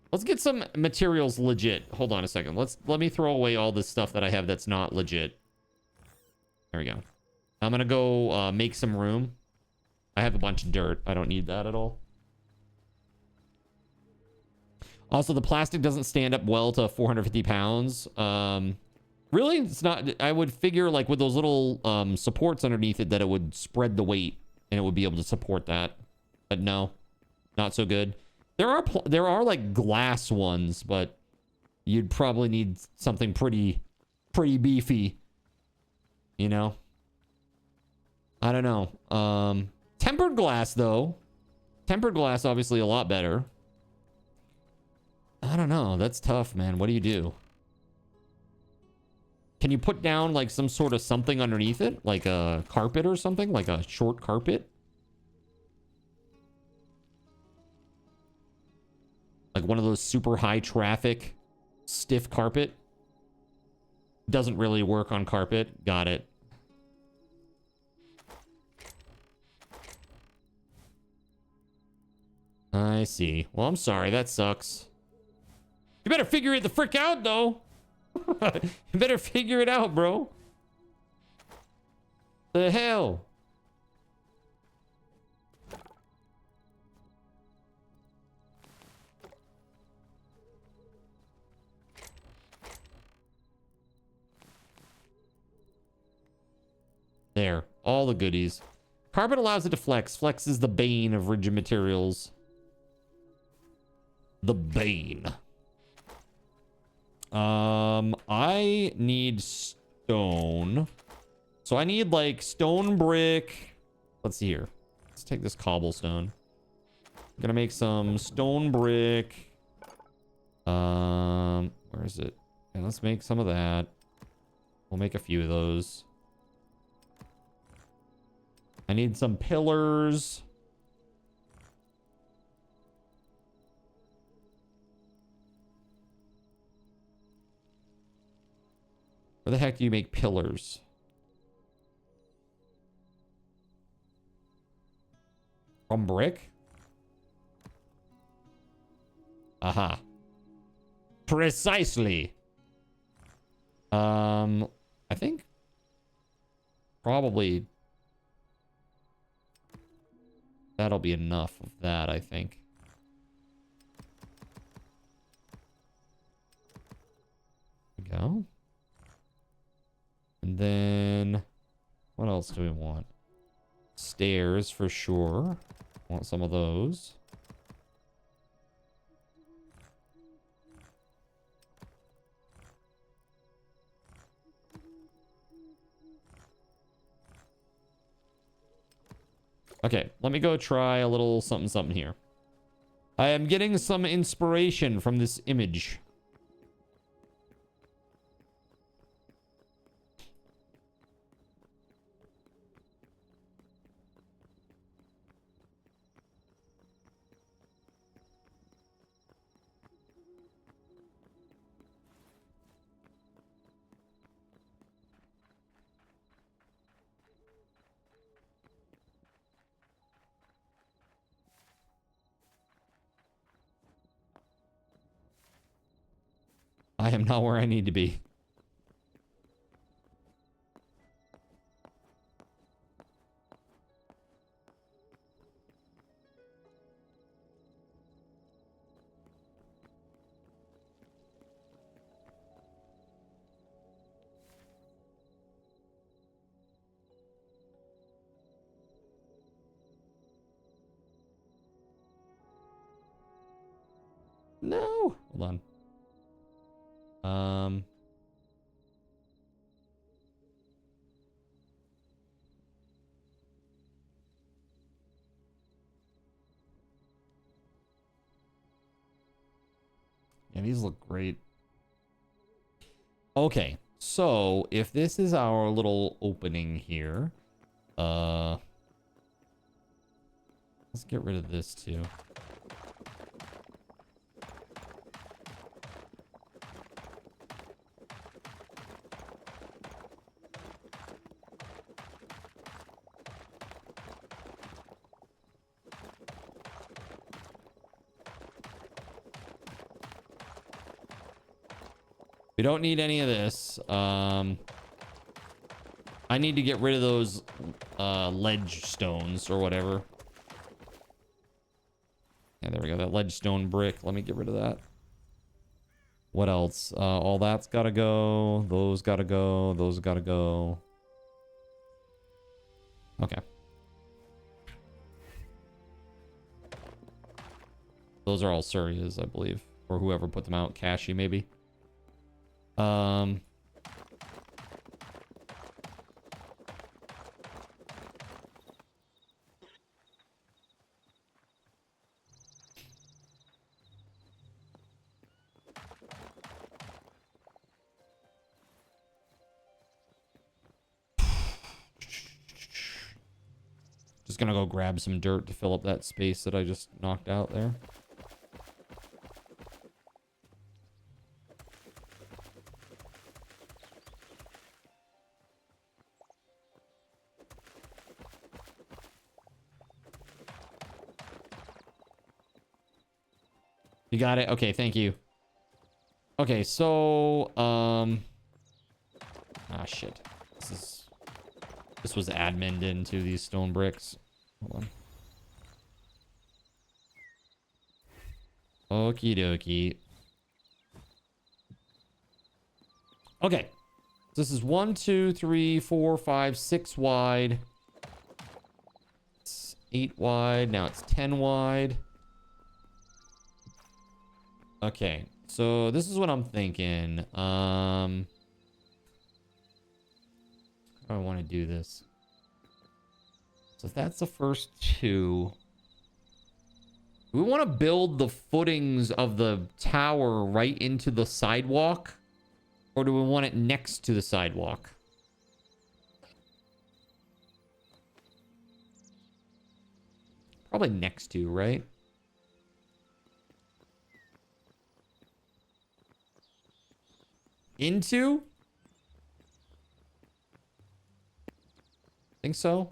Let's get some materials legit. Hold on a second. Let me throw away all this stuff that I have that's not legit. There we go. I'm gonna go make some room. I have a bunch of dirt. I don't need that at all. Also, the plastic doesn't stand up well to 450 pounds. Really, it's not. I would figure, like, with those little supports underneath it, that it would spread the weight and it would be able to support that. But no, not so good. There are like glass ones, but you'd probably need something pretty beefy. You know? I don't know. Tempered glass, though. Tempered glass, obviously, a lot better. I don't know. That's tough, man. What do you do? Can you put down like some sort of something underneath it? Like a carpet or something? Like a short carpet? Like one of those super high traffic stiff carpet? Doesn't really work on carpet. Got it. I see. Well, I'm sorry. That sucks. You better figure it the frick out, though. You better figure it out, bro. The hell? There. All the goodies. Carpet allows it to flex. Flex is the bane of rigid materials. The bane. I need stone. So I need like stone brick. Let's see here. Let's take this cobblestone. I'm gonna make some stone brick. Where is it? Yeah, let's make some of that. We'll make a few of those. I need some pillars. Where the heck do you make pillars? From brick? Aha. Precisely. I think probably that'll be enough of that, I think. There we go. And then what else do we want? Stairs for sure. Want some of those. Okay, let me go try a little something something here. I am getting some inspiration from this image. I am not where I need to be. No. Hold on. Yeah, these look great. Okay, so if this is our little opening here, let's get rid of this too. We don't need any of this. I need to get rid of those ledge stones or whatever. Yeah, there we go. That ledge stone brick. Let me get rid of that. What else? All that's gotta go. Those gotta go. Those gotta go. Okay. Those are all Surya's, I believe. Or whoever put them out. Kashi, maybe. Just gonna go grab some dirt to fill up that space that I just knocked out there. You got it? Okay, thank you. Okay, so, ah, shit. This was admined into these stone bricks. Hold on. Okie dokie. Okay. This is 1, 2, 3, 4, 5, 6 wide. It's 8 wide. Now it's 10 wide. Okay. So this is what I'm thinking. How do I want to do this? So if that's the first two, we want to build the footings of the tower right into the sidewalk, or do we want it next to the sidewalk? Probably next to, right? Into? Think so?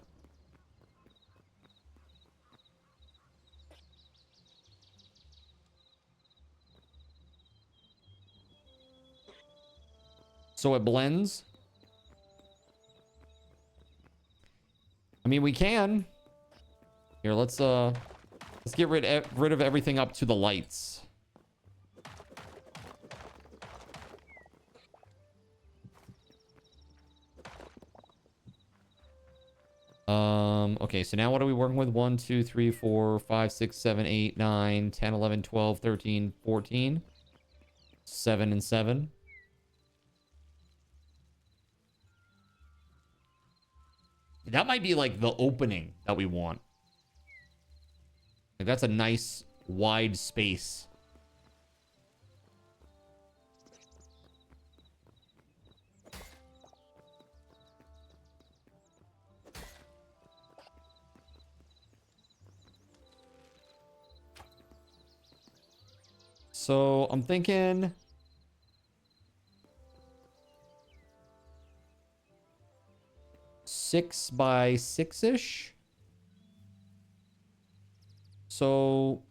So it blends? I mean, we can. Here, let's get rid of everything up to the lights. Okay, so now what are we working with? 1, 2, 3, 4, 5, 6, 7, 8, 9, 10, 11, 12, 13, 14. 7 and 7. That might be like the opening that we want. Like, that's a nice wide space. So I'm thinking 6 by 6-ish. So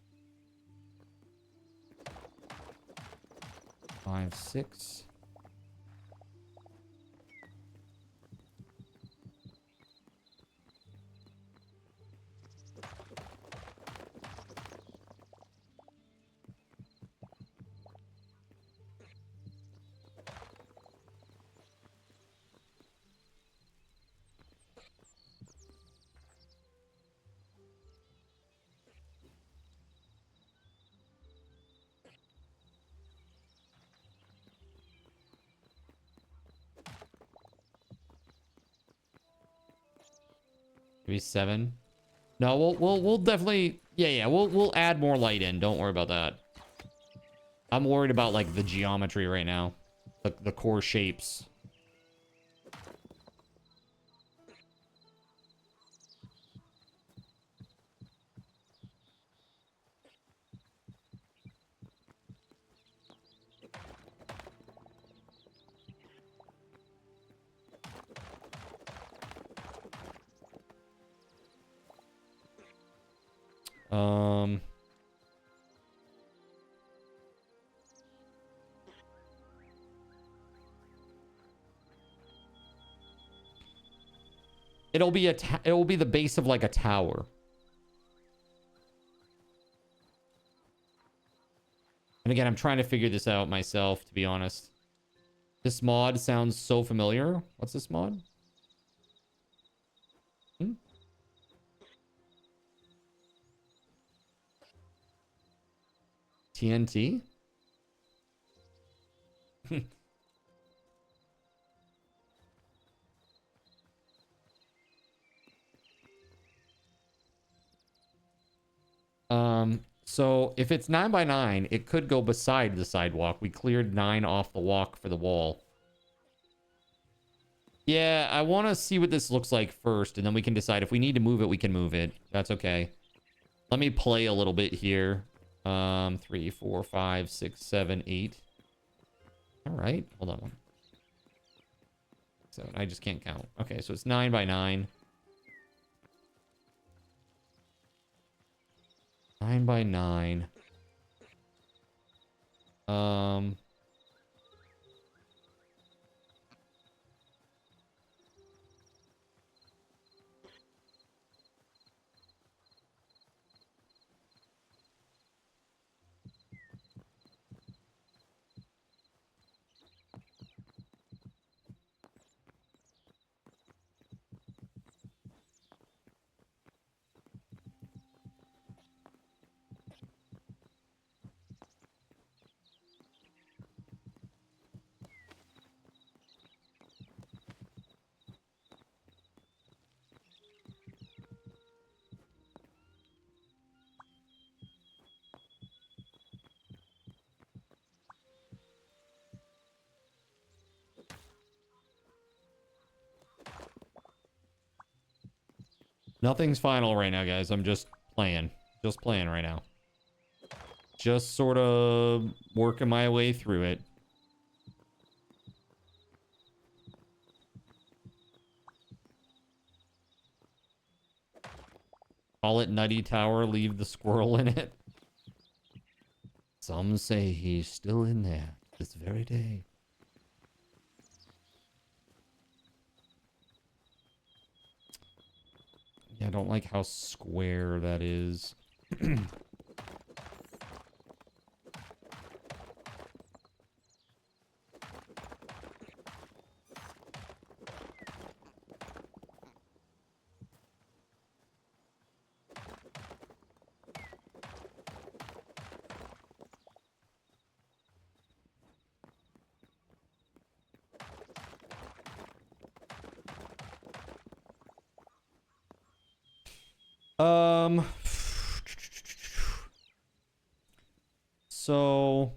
5, 6. Maybe 7. No, we'll definitely, yeah, we'll add more light in. Don't worry about that. I'm worried about like the geometry right now, the core shapes. It'll be the base of like a tower. And again, I'm trying to figure this out myself, to be honest. This mod sounds so familiar. What's this mod? TNT? So if it's 9 by 9, it could go beside the sidewalk. We cleared 9 off the walk for the wall. Yeah, I want to see what this looks like first, and then we can decide if we need to move it, we can move it. That's okay. Let me play a little bit here. 3, 4, 5, 6, 7, 8. All right, hold on. So I just can't count. Okay, so it's 9 by 9. 9 by 9. Nothing's final right now, guys. I'm just playing. Just playing right now. Just sort of working my way through it. Call it Nutty Tower, leave the squirrel in it. Some say he's still in there this very day. Yeah, I don't like how square that is. So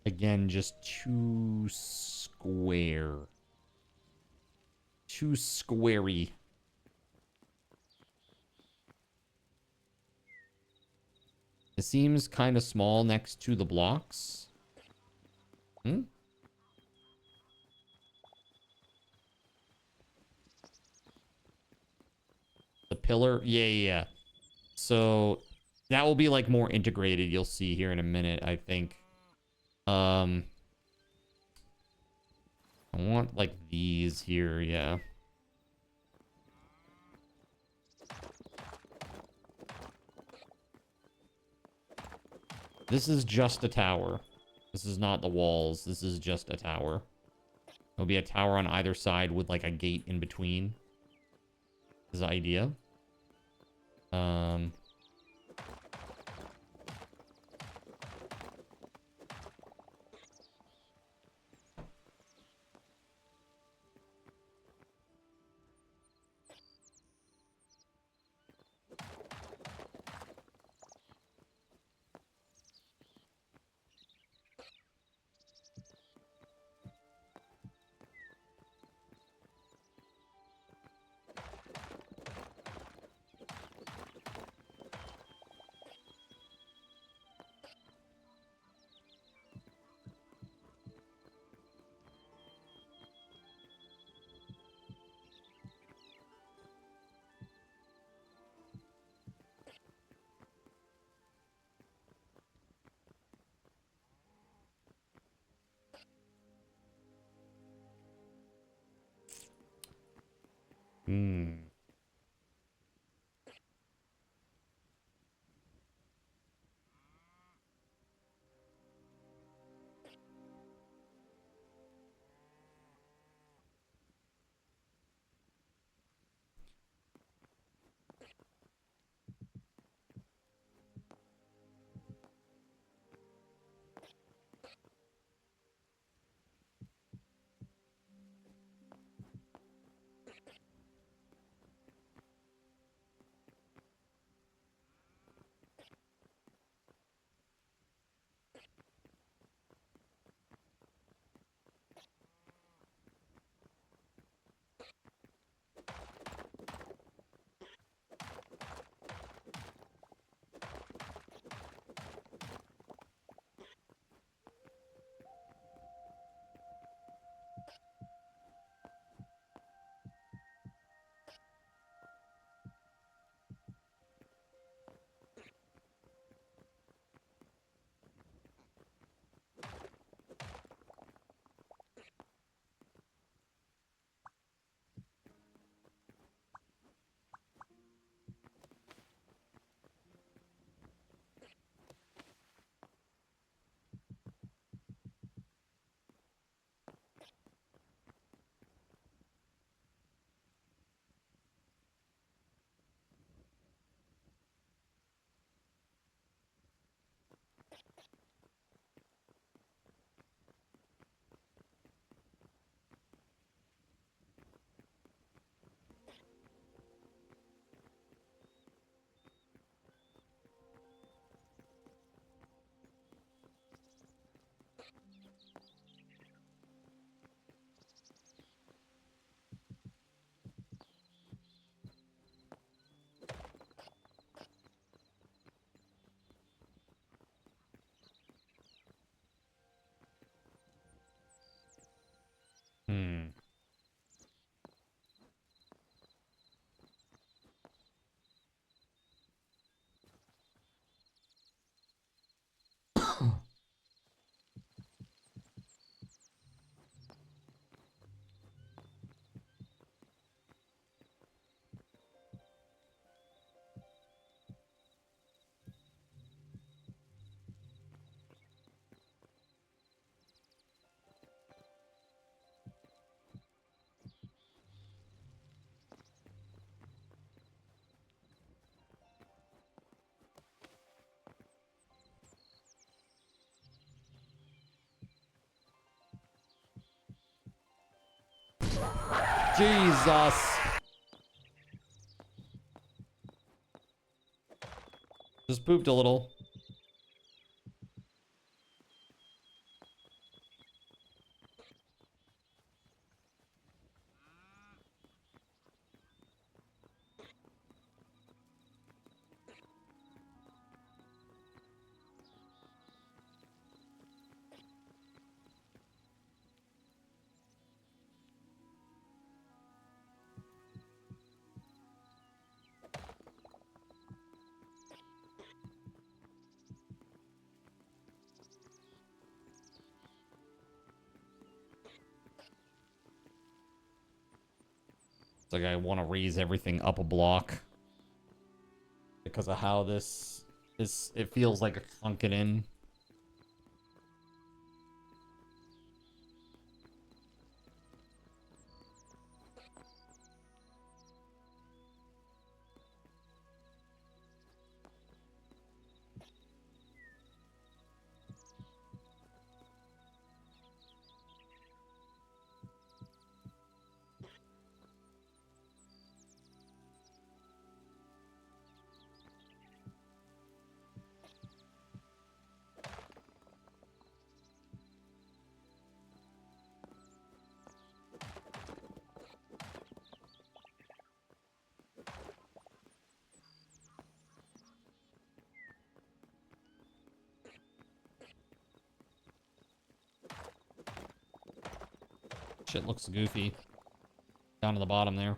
again, just too square. Too squarey. It seems kind of small next to the blocks. Hmm? The pillar? Yeah. So that will be like more integrated. You'll see here in a minute, I think. I want like these here, yeah. This is just a tower. This is not the walls. This is just a tower. There'll be a tower on either side with like a gate in between. Is the idea. Hmm. Hmm. Jesus. Just pooped a little. It's like I want to raise everything up a block because of how this is. It feels like it's sunken in. Shit looks goofy. Down to the bottom there.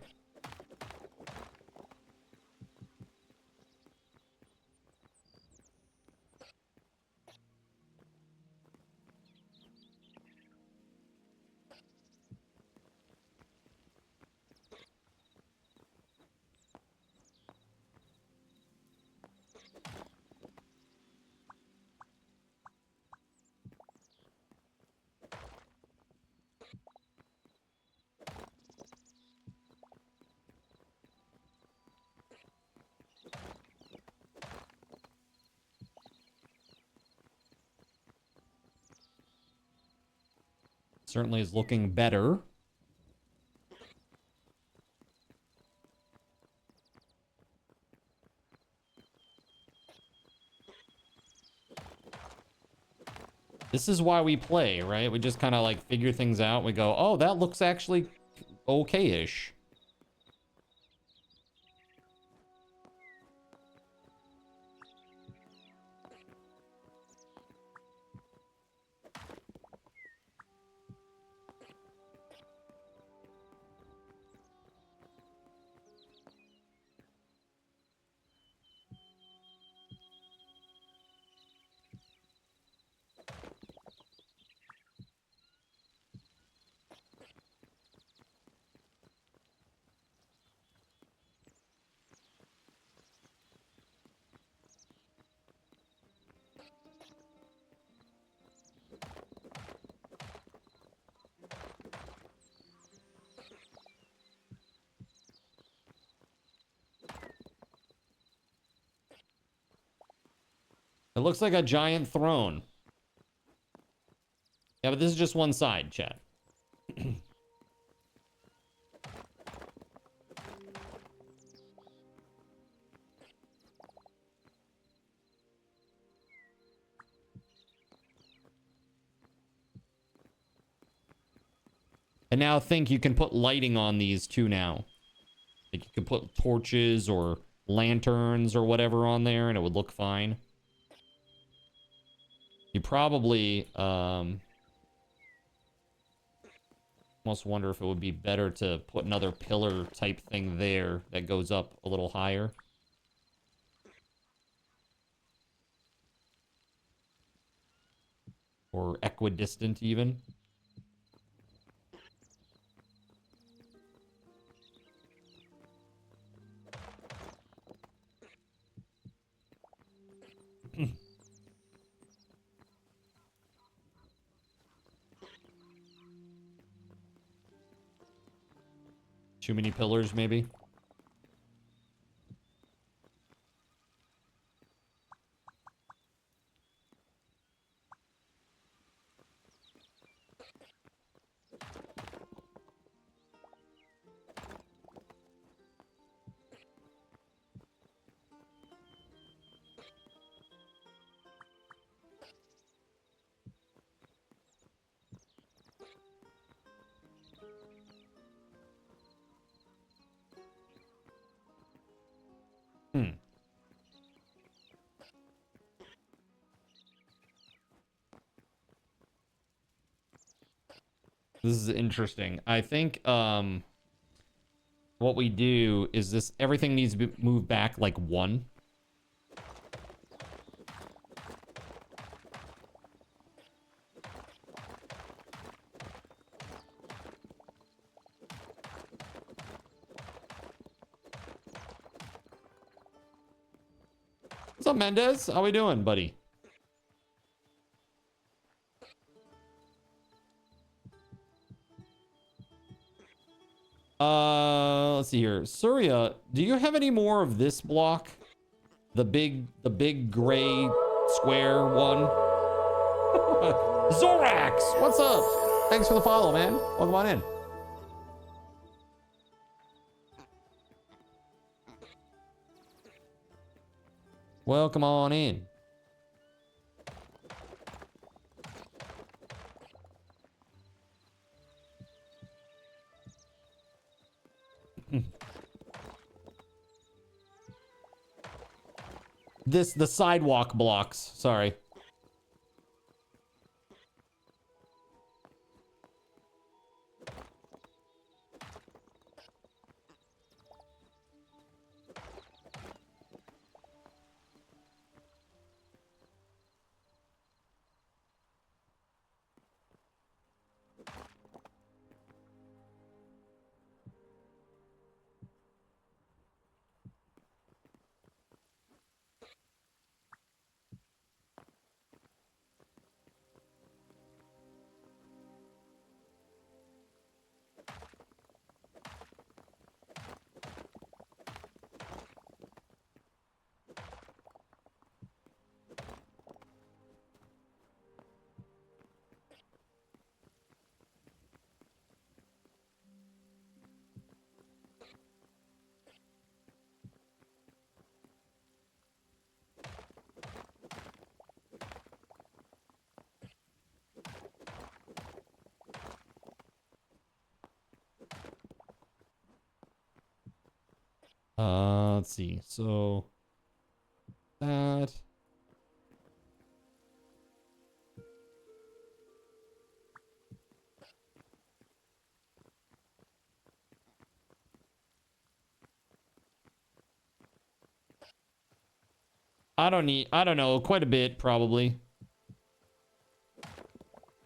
Certainly is looking better. This is why we play, right? We just kind of like figure things out. We go, oh, that looks actually okay-ish. It looks like a giant throne. Yeah, but this is just one side, chat. And now think you can put lighting on these too now. Like you can put torches or lanterns or whatever on there and it would look fine. You probably almost wonder if it would be better to put another pillar type thing there that goes up a little higher. Or equidistant even. Too many pillars, maybe? This is interesting. I think what we do is this, everything needs to be moved back like one. What's up, Mendez? How we doing, buddy? Let's see here. Surya, do you have any more of this block? The big gray square one? Zorax, what's up? Thanks for the follow, man. Welcome on in. Welcome on in. The sidewalk blocks, sorry. Let's see. So that. I don't know, quite a bit, probably.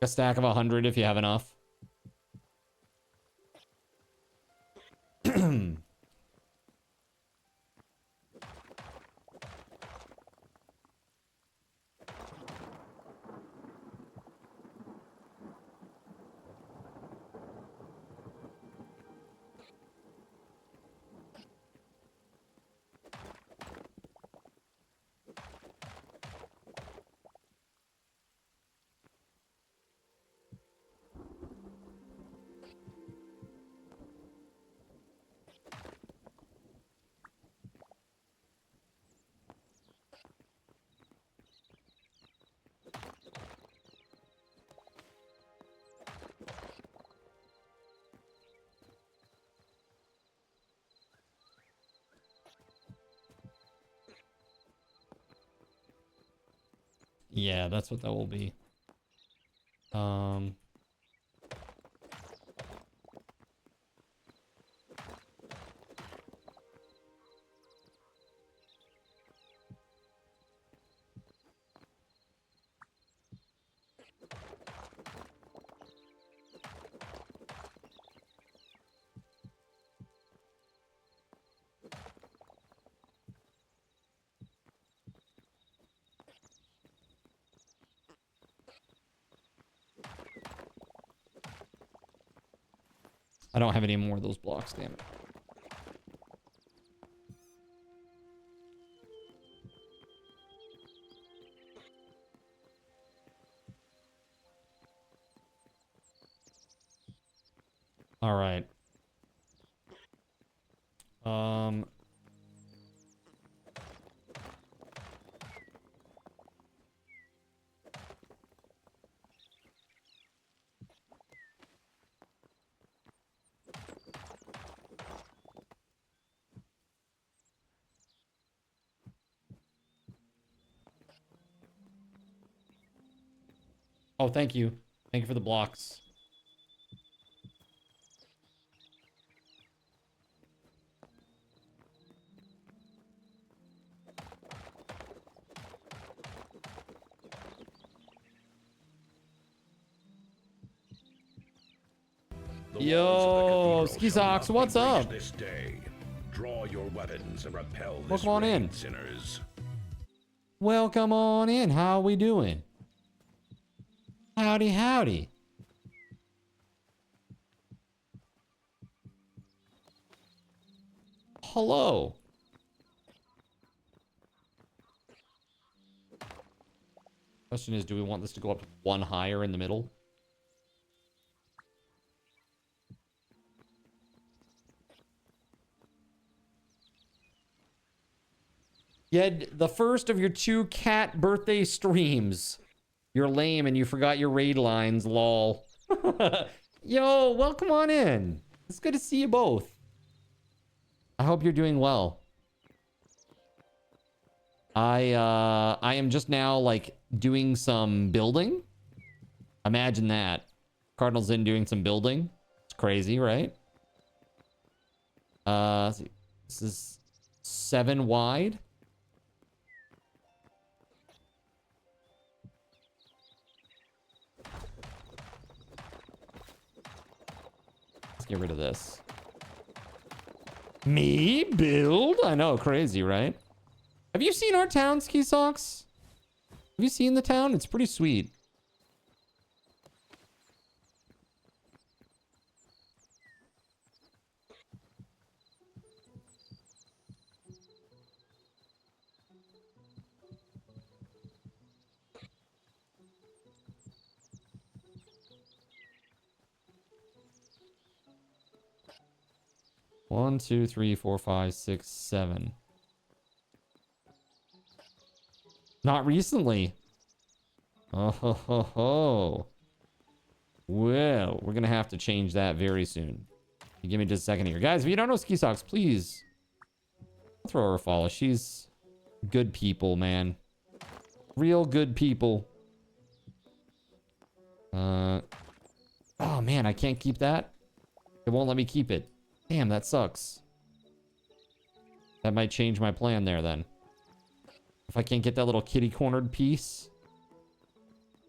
A stack of 100 if you have enough. Yeah, that's what that will be. I don't have any more of those blocks, damn it. All right. Oh, thank you. Thank you for the blocks. Yo, Ski Socks, what's up? This day. Draw your weapons and repel this Welcome on in. sinners. Welcome on in. How we doing? Howdy, howdy. Hello. Question is, do we want this to go up one higher in the middle? You had the first of your 2 cat birthday streams. You're lame and you forgot your raid lines, lol. Yo, welcome on in. It's good to see you both. I hope you're doing well. I am just now like doing some building. Imagine that. Cardinal's in doing some building. It's crazy, right? Let's see. This is 7 wide. Let's get rid of this. Me build? I know, crazy, right? Have you seen our town, Ski Socks? Have you seen the town? It's pretty sweet. One, 2, 3, 4, 5, 6, 7. Not recently. Oh ho ho ho. Well, we're gonna have to change that very soon. You give me just a second here. Guys, if you don't know Ski Socks, please throw her a follow. She's good people, man. Real good people. Oh man, I can't keep that. It won't let me keep it. Damn, that sucks. That might change my plan there then. If I can't get that little kitty cornered piece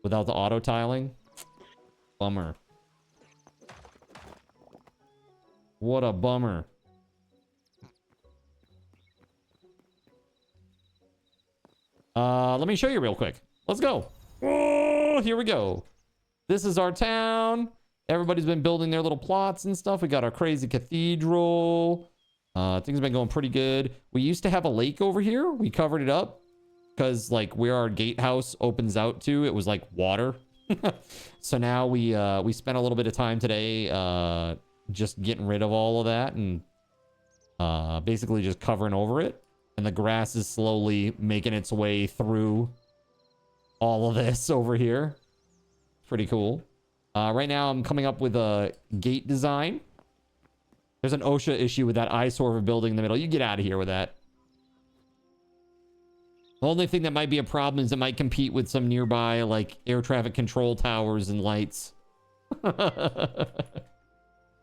without the auto tiling. Bummer. What a bummer. Let me show you real quick. Let's go. Oh, here we go. This is our town. Everybody's been building their little plots and stuff. We got our crazy cathedral. Things have been going pretty good. We used to have a lake over here. We covered it up because like where our gatehouse opens out to, it was like water. So now we spent a little bit of time today just getting rid of all of that and basically just covering over it. And the grass is slowly making its way through all of this over here. Pretty cool. Right now I'm coming up with a gate design. There's an OSHA issue with that eyesore of a building in the middle. You get out of here with that. The only thing that might be a problem is it might compete with some nearby like air traffic control towers and lights.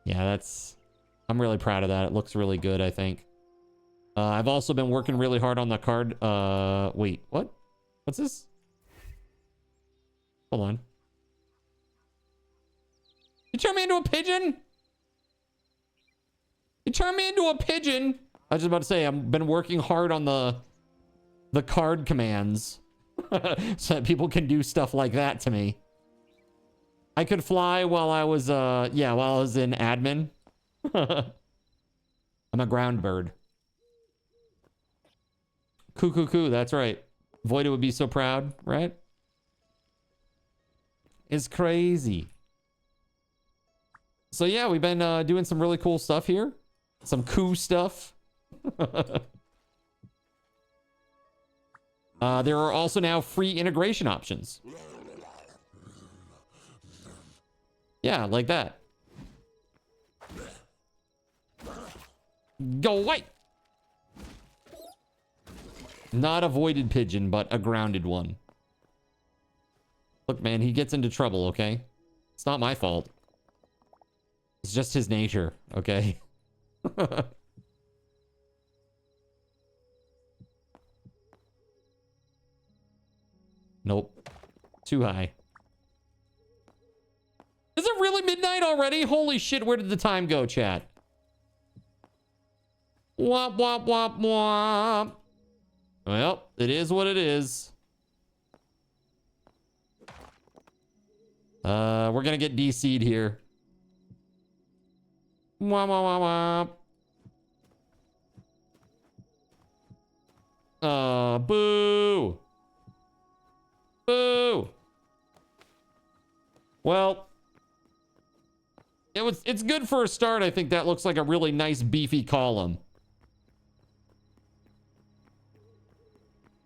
Yeah, I'm really proud of that. It looks really good, I think. I've also been working really hard on the card. Wait, what? What's this? Hold on. You turned me into a pigeon? You turned me into a pigeon? I was just about to say, I've been working hard on the card commands so that people can do stuff like that to me. I could fly while I was, while I was in admin. I'm a ground bird. Coo, that's right. Voida would be so proud, right? It's crazy. So yeah, we've been doing some really cool stuff here. Some cool stuff. There are also now free integration options. Yeah, like that. Go away! Not a voided pigeon, but a grounded one. Look, man, he gets into trouble, okay? It's not my fault. It's just his nature, okay? Nope. Too high. Is it really midnight already? Holy shit, where did the time go, chat? Womp, womp, womp, womp. Well, it is what it is. We're gonna get DC'd here. Womp, womp, womp, womp. Boo. Boo. Well, it's good for a start. I think that looks like a really nice beefy column.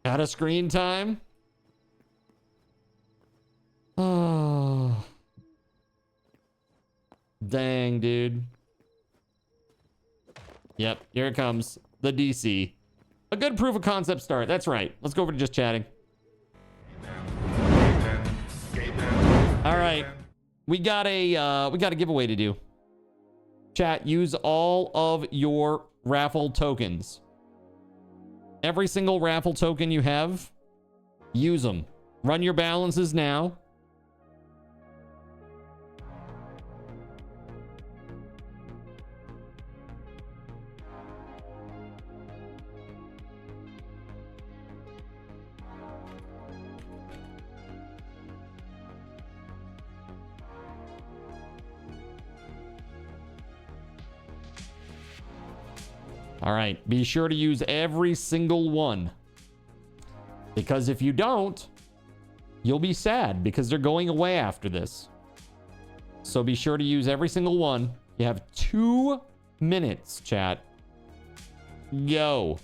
Out of screen time? Oh. Dang, dude. Yep, here it comes. The DC. A good proof of concept start. That's right. Let's go over to just chatting. All right. We got a giveaway to do. Chat, use all of your raffle tokens. Every single raffle token you have, use them. Run your balances now. All right, be sure to use every single one. Because if you don't, you'll be sad because they're going away after this. So be sure to use every single one. You have 2 minutes, chat. Go.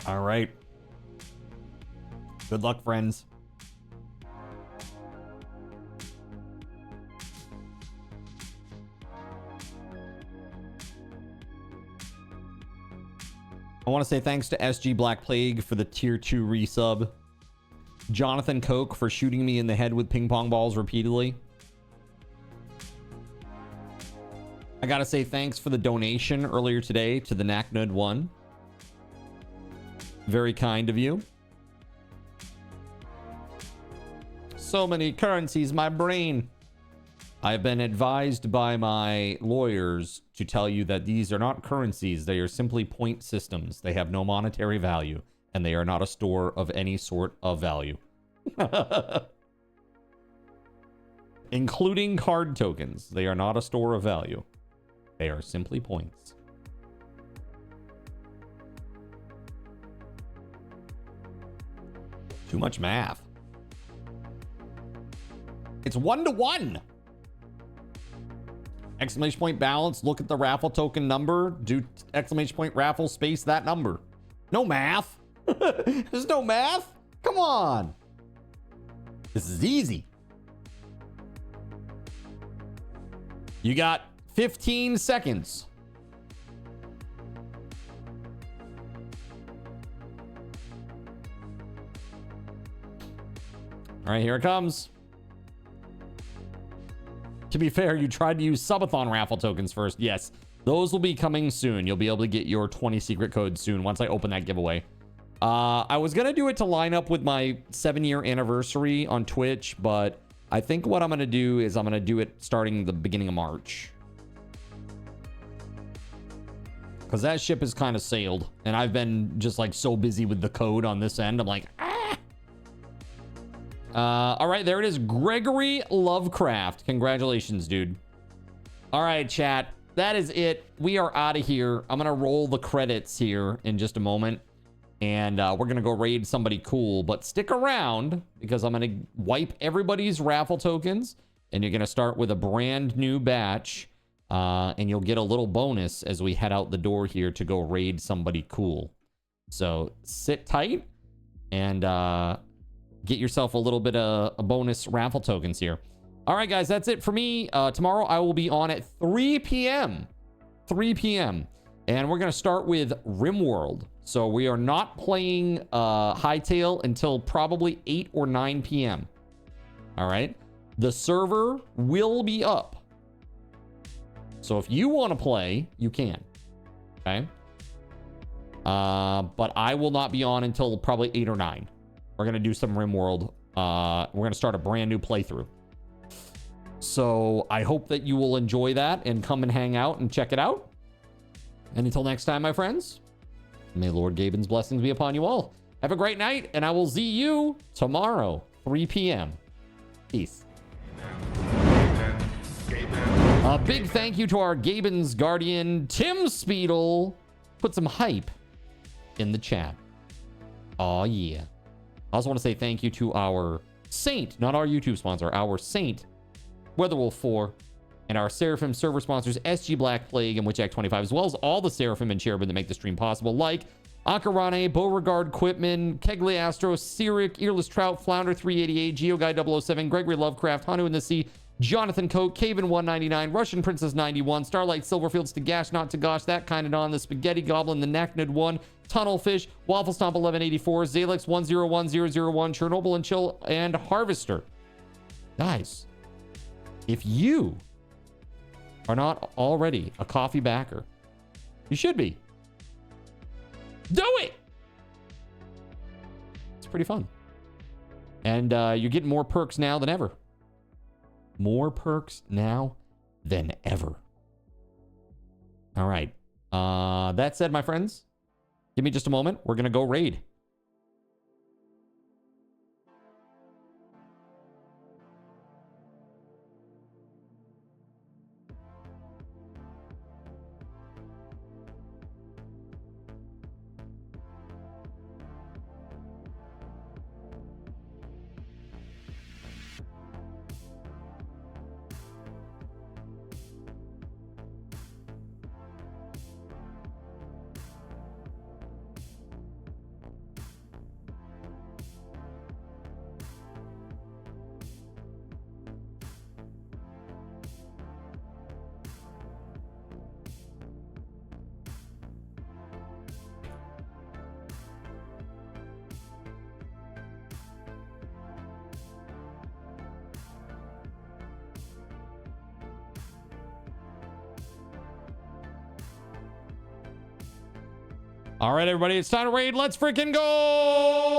All right. Good luck, friends. I want to say thanks to SG Black Plague for the tier 2 resub. Jonathan Koch for shooting me in the head with ping pong balls repeatedly. I gotta say thanks for the donation earlier today to the Naknud1. Very kind of you. So many currencies, my brain. I've been advised by my lawyers to tell you that these are not currencies. They are simply point systems. They have no monetary value, and they are not a store of any sort of value. Including card tokens. They are not a store of value. They are simply points. Too much math. It's 1-to-1. Exclamation point balance. Look at the raffle token number. Do exclamation point raffle space that number. No math. There's no math. Come on. This is easy. You got 15 seconds. All right, here it comes. To be fair, you tried to use subathon raffle tokens first. Yes, those will be coming soon. You'll be able to get your 20 secret codes soon once I open that giveaway. I was going to do it to line up with my 7-year anniversary on Twitch, but I think what I'm going to do is I'm going to do it starting the beginning of March. Because that ship has kind of sailed, and I've been just like so busy with the code on this end. I'm like, all right, there it is. Gregory Lovecraft. Congratulations, dude. All right, chat. That is it. We are out of here. I'm going to roll the credits here in just a moment. And we're going to go raid somebody cool. But stick around because I'm going to wipe everybody's raffle tokens. And you're going to start with a brand new batch. And you'll get a little bonus as we head out the door here to go raid somebody cool. So sit tight and get yourself a little bit of a bonus raffle tokens here. All right, guys, that's it for me. Tomorrow I will be on at 3 p.m. 3 p.m. And we're going to start with RimWorld. So we are not playing Hytale until probably 8 or 9 p.m. All right. The server will be up. So if you want to play, you can. Okay. But I will not be on until probably 8 or 9. We're going to do some RimWorld. We're going to start a brand new playthrough. So I hope that you will enjoy that and come and hang out and check it out. And until next time, my friends, may Lord Gaben's blessings be upon you all. Have a great night, and I will see you tomorrow, 3 p.m. Peace. A big thank you to our Gaben's guardian, TimSpeedle. Put some hype in the chat. Oh yeah. I also want to say thank you to our Saint, not our YouTube sponsor, our Saint, WeatherWolf4, and our Seraphim server sponsors, SG Black Plague and WitchAct25, as well as all the Seraphim and Cherubim that make the stream possible, like Akarane, Beauregard, Quitman, Kegley Astro, Cyric, Earless Trout, Flounder 388, GeoGuy 007, Gregory Lovecraft, Hanu in the Sea, Jonathan Coate, Caven 199, Russian Princess 91, Starlight Silverfields, Tagash, Not Tagash, That Kind of On, the Spaghetti Goblin, the Naknud 1, Tunnelfish, Waffle Stomp 1184, Zalex 101001, Chernobyl and Chill, and Harvester. Guys, if you are not already a coffee backer, you should be. Do it! It's pretty fun. And you're getting more perks now than ever. More perks now than ever. All right. That said, my friends, give me just a moment. We're going to go raid. All right, everybody, it's time to raid. Let's freaking go!